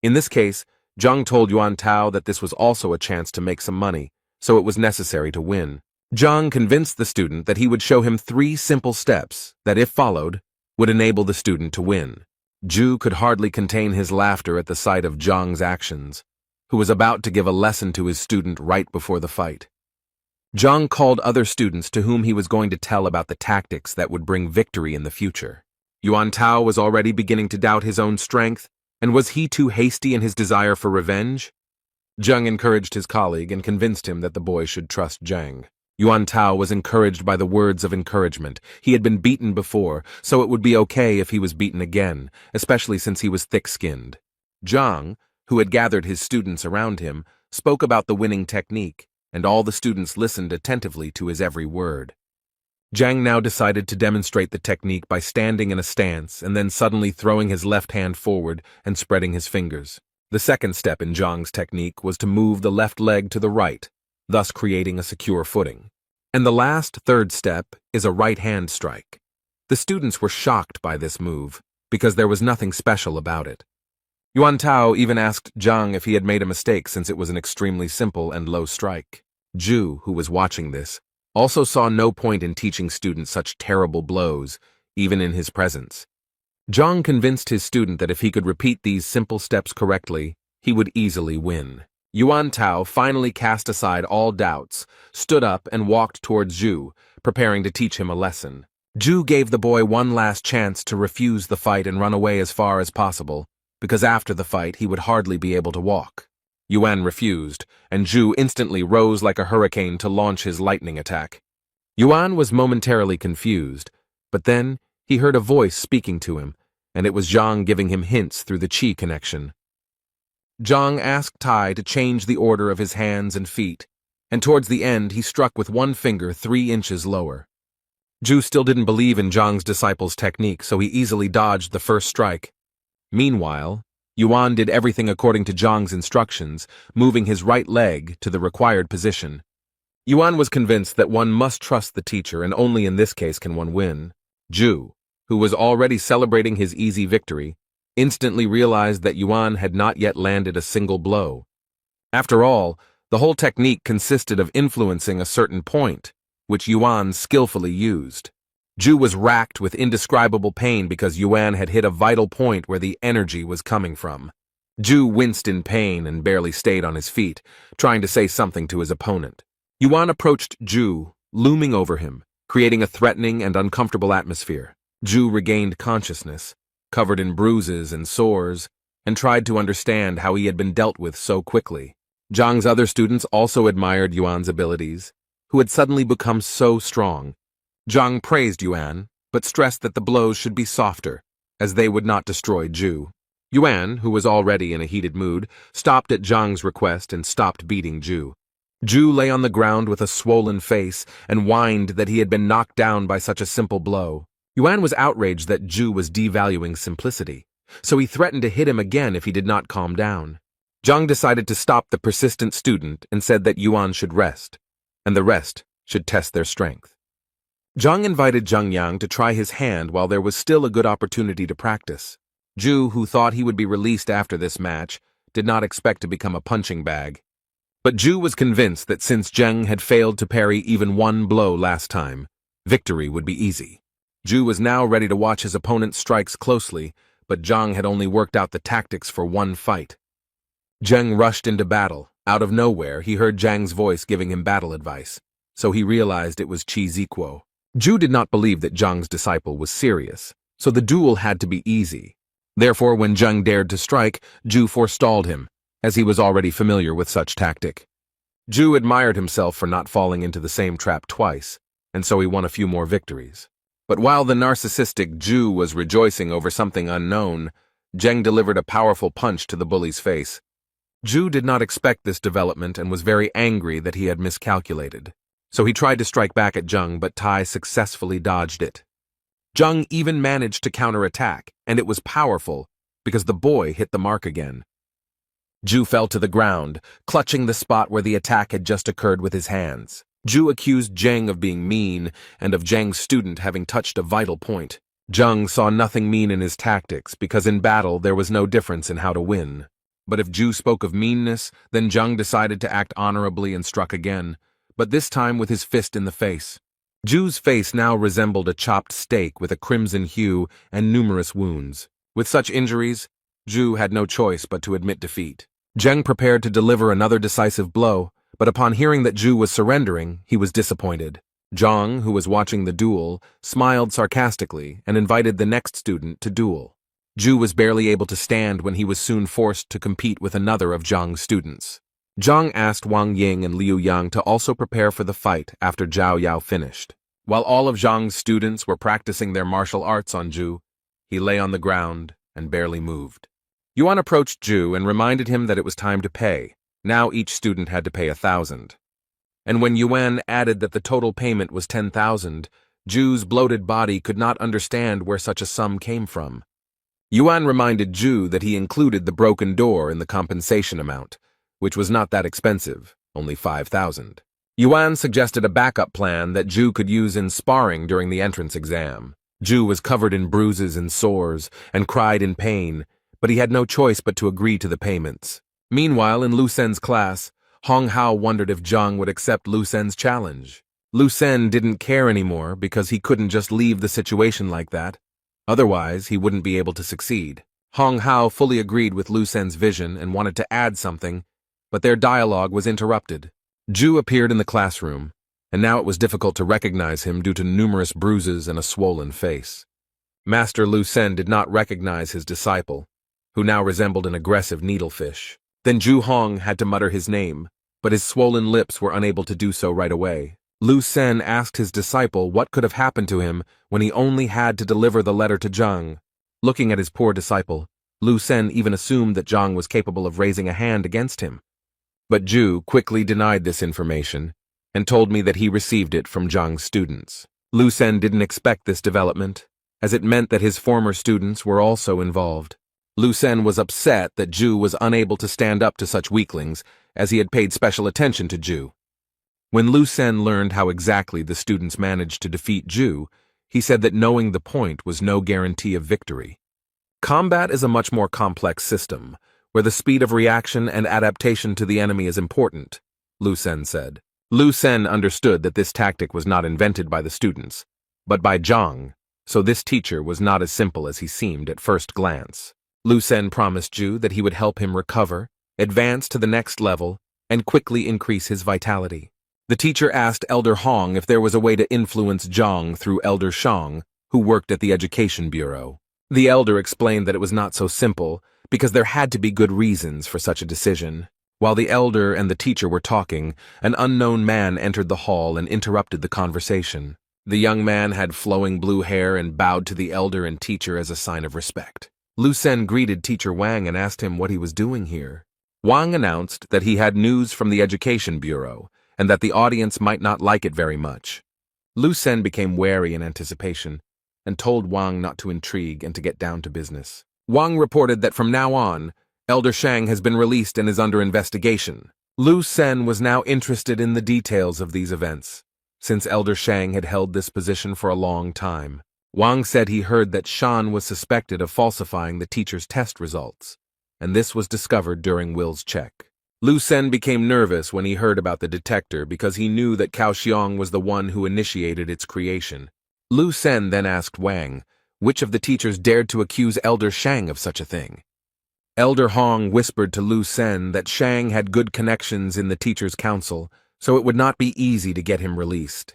In this case, Zhang told Yuan Tao that this was also a chance to make some money, so it was necessary to win. Zhang convinced the student that he would show him 3 simple steps that, if followed, would enable the student to win. Ju could hardly contain his laughter at the sight of Zhang's actions, who was about to give a lesson to his student right before the fight. Zhang called other students to whom he was going to tell about the tactics that would bring victory in the future. Yuan Tao was already beginning to doubt his own strength, and was he too hasty in his desire for revenge? Zhang encouraged his colleague and convinced him that the boy should trust Zhang. Yuan Tao was encouraged by the words of encouragement. He had been beaten before, so it would be okay if he was beaten again, especially since he was thick-skinned. Zhang, who had gathered his students around him, spoke about the winning technique, and all the students listened attentively to his every word. Zhang now decided to demonstrate the technique by standing in a stance and then suddenly throwing his left hand forward and spreading his fingers. The second step in Zhang's technique was to move the left leg to the right, thus creating a secure footing. And the last, third step is a right hand strike. The students were shocked by this move, because there was nothing special about it. Yuan Tao even asked Zhang if he had made a mistake since it was an extremely simple and low strike. Ju, who was watching this, also saw no point in teaching students such terrible blows, even in his presence. Zhang convinced his student that if he could repeat these simple steps correctly, he would easily win. Yuan Tao finally cast aside all doubts, stood up and walked towards Ju, preparing to teach him a lesson. Ju gave the boy one last chance to refuse the fight and run away as far as possible, because after the fight he would hardly be able to walk. Yuan refused, and Ju instantly rose like a hurricane to launch his lightning attack. Yuan was momentarily confused, but then he heard a voice speaking to him, and it was Zhang giving him hints through the qi connection. Zhang asked Tai to change the order of his hands and feet, and towards the end he struck with one finger 3 inches lower. Ju still didn't believe in Zhang's disciple's technique, so he easily dodged the first strike. Meanwhile, Yuan did everything according to Zhang's instructions, moving his right leg to the required position. Yuan was convinced that one must trust the teacher, and only in this case can one win. Ju, who was already celebrating his easy victory, instantly realized that Yuan had not yet landed a single blow. After all, the whole technique consisted of influencing a certain point, which Yuan skillfully used. Ju was racked with indescribable pain because Yuan had hit a vital point where the energy was coming from. Ju winced in pain and barely stayed on his feet, trying to say something to his opponent. Yuan approached Ju, looming over him, creating a threatening and uncomfortable atmosphere. Ju regained consciousness, covered in bruises and sores, and tried to understand how he had been dealt with so quickly. Zhang's other students also admired Yuan's abilities, who had suddenly become so strong. Zhang praised Yuan, but stressed that the blows should be softer, as they would not destroy Ju. Yuan, who was already in a heated mood, stopped at Zhang's request and stopped beating Ju. Ju lay on the ground with a swollen face and whined that he had been knocked down by such a simple blow. Yuan was outraged that Ju was devaluing simplicity, so he threatened to hit him again if he did not calm down. Zhang decided to stop the persistent student and said that Yuan should rest, and the rest should test their strength. Zhang invited Zhang Yang to try his hand while there was still a good opportunity to practice. Ju, who thought he would be released after this match, did not expect to become a punching bag. But Ju was convinced that since Zheng had failed to parry even one blow last time, victory would be easy. Ju was now ready to watch his opponent's strikes closely, but Zhang had only worked out the tactics for one fight. Zheng rushed into battle. Out of nowhere, he heard Zhang's voice giving him battle advice, so he realized it was Chi Ziquo. Ju did not believe that Zhang's disciple was serious, so the duel had to be easy. Therefore, when Zheng dared to strike, Ju forestalled him, as he was already familiar with such tactic. Ju admired himself for not falling into the same trap twice, and so he won a few more victories. But while the narcissistic Ju was rejoicing over something unknown, Zheng delivered a powerful punch to the bully's face. Ju did not expect this development and was very angry that he had miscalculated. So he tried to strike back at Zheng, but Tai successfully dodged it. Zheng even managed to counterattack, and it was powerful because the boy hit the mark again. Ju fell to the ground, clutching the spot where the attack had just occurred with his hands. Ju accused Zheng of being mean and of Zheng's student having touched a vital point. Zheng saw nothing mean in his tactics because in battle there was no difference in how to win. But if Ju spoke of meanness, then Zheng decided to act honorably and struck again, but this time with his fist in the face. Ju's face now resembled a chopped steak with a crimson hue and numerous wounds. With such injuries, Ju had no choice but to admit defeat. Zheng prepared to deliver another decisive blow, but upon hearing that Ju was surrendering, he was disappointed. Zhang, who was watching the duel, smiled sarcastically and invited the next student to duel. Ju was barely able to stand when he was soon forced to compete with another of Zhang's students. Zhang asked Wang Ying and Liu Yang to also prepare for the fight after Zhao Yao finished. While all of Zhang's students were practicing their martial arts on Ju, he lay on the ground and barely moved. Yuan approached Ju and reminded him that it was time to pay. Now each student had to pay 1,000. And when Yuan added that the total payment was 10,000, Ju's bloated body could not understand where such a sum came from. Yuan reminded Ju that he included the broken door in the compensation amount, which was not that expensive, only 5,000. Yuan suggested a backup plan that Ju could use in sparring during the entrance exam. Ju was covered in bruises and sores and cried in pain, but he had no choice but to agree to the payments. Meanwhile, in Lu Sen's class, Hong Hao wondered if Zhang would accept Lu Sen's challenge. Lu Sen didn't care anymore because he couldn't just leave the situation like that. Otherwise, he wouldn't be able to succeed. Hong Hao fully agreed with Lu Sen's vision and wanted to add something, but their dialogue was interrupted. Ju appeared in the classroom, and now it was difficult to recognize him due to numerous bruises and a swollen face. Master Lu Sen did not recognize his disciple, who now resembled an aggressive needlefish. Then Ju Hong had to mutter his name, but his swollen lips were unable to do so right away. Lu Sen asked his disciple what could have happened to him when he only had to deliver the letter to Zhang. Looking at his poor disciple, Lu Sen even assumed that Zhang was capable of raising a hand against him. But Ju quickly denied this information and told me that he received it from Zhang's students. Lu Sen didn't expect this development, as it meant that his former students were also involved. Lu Sen was upset that Ju was unable to stand up to such weaklings, as he had paid special attention to Ju. When Lu Sen learned how exactly the students managed to defeat Ju, he said that knowing the point was no guarantee of victory. Combat is a much more complex system, where the speed of reaction and adaptation to the enemy is important, Lu Sen said. Lu Sen understood that this tactic was not invented by the students, but by Zhang, so this teacher was not as simple as he seemed at first glance. Lu Sen promised Ju that he would help him recover, advance to the next level, and quickly increase his vitality. The teacher asked Elder Hong if there was a way to influence Zhang through Elder Shang, who worked at the Education Bureau. The elder explained that it was not so simple, because there had to be good reasons for such a decision. While the elder and the teacher were talking, an unknown man entered the hall and interrupted the conversation. The young man had flowing blue hair and bowed to the elder and teacher as a sign of respect. Lu Sen greeted Teacher Wang and asked him what he was doing here. Wang announced that he had news from the Education Bureau and that the audience might not like it very much. Lu Sen became wary in anticipation and told Wang not to intrigue and to get down to business. Wang reported that from now on, Elder Shang has been released and is under investigation. Lu Sen was now interested in the details of these events, since Elder Shang had held this position for a long time. Wang said he heard that Shan was suspected of falsifying the teacher's test results, and this was discovered during Will's check. Lu Sen became nervous when he heard about the detector because he knew that Cao Xiong was the one who initiated its creation. Lu Sen then asked Wang which of the teachers dared to accuse Elder Shang of such a thing. Elder Hong whispered to Lu Sen that Shang had good connections in the teachers' council, so it would not be easy to get him released.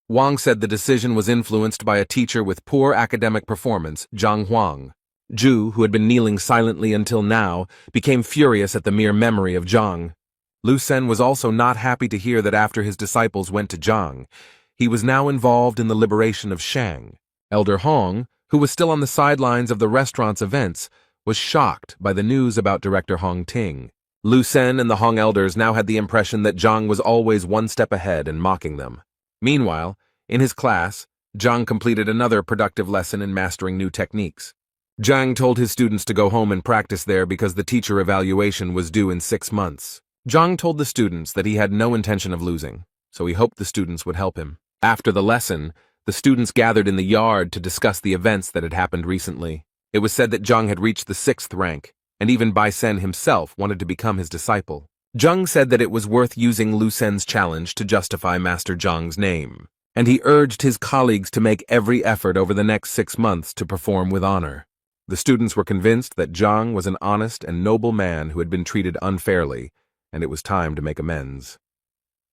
Wang said the decision was influenced by a teacher with poor academic performance, Zhang Huang. Zhu, who had been kneeling silently until now, became furious at the mere memory of Zhang. Lu Sen was also not happy to hear that after his disciples went to Zhang, he was now involved in the liberation of Shang. Elder Hong, who was still on the sidelines of the restaurant's events, was shocked by the news about Director Hong Ting. Lu Sen and the Hong elders now had the impression that Zhang was always one step ahead and mocking them. Meanwhile, in his class, Zhang completed another productive lesson in mastering new techniques. Zhang told his students to go home and practice there because the teacher evaluation was due in 6 months. Zhang told the students that he had no intention of losing, so he hoped the students would help him. After the lesson, the students gathered in the yard to discuss the events that had happened recently. It was said that Zhang had reached the 6th rank, and even Bai Sen himself wanted to become his disciple. Zhang said that it was worth using Lu Sen's challenge to justify Master Zhang's name, and he urged his colleagues to make every effort over the next 6 months to perform with honor. The students were convinced that Zhang was an honest and noble man who had been treated unfairly, and it was time to make amends.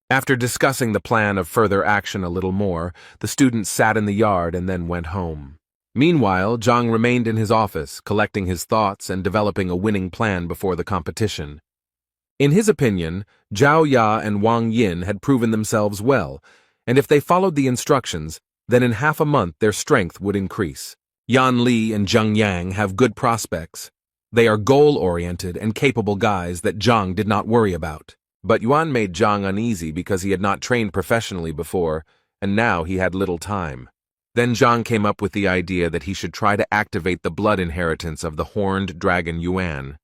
After discussing the plan of further action a little more, the students sat in the yard and then went home. Meanwhile, Zhang remained in his office, collecting his thoughts and developing a winning plan before the competition. In his opinion, Zhao Ya and Wang Yin had proven themselves well, and if they followed the instructions, then in half a month their strength would increase. Yan Li and Zheng Yang have good prospects. They are goal-oriented and capable guys that Zhang did not worry about. But Yuan made Zhang uneasy because he had not trained professionally before, and now he had little time. Then Zhang came up with the idea that he should try to activate the blood inheritance of the horned dragon Yuan.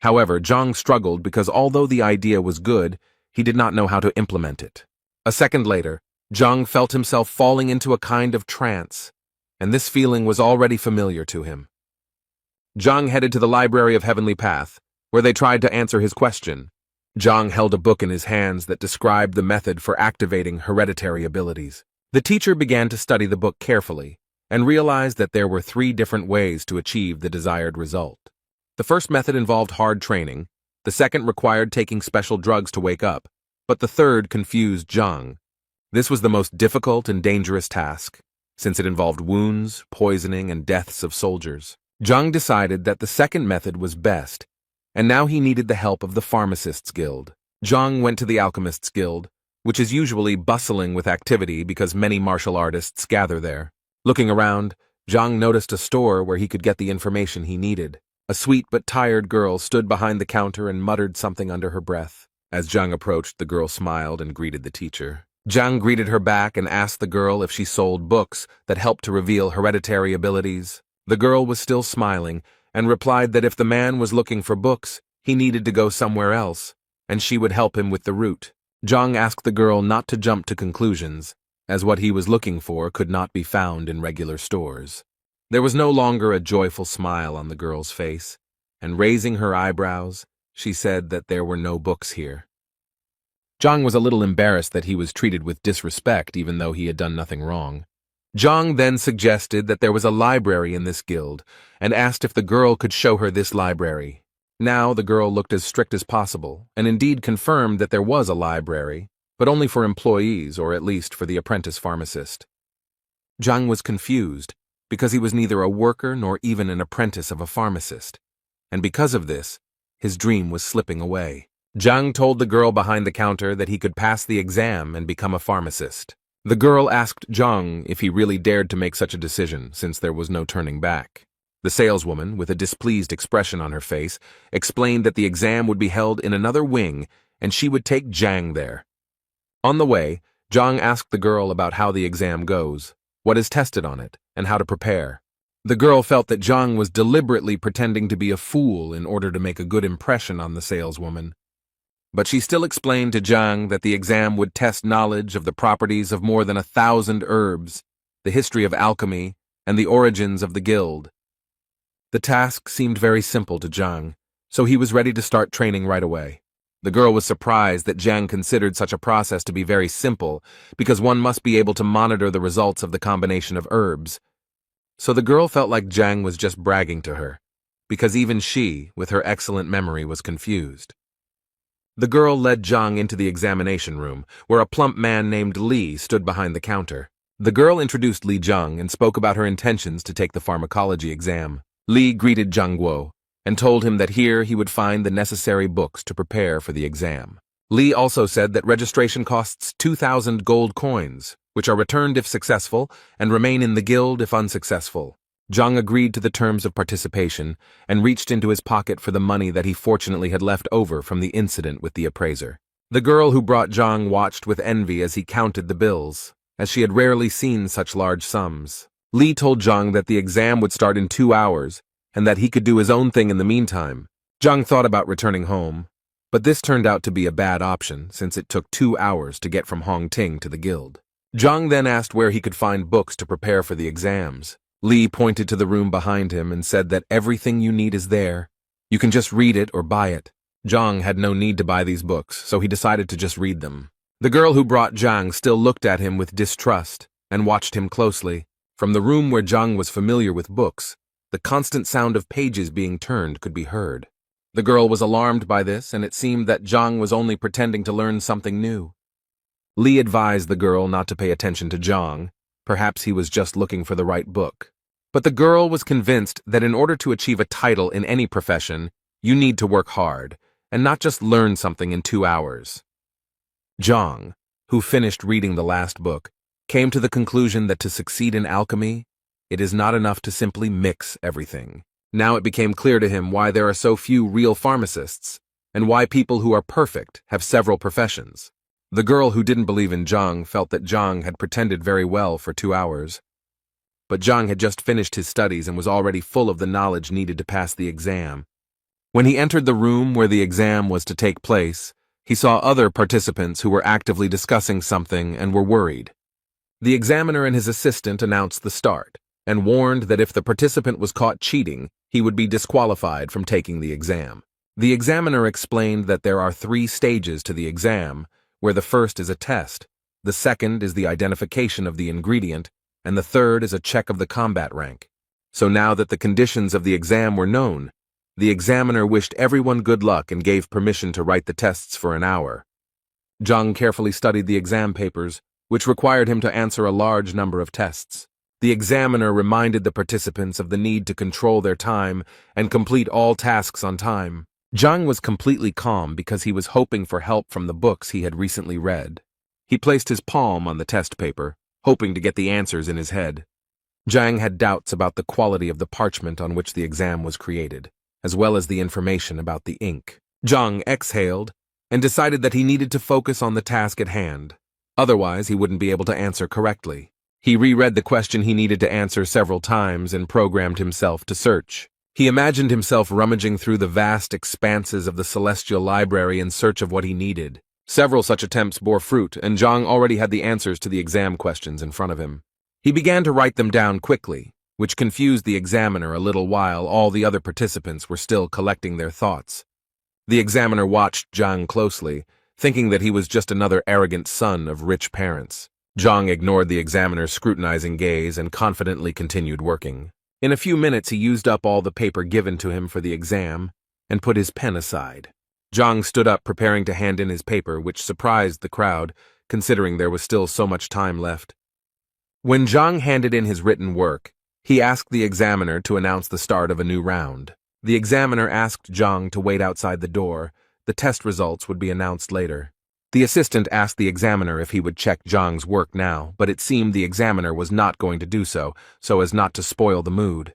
However, Zhang struggled because although the idea was good, he did not know how to implement it. A second later, Zhang felt himself falling into a kind of trance, and this feeling was already familiar to him. Zhang headed to the Library of Heavenly Path, where they tried to answer his question. Zhang held a book in his hands that described the method for activating hereditary abilities. The teacher began to study the book carefully and realized that there were 3 different ways to achieve the desired result. The first method involved hard training, the second required taking special drugs to wake up, but the third confused Zhang. This was the most difficult and dangerous task, since it involved wounds, poisoning, and deaths of soldiers. Zhang decided that the second method was best, and now he needed the help of the Pharmacists Guild. Zhang went to the Alchemists Guild, which is usually bustling with activity because many martial artists gather there. Looking around, Zhang noticed a store where he could get the information he needed. A sweet but tired girl stood behind the counter and muttered something under her breath. As Zhang approached, the girl smiled and greeted the teacher. Zhang greeted her back and asked the girl if she sold books that helped to reveal hereditary abilities. The girl was still smiling and replied that if the man was looking for books, he needed to go somewhere else, and she would help him with the route. Zhang asked the girl not to jump to conclusions, as what he was looking for could not be found in regular stores. There was no longer a joyful smile on the girl's face, and raising her eyebrows, she said that there were no books here. Zhang was a little embarrassed that he was treated with disrespect even though he had done nothing wrong. Zhang then suggested that there was a library in this guild, and asked if the girl could show her this library. Now the girl looked as strict as possible, and indeed confirmed that there was a library, but only for employees or at least for the apprentice pharmacist. Zhang was confused, because he was neither a worker nor even an apprentice of a pharmacist, and because of this, his dream was slipping away. Zhang told the girl behind the counter that he could pass the exam and become a pharmacist. The girl asked Zhang if he really dared to make such a decision, since there was no turning back. The saleswoman, with a displeased expression on her face, explained that the exam would be held in another wing and she would take Zhang there. On the way, Zhang asked the girl about how the exam goes, what is tested on it, and how to prepare. The girl felt that Zhang was deliberately pretending to be a fool in order to make a good impression on the saleswoman. But she still explained to Zhang that the exam would test knowledge of the properties of more than 1,000 herbs, the history of alchemy, and the origins of the guild. The task seemed very simple to Zhang, so he was ready to start training right away. The girl was surprised that Zhang considered such a process to be very simple, because one must be able to monitor the results of the combination of herbs. So the girl felt like Zhang was just bragging to her, because even she, with her excellent memory, was confused. The girl led Zhang into the examination room, where a plump man named Li stood behind the counter. The girl introduced Li Zhang and spoke about her intentions to take the pharmacology exam. Li greeted Zhang Guo and told him that here he would find the necessary books to prepare for the exam. Li also said that registration costs 2,000 gold coins, which are returned if successful and remain in the guild if unsuccessful. Zhang agreed to the terms of participation and reached into his pocket for the money that he fortunately had left over from the incident with the appraiser. The girl who brought Zhang watched with envy as he counted the bills, as she had rarely seen such large sums. Li told Zhang that the exam would start in 2 hours and that he could do his own thing in the meantime. Zhang thought about returning home, but this turned out to be a bad option since it took 2 hours to get from Hongting to the guild. Zhang then asked where he could find books to prepare for the exams. Li pointed to the room behind him and said that everything you need is there. You can just read it or buy it. Zhang had no need to buy these books, so he decided to just read them. The girl who brought Zhang still looked at him with distrust and watched him closely. From the room where Zhang was familiar with books, the constant sound of pages being turned could be heard. The girl was alarmed by this, and it seemed that Zhang was only pretending to learn something new. Li advised the girl not to pay attention to Zhang. Perhaps he was just looking for the right book. But the girl was convinced that in order to achieve a title in any profession, you need to work hard, and not just learn something in 2 hours. Zhang, who finished reading the last book, came to the conclusion that to succeed in alchemy, it is not enough to simply mix everything. Now it became clear to him why there are so few real pharmacists, and why people who are perfect have several professions. The girl who didn't believe in Zhang felt that Zhang had pretended very well for 2 hours. But Zhang had just finished his studies and was already full of the knowledge needed to pass the exam. When he entered the room where the exam was to take place, he saw other participants who were actively discussing something and were worried. The examiner and his assistant announced the start, and warned that if the participant was caught cheating, he would be disqualified from taking the exam. The examiner explained that there are 3 stages to the exam, where the first is a test, the second is the identification of the ingredient, and the third is a check of the combat rank. So now that the conditions of the exam were known, the examiner wished everyone good luck and gave permission to write the tests for an hour. Zhang carefully studied the exam papers, which required him to answer a large number of tests. The examiner reminded the participants of the need to control their time and complete all tasks on time. Zhang was completely calm because he was hoping for help from the books he had recently read. He placed his palm on the test paper, hoping to get the answers in his head. Zhang had doubts about the quality of the parchment on which the exam was created, as well as the information about the ink. Zhang exhaled and decided that he needed to focus on the task at hand. Otherwise, he wouldn't be able to answer correctly. He reread the question he needed to answer several times and programmed himself to search. He imagined himself rummaging through the vast expanses of the celestial library in search of what he needed. Several such attempts bore fruit, and Zhang already had the answers to the exam questions in front of him. He began to write them down quickly, which confused the examiner a little while all the other participants were still collecting their thoughts. The examiner watched Zhang closely, thinking that he was just another arrogant son of rich parents. Zhang ignored the examiner's scrutinizing gaze and confidently continued working. In a few minutes he used up all the paper given to him for the exam and put his pen aside. Zhang stood up preparing to hand in his paper, which surprised the crowd, considering there was still so much time left. When Zhang handed in his written work, he asked the examiner to announce the start of a new round. The examiner asked Zhang to wait outside the door. The test results would be announced later. The assistant asked the examiner if he would check Zhang's work now, but it seemed the examiner was not going to do so as not to spoil the mood.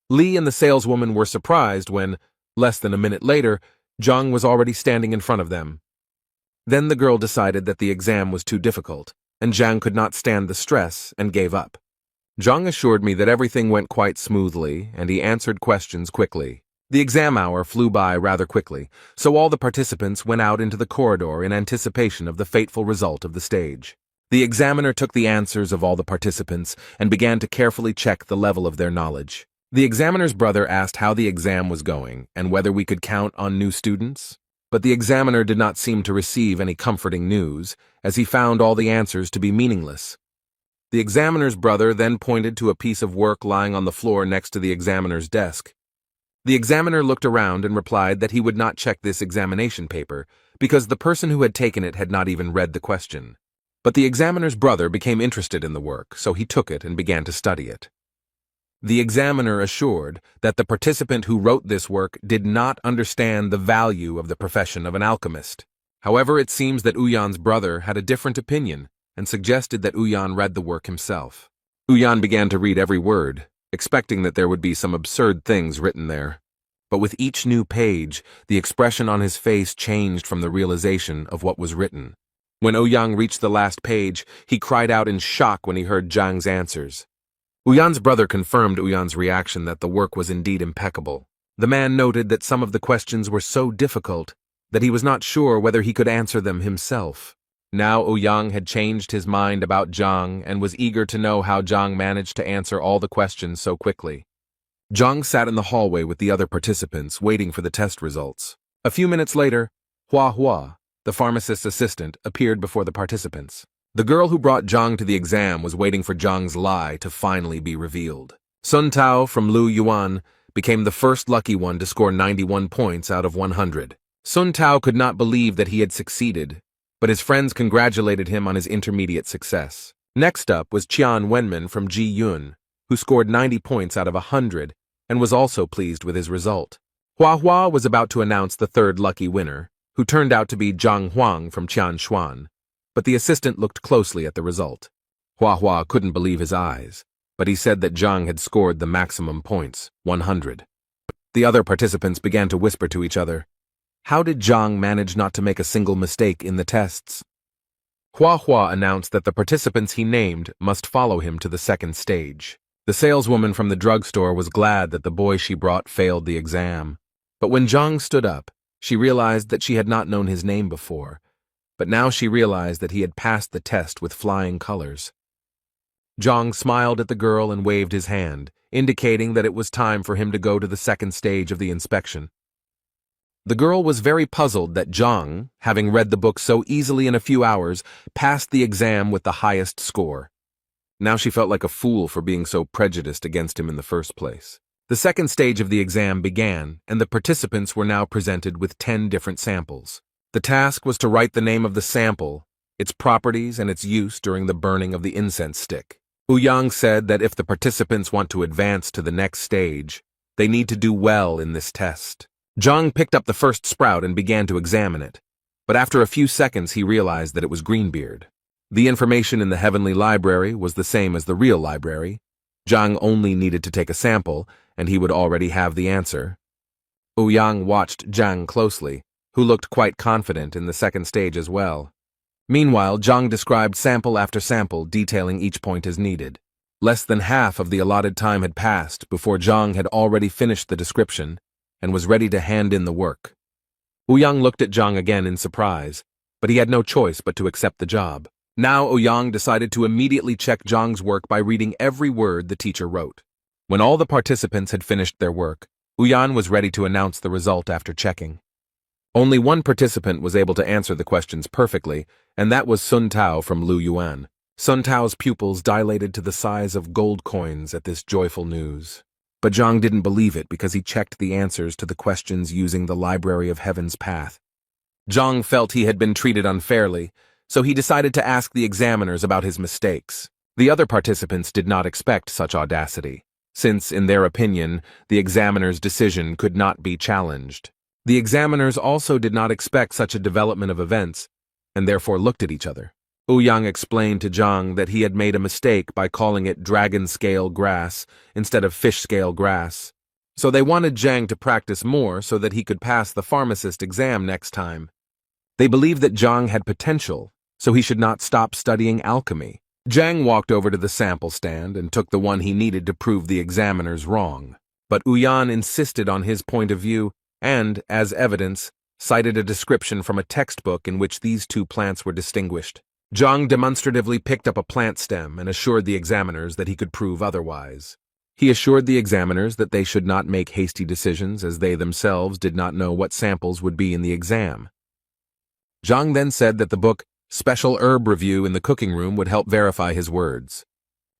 Li and the saleswoman were surprised when, less than a minute later, Zhang was already standing in front of them. Then the girl decided that the exam was too difficult, and Zhang could not stand the stress and gave up. Zhang assured me that everything went quite smoothly, and he answered questions quickly. The exam hour flew by rather quickly, so all the participants went out into the corridor in anticipation of the fateful result of the stage. The examiner took the answers of all the participants and began to carefully check the level of their knowledge. The examiner's brother asked how the exam was going and whether we could count on new students. But the examiner did not seem to receive any comforting news, as he found all the answers to be meaningless. The examiner's brother then pointed to a piece of work lying on the floor next to the examiner's desk. The examiner looked around and replied that he would not check this examination paper because the person who had taken it had not even read the question. But the examiner's brother became interested in the work, so he took it and began to study it. The examiner assured that the participant who wrote this work did not understand the value of the profession of an alchemist. However, it seems that Uyan's brother had a different opinion and suggested that Uyan read the work himself. Uyan began to read every word, expecting that there would be some absurd things written there. But with each new page, the expression on his face changed from the realization of what was written. When Ouyang reached the last page, he cried out in shock when he heard Zhang's answers. Uyan's brother confirmed Uyan's reaction that the work was indeed impeccable. The man noted that some of the questions were so difficult that he was not sure whether he could answer them himself. Now Ouyang had changed his mind about Zhang and was eager to know how Zhang managed to answer all the questions so quickly. Zhang sat in the hallway with the other participants, waiting for the test results. A few minutes later, Hua, the pharmacist's assistant, appeared before the participants. The girl who brought Zhang to the exam was waiting for Zhang's lie to finally be revealed. Sun Tao from Lu Yuan became the first lucky one to score 91 points out of 100. Sun Tao could not believe that he had succeeded, but his friends congratulated him on his intermediate success. Next up was Qian Wenman from Ji Yun, who scored 90 points out of 100 and was also pleased with his result. Hua was about to announce the third lucky winner, who turned out to be Zhang Huang from Qianshuan, but the assistant looked closely at the result. Hua couldn't believe his eyes, but he said that Zhang had scored the maximum points, 100. The other participants began to whisper to each other, "How did Zhang manage not to make a single mistake in the tests?" Hua announced that the participants he named must follow him to the second stage. The saleswoman from the drugstore was glad that the boy she brought failed the exam. But when Zhang stood up, she realized that she had not known his name before, but now she realized that he had passed the test with flying colors. Zhang smiled at the girl and waved his hand, indicating that it was time for him to go to the second stage of the inspection. The girl was very puzzled that Zhang, having read the book so easily in a few hours, passed the exam with the highest score. Now she felt like a fool for being so prejudiced against him in the first place. The second stage of the exam began, and the participants were now presented with 10 different samples. The task was to write the name of the sample, its properties, and its use during the burning of the incense stick. Ouyang said that if the participants want to advance to the next stage, they need to do well in this test. Zhang picked up the first sprout and began to examine it, but after a few seconds he realized that it was Greenbeard. The information in the heavenly library was the same as the real library. Zhang only needed to take a sample, and he would already have the answer. Ouyang watched Zhang closely, who looked quite confident in the second stage as well. Meanwhile, Zhang described sample after sample, detailing each point as needed. Less than half of the allotted time had passed before Zhang had already finished the description and was ready to hand in the work. Ouyang looked at Zhang again in surprise, but he had no choice but to accept the job. Now Ouyang decided to immediately check Zhang's work by reading every word the teacher wrote. When all the participants had finished their work, Ouyang was ready to announce the result after checking. Only one participant was able to answer the questions perfectly, and that was Sun Tao from Lu Yuan. Sun Tao's pupils dilated to the size of gold coins at this joyful news. But Zhang didn't believe it because he checked the answers to the questions using the Library of Heaven's path. Zhang felt he had been treated unfairly, so he decided to ask the examiners about his mistakes. The other participants did not expect such audacity, since, in their opinion, the examiner's decision could not be challenged. The examiners also did not expect such a development of events, and therefore looked at each other. Ouyang explained to Zhang that he had made a mistake by calling it dragon-scale grass instead of fish-scale grass, So they wanted Zhang to practice more so that he could pass the pharmacist exam next time. They believed that Zhang had potential, so he should not stop studying alchemy. Zhang walked over to the sample stand and took the one he needed to prove the examiners wrong. But Uyan insisted on his point of view and, as evidence, cited a description from a textbook in which these two plants were distinguished. Zhang demonstratively picked up a plant stem and assured the examiners that he could prove otherwise. He assured the examiners that they should not make hasty decisions as they themselves did not know what samples would be in the exam. Zhang then said that the book Special Herb Review in the cooking room would help verify his words.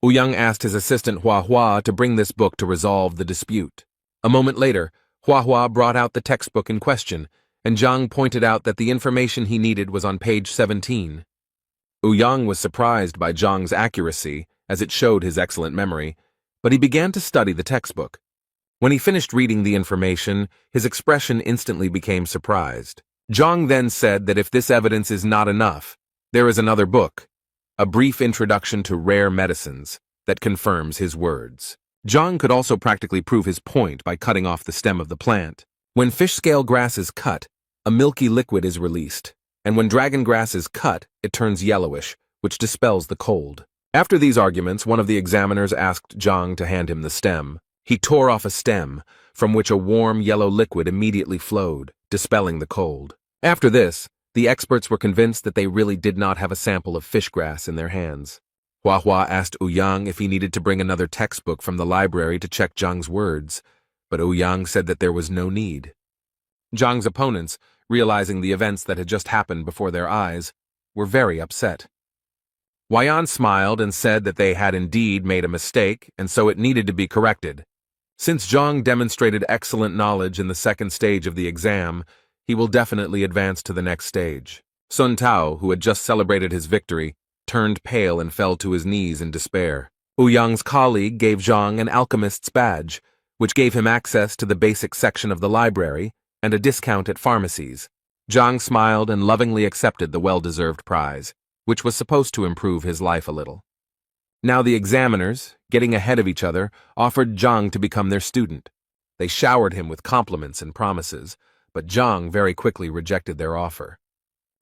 Ouyang asked his assistant Hua to bring this book to resolve the dispute. A moment later, Hua brought out the textbook in question, and Zhang pointed out that the information he needed was on page 17. Ouyang was surprised by Zhang's accuracy, as it showed his excellent memory, but he began to study the textbook. When he finished reading the information, his expression instantly became surprised. Zhang then said that if this evidence is not enough, there is another book, A Brief Introduction to Rare Medicines, that confirms his words. Zhang could also practically prove his point by cutting off the stem of the plant. When fish scale grass is cut, a milky liquid is released, and when dragon grass is cut, it turns yellowish, which dispels the cold. After these arguments, one of the examiners asked Zhang to hand him the stem. He tore off a stem, from which a warm yellow liquid immediately flowed, dispelling the cold. After this, the experts were convinced that they really did not have a sample of fish grass in their hands. Hua asked Ouyang if he needed to bring another textbook from the library to check Zhang's words, but Ouyang said that there was no need. Zhang's opponents, realizing the events that had just happened before their eyes, were very upset. Huayan smiled and said that they had indeed made a mistake, and so it needed to be corrected. Since Zhang demonstrated excellent knowledge in the second stage of the exam, he will definitely advance to the next stage. Sun Tao, who had just celebrated his victory, turned pale and fell to his knees in despair. Ouyang's colleague gave Zhang an alchemist's badge, which gave him access to the basic section of the library and a discount at pharmacies. Zhang smiled and lovingly accepted the well-deserved prize, which was supposed to improve his life a little. Now the examiners, getting ahead of each other, offered Zhang to become their student. They showered him with compliments and promises, but Zhang very quickly rejected their offer.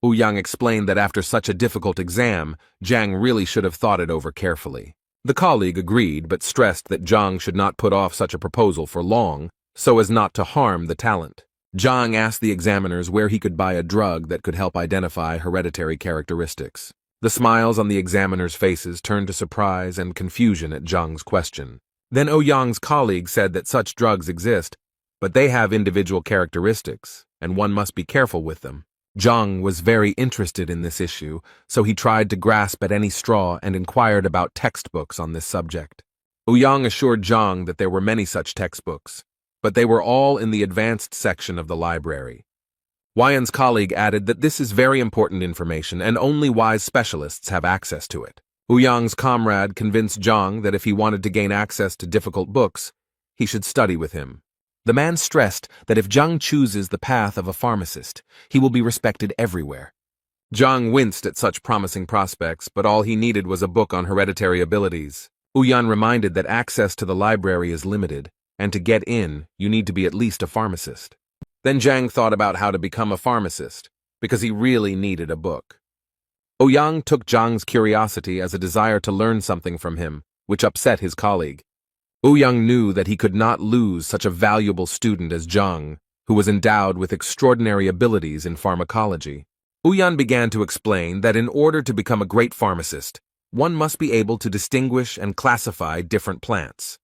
Ouyang explained that after such a difficult exam, Zhang really should have thought it over carefully. The colleague agreed, but stressed that Zhang should not put off such a proposal for long, so as not to harm the talent. Zhang asked the examiners where he could buy a drug that could help identify hereditary characteristics. The smiles on the examiners' faces turned to surprise and confusion at Zhang's question. Then Ouyang's colleague said that such drugs exist, but they have individual characteristics, and one must be careful with them. Zhang was very interested in this issue, so he tried to grasp at any straw and inquired about textbooks on this subject. Ouyang assured Zhang that there were many such textbooks, but they were all in the advanced section of the library. Huayan's colleague added that this is very important information and only wise specialists have access to it. Ouyang's comrade convinced Zhang that if he wanted to gain access to difficult books, he should study with him. The man stressed that if Zhang chooses the path of a pharmacist, he will be respected everywhere. Zhang winced at such promising prospects, but all he needed was a book on hereditary abilities. Ouyang reminded that access to the library is limited, and to get in, you need to be at least a pharmacist. Then Zhang thought about how to become a pharmacist, because he really needed a book. Ouyang took Zhang's curiosity as a desire to learn something from him, which upset his colleague. Ouyang knew that he could not lose such a valuable student as Zhang, who was endowed with extraordinary abilities in pharmacology. Ouyang began to explain that in order to become a great pharmacist, one must be able to distinguish and classify different plants.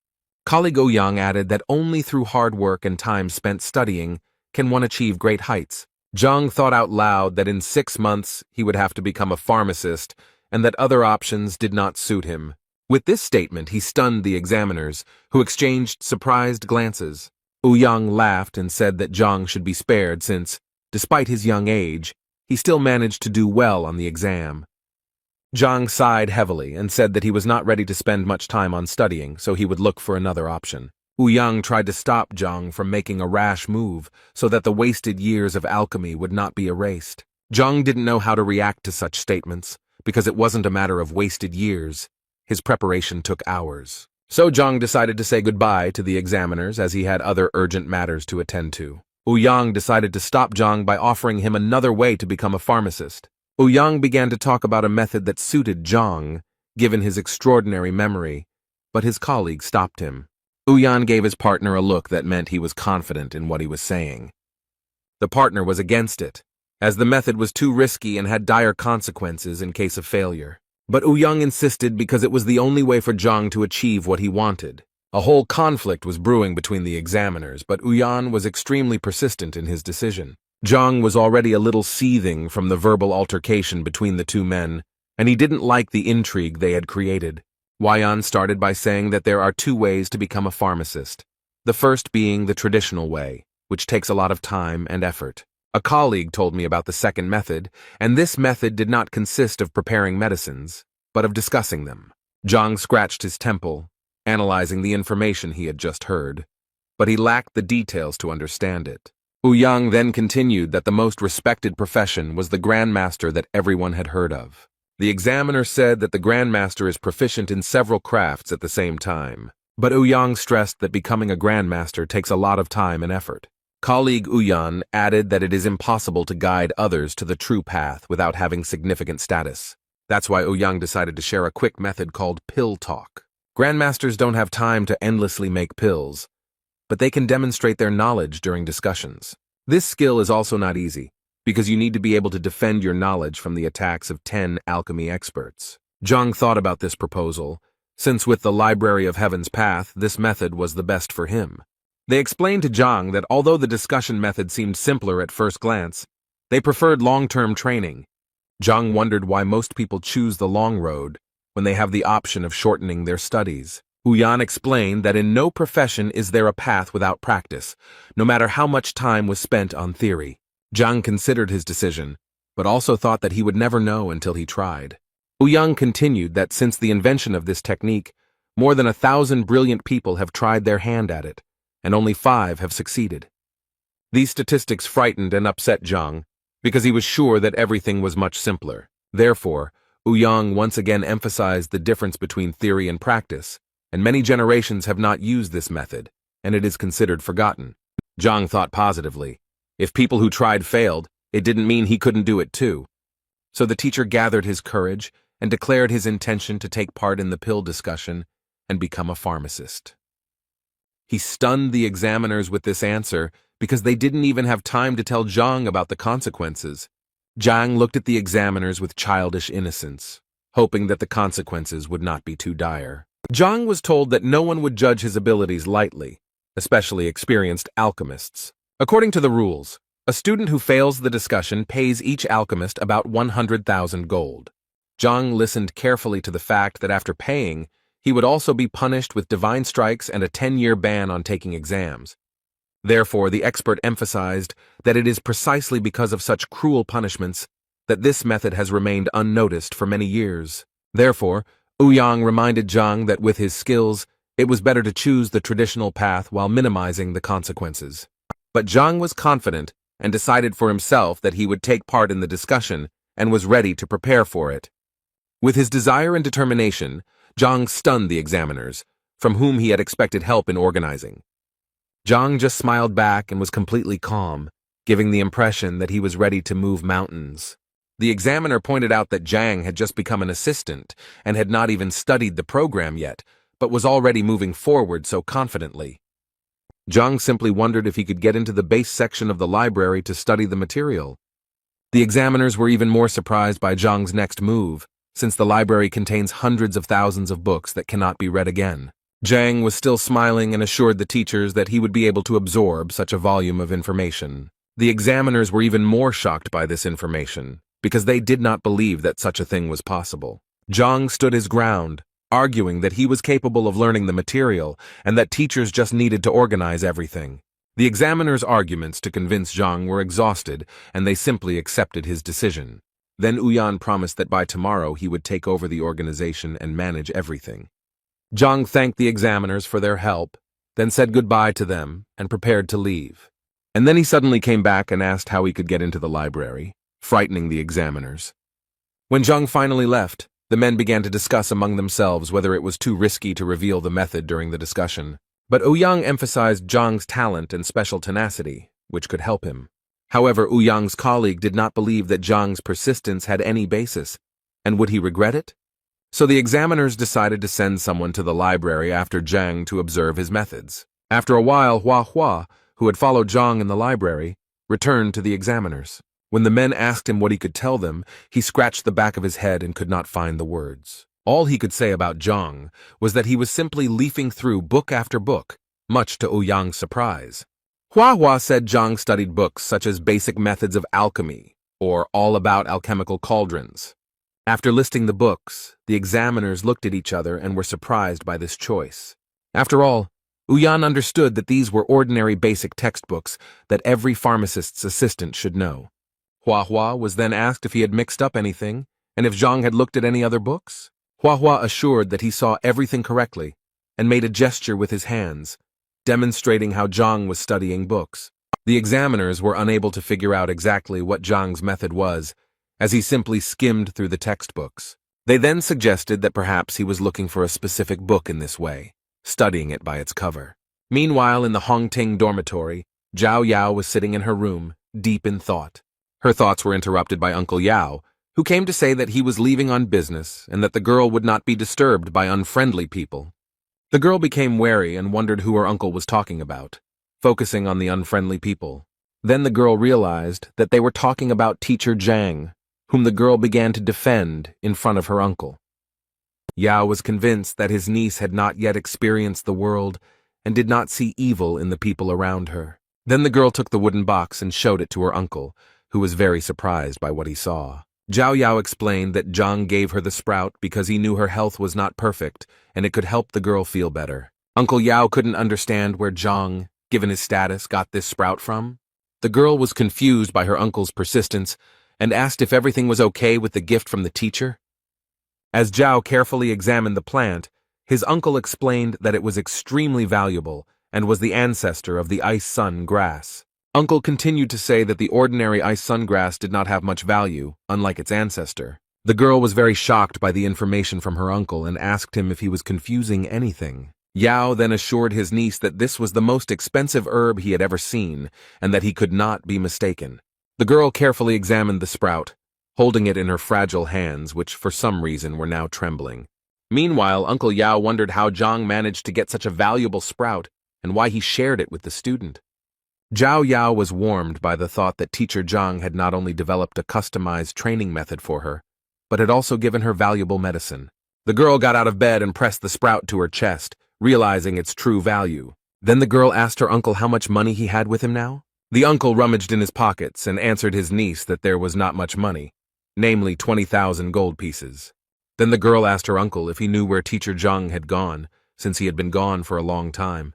Colleague Ouyang added that only through hard work and time spent studying can one achieve great heights. Zhang thought out loud that in 6 months he would have to become a pharmacist and that other options did not suit him. With this statement, he stunned the examiners, who exchanged surprised glances. Ouyang laughed and said that Zhang should be spared since, despite his young age, he still managed to do well on the exam. Zhang sighed heavily and said that he was not ready to spend much time on studying, so he would look for another option. Ouyang tried to stop Zhang from making a rash move so that the wasted years of alchemy would not be erased. Zhang didn't know how to react to such statements, because it wasn't a matter of wasted years. His preparation took hours. So Zhang decided to say goodbye to the examiners as he had other urgent matters to attend to. Ouyang decided to stop Zhang by offering him another way to become a pharmacist. Ouyang began to talk about a method that suited Zhang, given his extraordinary memory, but his colleague stopped him. Ouyang gave his partner a look that meant he was confident in what he was saying. The partner was against it, as the method was too risky and had dire consequences in case of failure. But Ouyang insisted because it was the only way for Zhang to achieve what he wanted. A whole conflict was brewing between the examiners, but Ouyang was extremely persistent in his decision. Zhang was already a little seething from the verbal altercation between the two men, and he didn't like the intrigue they had created. Ouyang started by saying that there are two ways to become a pharmacist, the first being the traditional way, which takes a lot of time and effort. A colleague told me about the second method, and this method did not consist of preparing medicines, but of discussing them. Zhang scratched his temple, analyzing the information he had just heard, but he lacked the details to understand it. Ouyang then continued that the most respected profession was the grandmaster that everyone had heard of. The examiner said that the grandmaster is proficient in several crafts at the same time, but Ouyang stressed that becoming a grandmaster takes a lot of time and effort. Colleague Ouyang added that it is impossible to guide others to the true path without having significant status. That's why Ouyang decided to share a quick method called pill talk. Grandmasters don't have time to endlessly make pills, but they can demonstrate their knowledge during discussions. This skill is also not easy, because you need to be able to defend your knowledge from the attacks of 10 alchemy experts. Zhang thought about this proposal, since with the Library of Heaven's Path, this method was the best for him. They explained to Zhang that although the discussion method seemed simpler at first glance, they preferred long-term training. Zhang wondered why most people choose the long road when they have the option of shortening their studies. Ouyang explained that in no profession is there a path without practice, no matter how much time was spent on theory. Zhang considered his decision, but also thought that he would never know until he tried. Ouyang continued that since the invention of this technique, more than 1,000 brilliant people have tried their hand at it, and only 5 have succeeded. These statistics frightened and upset Zhang, because he was sure that everything was much simpler. Therefore, Ouyang once again emphasized the difference between theory and practice, and many generations have not used this method, and it is considered forgotten. Zhang thought positively. If people who tried failed, it didn't mean he couldn't do it too. So the teacher gathered his courage and declared his intention to take part in the pill discussion and become a pharmacist. He stunned the examiners with this answer because they didn't even have time to tell Zhang about the consequences. Zhang looked at the examiners with childish innocence, hoping that the consequences would not be too dire. Zhang was told that no one would judge his abilities lightly, especially experienced alchemists. According to the rules, a student who fails the discussion pays each alchemist about 100,000 gold. Zhang listened carefully to the fact that after paying, he would also be punished with divine strikes and a 10-year ban on taking exams. Therefore, the expert emphasized that it is precisely because of such cruel punishments that this method has remained unnoticed for many years. Therefore, Ouyang reminded Zhang that with his skills, it was better to choose the traditional path while minimizing the consequences. But Zhang was confident and decided for himself that he would take part in the discussion and was ready to prepare for it. With his desire and determination, Zhang stunned the examiners, from whom he had expected help in organizing. Zhang just smiled back and was completely calm, giving the impression that he was ready to move mountains. The examiner pointed out that Zhang had just become an assistant and had not even studied the program yet, but was already moving forward so confidently. Zhang simply wondered if he could get into the base section of the library to study the material. The examiners were even more surprised by Zhang's next move, since the library contains hundreds of thousands of books that cannot be read again. Zhang was still smiling and assured the teachers that he would be able to absorb such a volume of information. The examiners were even more shocked by this information, because they did not believe that such a thing was possible. Zhang stood his ground, arguing that he was capable of learning the material and that teachers just needed to organize everything. The examiners' arguments to convince Zhang were exhausted, and they simply accepted his decision. Then Ouyang promised that by tomorrow he would take over the organization and manage everything. Zhang thanked the examiners for their help, then said goodbye to them and prepared to leave. And then he suddenly came back and asked how he could get into the library, frightening the examiners. When Zhang finally left, The men began to discuss among themselves whether it was too risky to reveal the method during the discussion. But Ouyang emphasized Zhang's talent and special tenacity, which could help him. However, Ouyang's colleague did not believe that Zhang's persistence had any basis, and would he regret it? So the examiners decided to send someone to the library after Zhang to observe his methods. After a while, Hua, who had followed Zhang in the library, returned to the examiners. When the men asked him what he could tell them, he scratched the back of his head and could not find the words. All he could say about Zhang was that he was simply leafing through book after book, much to Ouyang's surprise. Hua said Zhang studied books such as Basic Methods of Alchemy or All About Alchemical Cauldrons. After listing the books, the examiners looked at each other and were surprised by this choice. After all, Ouyang understood that these were ordinary basic textbooks that every pharmacist's assistant should know. Hua was then asked if he had mixed up anything and if Zhang had looked at any other books. Hua assured that he saw everything correctly and made a gesture with his hands, demonstrating how Zhang was studying books. The examiners were unable to figure out exactly what Zhang's method was, as he simply skimmed through the textbooks. They then suggested that perhaps he was looking for a specific book in this way, studying it by its cover. Meanwhile, in the Hongting dormitory, Zhao Yao was sitting in her room, deep in thought. Her thoughts were interrupted by Uncle Yao, who came to say that he was leaving on business and that the girl would not be disturbed by unfriendly people. The girl became wary and wondered who her uncle was talking about, focusing on the unfriendly people. Then the girl realized that they were talking about teacher Zhang, whom the girl began to defend in front of her uncle. Yao was convinced that his niece had not yet experienced the world and did not see evil in the people around her. Then the girl took the wooden box and showed it to her uncle, who was very surprised by what he saw. Zhao Yao explained that Zhang gave her the sprout because he knew her health was not perfect and it could help the girl feel better. Uncle Yao couldn't understand where Zhang, given his status, got this sprout from. The girl was confused by her uncle's persistence and asked if everything was okay with the gift from the teacher. As Zhao carefully examined the plant, his uncle explained that it was extremely valuable and was the ancestor of the ice sun grass. Uncle continued to say that the ordinary ice sun grass did not have much value, unlike its ancestor. The girl was very shocked by the information from her uncle and asked him if he was confusing anything. Yao then assured his niece that this was the most expensive herb he had ever seen and that he could not be mistaken. The girl carefully examined the sprout, holding it in her fragile hands, which for some reason were now trembling. Meanwhile, Uncle Yao wondered how Zhang managed to get such a valuable sprout and why he shared it with the student. Zhao Yao was warmed by the thought that teacher Zhang had not only developed a customized training method for her, but had also given her valuable medicine. The girl got out of bed and pressed the sprout to her chest, realizing its true value. Then the girl asked her uncle how much money he had with him now. The uncle rummaged in his pockets and answered his niece that there was not much money, namely 20,000 gold pieces. Then the girl asked her uncle if he knew where teacher Zhang had gone, since he had been gone for a long time.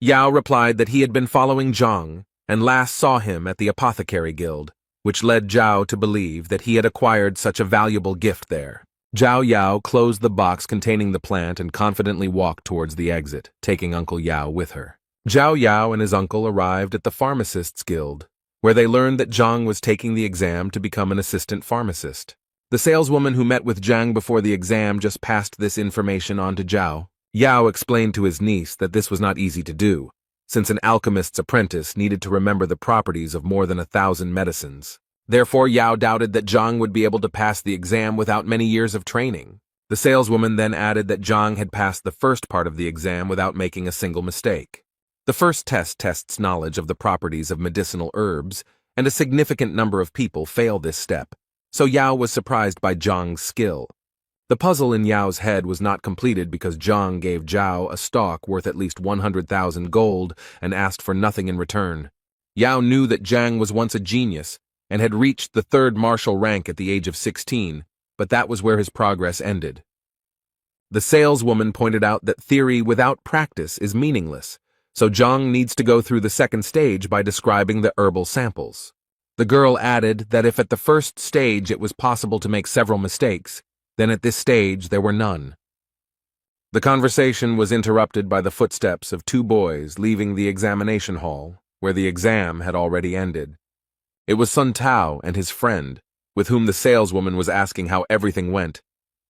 Yao replied that he had been following Zhang and last saw him at the apothecary guild, which led Zhao to believe that he had acquired such a valuable gift there. Zhao Yao closed the box containing the plant and confidently walked towards the exit, taking Uncle Yao with her. Zhao Yao and his uncle arrived at the pharmacists' guild, where they learned that Zhang was taking the exam to become an assistant pharmacist. The saleswoman who met with Zhang before the exam just passed this information on to Zhao. Yao explained to his niece that this was not easy to do, since an alchemist's apprentice needed to remember the properties of more than 1,000 medicines. Therefore, Yao doubted that Zhang would be able to pass the exam without many years of training. The saleswoman then added that Zhang had passed the first part of the exam without making a single mistake. The first test tests knowledge of the properties of medicinal herbs, and a significant number of people fail this step, so Yao was surprised by Zhang's skill. The puzzle in Yao's head was not completed because Zhang gave Zhao a stock worth at least 100,000 gold and asked for nothing in return. Yao knew that Zhang was once a genius and had reached the 3rd martial rank at the age of 16, but that was where his progress ended. The saleswoman pointed out that theory without practice is meaningless, so Zhang needs to go through the 2nd stage by describing the herbal samples. The girl added that if at the 1st stage it was possible to make several mistakes, then at this stage there were none. The conversation was interrupted by the footsteps of 2 boys leaving the examination hall, where the exam had already ended. It was Sun Tao and his friend, with whom the saleswoman was asking how everything went.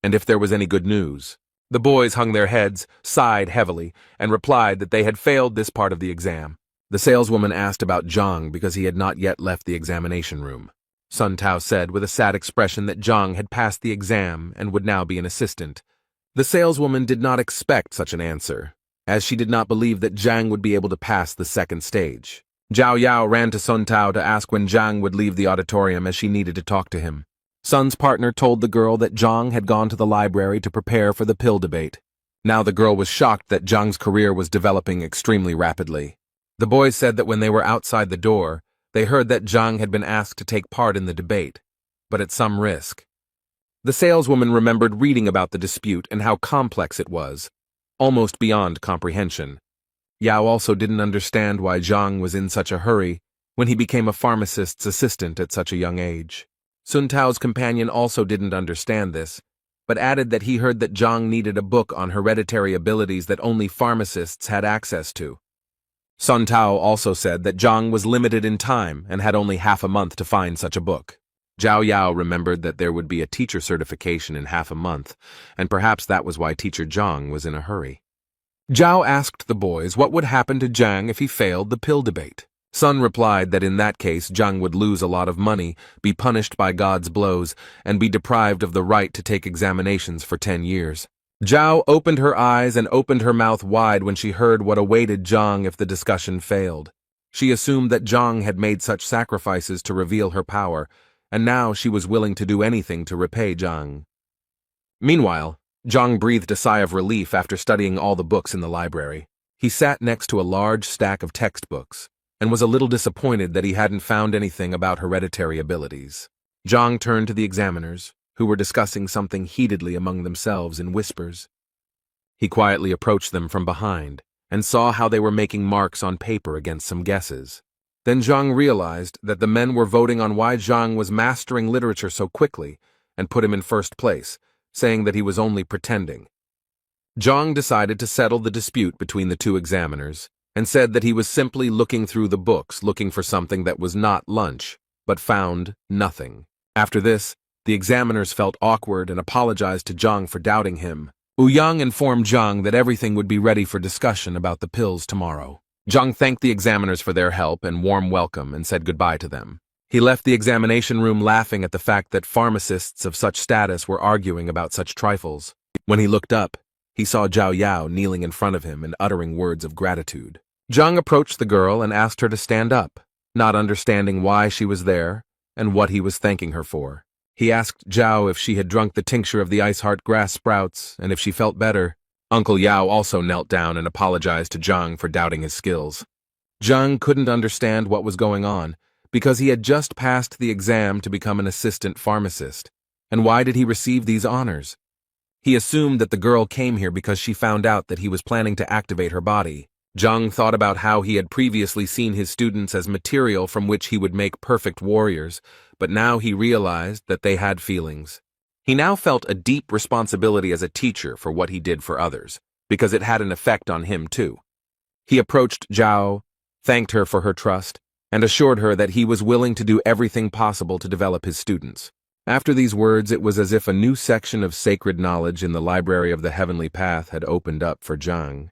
and if there was any good news. The boys hung their heads, sighed heavily, and replied that they had failed this part of the exam. The saleswoman asked about Zhang because he had not yet left the examination room. Sun Tao said with a sad expression that Zhang had passed the exam and would now be an assistant. The saleswoman did not expect such an answer, as she did not believe that Zhang would be able to pass the second stage. Zhao Yao ran to Sun Tao to ask when Zhang would leave the auditorium as she needed to talk to him. Sun's partner told the girl that Zhang had gone to the library to prepare for the pill debate. Now the girl was shocked that Zhang's career was developing extremely rapidly. The boys said that when they were outside the door, they heard that Zhang had been asked to take part in the debate, but at some risk. The saleswoman remembered reading about the dispute and how complex it was, almost beyond comprehension. Yao also didn't understand why Zhang was in such a hurry when he became a pharmacist's assistant at such a young age. Sun Tao's companion also didn't understand this, but added that he heard that Zhang needed a book on hereditary abilities that only pharmacists had access to. Sun Tao also said that Zhang was limited in time and had only half a month to find such a book. Zhao Yao remembered that there would be a teacher certification in half a month, and perhaps that was why Teacher Zhang was in a hurry. Zhao asked the boys what would happen to Zhang if he failed the pill debate. Sun replied that in that case Zhang would lose a lot of money, be punished by God's blows, and be deprived of the right to take examinations for 10 years. Zhao opened her eyes and opened her mouth wide when she heard what awaited Zhang if the discussion failed. She assumed that Zhang had made such sacrifices to reveal her power, and now she was willing to do anything to repay Zhang. Meanwhile, Zhang breathed a sigh of relief after studying all the books in the library. He sat next to a large stack of textbooks, and was a little disappointed that he hadn't found anything about hereditary abilities. Zhang turned to the examiners, who were discussing something heatedly among themselves in whispers. He quietly approached them from behind, and saw how they were making marks on paper against some guesses. Then Zhang realized that the men were voting on why Zhang was mastering literature so quickly, and put him in first place, saying that he was only pretending. Zhang decided to settle the dispute between the two examiners, and said that he was simply looking through the books looking for something that was not lunch, but found nothing. After this, the examiners felt awkward and apologized to Zhang for doubting him. Yang informed Zhang that everything would be ready for discussion about the pills tomorrow. Zhang thanked the examiners for their help and warm welcome and said goodbye to them. He left the examination room laughing at the fact that pharmacists of such status were arguing about such trifles. When he looked up, he saw Zhao Yao kneeling in front of him and uttering words of gratitude. Zhang approached the girl and asked her to stand up, not understanding why she was there and what he was thanking her for. He asked Zhao if she had drunk the tincture of the ice heart grass sprouts and if she felt better. Uncle Yao also knelt down and apologized to Zhang for doubting his skills. Zhang couldn't understand what was going on, because he had just passed the exam to become an assistant pharmacist. And why did he receive these honors? He assumed that the girl came here because she found out that he was planning to activate her body. Zhang thought about how he had previously seen his students as material from which he would make perfect warriors, but now he realized that they had feelings. He now felt a deep responsibility as a teacher for what he did for others, because it had an effect on him too. He approached Zhao, thanked her for her trust, and assured her that he was willing to do everything possible to develop his students. After these words, it was as if a new section of sacred knowledge in the library of the heavenly path had opened up for Zhang.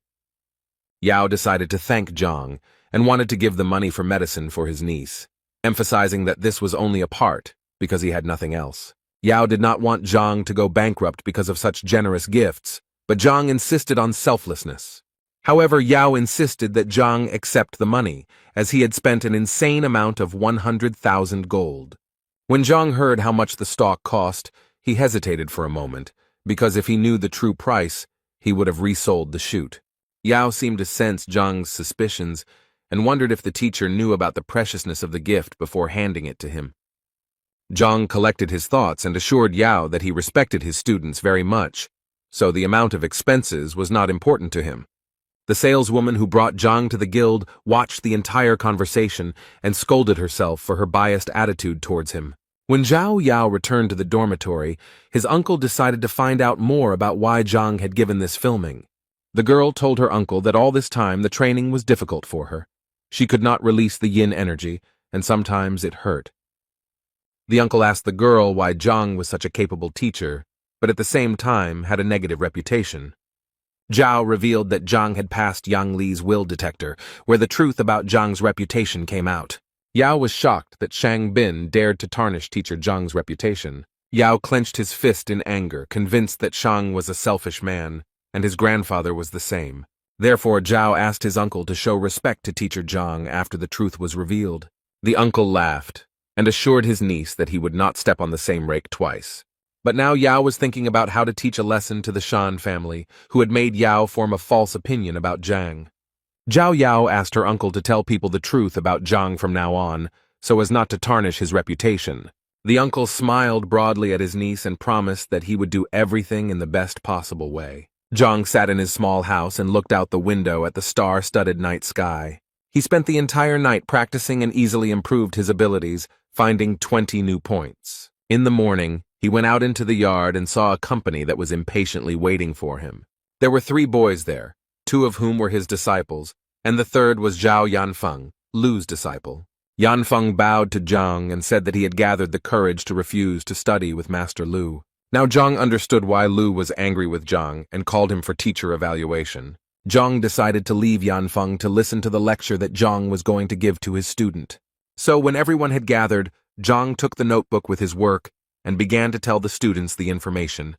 Yao decided to thank Zhang and wanted to give the money for medicine for his niece, emphasizing that this was only a part because he had nothing else. Yao did not want Zhang to go bankrupt because of such generous gifts, but Zhang insisted on selflessness. However, Yao insisted that Zhang accept the money, as he had spent an insane amount of 100,000 gold. When Zhang heard how much the stock cost, he hesitated for a moment, because if he knew the true price, he would have resold the shoot. Yao seemed to sense Zhang's suspicions and wondered if the teacher knew about the preciousness of the gift before handing it to him. Zhang collected his thoughts and assured Yao that he respected his students very much, so the amount of expenses was not important to him. The saleswoman who brought Zhang to the guild watched the entire conversation and scolded herself for her biased attitude towards him. When Zhao Yao returned to the dormitory, his uncle decided to find out more about why Zhang had given this filming. The girl told her uncle that all this time the training was difficult for her. She could not release the yin energy, and sometimes it hurt. The uncle asked the girl why Zhang was such a capable teacher, but at the same time had a negative reputation. Zhao revealed that Zhang had passed Yang Li's will detector, where the truth about Zhang's reputation came out. Yao was shocked that Shang Bin dared to tarnish teacher Zhang's reputation. Yao clenched his fist in anger, convinced that Shang was a selfish man, and his grandfather was the same. Therefore, Zhao asked his uncle to show respect to teacher Zhang after the truth was revealed. The uncle laughed, and assured his niece that he would not step on the same rake twice. But now Yao was thinking about how to teach a lesson to the Shan family, who had made Yao form a false opinion about Zhang. Zhao Yao asked her uncle to tell people the truth about Zhang from now on, so as not to tarnish his reputation. The uncle smiled broadly at his niece and promised that he would do everything in the best possible way. Zhang sat in his small house and looked out the window at the star-studded night sky. He spent the entire night practicing and easily improved his abilities, finding 20 new points. In the morning, he went out into the yard and saw a company that was impatiently waiting for him. There were 3 boys there, 2 of whom were his disciples, and the third was Zhao Yanfeng, Lu's disciple. Yanfeng bowed to Zhang and said that he had gathered the courage to refuse to study with Master Lu. Now Zhang understood why Lu was angry with Zhang and called him for teacher evaluation. Zhang decided to leave Yanfeng to listen to the lecture that Zhang was going to give to his student. So when everyone had gathered, Zhang took the notebook with his work and began to tell the students the information.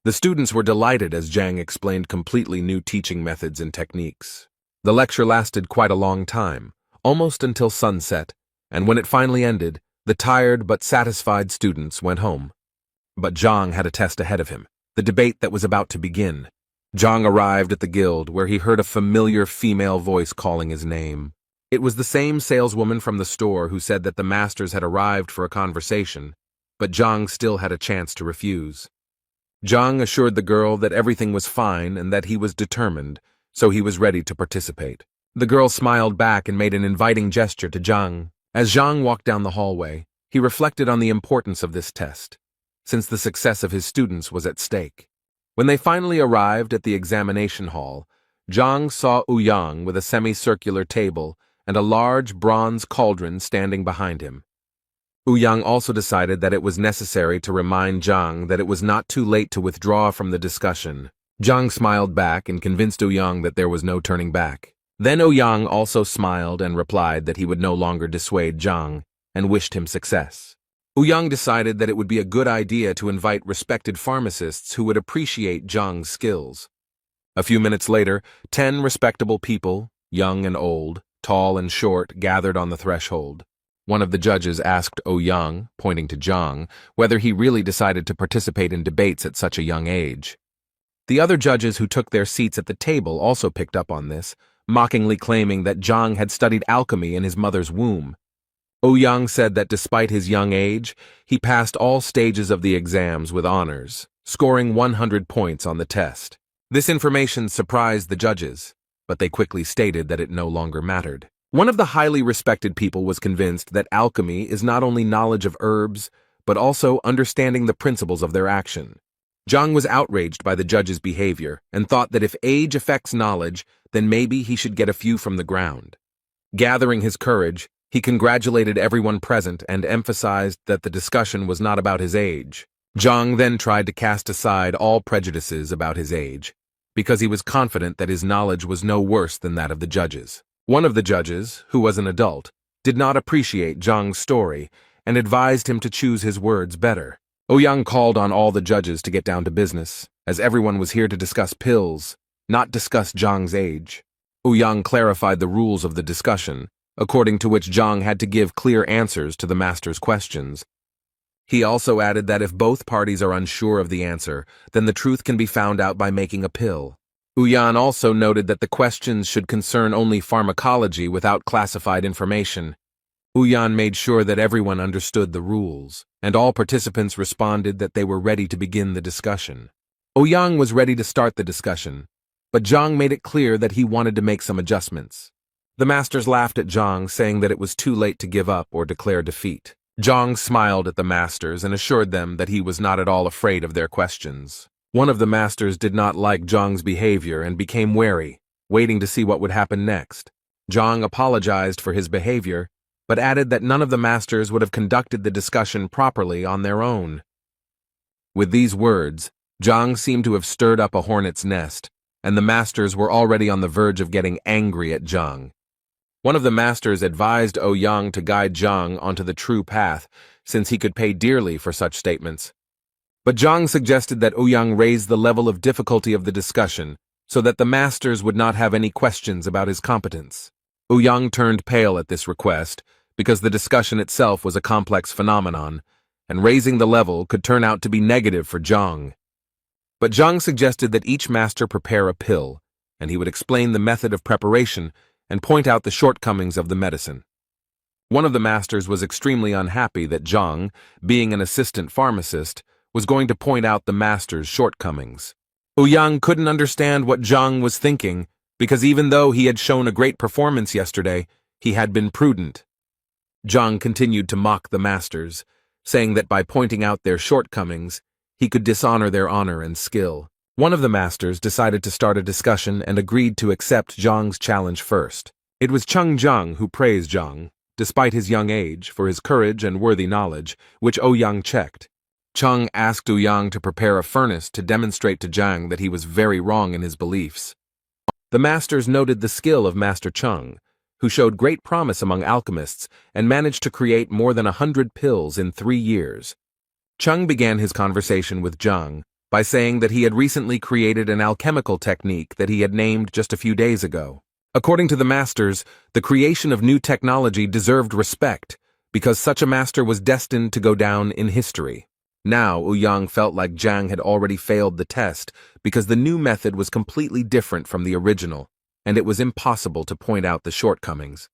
The students were delighted as Zhang explained completely new teaching methods and techniques. The lecture lasted quite a long time, almost until sunset, and when it finally ended, the tired but satisfied students went home. But Zhang had a test ahead of him, the debate that was about to begin. Zhang arrived at the guild where he heard a familiar female voice calling his name. It was the same saleswoman from the store who said that the masters had arrived for a conversation, but Zhang still had a chance to refuse. Zhang assured the girl that everything was fine and that he was determined, so he was ready to participate. The girl smiled back and made an inviting gesture to Zhang. As Zhang walked down the hallway, he reflected on the importance of this test, since the success of his students was at stake. When they finally arrived at the examination hall, Zhang saw Ouyang with a semicircular table and a large bronze cauldron standing behind him. Ouyang also decided that it was necessary to remind Zhang that it was not too late to withdraw from the discussion. Zhang smiled back and convinced Ouyang that there was no turning back. Then Ouyang also smiled and replied that he would no longer dissuade Zhang and wished him success. Ouyang decided that it would be a good idea to invite respected pharmacists who would appreciate Zhang's skills. A few minutes later, 10 respectable people, young and old, tall and short, gathered on the threshold. One of the judges asked Ouyang, pointing to Zhang, whether he really decided to participate in debates at such a young age. The other judges who took their seats at the table also picked up on this, mockingly claiming that Zhang had studied alchemy in his mother's womb. Ouyang said that despite his young age, he passed all stages of the exams with honors, scoring 100 points on the test. This information surprised the judges, but they quickly stated that it no longer mattered. One of the highly respected people was convinced that alchemy is not only knowledge of herbs, but also understanding the principles of their action. Zhang was outraged by the judge's behavior and thought that if age affects knowledge, then maybe he should get a few from the ground. Gathering his courage, he congratulated everyone present and emphasized that the discussion was not about his age. Zhang then tried to cast aside all prejudices about his age, because he was confident that his knowledge was no worse than that of the judges. One of the judges, who was an adult, did not appreciate Zhang's story and advised him to choose his words better. Ouyang called on all the judges to get down to business, as everyone was here to discuss pills, not discuss Zhang's age. Ouyang clarified the rules of the discussion, according to which Zhang had to give clear answers to the master's questions. He also added that if both parties are unsure of the answer, then the truth can be found out by making a pill. Ouyang also noted that the questions should concern only pharmacology without classified information. Ouyang made sure that everyone understood the rules, and all participants responded that they were ready to begin the discussion. Ouyang was ready to start the discussion, but Zhang made it clear that he wanted to make some adjustments. The masters laughed at Zhang, saying that it was too late to give up or declare defeat. Zhang smiled at the masters and assured them that he was not at all afraid of their questions. One of the masters did not like Zhang's behavior and became wary, waiting to see what would happen next. Zhang apologized for his behavior, but added that none of the masters would have conducted the discussion properly on their own. With these words, Zhang seemed to have stirred up a hornet's nest, and the masters were already on the verge of getting angry at Zhang. One of the masters advised Ouyang to guide Zhang onto the true path, since he could pay dearly for such statements. But Zhang suggested that Ouyang raise the level of difficulty of the discussion, so that the masters would not have any questions about his competence. Ouyang turned pale at this request, because the discussion itself was a complex phenomenon, and raising the level could turn out to be negative for Zhang. But Zhang suggested that each master prepare a pill, and he would explain the method of preparation and point out the shortcomings of the medicine. One of the masters was extremely unhappy that Zhang, being an assistant pharmacist, was going to point out the master's shortcomings. Ouyang couldn't understand what Zhang was thinking, because even though he had shown a great performance yesterday, he had been prudent. Zhang continued to mock the masters, saying that by pointing out their shortcomings, he could dishonor their honor and skill. One of the masters decided to start a discussion and agreed to accept Zhang's challenge first. It was Zhang who praised Zhang, despite his young age, for his courage and worthy knowledge, which Ouyang checked. Zhang asked Ouyang to prepare a furnace to demonstrate to Zhang that he was very wrong in his beliefs. The masters noted the skill of Master Zhang, who showed great promise among alchemists and managed to create more than 100 pills in 3 years. Zhang began his conversation with Zhang by saying that he had recently created an alchemical technique that he had named just a few days ago. According to the masters, the creation of new technology deserved respect, because such a master was destined to go down in history. Now, Ouyang felt like Zhang had already failed the test, because the new method was completely different from the original, and it was impossible to point out the shortcomings.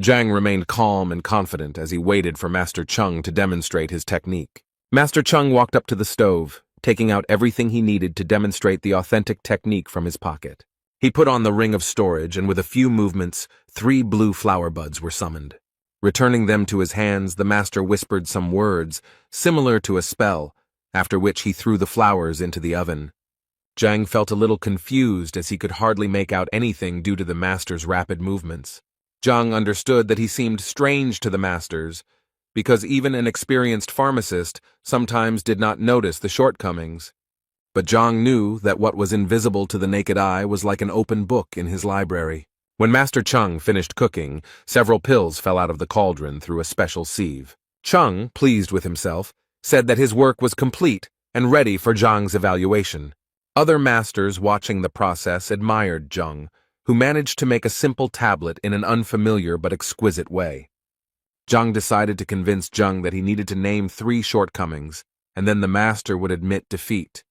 Zhang remained calm and confident as he waited for Master Zhang to demonstrate his technique. Master Zhang walked up to the stove, taking out everything he needed to demonstrate the authentic technique from his pocket. He put on the ring of storage, and with a few movements, 3 blue flower buds were summoned. Returning them to his hands, the master whispered some words, similar to a spell, after which he threw the flowers into the oven. Zhang felt a little confused as he could hardly make out anything due to the master's rapid movements. Zhang understood that he seemed strange to the masters, because even an experienced pharmacist sometimes did not notice the shortcomings. But Zhang knew that what was invisible to the naked eye was like an open book in his library. When Master Zhang finished cooking, several pills fell out of the cauldron through a special sieve. Zhang, pleased with himself, said that his work was complete and ready for Zhang's evaluation. Other masters watching the process admired Zhang, who managed to make a simple tablet in an unfamiliar but exquisite way. Zhang decided to convince Zhang that he needed to name 3 shortcomings, and then the master would admit defeat.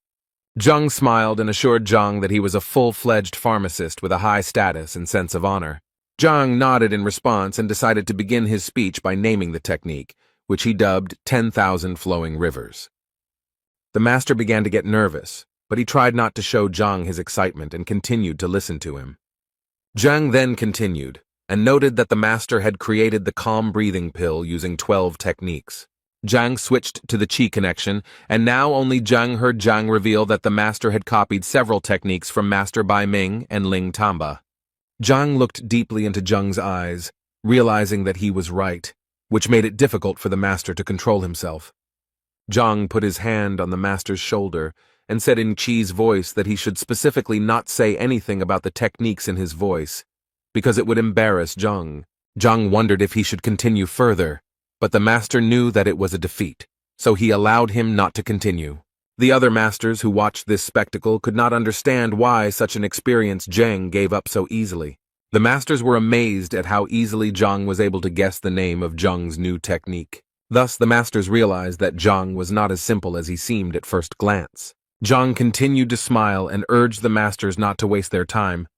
Zhang smiled and assured Zhang that he was a full-fledged pharmacist with a high status and sense of honor. Zhang nodded in response and decided to begin his speech by naming the technique, which he dubbed 10,000 Flowing Rivers. The master began to get nervous, but he tried not to show Zhang his excitement and continued to listen to him. Zhang then continued, and noted that the master had created the calm breathing pill using 12 techniques. Zhang switched to the Qi connection, and now only Zhang heard Zhang reveal that the master had copied several techniques from Master Bai Ming and Ling Tamba. Zhang looked deeply into Zhang's eyes, realizing that he was right, which made it difficult for the master to control himself. Zhang put his hand on the master's shoulder and said in Qi's voice that he should specifically not say anything about the techniques in his voice, because it would embarrass Zhang. Zhang wondered if he should continue further, but the master knew that it was a defeat, so he allowed him not to continue. The other masters who watched this spectacle could not understand why such an experienced Zhang gave up so easily. The masters were amazed at how easily Zhang was able to guess the name of Zhang's new technique. Thus, the masters realized that Zhang was not as simple as he seemed at first glance. Zhang continued to smile and urged the masters not to waste their time,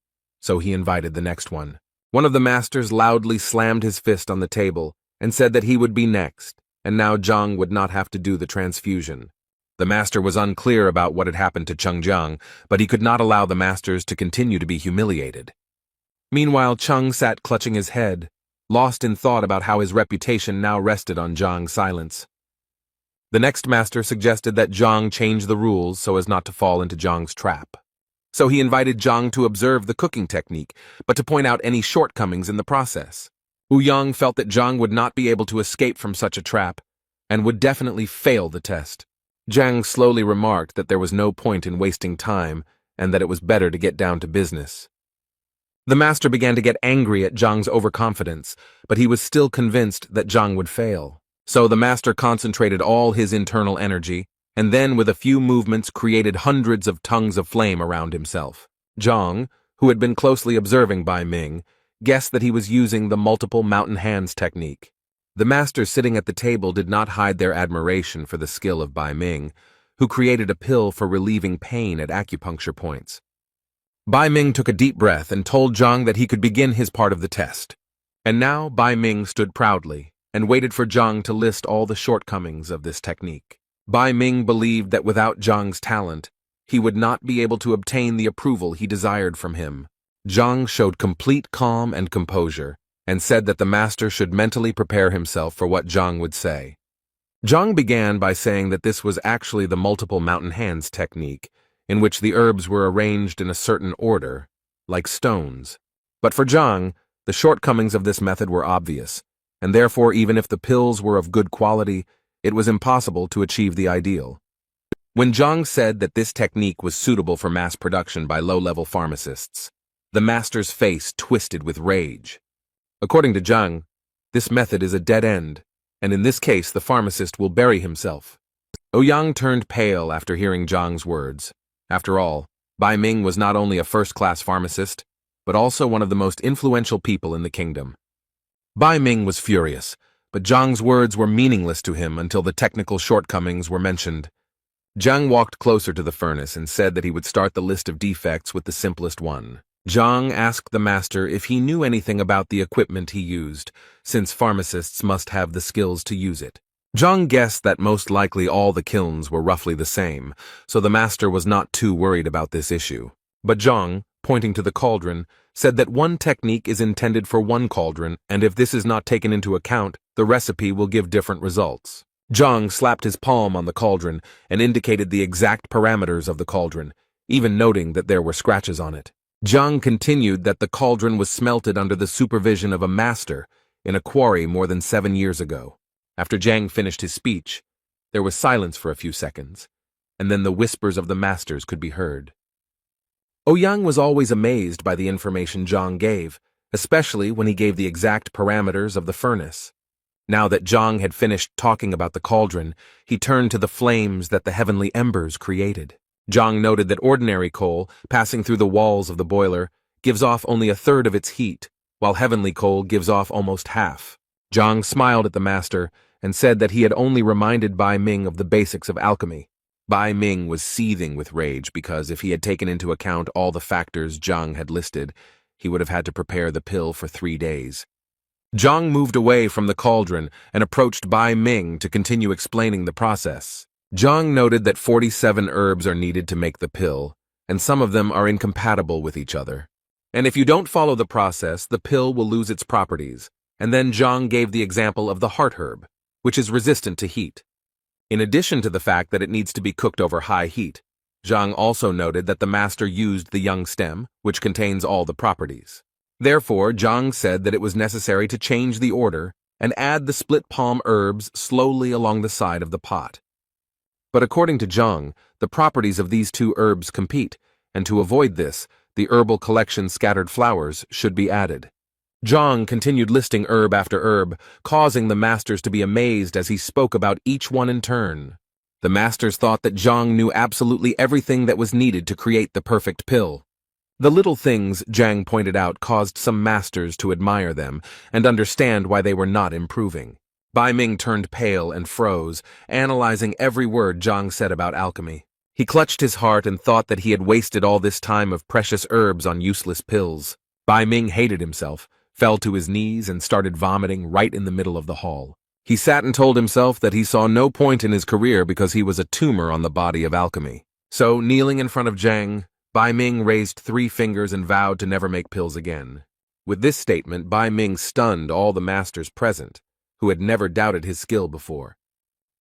so he invited the next one. One of the masters loudly slammed his fist on the table and said that he would be next, and now Zhang would not have to do the transfusion. The master was unclear about what had happened to Zhang, but he could not allow the masters to continue to be humiliated. Meanwhile, Zhang sat clutching his head, lost in thought about how his reputation now rested on Zhang's silence. The next master suggested that Zhang change the rules so as not to fall into Zhang's trap. So he invited Zhang to observe the cooking technique, but to point out any shortcomings in the process. Ouyang felt that Zhang would not be able to escape from such a trap, and would definitely fail the test. Zhang slowly remarked that there was no point in wasting time and that it was better to get down to business. The master began to get angry at Zhang's overconfidence, but he was still convinced that Zhang would fail. So the master concentrated all his internal energy, and then with a few movements created hundreds of tongues of flame around himself. Zhang, who had been closely observing Bai Ming, guessed that he was using the multiple mountain hands technique. The masters sitting at the table did not hide their admiration for the skill of Bai Ming, who created a pill for relieving pain at acupuncture points. Bai Ming took a deep breath and told Zhang that he could begin his part of the test. And now Bai Ming stood proudly and waited for Zhang to list all the shortcomings of this technique. Bai Ming believed that without Zhang's talent, he would not be able to obtain the approval he desired from him. Zhang showed complete calm and composure, and said that the master should mentally prepare himself for what Zhang would say. Zhang began by saying that this was actually the multiple mountain hands technique, in which the herbs were arranged in a certain order, like stones. But for Zhang, the shortcomings of this method were obvious, and therefore even if the pills were of good quality, it was impossible to achieve the ideal. When Zhang said that this technique was suitable for mass production by low-level pharmacists, the master's face twisted with rage. According to Zhang, this method is a dead end, and in this case the pharmacist will bury himself. Ouyang turned pale after hearing Zhang's words. After all, Bai Ming was not only a first-class pharmacist, but also one of the most influential people in the kingdom. Bai Ming was furious, but Zhang's words were meaningless to him until the technical shortcomings were mentioned. Zhang walked closer to the furnace and said that he would start the list of defects with the simplest one. Zhang asked the master if he knew anything about the equipment he used, since pharmacists must have the skills to use it. Zhang guessed that most likely all the kilns were roughly the same, so the master was not too worried about this issue. But Zhang, pointing to the cauldron, said that one technique is intended for one cauldron, and if this is not taken into account, the recipe will give different results. Zhang slapped his palm on the cauldron and indicated the exact parameters of the cauldron, even noting that there were scratches on it. Zhang continued that the cauldron was smelted under the supervision of a master in a quarry more than 7 years ago. After Zhang finished his speech, there was silence for a few seconds, and then the whispers of the masters could be heard. Ouyang was always amazed by the information Zhang gave, especially when he gave the exact parameters of the furnace. Now that Zhang had finished talking about the cauldron, he turned to the flames that the heavenly embers created. Zhang noted that ordinary coal, passing through the walls of the boiler, gives off only a third of its heat, while heavenly coal gives off almost half. Zhang smiled at the master and said that he had only reminded Bai Ming of the basics of alchemy. Bai Ming was seething with rage because if he had taken into account all the factors Zhang had listed, he would have had to prepare the pill for 3 days. Zhang moved away from the cauldron and approached Bai Ming to continue explaining the process. Zhang noted that 47 herbs are needed to make the pill, and some of them are incompatible with each other. And if you don't follow the process, the pill will lose its properties. And then Zhang gave the example of the heart herb, which is resistant to heat. In addition to the fact that it needs to be cooked over high heat, Zhang also noted that the master used the young stem, which contains all the properties. Therefore, Zhang said that it was necessary to change the order and add the split palm herbs slowly along the side of the pot. But according to Zhang, the properties of these 2 herbs compete, and to avoid this, the herbal collection scattered flowers should be added. Zhang continued listing herb after herb, causing the masters to be amazed as he spoke about each one in turn. The masters thought that Zhang knew absolutely everything that was needed to create the perfect pill. The little things Zhang pointed out caused some masters to admire them and understand why they were not improving. Bai Ming turned pale and froze, analyzing every word Zhang said about alchemy. He clutched his heart and thought that he had wasted all this time of precious herbs on useless pills. Bai Ming hated himself, fell to his knees, and started vomiting right in the middle of the hall. He sat and told himself that he saw no point in his career because he was a tumor on the body of alchemy. So, kneeling in front of Zhang, Bai Ming raised 3 fingers and vowed to never make pills again. With this statement, Bai Ming stunned all the masters present, who had never doubted his skill before.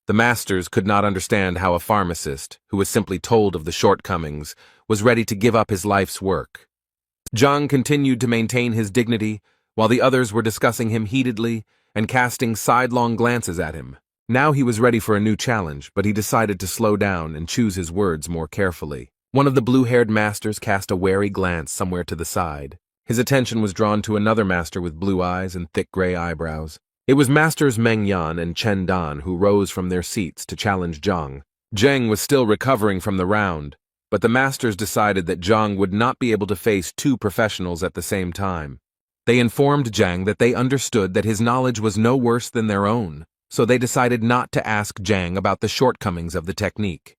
The masters could not understand how a pharmacist, who was simply told of the shortcomings, was ready to give up his life's work. Zhang continued to maintain his dignity, while the others were discussing him heatedly and casting sidelong glances at him. Now he was ready for a new challenge, but he decided to slow down and choose his words more carefully. One of the blue-haired masters cast a wary glance somewhere to the side. His attention was drawn to another master with blue eyes and thick gray eyebrows. It was Masters Meng Yan and Chen Dan who rose from their seats to challenge Zhang. Zheng was still recovering from the round, but the masters decided that Zhang would not be able to face two professionals at the same time. They informed Zhang that they understood that his knowledge was no worse than their own, so they decided not to ask Zhang about the shortcomings of the technique.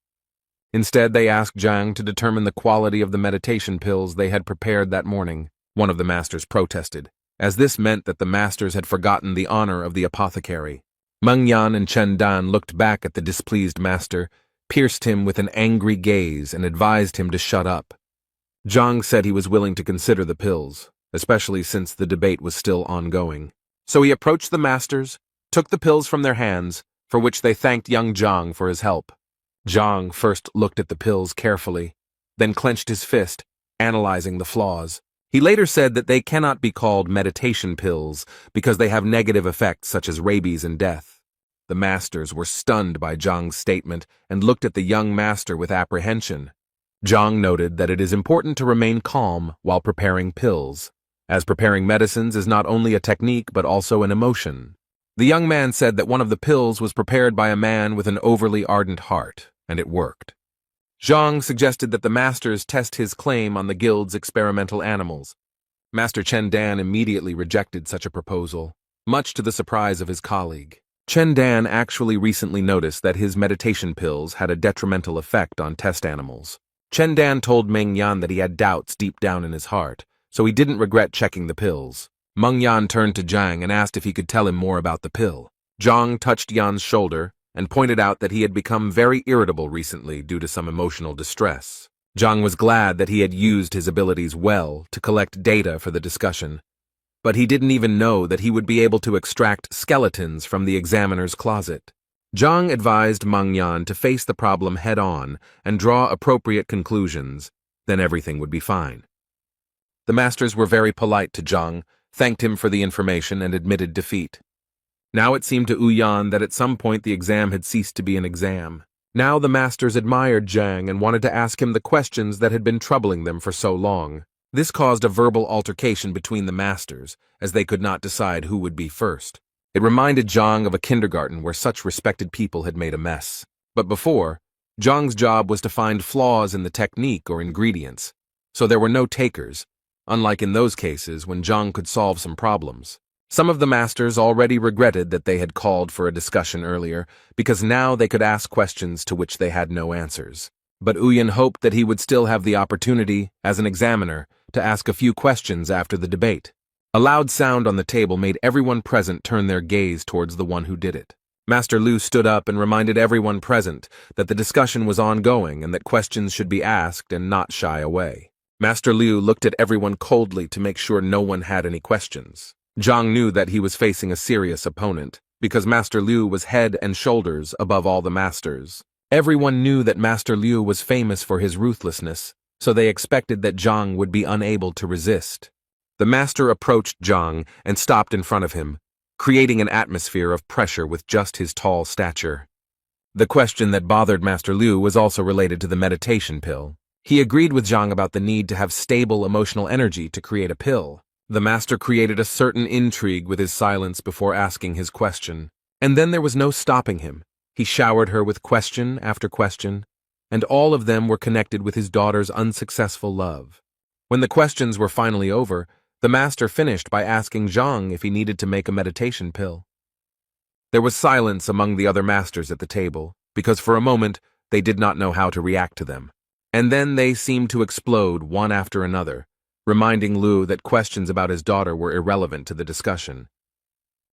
Instead, they asked Zhang to determine the quality of the meditation pills they had prepared that morning. One of the masters protested, as this meant that the masters had forgotten the honor of the apothecary. Meng Yan and Chen Dan looked back at the displeased master, pierced him with an angry gaze, and advised him to shut up. Zhang said he was willing to consider the pills, especially since the debate was still ongoing. So he approached the masters, took the pills from their hands, for which they thanked young Zhang for his help. Zhang first looked at the pills carefully, then clenched his fist, analyzing the flaws. He later said that they cannot be called meditation pills because they have negative effects such as rabies and death. The masters were stunned by Zhang's statement and looked at the young master with apprehension. Zhang noted that it is important to remain calm while preparing pills, as preparing medicines is not only a technique but also an emotion. The young man said that one of the pills was prepared by a man with an overly ardent heart, and it worked. Zhang suggested that the masters test his claim on the guild's experimental animals. Master Chen Dan immediately rejected such a proposal, much to the surprise of his colleague. Chen Dan actually recently noticed that his meditation pills had a detrimental effect on test animals. Chen Dan told Meng Yan that he had doubts deep down in his heart, so he didn't regret checking the pills. Meng Yan turned to Zhang and asked if he could tell him more about the pill. Zhang touched Yan's shoulder and pointed out that he had become very irritable recently due to some emotional distress. Zhang was glad that he had used his abilities well to collect data for the discussion, but he didn't even know that he would be able to extract skeletons from the examiner's closet. Zhang advised Meng Yan to face the problem head-on and draw appropriate conclusions, then everything would be fine. The masters were very polite to Zhang, thanked him for the information, and admitted defeat. Now it seemed to Yan that at some point the exam had ceased to be an exam. Now the masters admired Zhang and wanted to ask him the questions that had been troubling them for so long. This caused a verbal altercation between the masters, as they could not decide who would be first. It reminded Zhang of a kindergarten where such respected people had made a mess. But before, Zhang's job was to find flaws in the technique or ingredients, so there were no takers, unlike in those cases when Zhang could solve some problems. Some of the masters already regretted that they had called for a discussion earlier, because now they could ask questions to which they had no answers. But Yan hoped that he would still have the opportunity, as an examiner, to ask a few questions after the debate. A loud sound on the table made everyone present turn their gaze towards the one who did it. Master Lu stood up and reminded everyone present that the discussion was ongoing and that questions should be asked and not shy away. Master Liu looked at everyone coldly to make sure no one had any questions. Zhang knew that he was facing a serious opponent, because Master Liu was head and shoulders above all the masters. Everyone knew that Master Liu was famous for his ruthlessness, so they expected that Zhang would be unable to resist. The master approached Zhang and stopped in front of him, creating an atmosphere of pressure with just his tall stature. The question that bothered Master Liu was also related to the meditation pill. He agreed with Zhang about the need to have stable emotional energy to create a pill. The master created a certain intrigue with his silence before asking his question, and then there was no stopping him. He showered her with question after question, and all of them were connected with his daughter's unsuccessful love. When the questions were finally over, the master finished by asking Zhang if he needed to make a meditation pill. There was silence among the other masters at the table, because for a moment they did not know how to react to them. And then they seemed to explode one after another, reminding Lu that questions about his daughter were irrelevant to the discussion.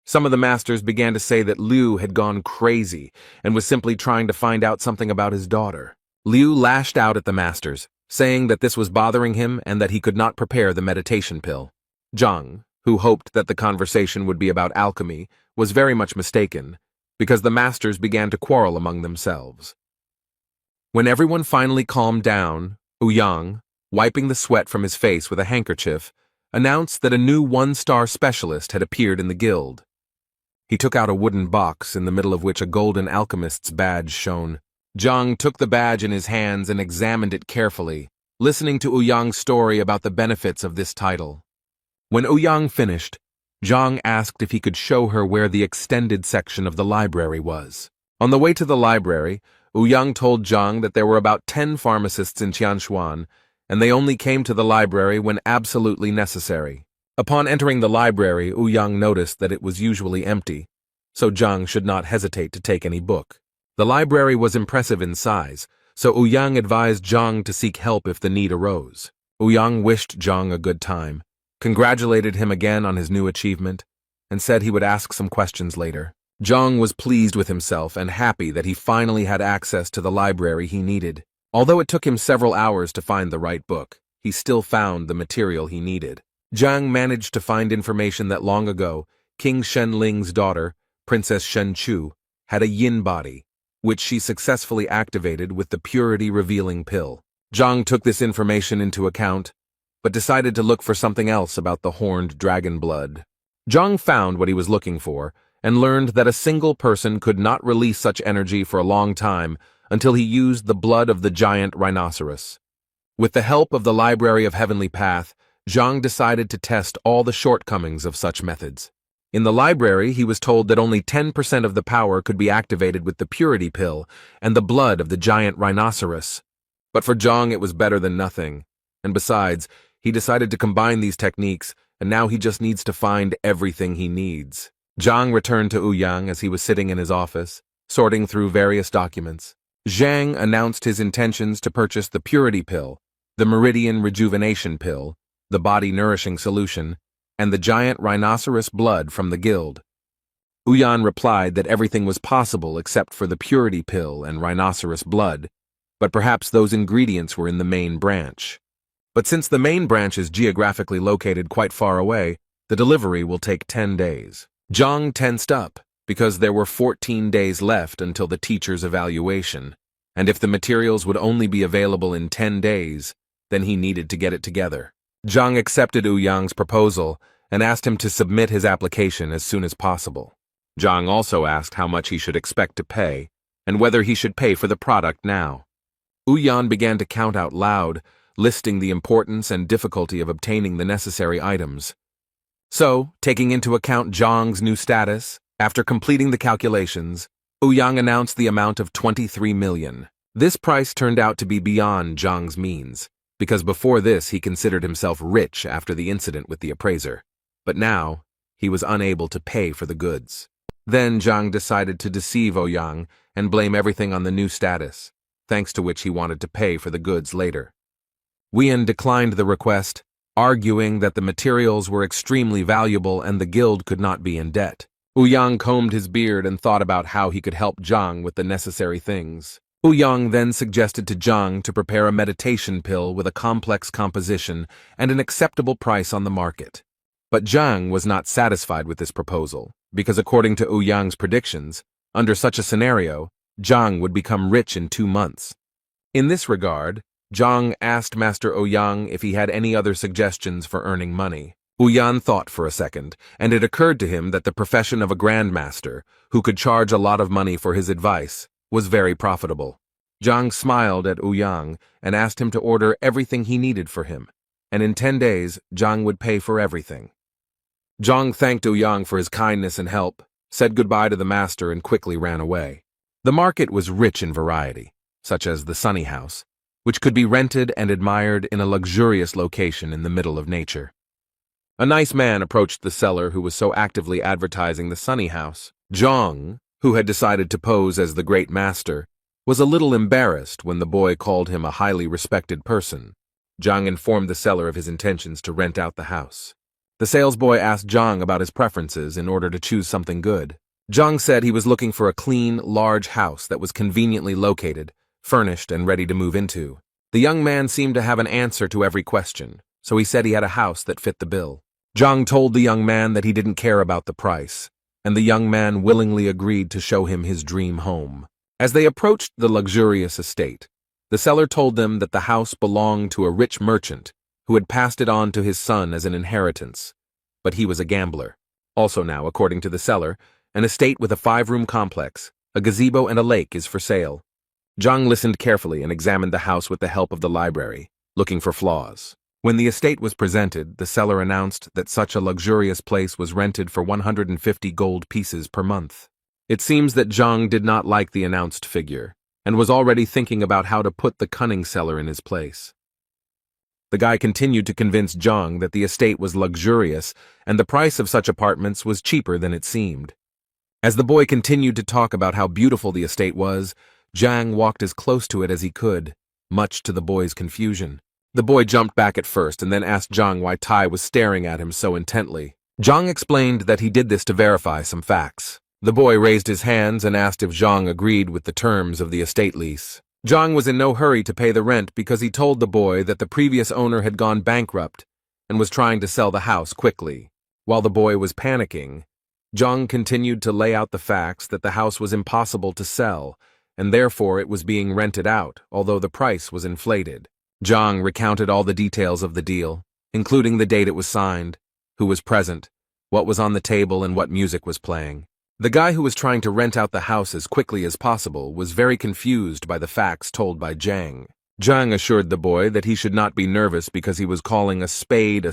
Some of the masters began to say that Liu had gone crazy and was simply trying to find out something about his daughter. Liu lashed out at the masters, saying that this was bothering him and that he could not prepare the meditation pill. Zhang, who hoped that the conversation would be about alchemy, was very much mistaken, because the masters began to quarrel among themselves. When everyone finally calmed down, Yang, wiping the sweat from his face with a handkerchief, announced that a new one-star specialist had appeared in the guild. He took out a wooden box in the middle of which a golden alchemist's badge shone. Zhang took the badge in his hands and examined it carefully, listening to Ouyang's story about the benefits of this title. When Ouyang finished, Zhang asked if he could show her where the extended section of the library was. On the way to the library, Ouyang told Zhang that there were about 10 pharmacists in Tianshuan, and they only came to the library when absolutely necessary. Upon entering the library, Ouyang noticed that it was usually empty, so Zhang should not hesitate to take any book. The library was impressive in size, so Ouyang advised Zhang to seek help if the need arose. Ouyang wished Zhang a good time, congratulated him again on his new achievement, and said he would ask some questions later. Zhang was pleased with himself and happy that he finally had access to the library he needed. Although it took him several hours to find the right book, he still found the material he needed. Zhang managed to find information that long ago, King Shenling's daughter, Princess Shenchu, had a yin body, which she successfully activated with the purity-revealing pill. Zhang took this information into account, but decided to look for something else about the horned dragon blood. Zhang found what he was looking for, and learned that a single person could not release such energy for a long time until he used the blood of the giant rhinoceros. With the help of the Library of Heavenly Path, Zhang decided to test all the shortcomings of such methods. In the library, he was told that only 10% of the power could be activated with the purity pill and the blood of the giant rhinoceros. But for Zhang, it was better than nothing. And besides, he decided to combine these techniques, and now he just needs to find everything he needs. Zhang returned to Ouyang as he was sitting in his office, sorting through various documents. Zhang announced his intentions to purchase the purity pill, the meridian rejuvenation pill, the body nourishing solution, and the giant rhinoceros blood from the guild. Ouyang replied that everything was possible except for the purity pill and rhinoceros blood, but perhaps those ingredients were in the main branch. But since the main branch is geographically located quite far away, the delivery will take 10 days. Zhang tensed up, because there were 14 days left until the teacher's evaluation, and if the materials would only be available in 10 days, then he needed to get it together. Zhang accepted Ouyang's proposal and asked him to submit his application as soon as possible. Zhang also asked how much he should expect to pay, and whether he should pay for the product now. Ouyang began to count out loud, listing the importance and difficulty of obtaining the necessary items. So, taking into account Zhang's new status, after completing the calculations, Ouyang announced the amount of 23 million. This price turned out to be beyond Zhang's means, because before this he considered himself rich after the incident with the appraiser. But now, he was unable to pay for the goods. Then Zhang decided to deceive Ouyang and blame everything on the new status, thanks to which he wanted to pay for the goods later. Ouyang declined the request, arguing that the materials were extremely valuable and the guild could not be in debt. Ouyang combed his beard and thought about how he could help Zhang with the necessary things. Ouyang then suggested to Zhang to prepare a meditation pill with a complex composition and an acceptable price on the market. But Zhang was not satisfied with this proposal, because according to Ouyang's predictions, under such a scenario, Zhang would become rich in 2 months. In this regard, Zhang asked Master Ouyang if he had any other suggestions for earning money. Ouyang thought for a second, and it occurred to him that the profession of a grandmaster, who could charge a lot of money for his advice, was very profitable. Zhang smiled at Ouyang and asked him to order everything he needed for him, and in 10 days, Zhang would pay for everything. Zhang thanked Ouyang for his kindness and help, said goodbye to the master, and quickly ran away. The market was rich in variety, such as the Sunny House, which could be rented and admired in a luxurious location in the middle of nature. A nice man approached the seller who was so actively advertising the Sunny House. Zhang, who had decided to pose as the great master, was a little embarrassed when the boy called him a highly respected person. Zhang informed the seller of his intentions to rent out the house. The salesboy asked Zhang about his preferences in order to choose something good. Zhang said he was looking for a clean, large house that was conveniently located, furnished and ready to move into. The young man seemed to have an answer to every question, so he said he had a house that fit the bill. Zhang told the young man that he didn't care about the price, and the young man willingly agreed to show him his dream home. As they approached the luxurious estate, the seller told them that the house belonged to a rich merchant who had passed it on to his son as an inheritance, but he was a gambler. Also now, according to the seller, An estate with a 5-room complex, a gazebo and a lake is for sale. Zhang listened carefully and examined the house with the help of the library, looking for flaws. When the estate was presented, the seller announced that such a luxurious place was rented for 150 gold pieces per month. It seems that Zhang did not like the announced figure, and was already thinking about how to put the cunning seller in his place. The guy continued to convince Zhang that the estate was luxurious and the price of such apartments was cheaper than it seemed. As the boy continued to talk about how beautiful the estate was, Zhang walked as close to it as he could, much to the boy's confusion. The boy jumped back at first and then asked Zhang why Tai was staring at him so intently. Zhang explained that he did this to verify some facts. The boy raised his hands and asked if Zhang agreed with the terms of the estate lease. Zhang was in no hurry to pay the rent because he told the boy that the previous owner had gone bankrupt and was trying to sell the house quickly. While the boy was panicking, Zhang continued to lay out the facts that the house was impossible to sell, and therefore it was being rented out, although the price was inflated. Zhang recounted all the details of the deal, including the date it was signed, who was present, what was on the table, and what music was playing. The guy who was trying to rent out the house as quickly as possible was very confused by the facts told by Zhang. Zhang assured the boy that he should not be nervous because he was calling a spade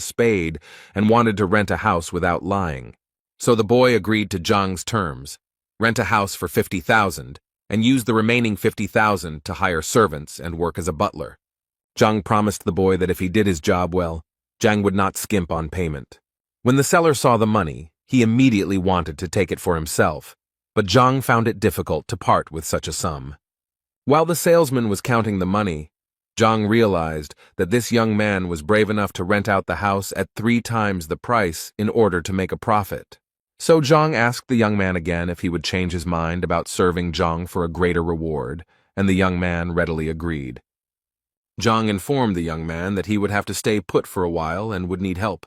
and wanted to rent a house without lying. So the boy agreed to Zhang's terms, rent a house for 50,000, and use the remaining 50,000 to hire servants and work as a butler. Zhang promised the boy that if he did his job well, Zhang would not skimp on payment. When the seller saw the money, he immediately wanted to take it for himself, but Zhang found it difficult to part with such a sum. While the salesman was counting the money, Zhang realized that this young man was brave enough to rent out the house at 3 times the price in order to make a profit. So Zhang asked the young man again if he would change his mind about serving Zhang for a greater reward, and the young man readily agreed. Zhang informed the young man that he would have to stay put for a while and would need help.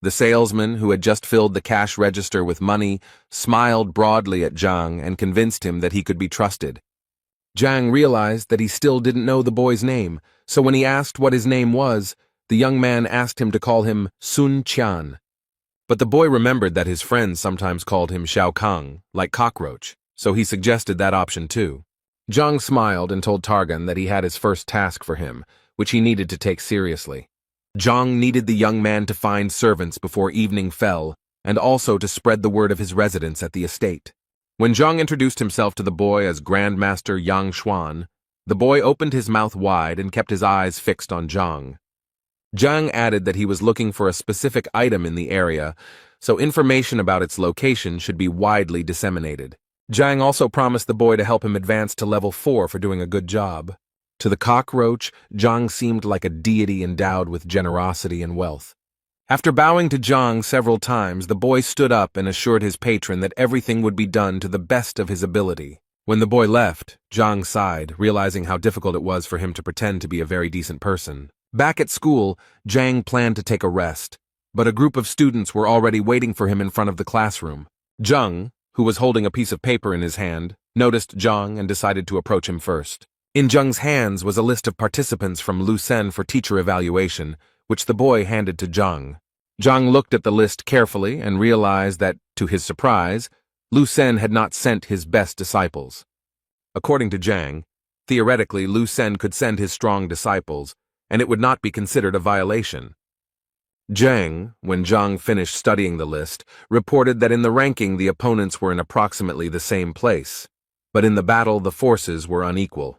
The salesman, who had just filled the cash register with money, smiled broadly at Zhang and convinced him that he could be trusted. Zhang realized that he still didn't know the boy's name, so when he asked what his name was, the young man asked him to call him Sun Qian. But the boy remembered that his friends sometimes called him Xiao Kang, like cockroach, so he suggested that option too. Zhang smiled and told Targan that he had his first task for him, which he needed to take seriously. Zhang needed the young man to find servants before evening fell, and also to spread the word of his residence at the estate. When Zhang introduced himself to the boy as Grandmaster Yang Xuan, the boy opened his mouth wide and kept his eyes fixed on Zhang. Zhang added that he was looking for a specific item in the area, so information about its location should be widely disseminated. Zhang also promised the boy to help him advance to level 4 for doing a good job. To the cockroach, Zhang seemed like a deity endowed with generosity and wealth. After bowing to Zhang several times, the boy stood up and assured his patron that everything would be done to the best of his ability. When the boy left, Zhang sighed, realizing how difficult it was for him to pretend to be a very decent person. Back at school, Zhang planned to take a rest, but a group of students were already waiting for him in front of the classroom. Zhang, who was holding a piece of paper in his hand, noticed Zhang and decided to approach him first. In Zhang's hands was a list of participants from Lucen for teacher evaluation, which the boy handed to Zhang. Zhang looked at the list carefully and realized that, to his surprise, Lucen had not sent his best disciples. According to Zhang, theoretically Lucen could send his strong disciples, and it would not be considered a violation. Zhang, when Zhang finished studying the list, reported that in the ranking the opponents were in approximately the same place, but in the battle the forces were unequal.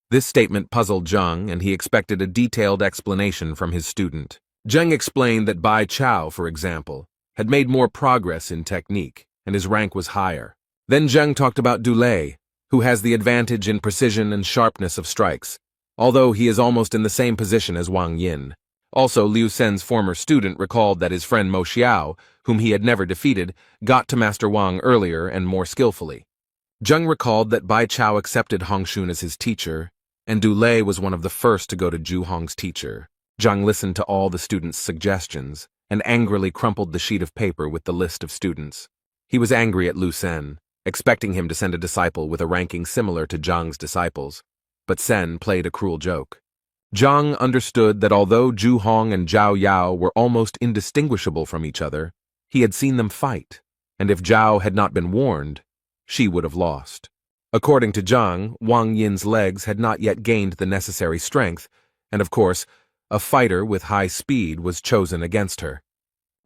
This statement puzzled Zhang, and he expected a detailed explanation from his student. Zhang explained that Bai Chao, for example, had made more progress in technique, and his rank was higher. Then Zhang talked about Dulei, who has the advantage in precision and sharpness of strikes, although he is almost in the same position as Wang Yin. Also, Liu Sen's former student recalled that his friend Mo Xiao, whom he had never defeated, got to Master Wang earlier and more skillfully. Zhang recalled that Bai Chao accepted Hongxun as his teacher, and Dulei was one of the first to go to Zhu Hong's teacher. Zhang listened to all the students' suggestions and angrily crumpled the sheet of paper with the list of students. He was angry at Liu Sen, expecting him to send a disciple with a ranking similar to Zhang's disciples, but Sen played a cruel joke. Zhang understood that although Zhu Hong and Zhao Yao were almost indistinguishable from each other, he had seen them fight, and if Zhao had not been warned, she would have lost. According to Zhang, Wang Yin's legs had not yet gained the necessary strength, and of course, a fighter with high speed was chosen against her.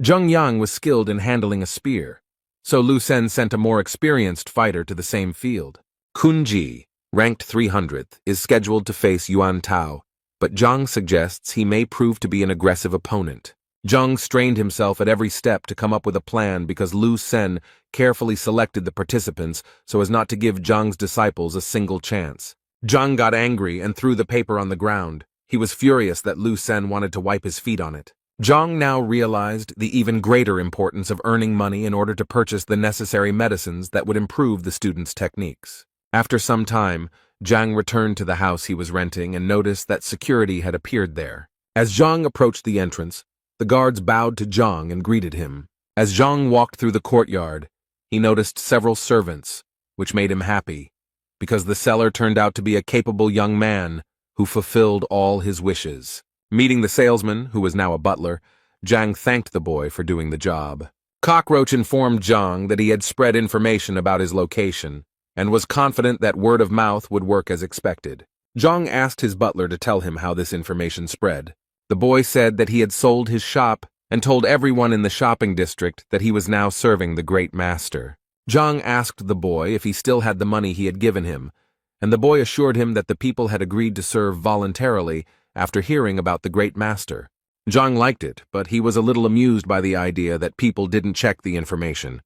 Zheng Yang was skilled in handling a spear, so Lu Sen sent a more experienced fighter to the same field. Kun Ji, ranked 300th, is scheduled to face Yuan Tao, but Zhang suggests he may prove to be an aggressive opponent. Zhang strained himself at every step to come up with a plan because Lu Sen carefully selected the participants so as not to give Zhang's disciples a single chance. Zhang got angry and threw the paper on the ground. He was furious that Lu Sen wanted to wipe his feet on it. Zhang now realized the even greater importance of earning money in order to purchase the necessary medicines that would improve the students' techniques. After some time, Zhang returned to the house he was renting and noticed that security had appeared there. As Zhang approached the entrance, the guards bowed to Zhang and greeted him. As Zhang walked through the courtyard, he noticed several servants, which made him happy, because the seller turned out to be a capable young man who fulfilled all his wishes. Meeting the salesman, who was now a butler, Zhang thanked the boy for doing the job. Cockroach informed Zhang that he had spread information about his location and was confident that word of mouth would work as expected. Zhang asked his butler to tell him how this information spread. The boy said that he had sold his shop and told everyone in the shopping district that he was now serving the great master. Zhang asked the boy if he still had the money he had given him, and the boy assured him that the people had agreed to serve voluntarily after hearing about the great master. Zhang liked it, but he was a little amused by the idea that people didn't check the information.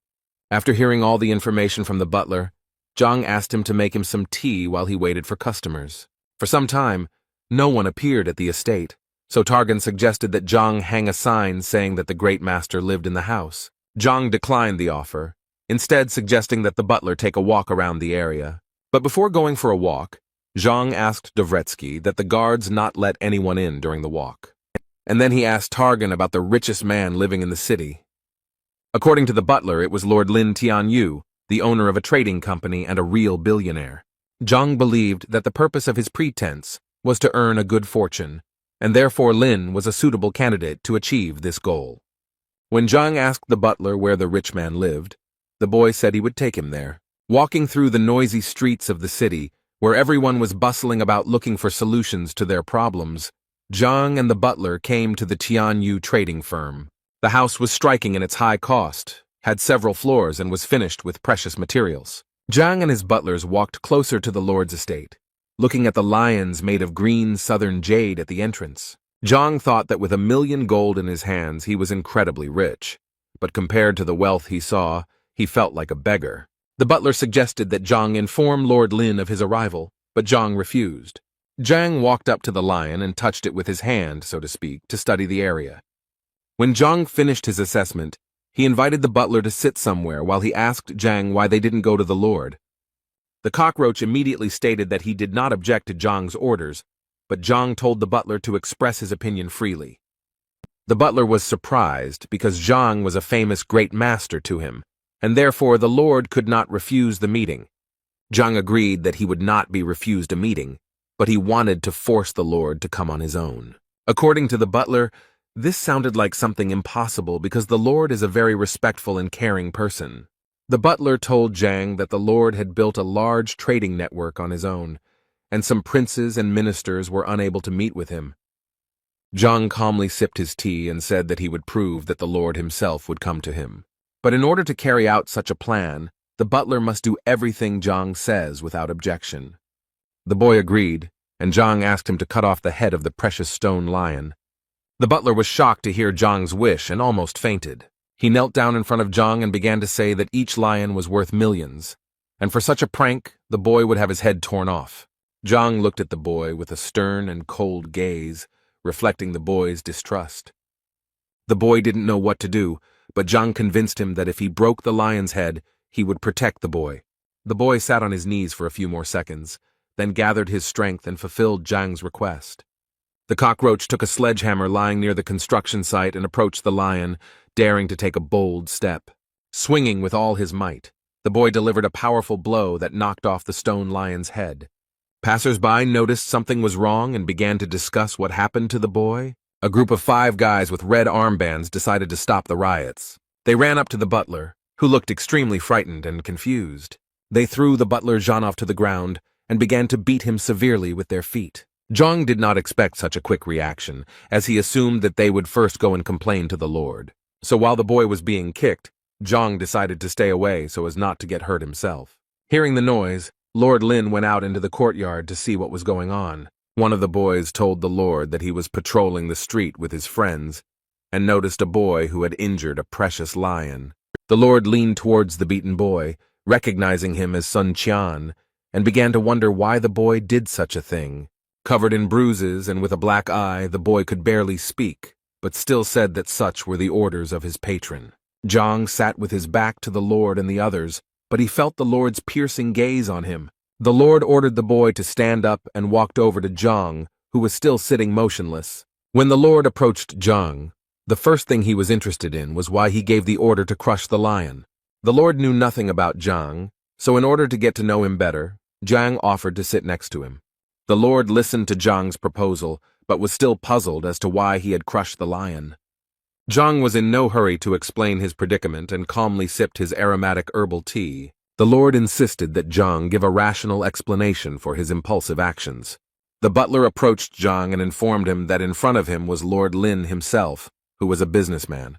After hearing all the information from the butler, Zhang asked him to make him some tea while he waited for customers. For some time, no one appeared at the estate, so Targan suggested that Zhang hang a sign saying that the great master lived in the house. Zhang declined the offer, instead suggesting that the butler take a walk around the area. But before going for a walk, Zhang asked Dvoretsky that the guards not let anyone in during the walk. And then he asked Targan about the richest man living in the city. According to the butler, it was Lord Lin Tianyu, the owner of a trading company and a real billionaire. Zhang believed that the purpose of his pretense was to earn a good fortune, and therefore Lin was a suitable candidate to achieve this goal. When Zhang asked the butler where the rich man lived, the boy said he would take him there. Walking through the noisy streets of the city, where everyone was bustling about looking for solutions to their problems, Zhang and the butler came to the Tianyu trading firm. The house was striking in its high cost, had several floors, and was finished with precious materials. Zhang and his butlers walked closer to the lord's estate, looking at the lions made of green southern jade at the entrance. Zhang thought that with $1 million gold in his hands he was incredibly rich, but compared to the wealth he saw, he felt like a beggar. The butler suggested that Zhang inform Lord Lin of his arrival, but Zhang refused. Zhang walked up to the lion and touched it with his hand, so to speak, to study the area. When Zhang finished his assessment, he invited the butler to sit somewhere while he asked Zhang why they didn't go to the lord. The cockroach immediately stated that he did not object to Zhang's orders, but Zhang told the butler to express his opinion freely. The butler was surprised because Zhang was a famous great master to him, and therefore the lord could not refuse the meeting. Zhang agreed that he would not be refused a meeting, but he wanted to force the lord to come on his own. According to the butler, this sounded like something impossible because the lord is a very respectful and caring person. The butler told Zhang that the lord had built a large trading network on his own, and some princes and ministers were unable to meet with him. Zhang calmly sipped his tea and said that he would prove that the lord himself would come to him. But in order to carry out such a plan, the butler must do everything Zhang says without objection. The boy agreed, and Zhang asked him to cut off the head of the precious stone lion. The butler was shocked to hear Zhang's wish and almost fainted. He knelt down in front of Zhang and began to say that each lion was worth millions, and for such a prank, the boy would have his head torn off. Zhang looked at the boy with a stern and cold gaze, reflecting the boy's distrust. The boy didn't know what to do, but Zhang convinced him that if he broke the lion's head, he would protect the boy. The boy sat on his knees for a few more seconds, then gathered his strength and fulfilled Zhang's request. The cockroach took a sledgehammer lying near the construction site and approached the lion, daring to take a bold step. Swinging with all his might, the boy delivered a powerful blow that knocked off the stone lion's head. Passers-by noticed something was wrong and began to discuss what happened to the boy. A group of 5 guys with red armbands decided to stop the riots. They ran up to the butler, who looked extremely frightened and confused. They threw the butler Zhanov to the ground and began to beat him severely with their feet. Zhang did not expect such a quick reaction, as he assumed that they would first go and complain to the Lord. So while the boy was being kicked, Zhang decided to stay away so as not to get hurt himself. Hearing the noise, Lord Lin went out into the courtyard to see what was going on. One of the boys told the Lord that he was patrolling the street with his friends and noticed a boy who had injured a precious lion. The Lord leaned towards the beaten boy, recognizing him as Sun Qian, and began to wonder why the boy did such a thing. Covered in bruises and with a black eye, the boy could barely speak, but still said that such were the orders of his patron. Zhang sat with his back to the Lord and the others, but he felt the Lord's piercing gaze on him. The Lord ordered the boy to stand up and walked over to Zhang, who was still sitting motionless. When the Lord approached Zhang, the first thing he was interested in was why he gave the order to crush the lion. The Lord knew nothing about Zhang, so in order to get to know him better, Zhang offered to sit next to him. The Lord listened to Zhang's proposal, but was still puzzled as to why he had crushed the lion. Zhang was in no hurry to explain his predicament and calmly sipped his aromatic herbal tea. The Lord insisted that Zhang give a rational explanation for his impulsive actions. The butler approached Zhang and informed him that in front of him was Lord Lin himself, who was a businessman.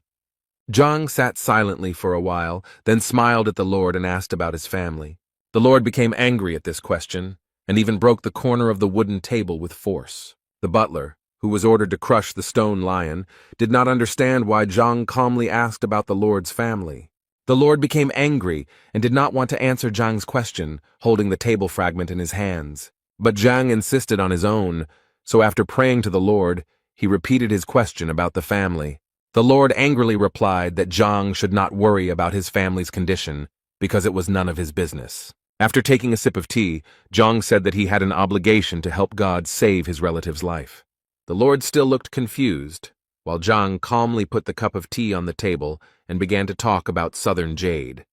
Zhang sat silently for a while, then smiled at the Lord and asked about his family. The Lord became angry at this question, and even broke the corner of the wooden table with force. The butler, who was ordered to crush the stone lion, did not understand why Zhang calmly asked about the Lord's family. The Lord became angry and did not want to answer Zhang's question, holding the table fragment in his hands. But Zhang insisted on his own, so after praying to the Lord, he repeated his question about the family. The Lord angrily replied that Zhang should not worry about his family's condition, because it was none of his business. After taking a sip of tea, Zhang said that he had an obligation to help God save his relative's life. The Lord still looked confused, while Zhang calmly put the cup of tea on the table and began to talk about southern jade.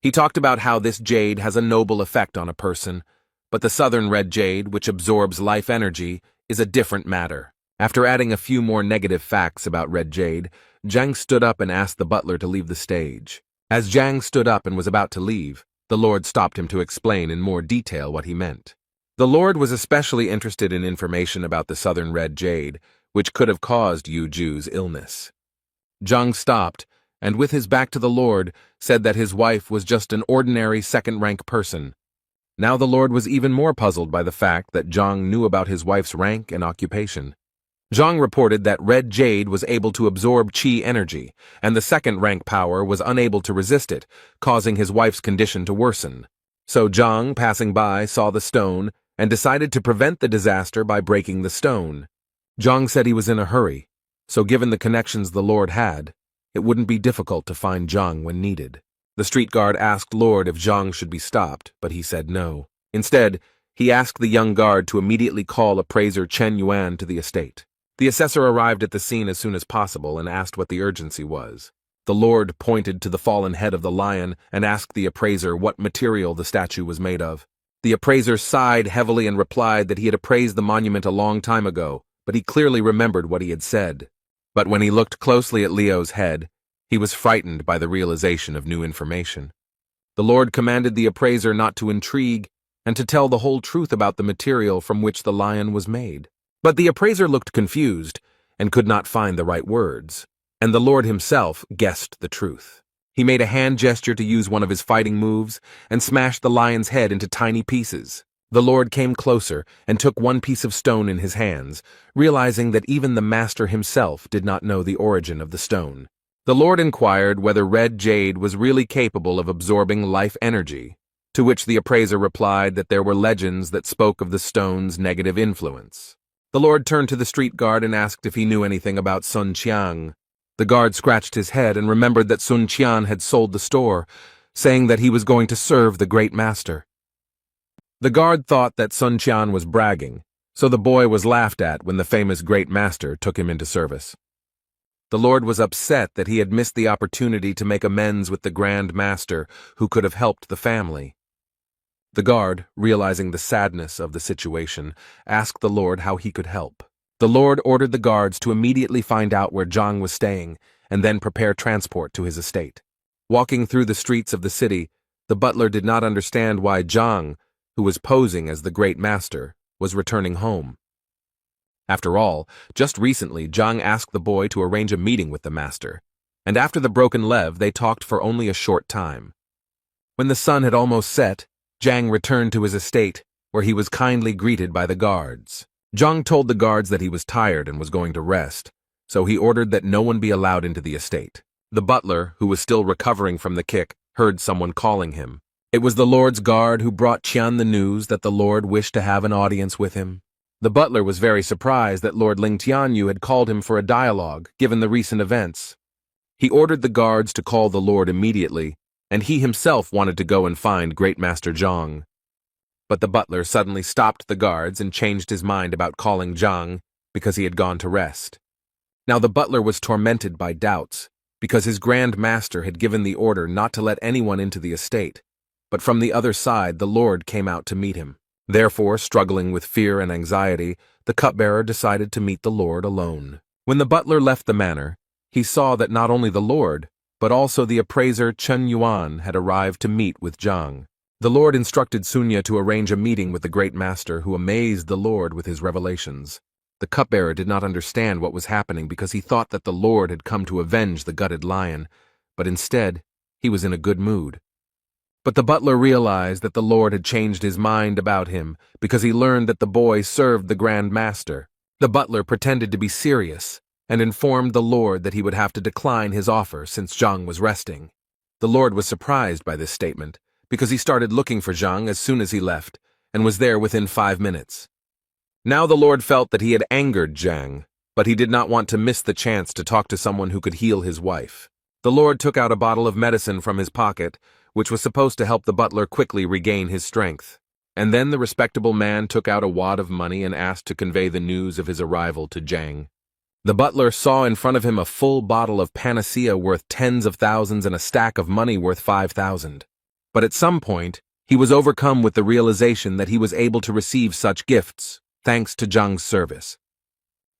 He talked about how this jade has a noble effect on a person, but the southern red jade, which absorbs life energy, is a different matter. After adding a few more negative facts about red jade, Zhang stood up and asked the butler to leave the stage. As Zhang stood up and was about to leave, the Lord stopped him to explain in more detail what he meant. The Lord was especially interested in information about the southern red jade, which could have caused Yu Ju's illness. Zhang stopped, and with his back to the Lord, said that his wife was just an ordinary second-rank person. Now the Lord was even more puzzled by the fact that Zhang knew about his wife's rank and occupation. Zhang reported that red jade was able to absorb qi energy, and the second-rank power was unable to resist it, causing his wife's condition to worsen. So Zhang, passing by, saw the stone and decided to prevent the disaster by breaking the stone. Zhang said he was in a hurry, so given the connections the Lord had, it wouldn't be difficult to find Zhang when needed. The street guard asked Lord if Zhang should be stopped, but he said no. Instead, he asked the young guard to immediately call appraiser Chen Yuan to the estate. The assessor arrived at the scene as soon as possible and asked what the urgency was. The Lord pointed to the fallen head of the lion and asked the appraiser what material the statue was made of. The appraiser sighed heavily and replied that he had appraised the monument a long time ago, but he clearly remembered what he had said. But when he looked closely at Leo's head, he was frightened by the realization of new information. The Lord commanded the appraiser not to intrigue and to tell the whole truth about the material from which the lion was made. But the appraiser looked confused and could not find the right words, and the Lord himself guessed the truth. He made a hand gesture to use one of his fighting moves and smashed the lion's head into tiny pieces. The Lord came closer and took one piece of stone in his hands, realizing that even the master himself did not know the origin of the stone. The Lord inquired whether red jade was really capable of absorbing life energy, to which the appraiser replied that there were legends that spoke of the stone's negative influence. The Lord turned to the street guard and asked if he knew anything about Sun Qian. The guard scratched his head and remembered that Sun Qian had sold the store, saying that he was going to serve the great master. The guard thought that Sun Qian was bragging, so the boy was laughed at when the famous great master took him into service. The Lord was upset that he had missed the opportunity to make amends with the Grand Master who could have helped the family. The guard, realizing the sadness of the situation, asked the Lord how he could help. The Lord ordered the guards to immediately find out where Zhang was staying and then prepare transport to his estate. Walking through the streets of the city, the butler did not understand why Zhang, who was posing as the great master, was returning home. After all, just recently Zhang asked the boy to arrange a meeting with the master, and after the broken lev they talked for only a short time. When the sun had almost set, Zhang returned to his estate, where he was kindly greeted by the guards. Zhang told the guards that he was tired and was going to rest, so he ordered that no one be allowed into the estate. The butler, who was still recovering from the kick, heard someone calling him. It was the Lord's guard who brought Qian the news that the Lord wished to have an audience with him. The butler was very surprised that Lord Ling Tianyu had called him for a dialogue, given the recent events. He ordered the guards to call the Lord immediately, and he himself wanted to go and find Great Master Zhang. But the butler suddenly stopped the guards and changed his mind about calling Zhang because he had gone to rest. Now the butler was tormented by doubts, because his Grand Master had given the order not to let anyone into the estate, but from the other side the Lord came out to meet him. Therefore, struggling with fear and anxiety, the cupbearer decided to meet the Lord alone. When the butler left the manor, he saw that not only the Lord, but also the appraiser Chen Yuan had arrived to meet with Zhang. The Lord instructed Sunya to arrange a meeting with the Great Master, who amazed the Lord with his revelations. The cupbearer did not understand what was happening because he thought that the Lord had come to avenge the gutted lion, but instead, he was in a good mood. But the butler realized that the Lord had changed his mind about him because he learned that the boy served the Grand Master. The butler pretended to be serious and informed the Lord that he would have to decline his offer since Zhang was resting. The Lord was surprised by this statement because he started looking for Zhang as soon as he left and was there within 5 minutes. Now the Lord felt that he had angered Zhang, but he did not want to miss the chance to talk to someone who could heal his wife. The Lord took out a bottle of medicine from his pocket, which was supposed to help the butler quickly regain his strength. And then the respectable man took out a wad of money and asked to convey the news of his arrival to Zhang. The butler saw in front of him a full bottle of panacea worth tens of thousands and a stack of money worth 5,000. But at some point, he was overcome with the realization that he was able to receive such gifts, thanks to Zhang's service.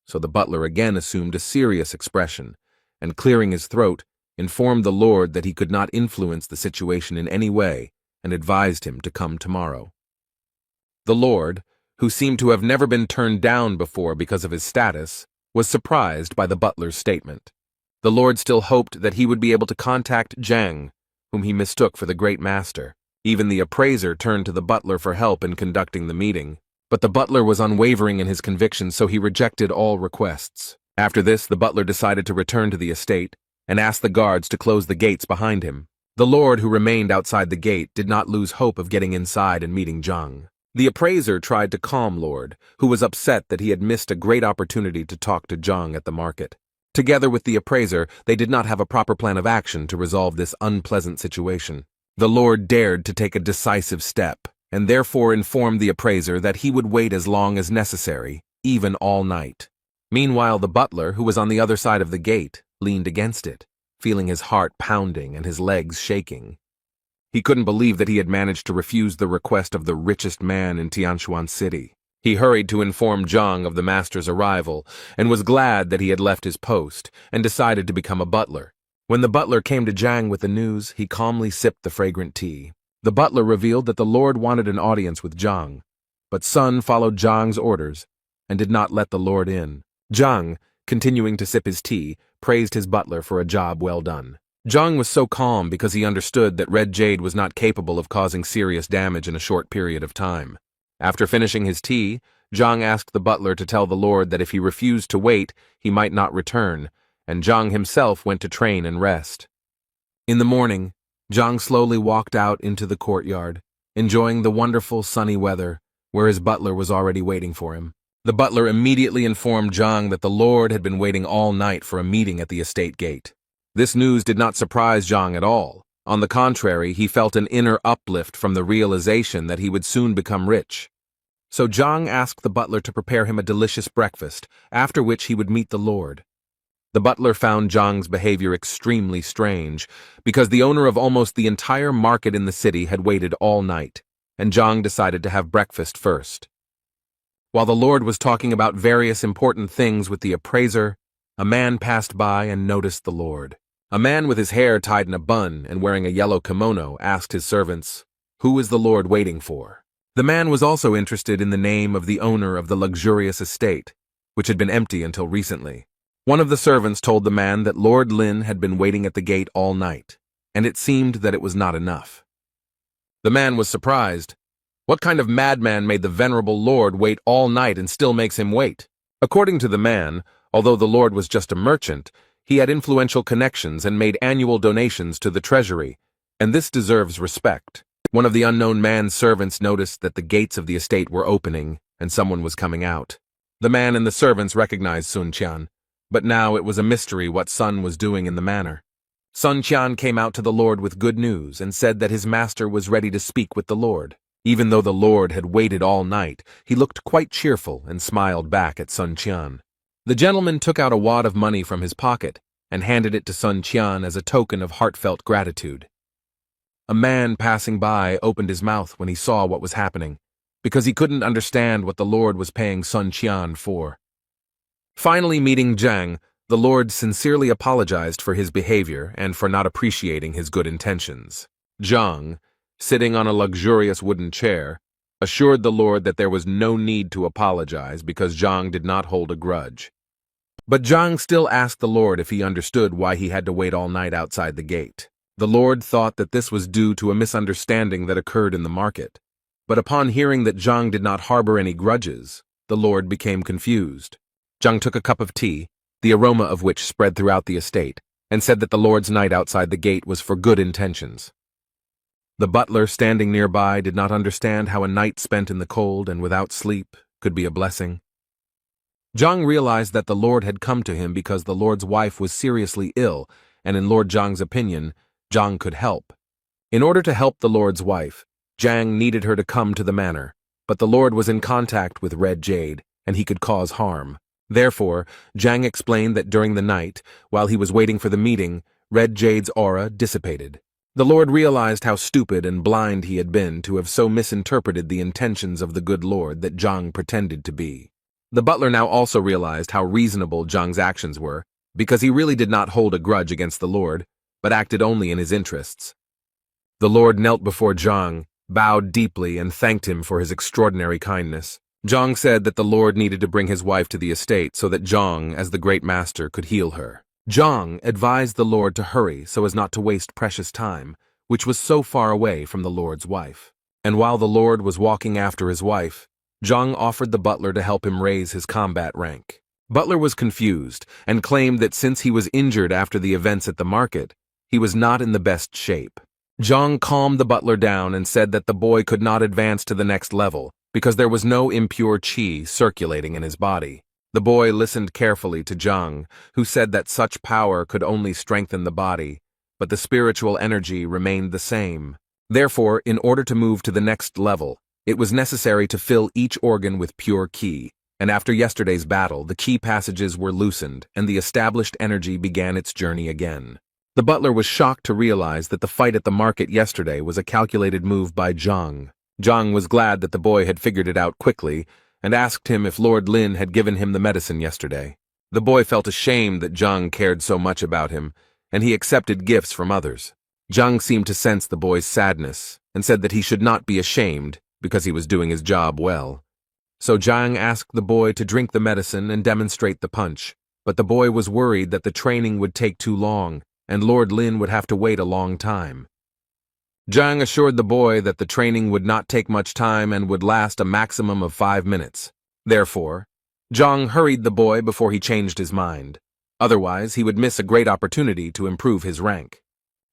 So the butler again assumed a serious expression, and clearing his throat, informed the Lord that he could not influence the situation in any way, and advised him to come tomorrow. The Lord, who seemed to have never been turned down before because of his status, was surprised by the butler's statement. The Lord still hoped that he would be able to contact Zhang, whom he mistook for the Great Master. Even the appraiser turned to the butler for help in conducting the meeting. But the butler was unwavering in his convictions, so he rejected all requests. After this, the butler decided to return to the estate and asked the guards to close the gates behind him. The Lord, who remained outside the gate, did not lose hope of getting inside and meeting Zhang. The appraiser tried to calm Lord, who was upset that he had missed a great opportunity to talk to Zhang at the market. Together with the appraiser, they did not have a proper plan of action to resolve this unpleasant situation. The Lord dared to take a decisive step, and therefore informed the appraiser that he would wait as long as necessary, even all night. Meanwhile, the butler, who was on the other side of the gate, leaned against it, feeling his heart pounding and his legs shaking. He couldn't believe that he had managed to refuse the request of the richest man in Tianshuan City. He hurried to inform Zhang of the master's arrival, and was glad that he had left his post, and decided to become a butler. When the butler came to Zhang with the news, he calmly sipped the fragrant tea. The butler revealed that the Lord wanted an audience with Zhang, but Sun followed Zhang's orders and did not let the Lord in. Zhang, continuing to sip his tea, praised his butler for a job well done. Zhang was so calm because he understood that red jade was not capable of causing serious damage in a short period of time. After finishing his tea, Zhang asked the butler to tell the Lord that if he refused to wait, he might not return, and Zhang himself went to train and rest. In the morning, Zhang slowly walked out into the courtyard, enjoying the wonderful sunny weather, where his butler was already waiting for him. The butler immediately informed Zhang that the Lord had been waiting all night for a meeting at the estate gate. This news did not surprise Zhang at all. On the contrary, he felt an inner uplift from the realization that he would soon become rich. So Zhang asked the butler to prepare him a delicious breakfast, after which he would meet the Lord. The butler found Zhang's behavior extremely strange, because the owner of almost the entire market in the city had waited all night, and Zhang decided to have breakfast first. While the Lord was talking about various important things with the appraiser, a man passed by and noticed the Lord. A man with his hair tied in a bun and wearing a yellow kimono asked his servants, "Who is the Lord waiting for?" The man was also interested in the name of the owner of the luxurious estate, which had been empty until recently. One of the servants told the man that Lord Lin had been waiting at the gate all night, and it seemed that it was not enough. The man was surprised. What kind of madman made the venerable Lord wait all night and still makes him wait? According to the man, although the Lord was just a merchant, he had influential connections and made annual donations to the treasury, and this deserves respect. One of the unknown man's servants noticed that the gates of the estate were opening and someone was coming out. The man and the servants recognized Sun Qian, but now it was a mystery what Sun was doing in the manor. Sun Qian came out to the Lord with good news and said that his master was ready to speak with the Lord. Even though the Lord had waited all night, he looked quite cheerful and smiled back at Sun Qian. The gentleman took out a wad of money from his pocket and handed it to Sun Qian as a token of heartfelt gratitude. A man passing by opened his mouth when he saw what was happening, because he couldn't understand what the Lord was paying Sun Qian for. Finally meeting Zhang, the Lord sincerely apologized for his behavior and for not appreciating his good intentions. Zhang, sitting on a luxurious wooden chair, assured the Lord that there was no need to apologize because Zhang did not hold a grudge. But Zhang still asked the Lord if he understood why he had to wait all night outside the gate. The Lord thought that this was due to a misunderstanding that occurred in the market. But upon hearing that Zhang did not harbor any grudges, the Lord became confused. Zhang took a cup of tea, the aroma of which spread throughout the estate, and said that the Lord's night outside the gate was for good intentions. The butler standing nearby did not understand how a night spent in the cold and without sleep could be a blessing. Zhang realized that the Lord had come to him because the Lord's wife was seriously ill, and in Lord Zhang's opinion, Zhang could help. In order to help the Lord's wife, Zhang needed her to come to the manor, but the Lord was in contact with Red Jade, and he could cause harm. Therefore, Zhang explained that during the night, while he was waiting for the meeting, Red Jade's aura dissipated. The Lord realized how stupid and blind he had been to have so misinterpreted the intentions of the good Lord that Zhang pretended to be. The butler now also realized how reasonable Zhang's actions were, because he really did not hold a grudge against the Lord, but acted only in his interests. The Lord knelt before Zhang, bowed deeply, and thanked him for his extraordinary kindness. Zhang said that the Lord needed to bring his wife to the estate so that Zhang, as the great master, could heal her. Zhang advised the Lord to hurry so as not to waste precious time, which was so far away from the Lord's wife. And while the Lord was walking after his wife, Zhang offered the butler to help him raise his combat rank. Butler was confused and claimed that since he was injured after the events at the market, he was not in the best shape. Zhang calmed the butler down and said that the boy could not advance to the next level because there was no impure qi circulating in his body. The boy listened carefully to Zhang, who said that such power could only strengthen the body, but the spiritual energy remained the same. Therefore, in order to move to the next level, it was necessary to fill each organ with pure qi, and after yesterday's battle, the qi passages were loosened and the established energy began its journey again. The butler was shocked to realize that the fight at the market yesterday was a calculated move by Zhang. Zhang was glad that the boy had figured it out quickly and asked him if Lord Lin had given him the medicine yesterday. The boy felt ashamed that Zhang cared so much about him, and he accepted gifts from others. Zhang seemed to sense the boy's sadness and said that he should not be ashamed because he was doing his job well. So Zhang asked the boy to drink the medicine and demonstrate the punch, but the boy was worried that the training would take too long and Lord Lin would have to wait a long time. Zhang assured the boy that the training would not take much time and would last a maximum of 5 minutes. Therefore, Zhang hurried the boy before he changed his mind. Otherwise, he would miss a great opportunity to improve his rank.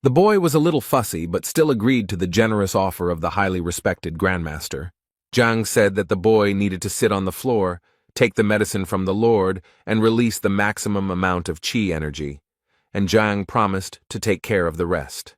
The boy was a little fussy but still agreed to the generous offer of the highly respected Grandmaster. Zhang said that the boy needed to sit on the floor, take the medicine from the Lord, and release the maximum amount of qi energy, and Zhang promised to take care of the rest.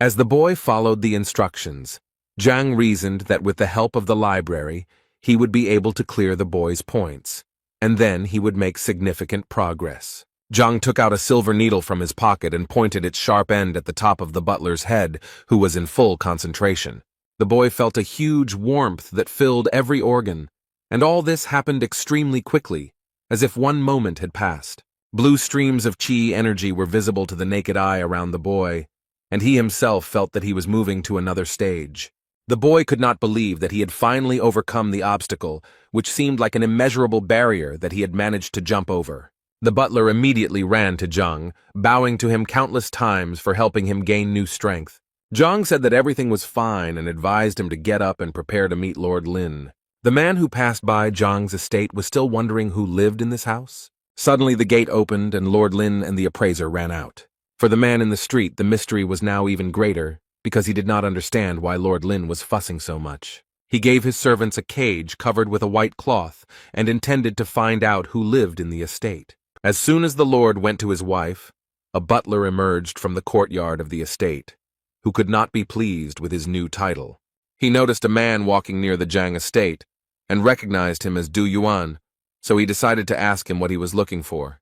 As the boy followed the instructions, Zhang reasoned that with the help of the library, he would be able to clear the boy's points, and then he would make significant progress. Zhang took out a silver needle from his pocket and pointed its sharp end at the top of the butler's head, who was in full concentration. The boy felt a huge warmth that filled every organ, and all this happened extremely quickly, as if one moment had passed. Blue streams of chi energy were visible to the naked eye around the boy, and he himself felt that he was moving to another stage. The boy could not believe that he had finally overcome the obstacle, which seemed like an immeasurable barrier that he had managed to jump over. The butler immediately ran to Zhang, bowing to him countless times for helping him gain new strength. Zhang said that everything was fine and advised him to get up and prepare to meet Lord Lin. The man who passed by Zhang's estate was still wondering who lived in this house. Suddenly the gate opened and Lord Lin and the appraiser ran out. For the man in the street, the mystery was now even greater, because he did not understand why Lord Lin was fussing so much. He gave his servants a cage covered with a white cloth and intended to find out who lived in the estate. As soon as the lord went to his wife, a butler emerged from the courtyard of the estate, who could not be pleased with his new title. He noticed a man walking near the Zhang estate and recognized him as Du Yuan, so he decided to ask him what he was looking for.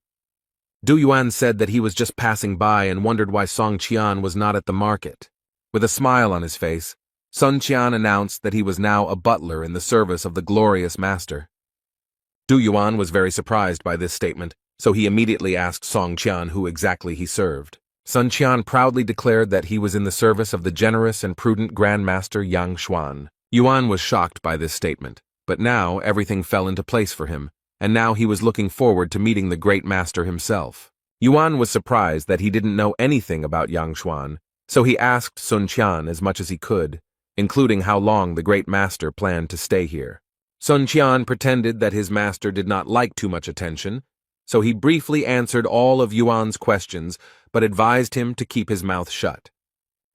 Du Yuan said that he was just passing by and wondered why Song Qian was not at the market. With a smile on his face, Sun Qian announced that he was now a butler in the service of the glorious master. Du Yuan was very surprised by this statement, so he immediately asked Song Qian who exactly he served. Sun Qian proudly declared that he was in the service of the generous and prudent Grand Master Yang Xuan. Yuan was shocked by this statement, but now everything fell into place for him, and now he was looking forward to meeting the great master himself. Yuan was surprised that he didn't know anything about Yang Xuan, so he asked Sun Qian as much as he could, including how long the great master planned to stay here. Sun Qian pretended that his master did not like too much attention, so he briefly answered all of Yuan's questions but advised him to keep his mouth shut.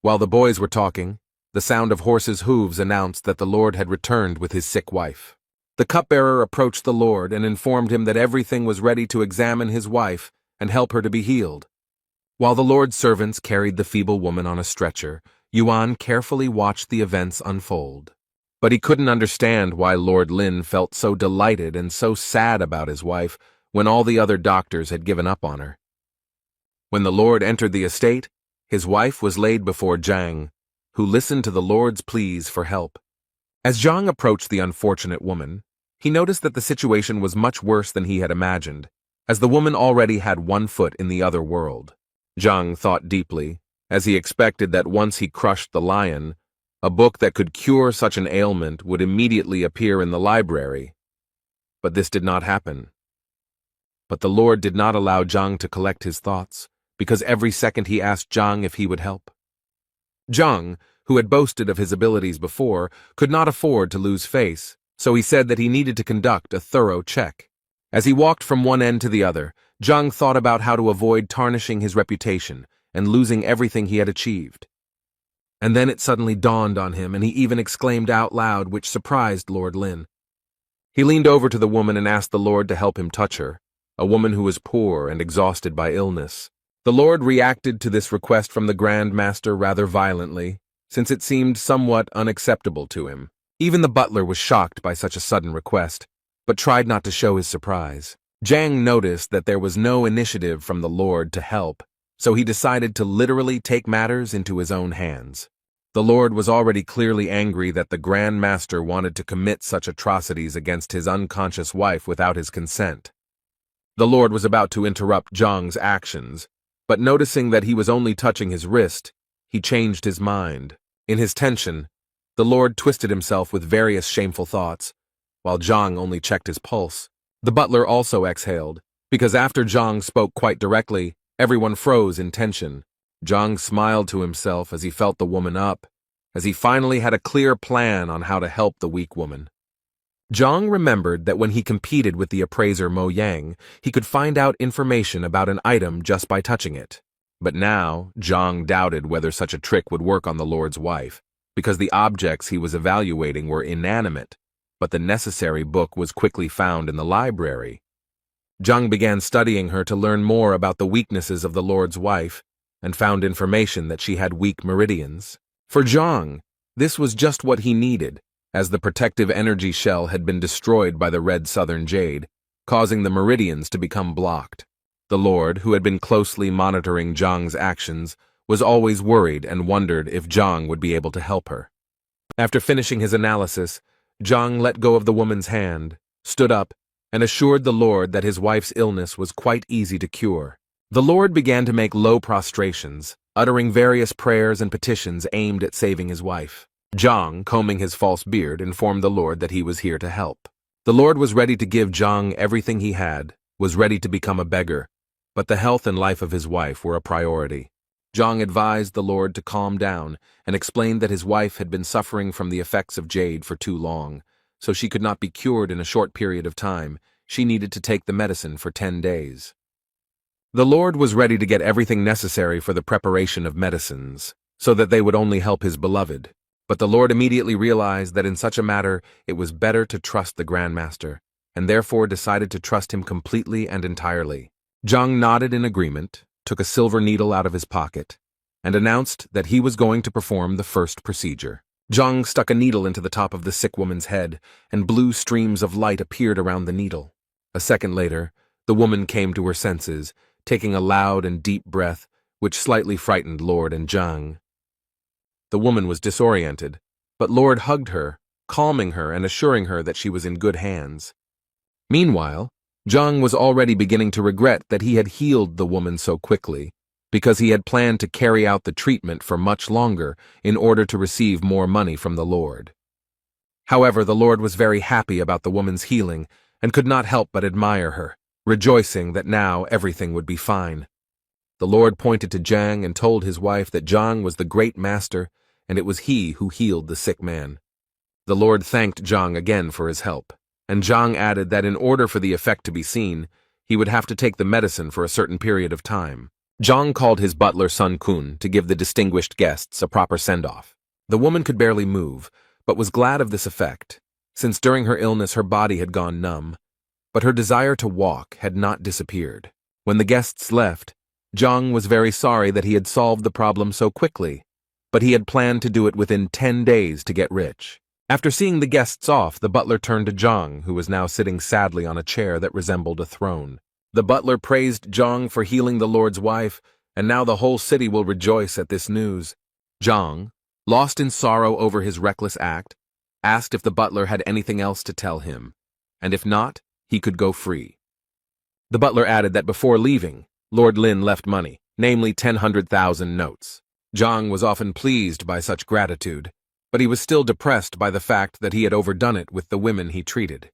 While the boys were talking, the sound of horses' hooves announced that the lord had returned with his sick wife. The cupbearer approached the lord and informed him that everything was ready to examine his wife and help her to be healed. While the lord's servants carried the feeble woman on a stretcher, Yuan carefully watched the events unfold. But he couldn't understand why Lord Lin felt so delighted and so sad about his wife when all the other doctors had given up on her. When the lord entered the estate, his wife was laid before Zhang, who listened to the lord's pleas for help. As Zhang approached the unfortunate woman, he noticed that the situation was much worse than he had imagined, as the woman already had one foot in the other world. Zhang thought deeply, as he expected that once he crushed the lion, a book that could cure such an ailment would immediately appear in the library. But this did not happen. But the lord did not allow Zhang to collect his thoughts, because every second he asked Zhang if he would help. Zhang, who had boasted of his abilities before, could not afford to lose face, so he said that he needed to conduct a thorough check. As he walked from one end to the other, Zhang thought about how to avoid tarnishing his reputation and losing everything he had achieved. And then it suddenly dawned on him, and he even exclaimed out loud, which surprised Lord Lin. He leaned over to the woman and asked the lord to help him touch her, a woman who was poor and exhausted by illness. The lord reacted to this request from the Grand Master rather violently, since it seemed somewhat unacceptable to him. Even the butler was shocked by such a sudden request, but tried not to show his surprise. Zhang noticed that there was no initiative from the lord to help, so he decided to literally take matters into his own hands. The lord was already clearly angry that the Grand Master wanted to commit such atrocities against his unconscious wife without his consent. The lord was about to interrupt Zhang's actions, but noticing that he was only touching his wrist, he changed his mind. In his tension, the lord twisted himself with various shameful thoughts, while Zhang only checked his pulse. The butler also exhaled, because after Zhang spoke quite directly, everyone froze in tension. Zhang smiled to himself as he felt the woman up, as he finally had a clear plan on how to help the weak woman. Zhang remembered that when he competed with the appraiser Mo Yang, he could find out information about an item just by touching it. But now, Zhang doubted whether such a trick would work on the lord's wife, because the objects he was evaluating were inanimate, but the necessary book was quickly found in the library. Zhang began studying her to learn more about the weaknesses of the lord's wife, and found information that she had weak meridians. For Zhang, this was just what he needed, as the protective energy shell had been destroyed by the red southern jade, causing the meridians to become blocked. The lord, who had been closely monitoring Zhang's actions, was always worried and wondered if Zhang would be able to help her. After finishing his analysis, Zhang let go of the woman's hand, stood up, and assured the Lord that his wife's illness was quite easy to cure. The Lord began to make low prostrations, uttering various prayers and petitions aimed at saving his wife. Zhang, combing his false beard, informed the Lord that he was here to help. The Lord was ready to give Zhang everything he had, was ready to become a beggar, but the health and life of his wife were a priority. Zhang advised the Lord to calm down and explained that his wife had been suffering from the effects of jade for too long, so she could not be cured in a short period of time. She needed to take the medicine for 10 days. The Lord was ready to get everything necessary for the preparation of medicines, so that they would only help his beloved. But the Lord immediately realized that in such a matter it was better to trust the Grandmaster, and therefore decided to trust him completely and entirely. Zhang nodded in agreement, took a silver needle out of his pocket, and announced that he was going to perform the first procedure. Zhang stuck a needle into the top of the sick woman's head, and blue streams of light appeared around the needle. A second later, the woman came to her senses, taking a loud and deep breath, which slightly frightened Lord and Zhang. The woman was disoriented, but Lord hugged her, calming her and assuring her that she was in good hands. Meanwhile, Zhang was already beginning to regret that he had healed the woman so quickly, because he had planned to carry out the treatment for much longer in order to receive more money from the Lord. However, the Lord was very happy about the woman's healing and could not help but admire her, rejoicing that now everything would be fine. The Lord pointed to Zhang and told his wife that Zhang was the great master and it was he who healed the sick man. The Lord thanked Zhang again for his help, and Zhang added that in order for the effect to be seen, he would have to take the medicine for a certain period of time. Zhang called his butler Sun Kun to give the distinguished guests a proper send-off. The woman could barely move, but was glad of this effect, since during her illness her body had gone numb, but her desire to walk had not disappeared. When the guests left, Zhang was very sorry that he had solved the problem so quickly, but he had planned to do it within 10 days to get rich. After seeing the guests off, the butler turned to Zhang, who was now sitting sadly on a chair that resembled a throne. The butler praised Zhang for healing the Lord's wife, and now the whole city will rejoice at this news. Zhang, lost in sorrow over his reckless act, asked if the butler had anything else to tell him, and if not, he could go free. The butler added that before leaving, Lord Lin left money, namely 100,000 notes. Zhang was often pleased by such gratitude, but he was still depressed by the fact that he had overdone it with the women he treated.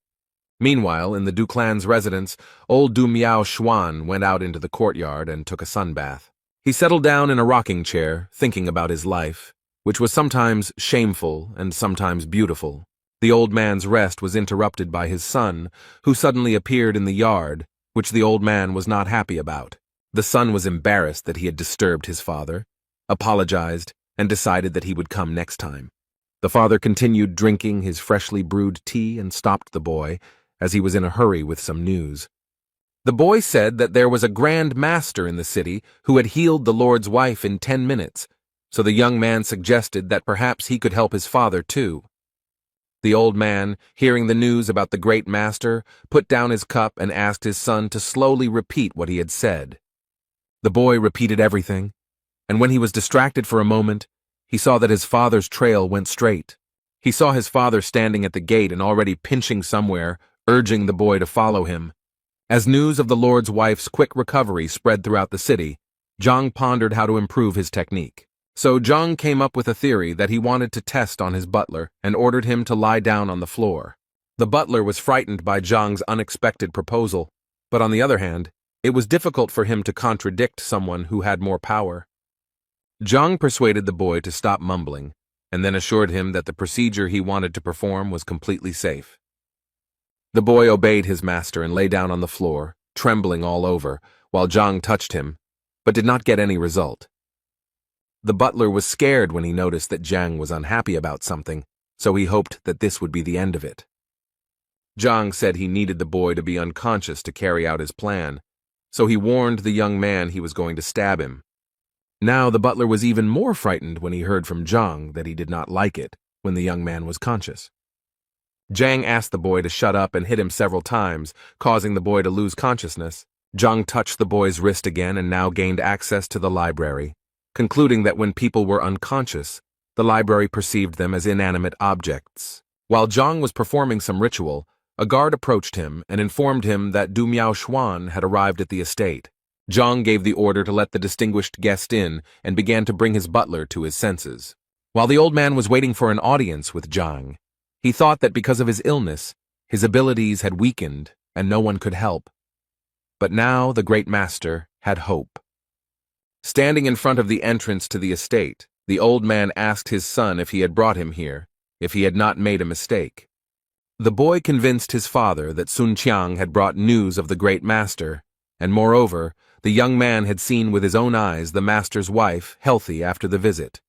Meanwhile, in the Du clan's residence, old Du Miao Xuan went out into the courtyard and took a sunbath. He settled down in a rocking chair, thinking about his life, which was sometimes shameful and sometimes beautiful. The old man's rest was interrupted by his son, who suddenly appeared in the yard, which the old man was not happy about. The son was embarrassed that he had disturbed his father, apologized, and decided that he would come next time. The father continued drinking his freshly brewed tea and stopped the boy, as he was in a hurry with some news. The boy said that there was a grand master in the city who had healed the Lord's wife in 10 minutes, so the young man suggested that perhaps he could help his father too. The old man, hearing the news about the great master, put down his cup and asked his son to slowly repeat what he had said. The boy repeated everything, and when he was distracted for a moment, he saw that his father's trail went straight. He saw his father standing at the gate and already pinching somewhere, urging the boy to follow him. As news of the Lord's wife's quick recovery spread throughout the city, Zhang pondered how to improve his technique. So Zhang came up with a theory that he wanted to test on his butler and ordered him to lie down on the floor. The butler was frightened by Zhang's unexpected proposal, but on the other hand, it was difficult for him to contradict someone who had more power. Zhang persuaded the boy to stop mumbling, and then assured him that the procedure he wanted to perform was completely safe. The boy obeyed his master and lay down on the floor, trembling all over, while Zhang touched him, but did not get any result. The butler was scared when he noticed that Zhang was unhappy about something, so he hoped that this would be the end of it. Zhang said he needed the boy to be unconscious to carry out his plan, so he warned the young man he was going to stab him. Now the butler was even more frightened when he heard from Zhang that he did not like it when the young man was conscious. Zhang asked the boy to shut up and hit him several times, causing the boy to lose consciousness. Zhang touched the boy's wrist again and now gained access to the library, concluding that when people were unconscious, the library perceived them as inanimate objects. While Zhang was performing some ritual, A guard approached him and informed him that Du Miao Xuan had arrived at the estate. Zhang gave the order to let the distinguished guest in and began to bring his butler to his senses. While the old man was waiting for an audience with Zhang, he thought that because of his illness, his abilities had weakened and no one could help. But now the great master had hope. Standing in front of the entrance to the estate, the old man asked his son if he had brought him here, if he had not made a mistake. The boy convinced his father that Sun Qiang had brought news of the great master, and moreover, the young man had seen with his own eyes the master's wife healthy after the visit.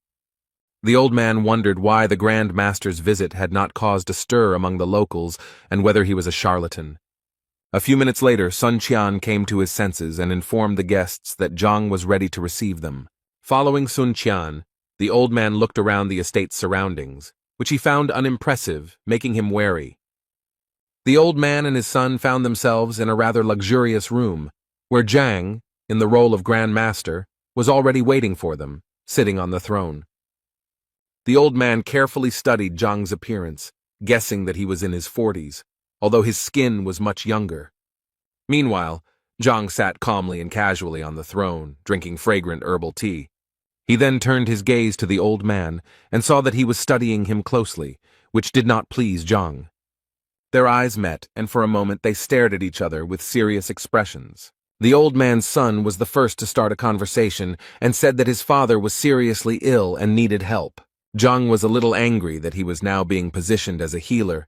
The old man wondered why the Grand Master's visit had not caused a stir among the locals and whether he was a charlatan. A few minutes later, Sun Qian came to his senses and informed the guests that Zhang was ready to receive them. Following Sun Qian, the old man looked around the estate's surroundings, which he found unimpressive, making him wary. The old man and his son found themselves in a rather luxurious room, where Zhang, in the role of Grand Master, was already waiting for them, sitting on the throne. The old man carefully studied Zhang's appearance, guessing that he was in his 40s, although his skin was much younger. Meanwhile, Zhang sat calmly and casually on the throne, drinking fragrant herbal tea. He then turned his gaze to the old man and saw that he was studying him closely, which did not please Zhang. Their eyes met, and for a moment they stared at each other with serious expressions. The old man's son was the first to start a conversation and said that his father was seriously ill and needed help. Zhang was a little angry that he was now being positioned as a healer,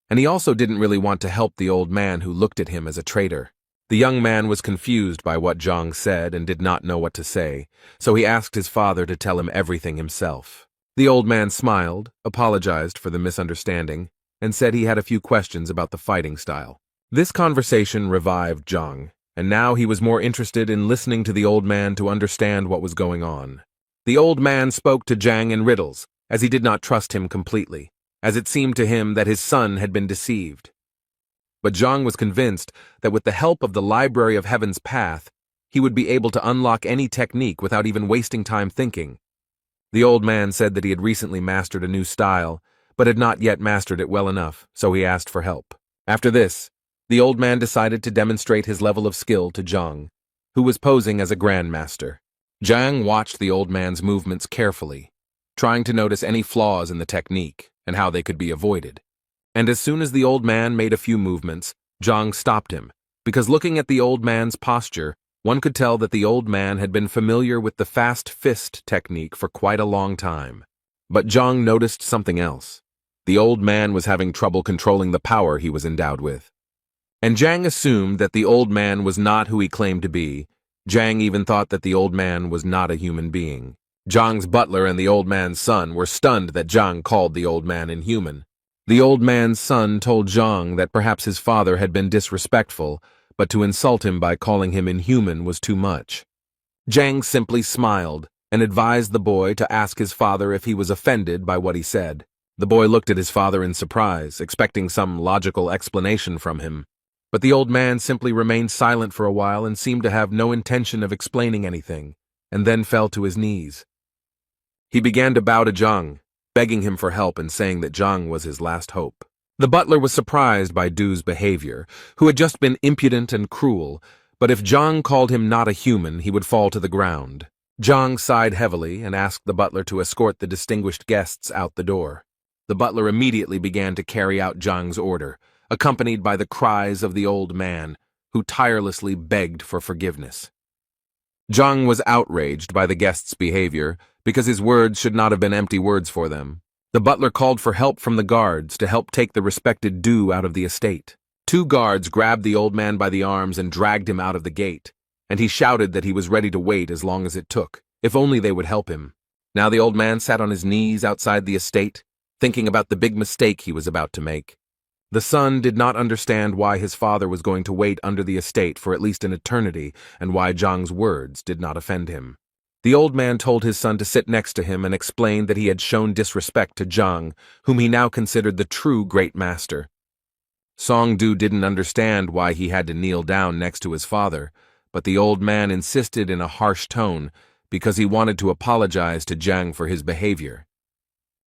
and he also didn't really want to help the old man who looked at him as a traitor. The young man was confused by what Zhang said and did not know what to say, so he asked his father to tell him everything himself. The old man smiled, apologized for the misunderstanding, and said he had a few questions about the fighting style. This conversation revived Zhang, and now he was more interested in listening to the old man to understand what was going on. The old man spoke to Zhang in riddles, as he did not trust him completely, as it seemed to him that his son had been deceived. But Zhang was convinced that with the help of the Library of Heaven's Path, he would be able to unlock any technique without even wasting time thinking. The old man said that he had recently mastered a new style, but had not yet mastered it well enough, so he asked for help. After this, the old man decided to demonstrate his level of skill to Zhang, who was posing as a grandmaster. Zhang watched the old man's movements carefully, trying to notice any flaws in the technique and how they could be avoided. And as soon as the old man made a few movements, Zhang stopped him, because looking at the old man's posture, one could tell that the old man had been familiar with the fast fist technique for quite a long time. But Zhang noticed something else. The old man was having trouble controlling the power he was endowed with. And Zhang assumed that the old man was not who he claimed to be. Zhang even thought that the old man was not a human being. Zhang's butler and the old man's son were stunned that Zhang called the old man inhuman. The old man's son told Zhang that perhaps his father had been disrespectful, but to insult him by calling him inhuman was too much. Zhang simply smiled and advised the boy to ask his father if he was offended by what he said. The boy looked at his father in surprise, expecting some logical explanation from him. But the old man simply remained silent for a while and seemed to have no intention of explaining anything, and then fell to his knees. He began to bow to Zhang, begging him for help and saying that Zhang was his last hope. The butler was surprised by Du's behavior, who had just been impudent and cruel, but if Zhang called him not a human, he would fall to the ground. Zhang sighed heavily and asked the butler to escort the distinguished guests out the door. The butler immediately began to carry out Zhang's order, accompanied by the cries of the old man, who tirelessly begged for forgiveness. Zhang was outraged by the guests' behavior, because his words should not have been empty words for them. The butler called for help from the guards to help take the respected Du out of the estate. 2 guards grabbed the old man by the arms and dragged him out of the gate, and he shouted that he was ready to wait as long as it took, if only they would help him. Now the old man sat on his knees outside the estate, thinking about the big mistake he was about to make. The son did not understand why his father was going to wait under the estate for at least an eternity, and why Zhang's words did not offend him. The old man told his son to sit next to him and explained that he had shown disrespect to Zhang, whom he now considered the true great master. Song Du didn't understand why he had to kneel down next to his father, but the old man insisted in a harsh tone because he wanted to apologize to Zhang for his behavior.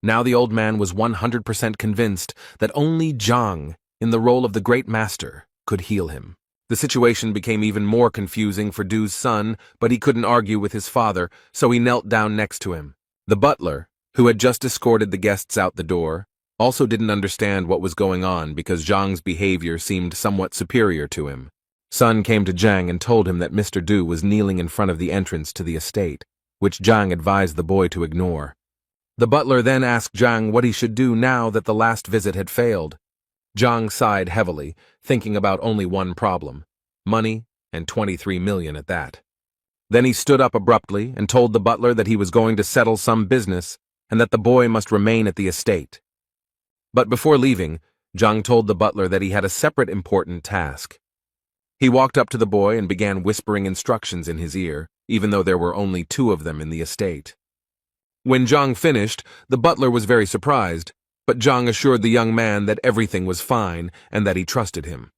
Now the old man was 100% convinced that only Zhang in the role of the great master, could heal him. The situation became even more confusing for Du's son, but he couldn't argue with his father, so he knelt down next to him. The butler, who had just escorted the guests out the door, also didn't understand what was going on because Zhang's behavior seemed somewhat superior to him. Sun came to Zhang and told him that Mr. Du was kneeling in front of the entrance to the estate, which Zhang advised the boy to ignore. The butler then asked Zhang what he should do now that the last visit had failed. Zhang sighed heavily, thinking about only one problem: money, and 23 million at that. Then he stood up abruptly and told the butler that he was going to settle some business and that the boy must remain at the estate. But before leaving, Zhang told the butler that he had a separate important task. He walked up to the boy and began whispering instructions in his ear, even though there were only 2 of them in the estate. When Zhang finished, the butler was very surprised, but Zhang assured the young man that everything was fine and that he trusted him.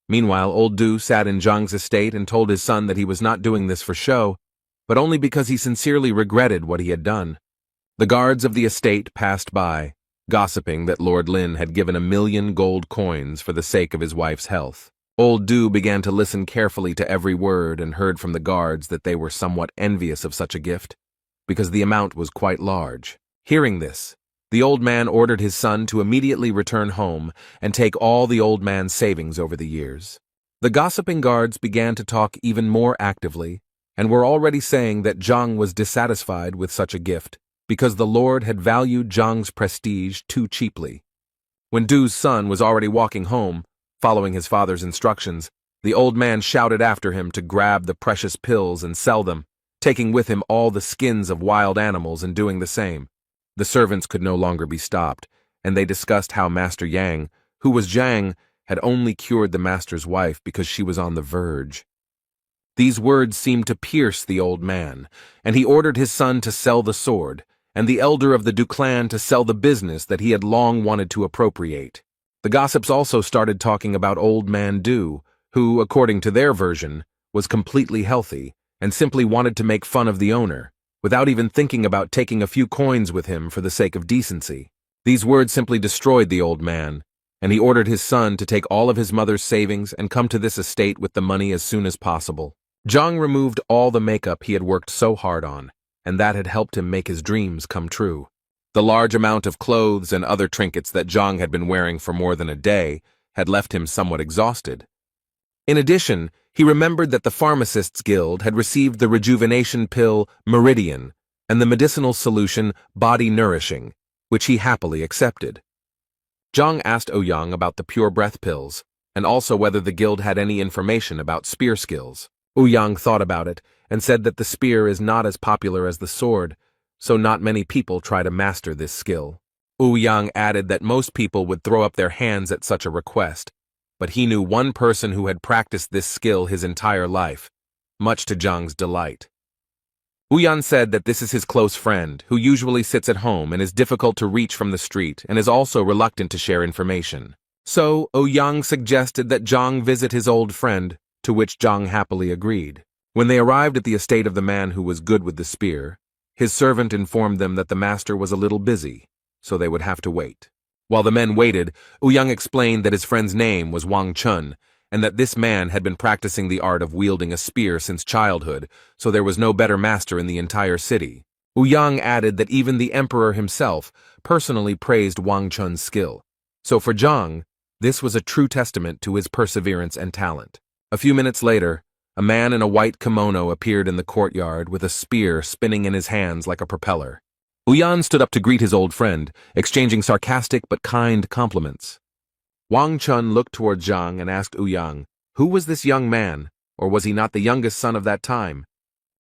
Meanwhile, old Du sat in Zhang's estate and told his son that he was not doing this for show, but only because he sincerely regretted what he had done. The guards of the estate passed by, gossiping that Lord Lin had given 1 million gold coins for the sake of his wife's health. Old Du began to listen carefully to every word and heard from the guards that they were somewhat envious of such a gift, because the amount was quite large. Hearing this, the old man ordered his son to immediately return home and take all the old man's savings over the years. The gossiping guards began to talk even more actively and were already saying that Zhang was dissatisfied with such a gift because the Lord had valued Zhang's prestige too cheaply. When Du's son was already walking home, following his father's instructions, the old man shouted after him to grab the precious pills and sell them, taking with him all the skins of wild animals and doing the same. The servants could no longer be stopped, and they discussed how Master Yang, who was Zhang, had only cured the master's wife because she was on the verge. These words seemed to pierce the old man, and he ordered his son to sell the sword, and the elder of the Du clan to sell the business that he had long wanted to appropriate. The gossips also started talking about old man Du, who, according to their version, was completely healthy and simply wanted to make fun of the owner, without even thinking about taking a few coins with him for the sake of decency. These words simply destroyed the old man, and he ordered his son to take all of his mother's savings and come to this estate with the money as soon as possible. Zhang removed all the makeup he had worked so hard on, and that had helped him make his dreams come true. The large amount of clothes and other trinkets that Zhang had been wearing for more than a day had left him somewhat exhausted. In addition, he remembered that the Pharmacists' Guild had received the rejuvenation pill Meridian and the medicinal solution Body Nourishing, which he happily accepted. Zhang asked Ouyang about the pure breath pills, and also whether the guild had any information about spear skills. Ouyang thought about it and said that the spear is not as popular as the sword, so not many people try to master this skill. Ouyang added that most people would throw up their hands at such a request, but he knew one person who had practiced this skill his entire life, much to Zhang's delight. Ouyang said that this is his close friend, who usually sits at home and is difficult to reach from the street and is also reluctant to share information. So, Ouyang suggested that Zhang visit his old friend, to which Zhang happily agreed. When they arrived at the estate of the man who was good with the spear, his servant informed them that the master was a little busy, so they would have to wait. While the men waited, Ouyang explained that his friend's name was Wang Chun, and that this man had been practicing the art of wielding a spear since childhood, so there was no better master in the entire city. Ouyang added that even the emperor himself personally praised Wang Chun's skill, so for Zhang, this was a true testament to his perseverance and talent. A few minutes later, a man in a white kimono appeared in the courtyard with a spear spinning in his hands like a propeller. Ouyang stood up to greet his old friend, exchanging sarcastic but kind compliments. Wang Chun looked toward Zhang and asked Ouyang, who was this young man, or was he not the youngest son of that time?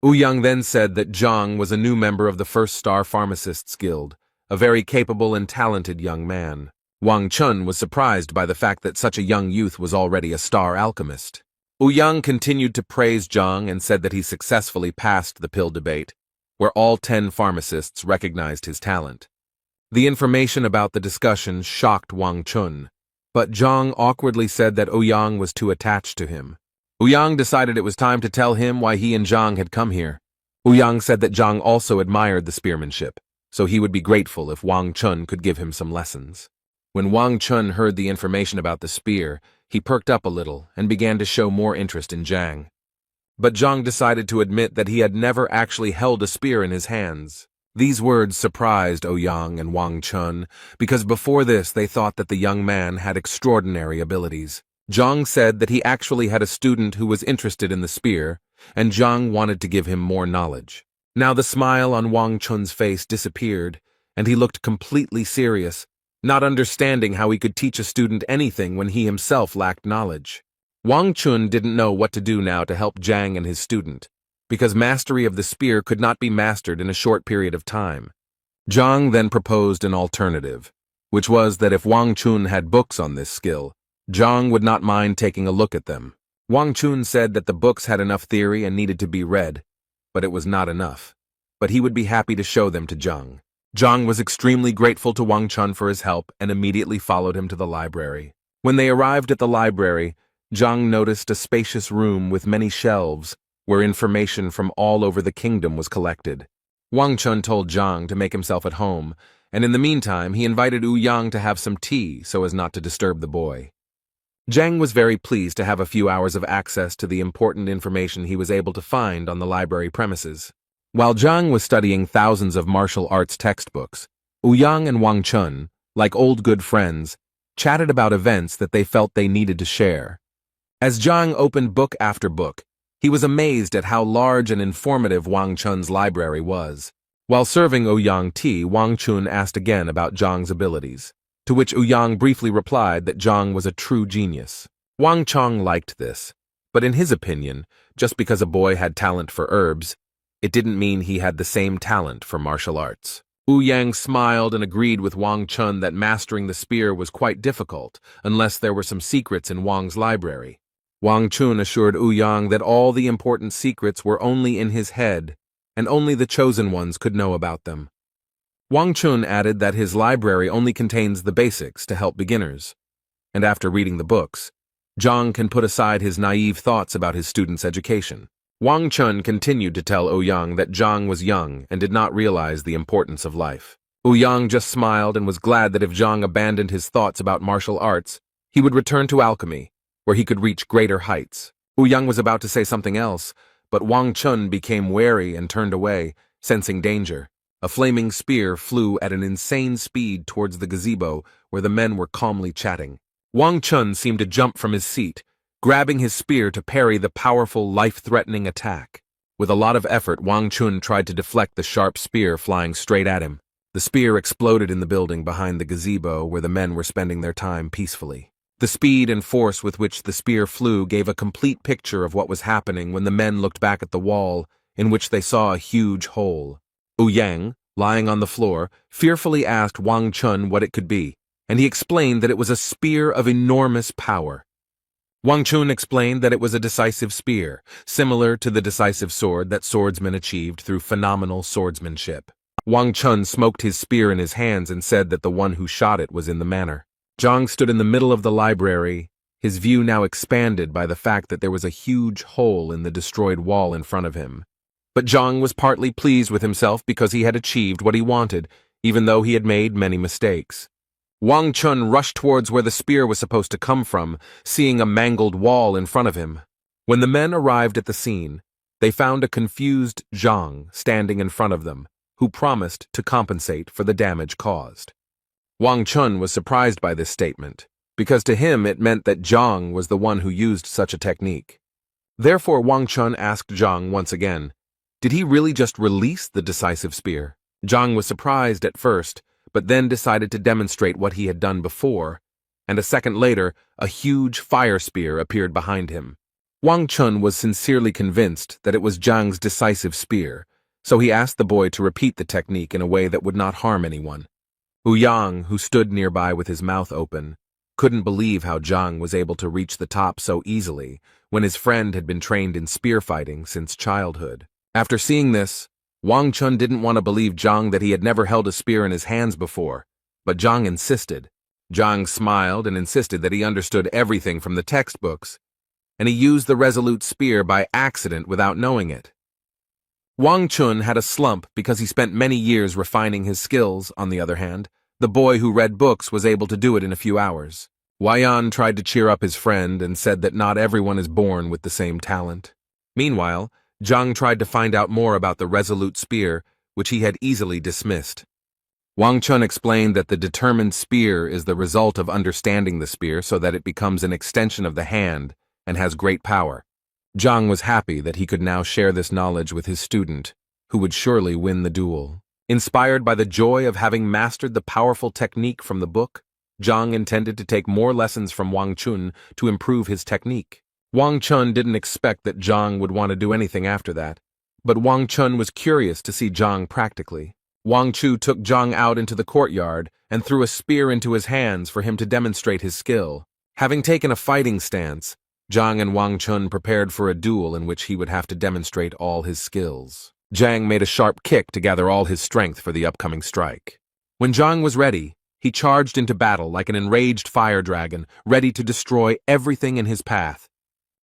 Ouyang then said that Zhang was a new member of the First Star Pharmacists Guild, a very capable and talented young man. Wang Chun was surprised by the fact that such a young youth was already a star alchemist. Ouyang continued to praise Zhang and said that he successfully passed the pill debate, where all 10 pharmacists recognized his talent. The information about the discussion shocked Wang Chun, but Zhang awkwardly said that Ouyang was too attached to him. Ouyang decided it was time to tell him why he and Zhang had come here. Ouyang said that Zhang also admired the spearmanship, so he would be grateful if Wang Chun could give him some lessons. When Wang Chun heard the information about the spear, he perked up a little and began to show more interest in Zhang. But Zhang decided to admit that he had never actually held a spear in his hands. These words surprised Ouyang and Wang Chun, because before this they thought that the young man had extraordinary abilities. Zhang said that he actually had a student who was interested in the spear, and Zhang wanted to give him more knowledge. Now the smile on Wang Chun's face disappeared, and he looked completely serious, not understanding how he could teach a student anything when he himself lacked knowledge. Wang Chun didn't know what to do now to help Zhang and his student, because mastery of the spear could not be mastered in a short period of time. Zhang then proposed an alternative, which was that if Wang Chun had books on this skill, Zhang would not mind taking a look at them. Wang Chun said that the books had enough theory and needed to be read, but it was not enough. But he would be happy to show them to Zhang. Zhang was extremely grateful to Wang Chun for his help and immediately followed him to the library. When they arrived at the library, Zhang noticed a spacious room with many shelves where information from all over the kingdom was collected. Wang Chun told Zhang to make himself at home, and in the meantime he invited Ouyang to have some tea so as not to disturb the boy. Zhang was very pleased to have a few hours of access to the important information he was able to find on the library premises. While Zhang was studying thousands of martial arts textbooks, Ouyang and Wang Chun, like old good friends, chatted about events that they felt they needed to share. As Zhang opened book after book, he was amazed at how large and informative Wang Chun's library was. While serving Ouyang tea, Wang Chun asked again about Zhang's abilities, to which Ouyang briefly replied that Zhang was a true genius. Wang Chun liked this, but in his opinion, just because a boy had talent for herbs, it didn't mean he had the same talent for martial arts. Ouyang smiled and agreed with Wang Chun that mastering the spear was quite difficult, unless there were some secrets in Wang's library. Wang Chun assured Ouyang that all the important secrets were only in his head, and only the chosen ones could know about them. Wang Chun added that his library only contains the basics to help beginners, and after reading the books, Zhang can put aside his naive thoughts about his student's education. Wang Chun continued to tell Ouyang that Zhang was young and did not realize the importance of life. Ouyang just smiled and was glad that if Zhang abandoned his thoughts about martial arts, he would return to alchemy, where he could reach greater heights. Ouyang was about to say something else, but Wang Chun became wary and turned away, sensing danger. A flaming spear flew at an insane speed towards the gazebo where the men were calmly chatting. Wang Chun seemed to jump from his seat, grabbing his spear to parry the powerful, life-threatening attack. With a lot of effort, Wang Chun tried to deflect the sharp spear flying straight at him. The spear exploded in the building behind the gazebo where the men were spending their time peacefully. The speed and force with which the spear flew gave a complete picture of what was happening when the men looked back at the wall, in which they saw a huge hole. Ouyang, lying on the floor, fearfully asked Wang Chun what it could be, and he explained that it was a spear of enormous power. Wang Chun explained that it was a decisive spear, similar to the decisive sword that swordsmen achieved through phenomenal swordsmanship. Wang Chun smoked his spear in his hands and said that the one who shot it was in the manor. Zhang stood in the middle of the library, his view now expanded by the fact that there was a huge hole in the destroyed wall in front of him. But Zhang was partly pleased with himself because he had achieved what he wanted, even though he had made many mistakes. Wang Chun rushed towards where the spear was supposed to come from, seeing a mangled wall in front of him. When the men arrived at the scene, they found a confused Zhang standing in front of them, who promised to compensate for the damage caused. Wang Chun was surprised by this statement, because to him it meant that Zhang was the one who used such a technique. Therefore Wang Chun asked Zhang once again, did he really just release the decisive spear? Zhang was surprised at first, but then decided to demonstrate what he had done before, and a second later, a huge fire spear appeared behind him. Wang Chun was sincerely convinced that it was Zhang's decisive spear, so he asked the boy to repeat the technique in a way that would not harm anyone. Ouyang, who stood nearby with his mouth open, couldn't believe how Zhang was able to reach the top so easily when his friend had been trained in spear fighting since childhood. After seeing this, Wang Chun didn't want to believe Zhang that he had never held a spear in his hands before, but Zhang insisted. Zhang smiled and insisted that he understood everything from the textbooks, and he used the resolute spear by accident without knowing it. Wang Chun had a slump because he spent many years refining his skills, on the other hand, The boy who read books was able to do it in a few hours. Wayan tried to cheer up his friend and said that not everyone is born with the same talent. Meanwhile, Zhang tried to find out more about the resolute spear, which he had easily dismissed. Wang Chun explained that the determined spear is the result of understanding the spear so that it becomes an extension of the hand and has great power. Zhang was happy that he could now share this knowledge with his student, who would surely win the duel. Inspired by the joy of having mastered the powerful technique from the book, Zhang intended to take more lessons from Wang Chun to improve his technique. Wang Chun didn't expect that Zhang would want to do anything after that, but Wang Chun was curious to see Zhang practically. Wang Chu took Zhang out into the courtyard and threw a spear into his hands for him to demonstrate his skill. Having taken a fighting stance, Zhang and Wang Chun prepared for a duel in which he would have to demonstrate all his skills. Zhang made a sharp kick to gather all his strength for the upcoming strike. When Zhang was ready, he charged into battle like an enraged fire dragon, ready to destroy everything in his path.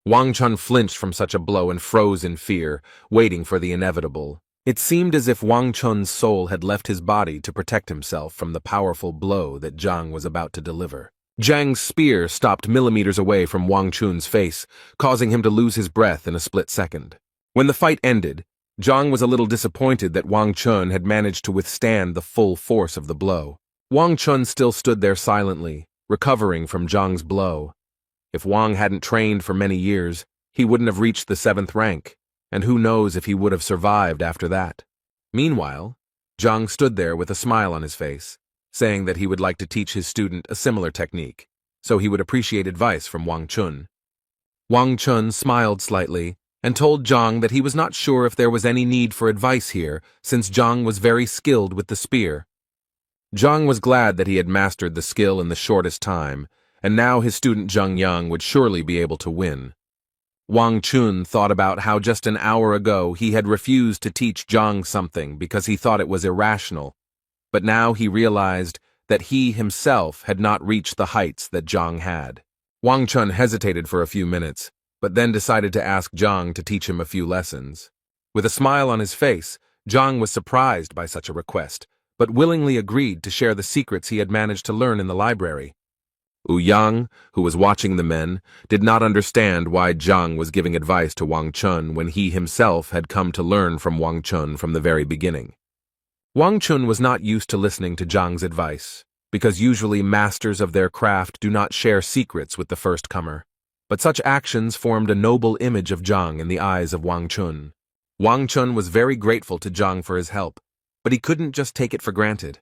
Wang Chun flinched from such a blow and froze in fear, waiting for the inevitable. It seemed as if Wang Chun's soul had left his body to protect himself from the powerful blow that Zhang was about to deliver. Zhang's spear stopped millimeters away from Wang Chun's face, causing him to lose his breath in a split second. When the fight ended, Zhang was a little disappointed that Wang Chun had managed to withstand the full force of the blow. Wang Chun still stood there silently, recovering from Zhang's blow. If Wang hadn't trained for many years, he wouldn't have reached the 7th rank, and who knows if he would have survived after that. Meanwhile, Zhang stood there with a smile on his face, saying that he would like to teach his student a similar technique, so he would appreciate advice from Wang Chun. Wang Chun smiled slightly and told Zhang that he was not sure if there was any need for advice here, since Zhang was very skilled with the spear. Zhang was glad that he had mastered the skill in the shortest time, and now his student Zhang Yang would surely be able to win. Wang Chun thought about how just an hour ago he had refused to teach Zhang something because he thought it was irrational, but now he realized that he himself had not reached the heights that Zhang had. Wang Chun hesitated for a few minutes, but then decided to ask Zhang to teach him a few lessons. With a smile on his face, Zhang was surprised by such a request, but willingly agreed to share the secrets he had managed to learn in the library. Yang, who was watching the men, did not understand why Zhang was giving advice to Wang Chun when he himself had come to learn from Wang Chun from the very beginning. Wang Chun was not used to listening to Zhang's advice, because usually masters of their craft do not share secrets with the first comer. But such actions formed a noble image of Zhang in the eyes of Wang Chun. Wang Chun was very grateful to Zhang for his help, but he couldn't just take it for granted.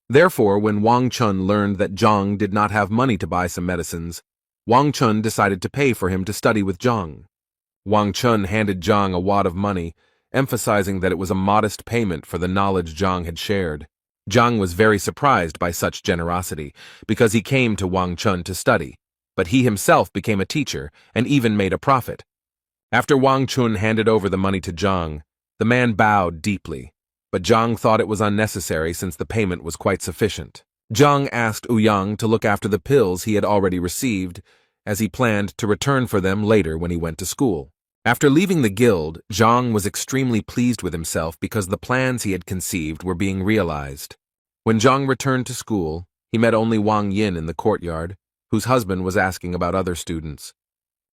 Therefore, when Wang Chun learned that Zhang did not have money to buy some medicines, Wang Chun decided to pay for him to study with Zhang. Wang Chun handed Zhang a wad of money, emphasizing that it was a modest payment for the knowledge Zhang had shared. Zhang was very surprised by such generosity, because he came to Wang Chun to study, but he himself became a teacher and even made a profit. After Wang Chun handed over the money to Zhang, the man bowed deeply. But Zhang thought it was unnecessary since the payment was quite sufficient. Zhang asked Yang to look after the pills he had already received, as he planned to return for them later when he went to school. After leaving the guild, Zhang was extremely pleased with himself because the plans he had conceived were being realized. When Zhang returned to school, he met only Wang Yin in the courtyard, whose husband was asking about other students.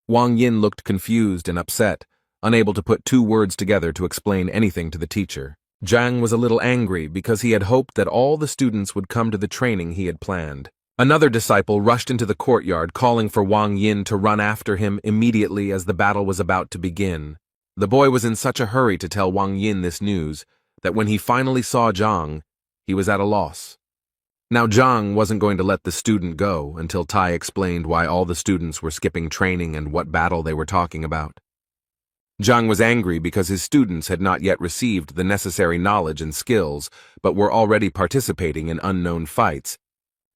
Wang Yin looked confused and upset, unable to put 2 words together to explain anything to the teacher. Zhang was a little angry because he had hoped that all the students would come to the training he had planned. Another disciple rushed into the courtyard calling for Wang Yin to run after him immediately as the battle was about to begin. The boy was in such a hurry to tell Wang Yin this news that when he finally saw Zhang, he was at a loss. Now Zhang wasn't going to let the student go until Tai explained why all the students were skipping training and what battle they were talking about. Zhang was angry because his students had not yet received the necessary knowledge and skills, but were already participating in unknown fights.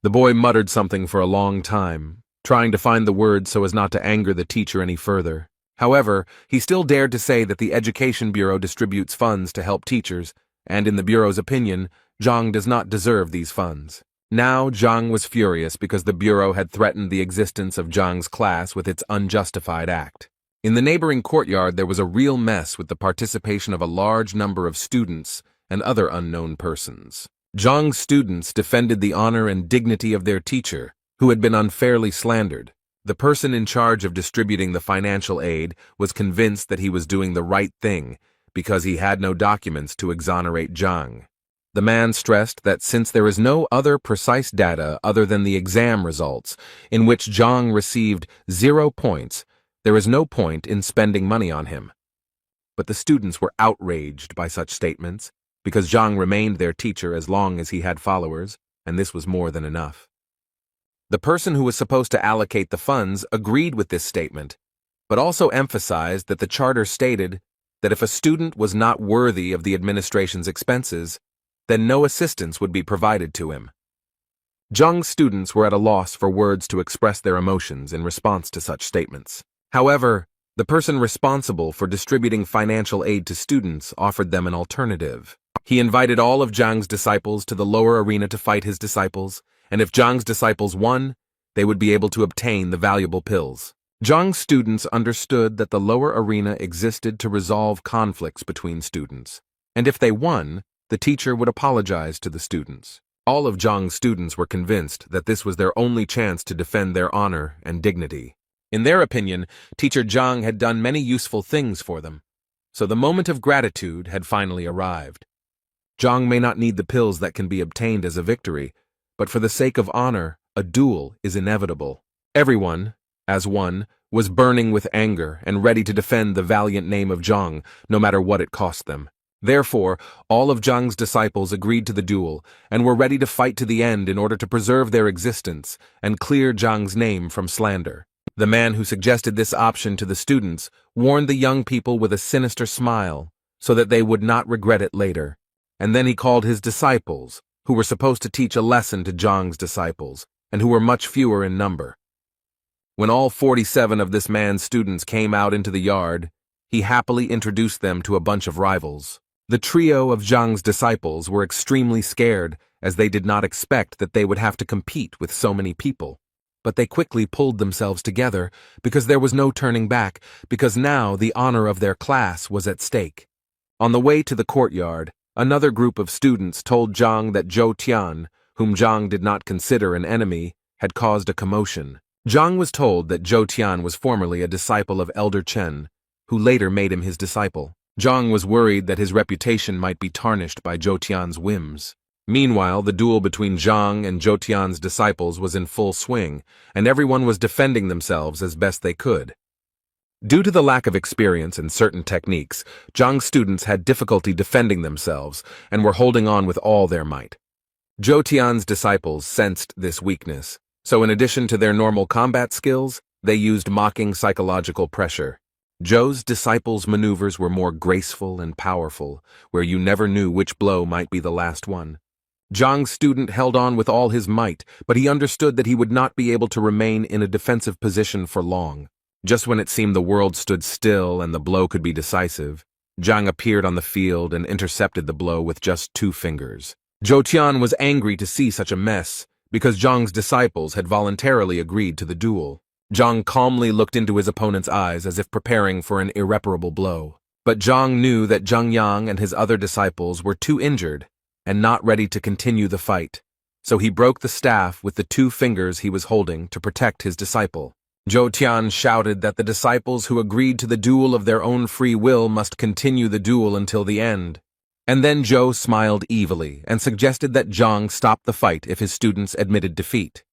The boy muttered something for a long time, trying to find the words so as not to anger the teacher any further. However, he still dared to say that the Education Bureau distributes funds to help teachers, and in the Bureau's opinion, Zhang does not deserve these funds. Now Zhang was furious because the Bureau had threatened the existence of Zhang's class with its unjustified act. In the neighboring courtyard, there was a real mess with the participation of a large number of students and other unknown persons. Zhang's students defended the honor and dignity of their teacher, who had been unfairly slandered. The person in charge of distributing the financial aid was convinced that he was doing the right thing because he had no documents to exonerate Zhang. The man stressed that since there is no other precise data other than the exam results, in which Zhang received 0 points, there is no point in spending money on him. But the students were outraged by such statements, because Zhang remained their teacher as long as he had followers, and this was more than enough. The person who was supposed to allocate the funds agreed with this statement, but also emphasized that the charter stated that if a student was not worthy of the administration's expenses, then no assistance would be provided to him. Zhang's students were at a loss for words to express their emotions in response to such statements. However, the person responsible for distributing financial aid to students offered them an alternative. He invited all of Zhang's disciples to the lower arena to fight his disciples, and if Zhang's disciples won, they would be able to obtain the valuable pills. Zhang's students understood that the lower arena existed to resolve conflicts between students, and if they won, the teacher would apologize to the students. All of Zhang's students were convinced that this was their only chance to defend their honor and dignity. In their opinion, Teacher Zhang had done many useful things for them, so the moment of gratitude had finally arrived. Zhang may not need the pills that can be obtained as a victory, but for the sake of honor, a duel is inevitable. Everyone, as one, was burning with anger and ready to defend the valiant name of Zhang, no matter what it cost them. Therefore, all of Zhang's disciples agreed to the duel and were ready to fight to the end in order to preserve their existence and clear Zhang's name from slander. The man who suggested this option to the students warned the young people with a sinister smile so that they would not regret it later. And then he called his disciples, who were supposed to teach a lesson to Zhang's disciples, and who were much fewer in number. When all 47 of this man's students came out into the yard, he happily introduced them to a bunch of rivals. The trio of Zhang's disciples were extremely scared, as they did not expect that they would have to compete with so many people. But they quickly pulled themselves together, because there was no turning back, because now the honor of their class was at stake. On the way to the courtyard, another group of students told Zhang that Zhou Tian, whom Zhang did not consider an enemy, had caused a commotion. Zhang was told that Zhou Tian was formerly a disciple of Elder Chen, who later made him his disciple. Zhang was worried that his reputation might be tarnished by Zhou Tian's whims. Meanwhile, the duel between Zhang and Zhou Tian's disciples was in full swing, and everyone was defending themselves as best they could. Due to the lack of experience in certain techniques, Zhang's students had difficulty defending themselves and were holding on with all their might. Zhou Tian's disciples sensed this weakness, so in addition to their normal combat skills, they used mocking psychological pressure. Zhou's disciples' maneuvers were more graceful and powerful, where you never knew which blow might be the last one. Zhang's student held on with all his might, but he understood that he would not be able to remain in a defensive position for long. Just when it seemed the world stood still and the blow could be decisive, Zhang appeared on the field and intercepted the blow with just 2 fingers. Zhou Tian was angry to see such a mess, because Zhang's disciples had voluntarily agreed to the duel. Zhang calmly looked into his opponent's eyes as if preparing for an irreparable blow. But Zhang knew that Zhang Yang and his other disciples were too injured and not ready to continue the fight, so he broke the staff with the 2 fingers he was holding to protect his disciple. Zhou Tian shouted that the disciples who agreed to the duel of their own free will must continue the duel until the end. And then Zhou smiled evilly and suggested that Zhang stop the fight if his students admitted defeat.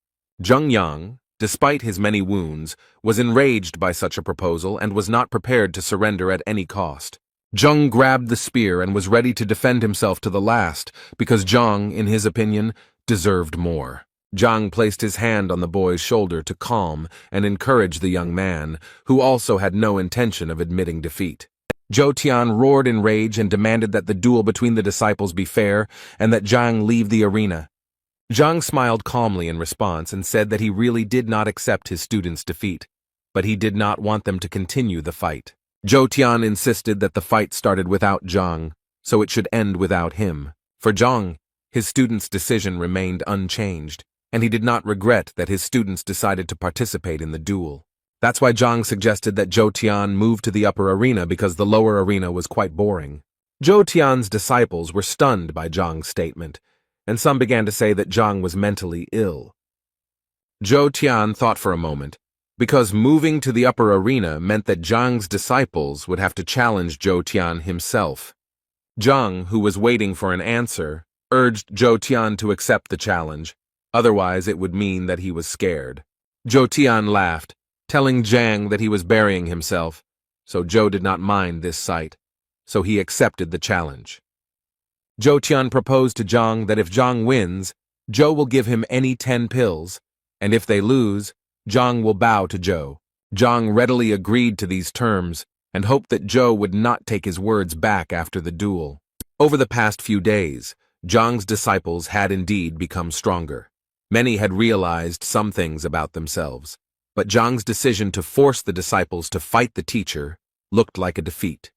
Zhang Yang, despite his many wounds, was enraged by such a proposal and was not prepared to surrender at any cost. Zhang grabbed the spear and was ready to defend himself to the last, because Zhang, in his opinion, deserved more. Zhang placed his hand on the boy's shoulder to calm and encourage the young man, who also had no intention of admitting defeat. Zhou Tian roared in rage and demanded that the duel between the disciples be fair and that Zhang leave the arena. Zhang smiled calmly in response and said that he really did not accept his students' defeat, but he did not want them to continue the fight. Zhou Tian insisted that the fight started without Zhang, so it should end without him. For Zhang, his students' decision remained unchanged, and he did not regret that his students decided to participate in the duel. That's why Zhang suggested that Zhou Tian move to the upper arena because the lower arena was quite boring. Zhou Tian's disciples were stunned by Zhang's statement, and some began to say that Zhang was mentally ill. Zhou Tian thought for a moment, because moving to the upper arena meant that Zhang's disciples would have to challenge Zhou Tian himself. Zhang, who was waiting for an answer, urged Zhou Tian to accept the challenge, otherwise it would mean that he was scared. Zhou Tian laughed, telling Zhang that he was burying himself, so Zhou did not mind this sight, so he accepted the challenge. Zhou Tian proposed to Zhang that if Zhang wins, Zhou will give him any 10 pills, and if they lose, Zhang will bow to Zhou. Zhang readily agreed to these terms and hoped that Zhou would not take his words back after the duel. Over the past few days, Zhang's disciples had indeed become stronger. Many had realized some things about themselves, but Zhang's decision to force the disciples to fight the teacher looked like a defeat.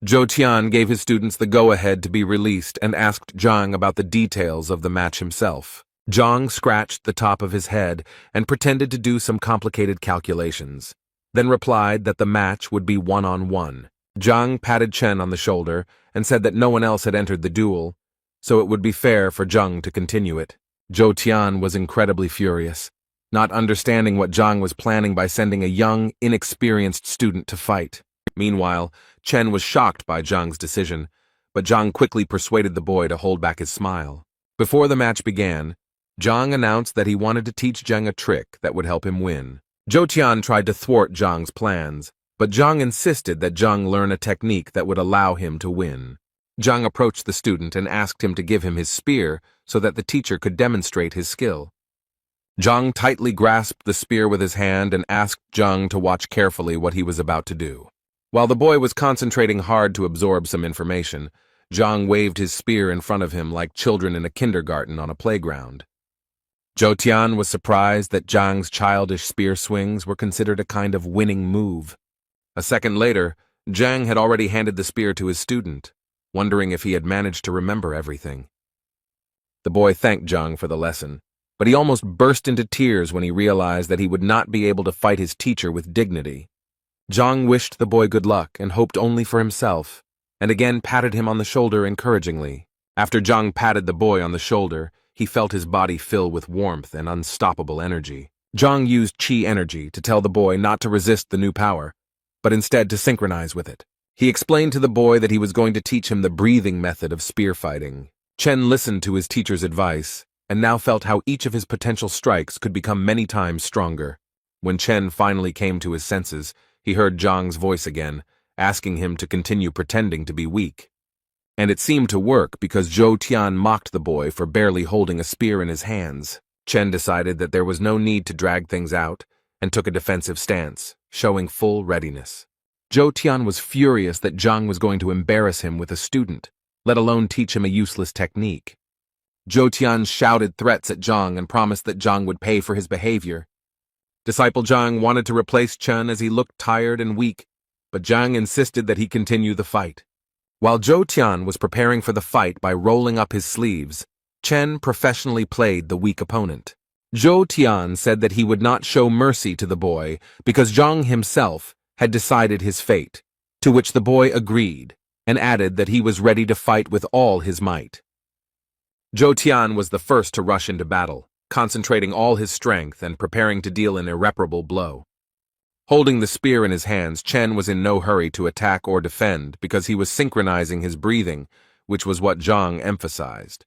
Zhou Tian gave his students the go-ahead to be released and asked Zhang about the details of the match himself. Zhang scratched the top of his head and pretended to do some complicated calculations, then replied that the match would be one-on-one. Zhang patted Chen on the shoulder and said that no one else had entered the duel, so it would be fair for Zhang to continue it. Zhou Tian was incredibly furious, not understanding what Zhang was planning by sending a young, inexperienced student to fight. Meanwhile, Chen was shocked by Zhang's decision, but Zhang quickly persuaded the boy to hold back his smile. Before the match began, Zhang announced that he wanted to teach Zhang a trick that would help him win. Zhou Tian tried to thwart Zhang's plans, but Zhang insisted that Zhang learn a technique that would allow him to win. Zhang approached the student and asked him to give him his spear so that the teacher could demonstrate his skill. Zhang tightly grasped the spear with his hand and asked Zhang to watch carefully what he was about to do. While the boy was concentrating hard to absorb some information, Zhang waved his spear in front of him like children in a kindergarten on a playground. Zhou Tian was surprised that Zhang's childish spear swings were considered a kind of winning move. A second later, Zhang had already handed the spear to his student, wondering if he had managed to remember everything. The boy thanked Zhang for the lesson, but he almost burst into tears when he realized that he would not be able to fight his teacher with dignity. Zhang wished the boy good luck and hoped only for himself, and again patted him on the shoulder encouragingly. After Zhang patted the boy on the shoulder, he felt his body fill with warmth and unstoppable energy. Zhang used Qi energy to tell the boy not to resist the new power, but instead to synchronize with it. He explained to the boy that he was going to teach him the breathing method of spear fighting. Chen listened to his teacher's advice, and now felt how each of his potential strikes could become many times stronger. When Chen finally came to his senses, he heard Zhang's voice again, asking him to continue pretending to be weak. And it seemed to work because Zhou Tian mocked the boy for barely holding a spear in his hands. Chen decided that there was no need to drag things out and took a defensive stance, showing full readiness. Zhou Tian was furious that Zhang was going to embarrass him with a student, let alone teach him a useless technique. Zhou Tian shouted threats at Zhang and promised that Zhang would pay for his behavior. Disciple Zhang wanted to replace Chen as he looked tired and weak, but Zhang insisted that he continue the fight. While Zhou Tian was preparing for the fight by rolling up his sleeves, Chen professionally played the weak opponent. Zhou Tian said that he would not show mercy to the boy because Zhang himself had decided his fate, to which the boy agreed and added that he was ready to fight with all his might. Zhou Tian was the first to rush into battle, concentrating all his strength and preparing to deal an irreparable blow. Holding the spear in his hands, Chen was in no hurry to attack or defend because he was synchronizing his breathing, which was what Zhang emphasized.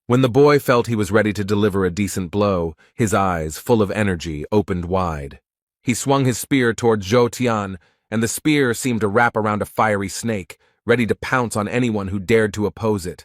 When the boy felt he was ready to deliver a decent blow, his eyes, full of energy, opened wide. He swung his spear toward Zhou Tian, and the spear seemed to wrap around a fiery snake, ready to pounce on anyone who dared to oppose it.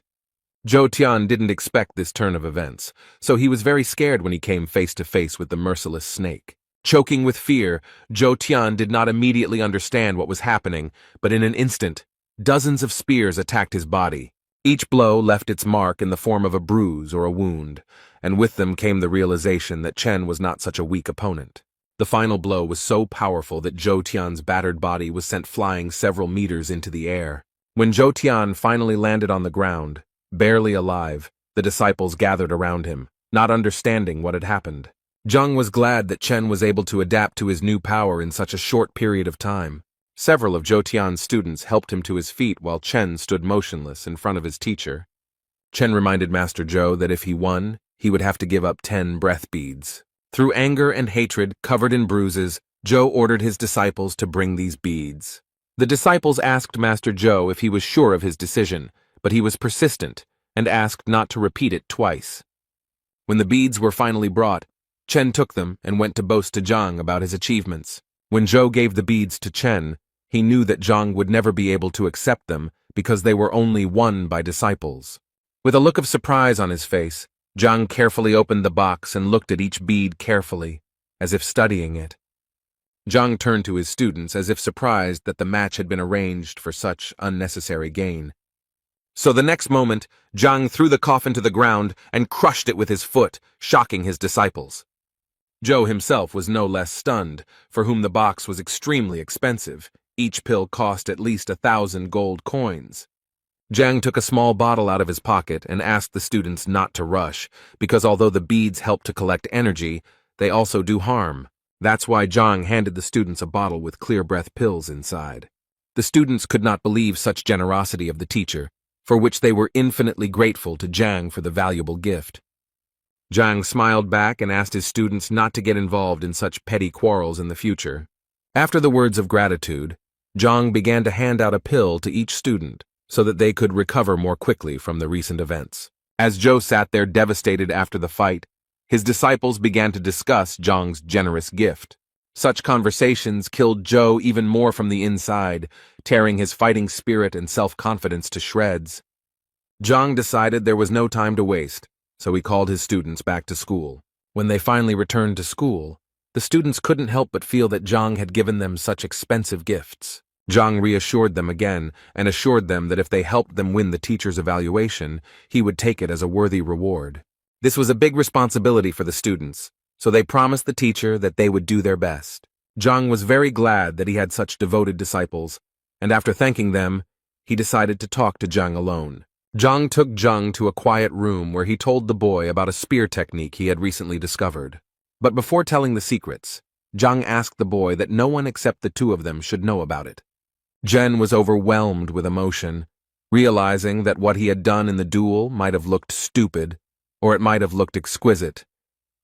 Zhou Tian didn't expect this turn of events, so he was very scared when he came face to face with the merciless snake. Choking with fear, Zhou Tian did not immediately understand what was happening, but in an instant, dozens of spears attacked his body. Each blow left its mark in the form of a bruise or a wound, and with them came the realization that Chen was not such a weak opponent. The final blow was so powerful that Zhou Tian's battered body was sent flying several meters into the air. When Zhou Tian finally landed on the ground, barely alive, the disciples gathered around him, not understanding what had happened. Zhang was glad that Chen was able to adapt to his new power in such a short period of time. Several of Zhou Tian's students helped him to his feet while Chen stood motionless in front of his teacher. Chen reminded Master Zhou that if he won, he would have to give up 10 breath beads. Through anger and hatred, covered in bruises, Zhou ordered his disciples to bring these beads. The disciples asked Master Zhou if he was sure of his decision, but he was persistent and asked not to repeat it twice. When the beads were finally brought, Chen took them and went to boast to Zhang about his achievements. When Zhou gave the beads to Chen, he knew that Zhang would never be able to accept them because they were only won by disciples. With a look of surprise on his face, Zhang carefully opened the box and looked at each bead carefully, as if studying it. Zhang turned to his students as if surprised that the match had been arranged for such unnecessary gain. So the next moment, Zhang threw the coffin to the ground and crushed it with his foot, shocking his disciples. Zhou himself was no less stunned, for whom the box was extremely expensive. Each pill cost at least 1,000 gold coins. Zhang took a small bottle out of his pocket and asked the students not to rush, because although the beads help to collect energy, they also do harm. That's why Zhang handed the students a bottle with clear breath pills inside. The students could not believe such generosity of the teacher, for which they were infinitely grateful to Zhang for the valuable gift. Zhang smiled back and asked his students not to get involved in such petty quarrels in the future. After the words of gratitude, Zhang began to hand out a pill to each student so that they could recover more quickly from the recent events. As Zhou sat there devastated after the fight, his disciples began to discuss Zhang's generous gift. Such conversations killed Zhou even more from the inside, tearing his fighting spirit and self-confidence to shreds. Zhang decided there was no time to waste, so he called his students back to school. When they finally returned to school, the students couldn't help but feel that Zhang had given them such expensive gifts. Zhang reassured them again and assured them that if they helped them win the teacher's evaluation, he would take it as a worthy reward. This was a big responsibility for the students, so they promised the teacher that they would do their best. Zhang was very glad that he had such devoted disciples, and after thanking them, he decided to talk to Zhang alone. Zhang took Zhang to a quiet room where he told the boy about a spear technique he had recently discovered. But before telling the secrets, Zhang asked the boy that no one except the two of them should know about it. Zhen was overwhelmed with emotion, realizing that what he had done in the duel might have looked stupid, or it might have looked exquisite,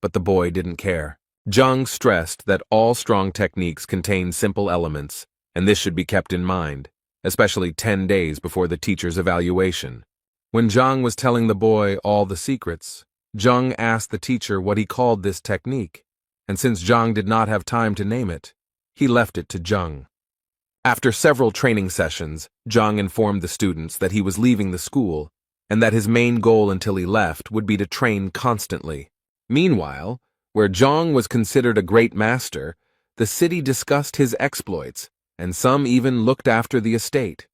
but the boy didn't care. Zhang stressed that all strong techniques contain simple elements, and this should be kept in mind, especially 10 days before the teacher's evaluation. When Zhang was telling the boy all the secrets, Zhang asked the teacher what he called this technique, and since Zhang did not have time to name it, he left it to Zhang. After several training sessions, Zhang informed the students that he was leaving the school and that his main goal until he left would be to train constantly. Meanwhile, where Zhang was considered a great master, the city discussed his exploits, and some even looked after the estate.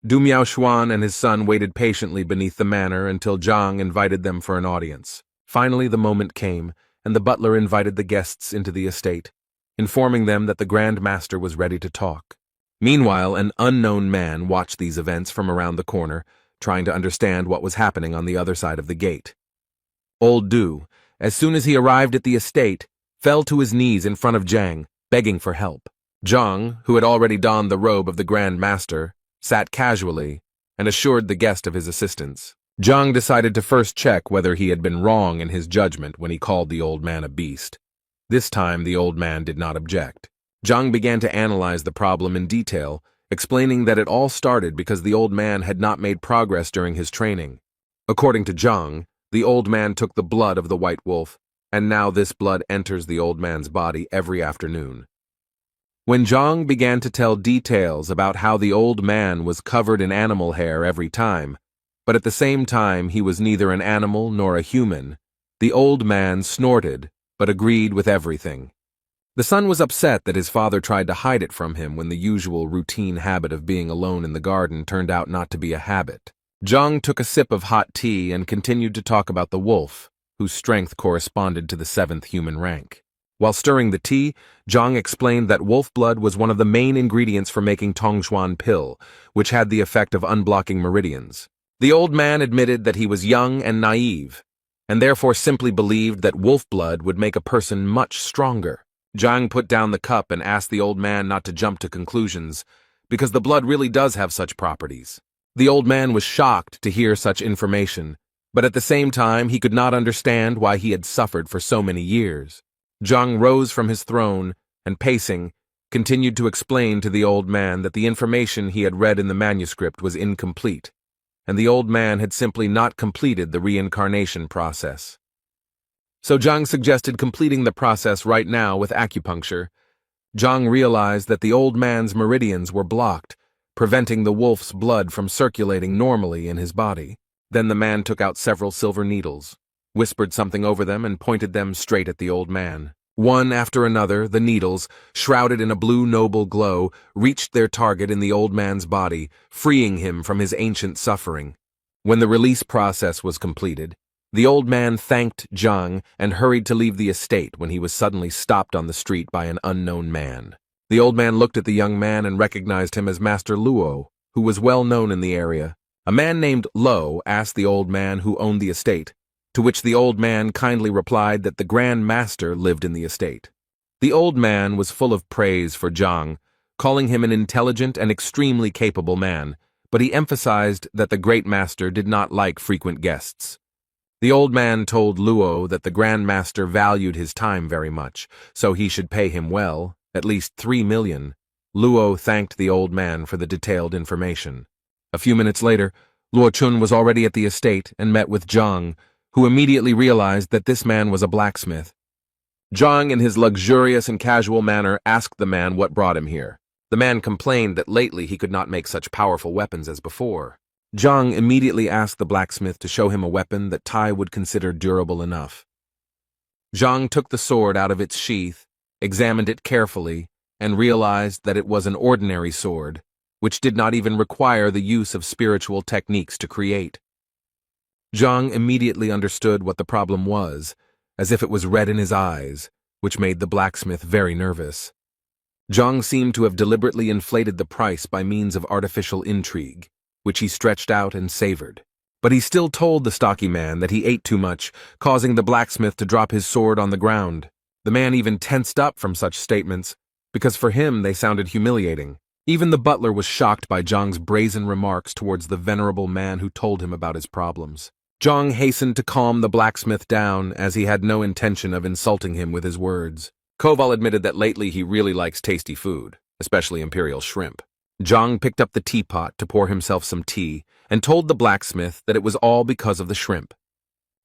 Du Miaoshuan and his son waited patiently beneath the manor until Zhang invited them for an audience. Finally, the moment came, and the butler invited the guests into the estate, informing them that the Grand Master was ready to talk. Meanwhile, an unknown man watched these events from around the corner, trying to understand what was happening on the other side of the gate. Old Du, as soon as he arrived at the estate, fell to his knees in front of Zhang, begging for help. Zhang, who had already donned the robe of the Grand Master, sat casually and assured the guest of his assistance. Zhang decided to first check whether he had been wrong in his judgment when he called the old man a beast. This time, the old man did not object. Zhang began to analyze the problem in detail, explaining that it all started because the old man had not made progress during his training. According to Zhang, the old man took the blood of the white wolf, and now this blood enters the old man's body every afternoon. When Zhang began to tell details about how the old man was covered in animal hair every time, but at the same time he was neither an animal nor a human, the old man snorted, but agreed with everything. The son was upset that his father tried to hide it from him when the usual routine habit of being alone in the garden turned out not to be a habit. Zhang took a sip of hot tea and continued to talk about the wolf, whose strength corresponded to the 7th human rank. While stirring the tea, Zhang explained that wolf blood was one of the main ingredients for making Tongxuan pill, which had the effect of unblocking meridians. The old man admitted that he was young and naive, and therefore simply believed that wolf blood would make a person much stronger. Zhang put down the cup and asked the old man not to jump to conclusions, because the blood really does have such properties. The old man was shocked to hear such information, but at the same time he could not understand why he had suffered for so many years. Zhang rose from his throne and, pacing, continued to explain to the old man that the information he had read in the manuscript was incomplete, and the old man had simply not completed the reincarnation process. So Zhang suggested completing the process right now with acupuncture. Zhang realized that the old man's meridians were blocked, preventing the wolf's blood from circulating normally in his body. Then the man took out several silver needles, whispered something over them, and pointed them straight at the old man. One after another, the needles, shrouded in a blue noble glow, reached their target in the old man's body, freeing him from his ancient suffering. When the release process was completed, the old man thanked Zhang and hurried to leave the estate when he was suddenly stopped on the street by an unknown man. The old man looked at the young man and recognized him as Master Luo, who was well known in the area. A man named Lo asked the old man who owned the estate, to which the old man kindly replied that the Grand Master lived in the estate. The old man was full of praise for Zhang, calling him an intelligent and extremely capable man, but he emphasized that the Great Master did not like frequent guests. The old man told Luo that the Grand Master valued his time very much, so he should pay him well, at least 3 million. Luo thanked the old man for the detailed information. A few minutes later, Luo Chun was already at the estate and met with Zhang, who immediately realized that this man was a blacksmith. Zhang, in his luxurious and casual manner, asked the man what brought him here. The man complained that lately he could not make such powerful weapons as before. Zhang immediately asked the blacksmith to show him a weapon that Tai would consider durable enough. Zhang took the sword out of its sheath, examined it carefully, and realized that it was an ordinary sword, which did not even require the use of spiritual techniques to create. Zhang immediately understood what the problem was, as if it was red in his eyes, which made the blacksmith very nervous. Zhang seemed to have deliberately inflated the price by means of artificial intrigue, which he stretched out and savored. But he still told the stocky man that he ate too much, causing the blacksmith to drop his sword on the ground. The man even tensed up from such statements, because for him they sounded humiliating. Even the butler was shocked by Zhang's brazen remarks towards the venerable man who told him about his problems. Zhang hastened to calm the blacksmith down, as he had no intention of insulting him with his words. Koval admitted that lately he really likes tasty food, especially imperial shrimp. Zhang picked up the teapot to pour himself some tea and told the blacksmith that it was all because of the shrimp.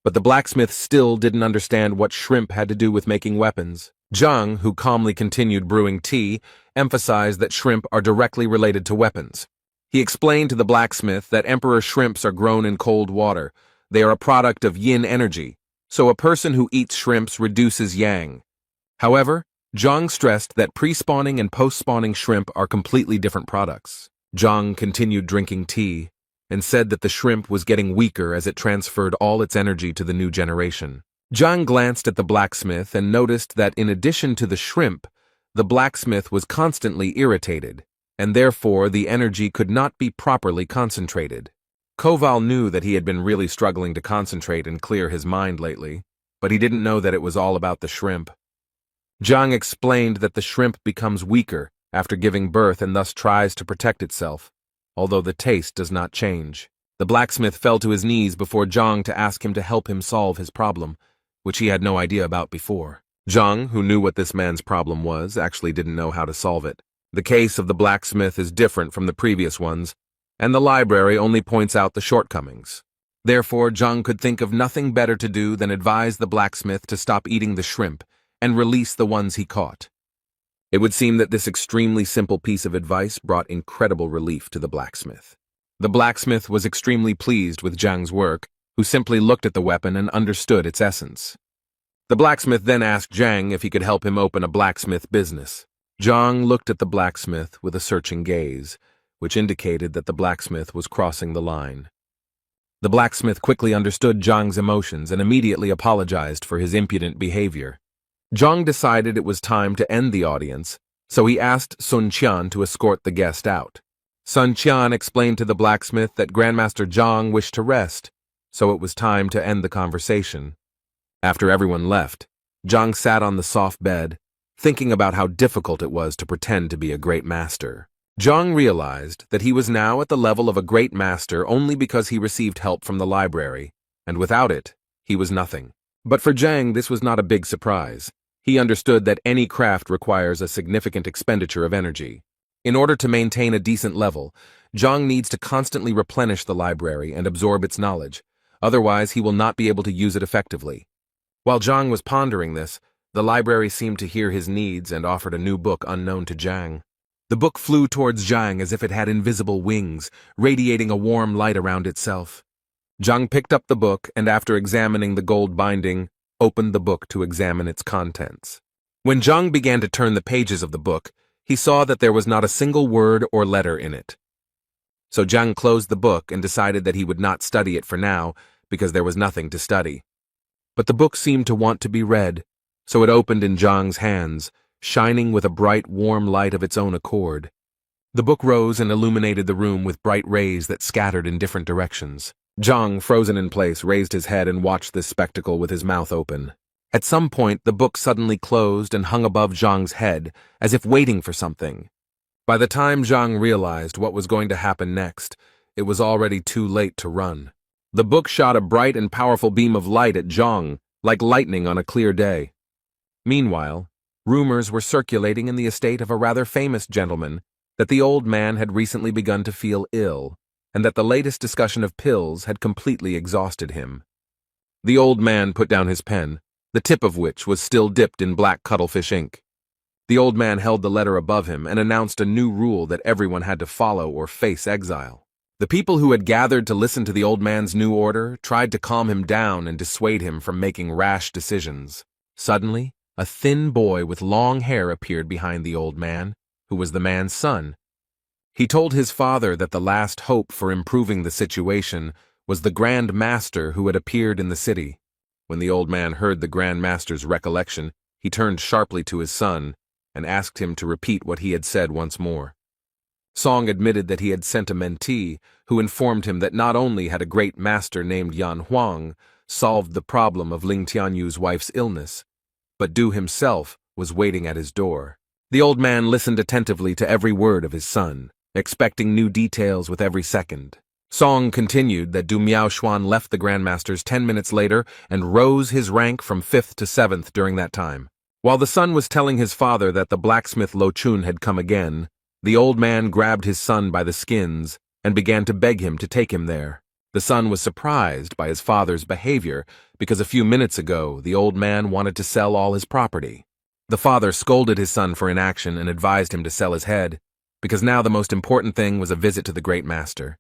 But the blacksmith still didn't understand what shrimp had to do with making weapons. Zhang, who calmly continued brewing tea, emphasized that shrimp are directly related to weapons. He explained to the blacksmith that emperor shrimps are grown in cold water. They are a product of yin energy, so a person who eats shrimps reduces yang. However, Zhang stressed that pre-spawning and post-spawning shrimp are completely different products. Zhang continued drinking tea and said that the shrimp was getting weaker as it transferred all its energy to the new generation. Zhang glanced at the blacksmith and noticed that in addition to the shrimp, the blacksmith was constantly irritated, and therefore the energy could not be properly concentrated. Koval knew that he had been really struggling to concentrate and clear his mind lately, but he didn't know that it was all about the shrimp. Zhang explained that the shrimp becomes weaker after giving birth and thus tries to protect itself, although the taste does not change. The blacksmith fell to his knees before Zhang to ask him to help him solve his problem, which he had no idea about before. Zhang, who knew what this man's problem was, actually didn't know how to solve it. The case of the blacksmith is different from the previous ones, and the library only points out the shortcomings. Therefore, Zhang could think of nothing better to do than advise the blacksmith to stop eating the shrimp and release the ones he caught. It would seem that this extremely simple piece of advice brought incredible relief to the blacksmith. The blacksmith was extremely pleased with Zhang's work, who simply looked at the weapon and understood its essence. The blacksmith then asked Zhang if he could help him open a blacksmith business. Zhang looked at the blacksmith with a searching gaze, which indicated that the blacksmith was crossing the line. The blacksmith quickly understood Zhang's emotions and immediately apologized for his impudent behavior. Zhang decided it was time to end the audience, so he asked Sun Qian to escort the guest out. Sun Qian explained to the blacksmith that Grandmaster Zhang wished to rest, so it was time to end the conversation. After everyone left, Zhang sat on the soft bed, thinking about how difficult it was to pretend to be a great master. Zhang realized that he was now at the level of a great master only because he received help from the library, and without it, he was nothing. But for Zhang, this was not a big surprise. He understood that any craft requires a significant expenditure of energy. In order to maintain a decent level, Zhang needs to constantly replenish the library and absorb its knowledge, otherwise he will not be able to use it effectively. While Zhang was pondering this, the library seemed to hear his needs and offered a new book unknown to Zhang. The book flew towards Zhang as if it had invisible wings, radiating a warm light around itself. Zhang picked up the book and, after examining the gold binding, opened the book to examine its contents. When Zhang began to turn the pages of the book, he saw that there was not a single word or letter in it. So Zhang closed the book and decided that he would not study it for now because there was nothing to study. But the book seemed to want to be read, so it opened in Zhang's hands, shining with a bright, warm light of its own accord. The book rose and illuminated the room with bright rays that scattered in different directions. Zhang, frozen in place, raised his head and watched this spectacle with his mouth open. At some point, the book suddenly closed and hung above Zhang's head, as if waiting for something. By the time Zhang realized what was going to happen next, it was already too late to run. The book shot a bright and powerful beam of light at Zhang, like lightning on a clear day. Meanwhile, rumors were circulating in the estate of a rather famous gentleman that the old man had recently begun to feel ill, and that the latest discussion of pills had completely exhausted him. The old man put down his pen, the tip of which was still dipped in black cuttlefish ink. The old man held the letter above him and announced a new rule that everyone had to follow or face exile. The people who had gathered to listen to the old man's new order tried to calm him down and dissuade him from making rash decisions. Suddenly, a thin boy with long hair appeared behind the old man, who was the man's son. He told his father that the last hope for improving the situation was the Grand Master who had appeared in the city. When the old man heard the Grand Master's recollection, he turned sharply to his son and asked him to repeat what he had said once more. Song admitted that he had sent a mentee who informed him that not only had a great master named Yan Huang solved the problem of Ling Tianyu's wife's illness, but Du himself was waiting at his door. The old man listened attentively to every word of his son, expecting new details with every second. Song continued that Du Miaoshuan left the Grandmasters 10 minutes later and rose his rank from 5th to 7th during that time. While the son was telling his father that the blacksmith Lo Chun had come again, the old man grabbed his son by the skins and began to beg him to take him there. The son was surprised by his father's behavior because a few minutes ago the old man wanted to sell all his property. The father scolded his son for inaction and advised him to sell his head, because now the most important thing was a visit to the great master.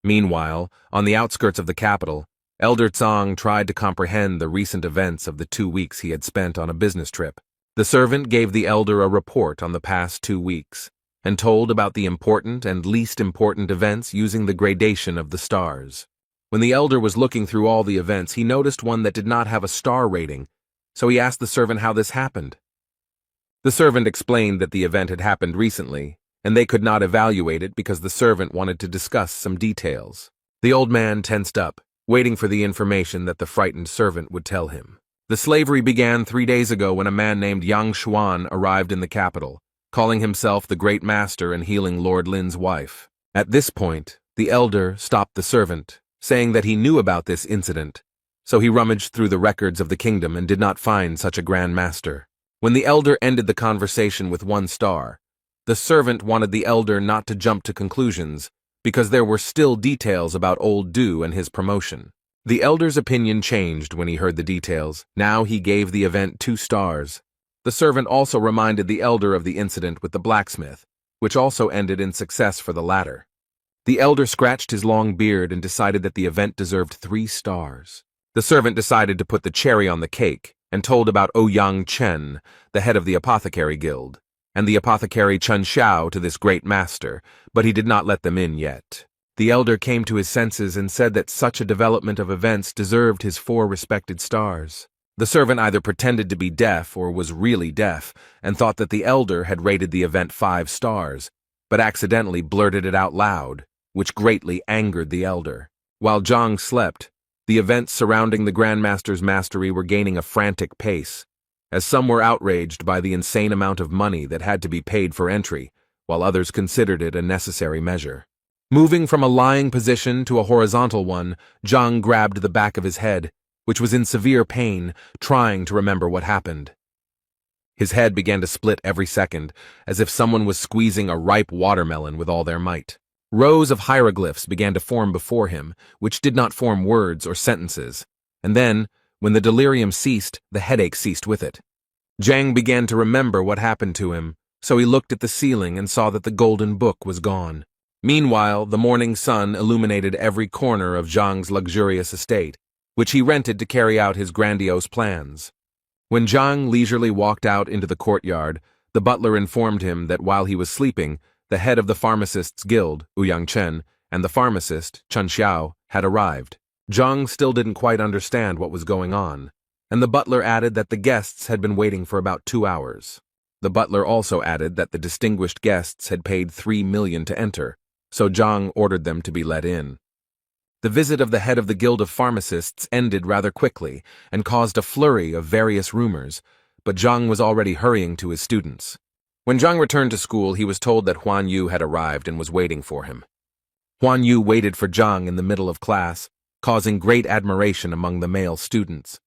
Meanwhile, on the outskirts of the capital, Elder Tsang tried to comprehend the recent events of the 2 weeks he had spent on a business trip. The servant gave the elder a report on the past 2 weeks, and told about the important and least important events using the gradation of the stars. When the elder was looking through all the events, he noticed one that did not have a star rating, so he asked the servant how this happened. The servant explained that the event had happened recently, and they could not evaluate it because the servant wanted to discuss some details. The old man tensed up, waiting for the information that the frightened servant would tell him. The slavery began 3 days ago when a man named Yang Xuan arrived in the capital, calling himself the Great Master and healing Lord Lin's wife. At this point, the elder stopped the servant, saying that he knew about this incident, so he rummaged through the records of the kingdom and did not find such a Grand Master. When the elder ended the conversation with 1 star, the servant wanted the elder not to jump to conclusions, because there were still details about old Du and his promotion. The elder's opinion changed when he heard the details. Now he gave the event 2 stars. The servant also reminded the elder of the incident with the blacksmith, which also ended in success for the latter. The elder scratched his long beard and decided that the event deserved 3 stars. The servant decided to put the cherry on the cake and told about Ouyang Chen, the head of the apothecary guild, and the apothecary Chun Xiao to this great master, but he did not let them in yet. The elder came to his senses and said that such a development of events deserved his 4 respected stars. The servant either pretended to be deaf or was really deaf and thought that the elder had rated the event 5 stars, but accidentally blurted it out loud, which greatly angered the elder. While Zhang slept, the events surrounding the Grandmaster's mastery were gaining a frantic pace, as some were outraged by the insane amount of money that had to be paid for entry, while others considered it a necessary measure. Moving from a lying position to a horizontal one, Zhang grabbed the back of his head, which was in severe pain, trying to remember what happened. His head began to split every second, as if someone was squeezing a ripe watermelon with all their might. Rows of hieroglyphs began to form before him, which did not form words or sentences. And then, when the delirium ceased, the headache ceased with it. Zhang began to remember what happened to him, so he looked at the ceiling and saw that the golden book was gone. Meanwhile, the morning sun illuminated every corner of Zhang's luxurious estate, which he rented to carry out his grandiose plans. When Zhang leisurely walked out into the courtyard, the butler informed him that while he was sleeping, the head of the pharmacists' guild, Ouyang Chen, and the pharmacist, Chen Xiao, had arrived. Zhang still didn't quite understand what was going on, and the butler added that the guests had been waiting for about 2 hours. The butler also added that the distinguished guests had paid 3 million to enter, so Zhang ordered them to be let in. The visit of the head of the Guild of Pharmacists ended rather quickly and caused a flurry of various rumors, but Zhang was already hurrying to his students. When Zhang returned to school, he was told that Huan Yu had arrived and was waiting for him. Huan Yu waited for Zhang in the middle of class, causing great admiration among the male students.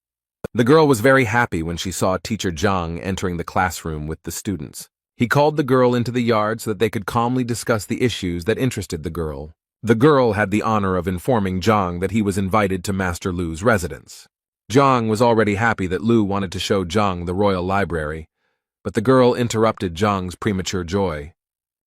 The girl was very happy when she saw teacher Zhang entering the classroom with the students. He called the girl into the yard so that they could calmly discuss the issues that interested the girl. The girl had the honor of informing Zhang that he was invited to Master Lu's residence. Zhang was already happy that Lu wanted to show Zhang the royal library, but the girl interrupted Zhang's premature joy.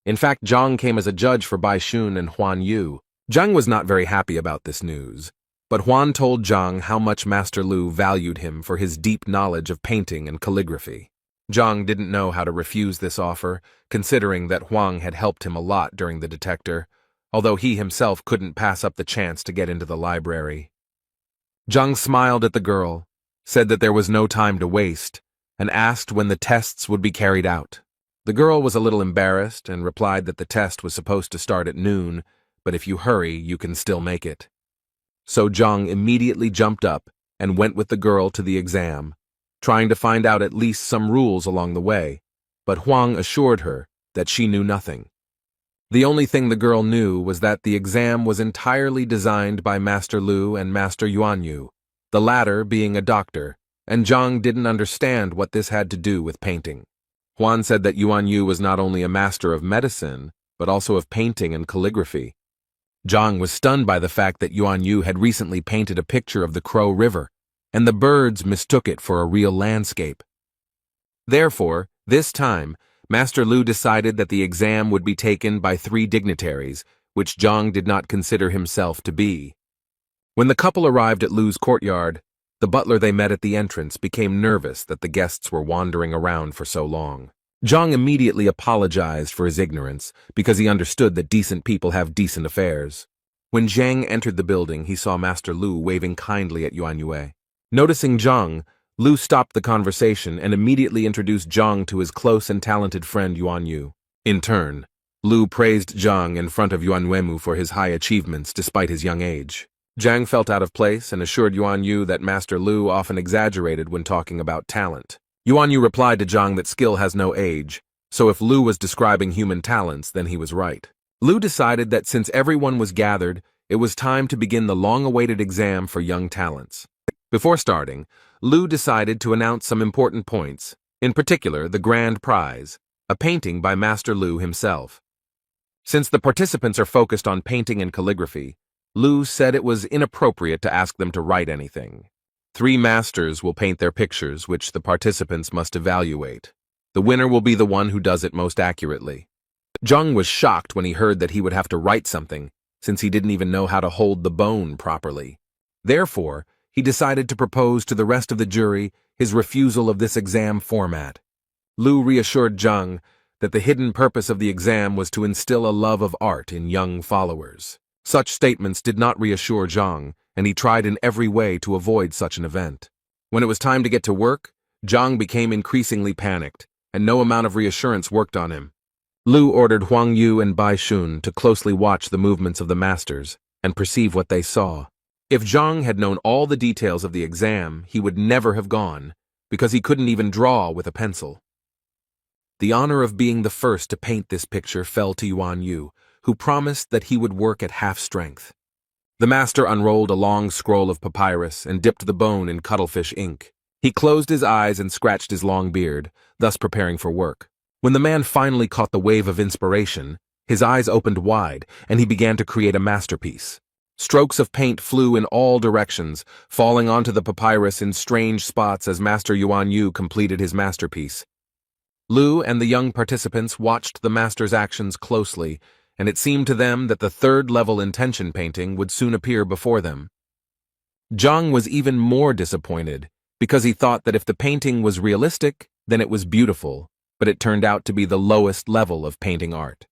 In fact, Zhang came as a judge for Bai Shun and Huan Yu. Zhang was not very happy about this news, but Huan told Zhang how much Master Lu valued him for his deep knowledge of painting and calligraphy. Zhang didn't know how to refuse this offer, considering that Huang had helped him a lot during the detector, although he himself couldn't pass up the chance to get into the library. Zhang smiled at the girl, said that there was no time to waste, and asked when the tests would be carried out. The girl was a little embarrassed and replied that the test was supposed to start at noon, but if you hurry, you can still make it. So Zhang immediately jumped up and went with the girl to the exam, trying to find out at least some rules along the way, but Huang assured her that she knew nothing. The only thing the girl knew was that the exam was entirely designed by Master Lu and Master Yuan Yu, the latter being a doctor, and Zhang didn't understand what this had to do with painting. Huan said that Yuan Yu was not only a master of medicine, but also of painting and calligraphy. Zhang was stunned by the fact that Yuan Yu had recently painted a picture of the Crow River, and the birds mistook it for a real landscape. Therefore, this time, Master Lu decided that the exam would be taken by 3 dignitaries, which Zhang did not consider himself to be. When the couple arrived at Lu's courtyard, the butler they met at the entrance became nervous that the guests were wandering around for so long. Zhang immediately apologized for his ignorance, because he understood that decent people have decent affairs. When Zhang entered the building, he saw Master Lu waving kindly at Yuan Yue. Noticing Zhang, Lu stopped the conversation and immediately introduced Zhang to his close and talented friend Yuan Yu. In turn, Lu praised Zhang in front of Yuan Uemu for his high achievements despite his young age. Zhang felt out of place and assured Yuan Yu that Master Lu often exaggerated when talking about talent. Yuan Yu replied to Zhang that skill has no age, so if Lu was describing human talents, then he was right. Lu decided that since everyone was gathered, it was time to begin the long-awaited exam for young talents. Before starting, Lu decided to announce some important points, in particular the grand prize, a painting by Master Lu himself. Since the participants are focused on painting and calligraphy, Lu said it was inappropriate to ask them to write anything. 3 masters will paint their pictures, which the participants must evaluate. The winner will be the one who does it most accurately. Zhang was shocked when he heard that he would have to write something, since he didn't even know how to hold the bone properly. Therefore, he decided to propose to the rest of the jury his refusal of this exam format. Lu reassured Zhang that the hidden purpose of the exam was to instill a love of art in young followers. Such statements did not reassure Zhang, and he tried in every way to avoid such an event. When it was time to get to work, Zhang became increasingly panicked, and no amount of reassurance worked on him. Lu ordered Huang Yu and Bai Shun to closely watch the movements of the masters and perceive what they saw. If Zhang had known all the details of the exam, he would never have gone, because he couldn't even draw with a pencil. The honor of being the first to paint this picture fell to Yuan Yu, who promised that he would work at half strength. The master unrolled a long scroll of papyrus and dipped the bone in cuttlefish ink. He closed his eyes and scratched his long beard, thus preparing for work. When the man finally caught the wave of inspiration, his eyes opened wide, and he began to create a masterpiece. Strokes of paint flew in all directions, falling onto the papyrus in strange spots as Master Yuan Yu completed his masterpiece. Lu and the young participants watched the master's actions closely, and it seemed to them that the third-level intention painting would soon appear before them. Zhang was even more disappointed, because he thought that if the painting was realistic, then it was beautiful, but it turned out to be the lowest level of painting art.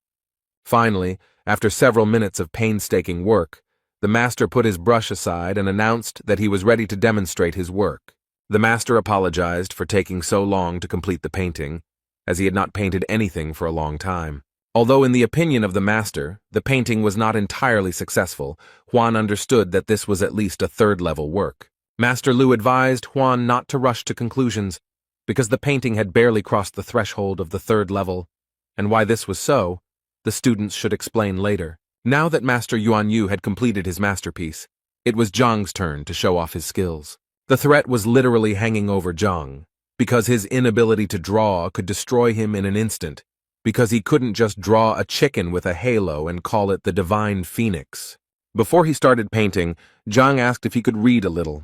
Finally, after several minutes of painstaking work, the master put his brush aside and announced that he was ready to demonstrate his work. The master apologized for taking so long to complete the painting, as he had not painted anything for a long time. Although in the opinion of the master, the painting was not entirely successful, Huan understood that this was at least a third-level work. Master Lu advised Huan not to rush to conclusions, because the painting had barely crossed the threshold of the third level, and why this was so, the students should explain later. Now that Master Yuan Yu had completed his masterpiece, it was Zhang's turn to show off his skills. The threat was literally hanging over Zhang, because his inability to draw could destroy him in an instant, because he couldn't just draw a chicken with a halo and call it the Divine Phoenix. Before he started painting, Zhang asked if he could read a little.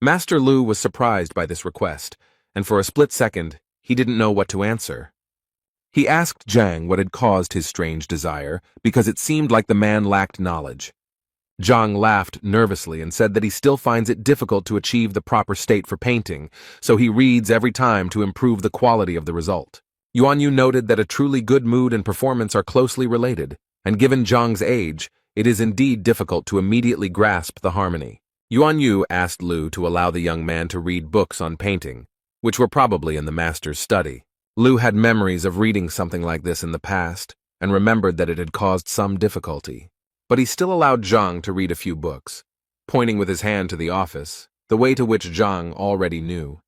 Master Lu was surprised by this request, and for a split second, he didn't know what to answer. He asked Zhang what had caused his strange desire, because it seemed like the man lacked knowledge. Zhang laughed nervously and said that he still finds it difficult to achieve the proper state for painting, so he reads every time to improve the quality of the result. Yuan Yu noted that a truly good mood and performance are closely related, and given Zhang's age, it is indeed difficult to immediately grasp the harmony. Yuan Yu asked Lu to allow the young man to read books on painting, which were probably in the master's study. Lu had memories of reading something like this in the past, and remembered that it had caused some difficulty. But he still allowed Zhang to read a few books, pointing with his hand to the office, the way to which Zhang already knew.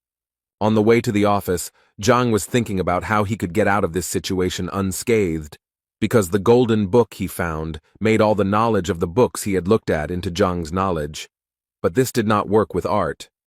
On the way to the office, Zhang was thinking about how he could get out of this situation unscathed, because the golden book he found made all the knowledge of the books he had looked at into Zhang's knowledge. But this did not work with art,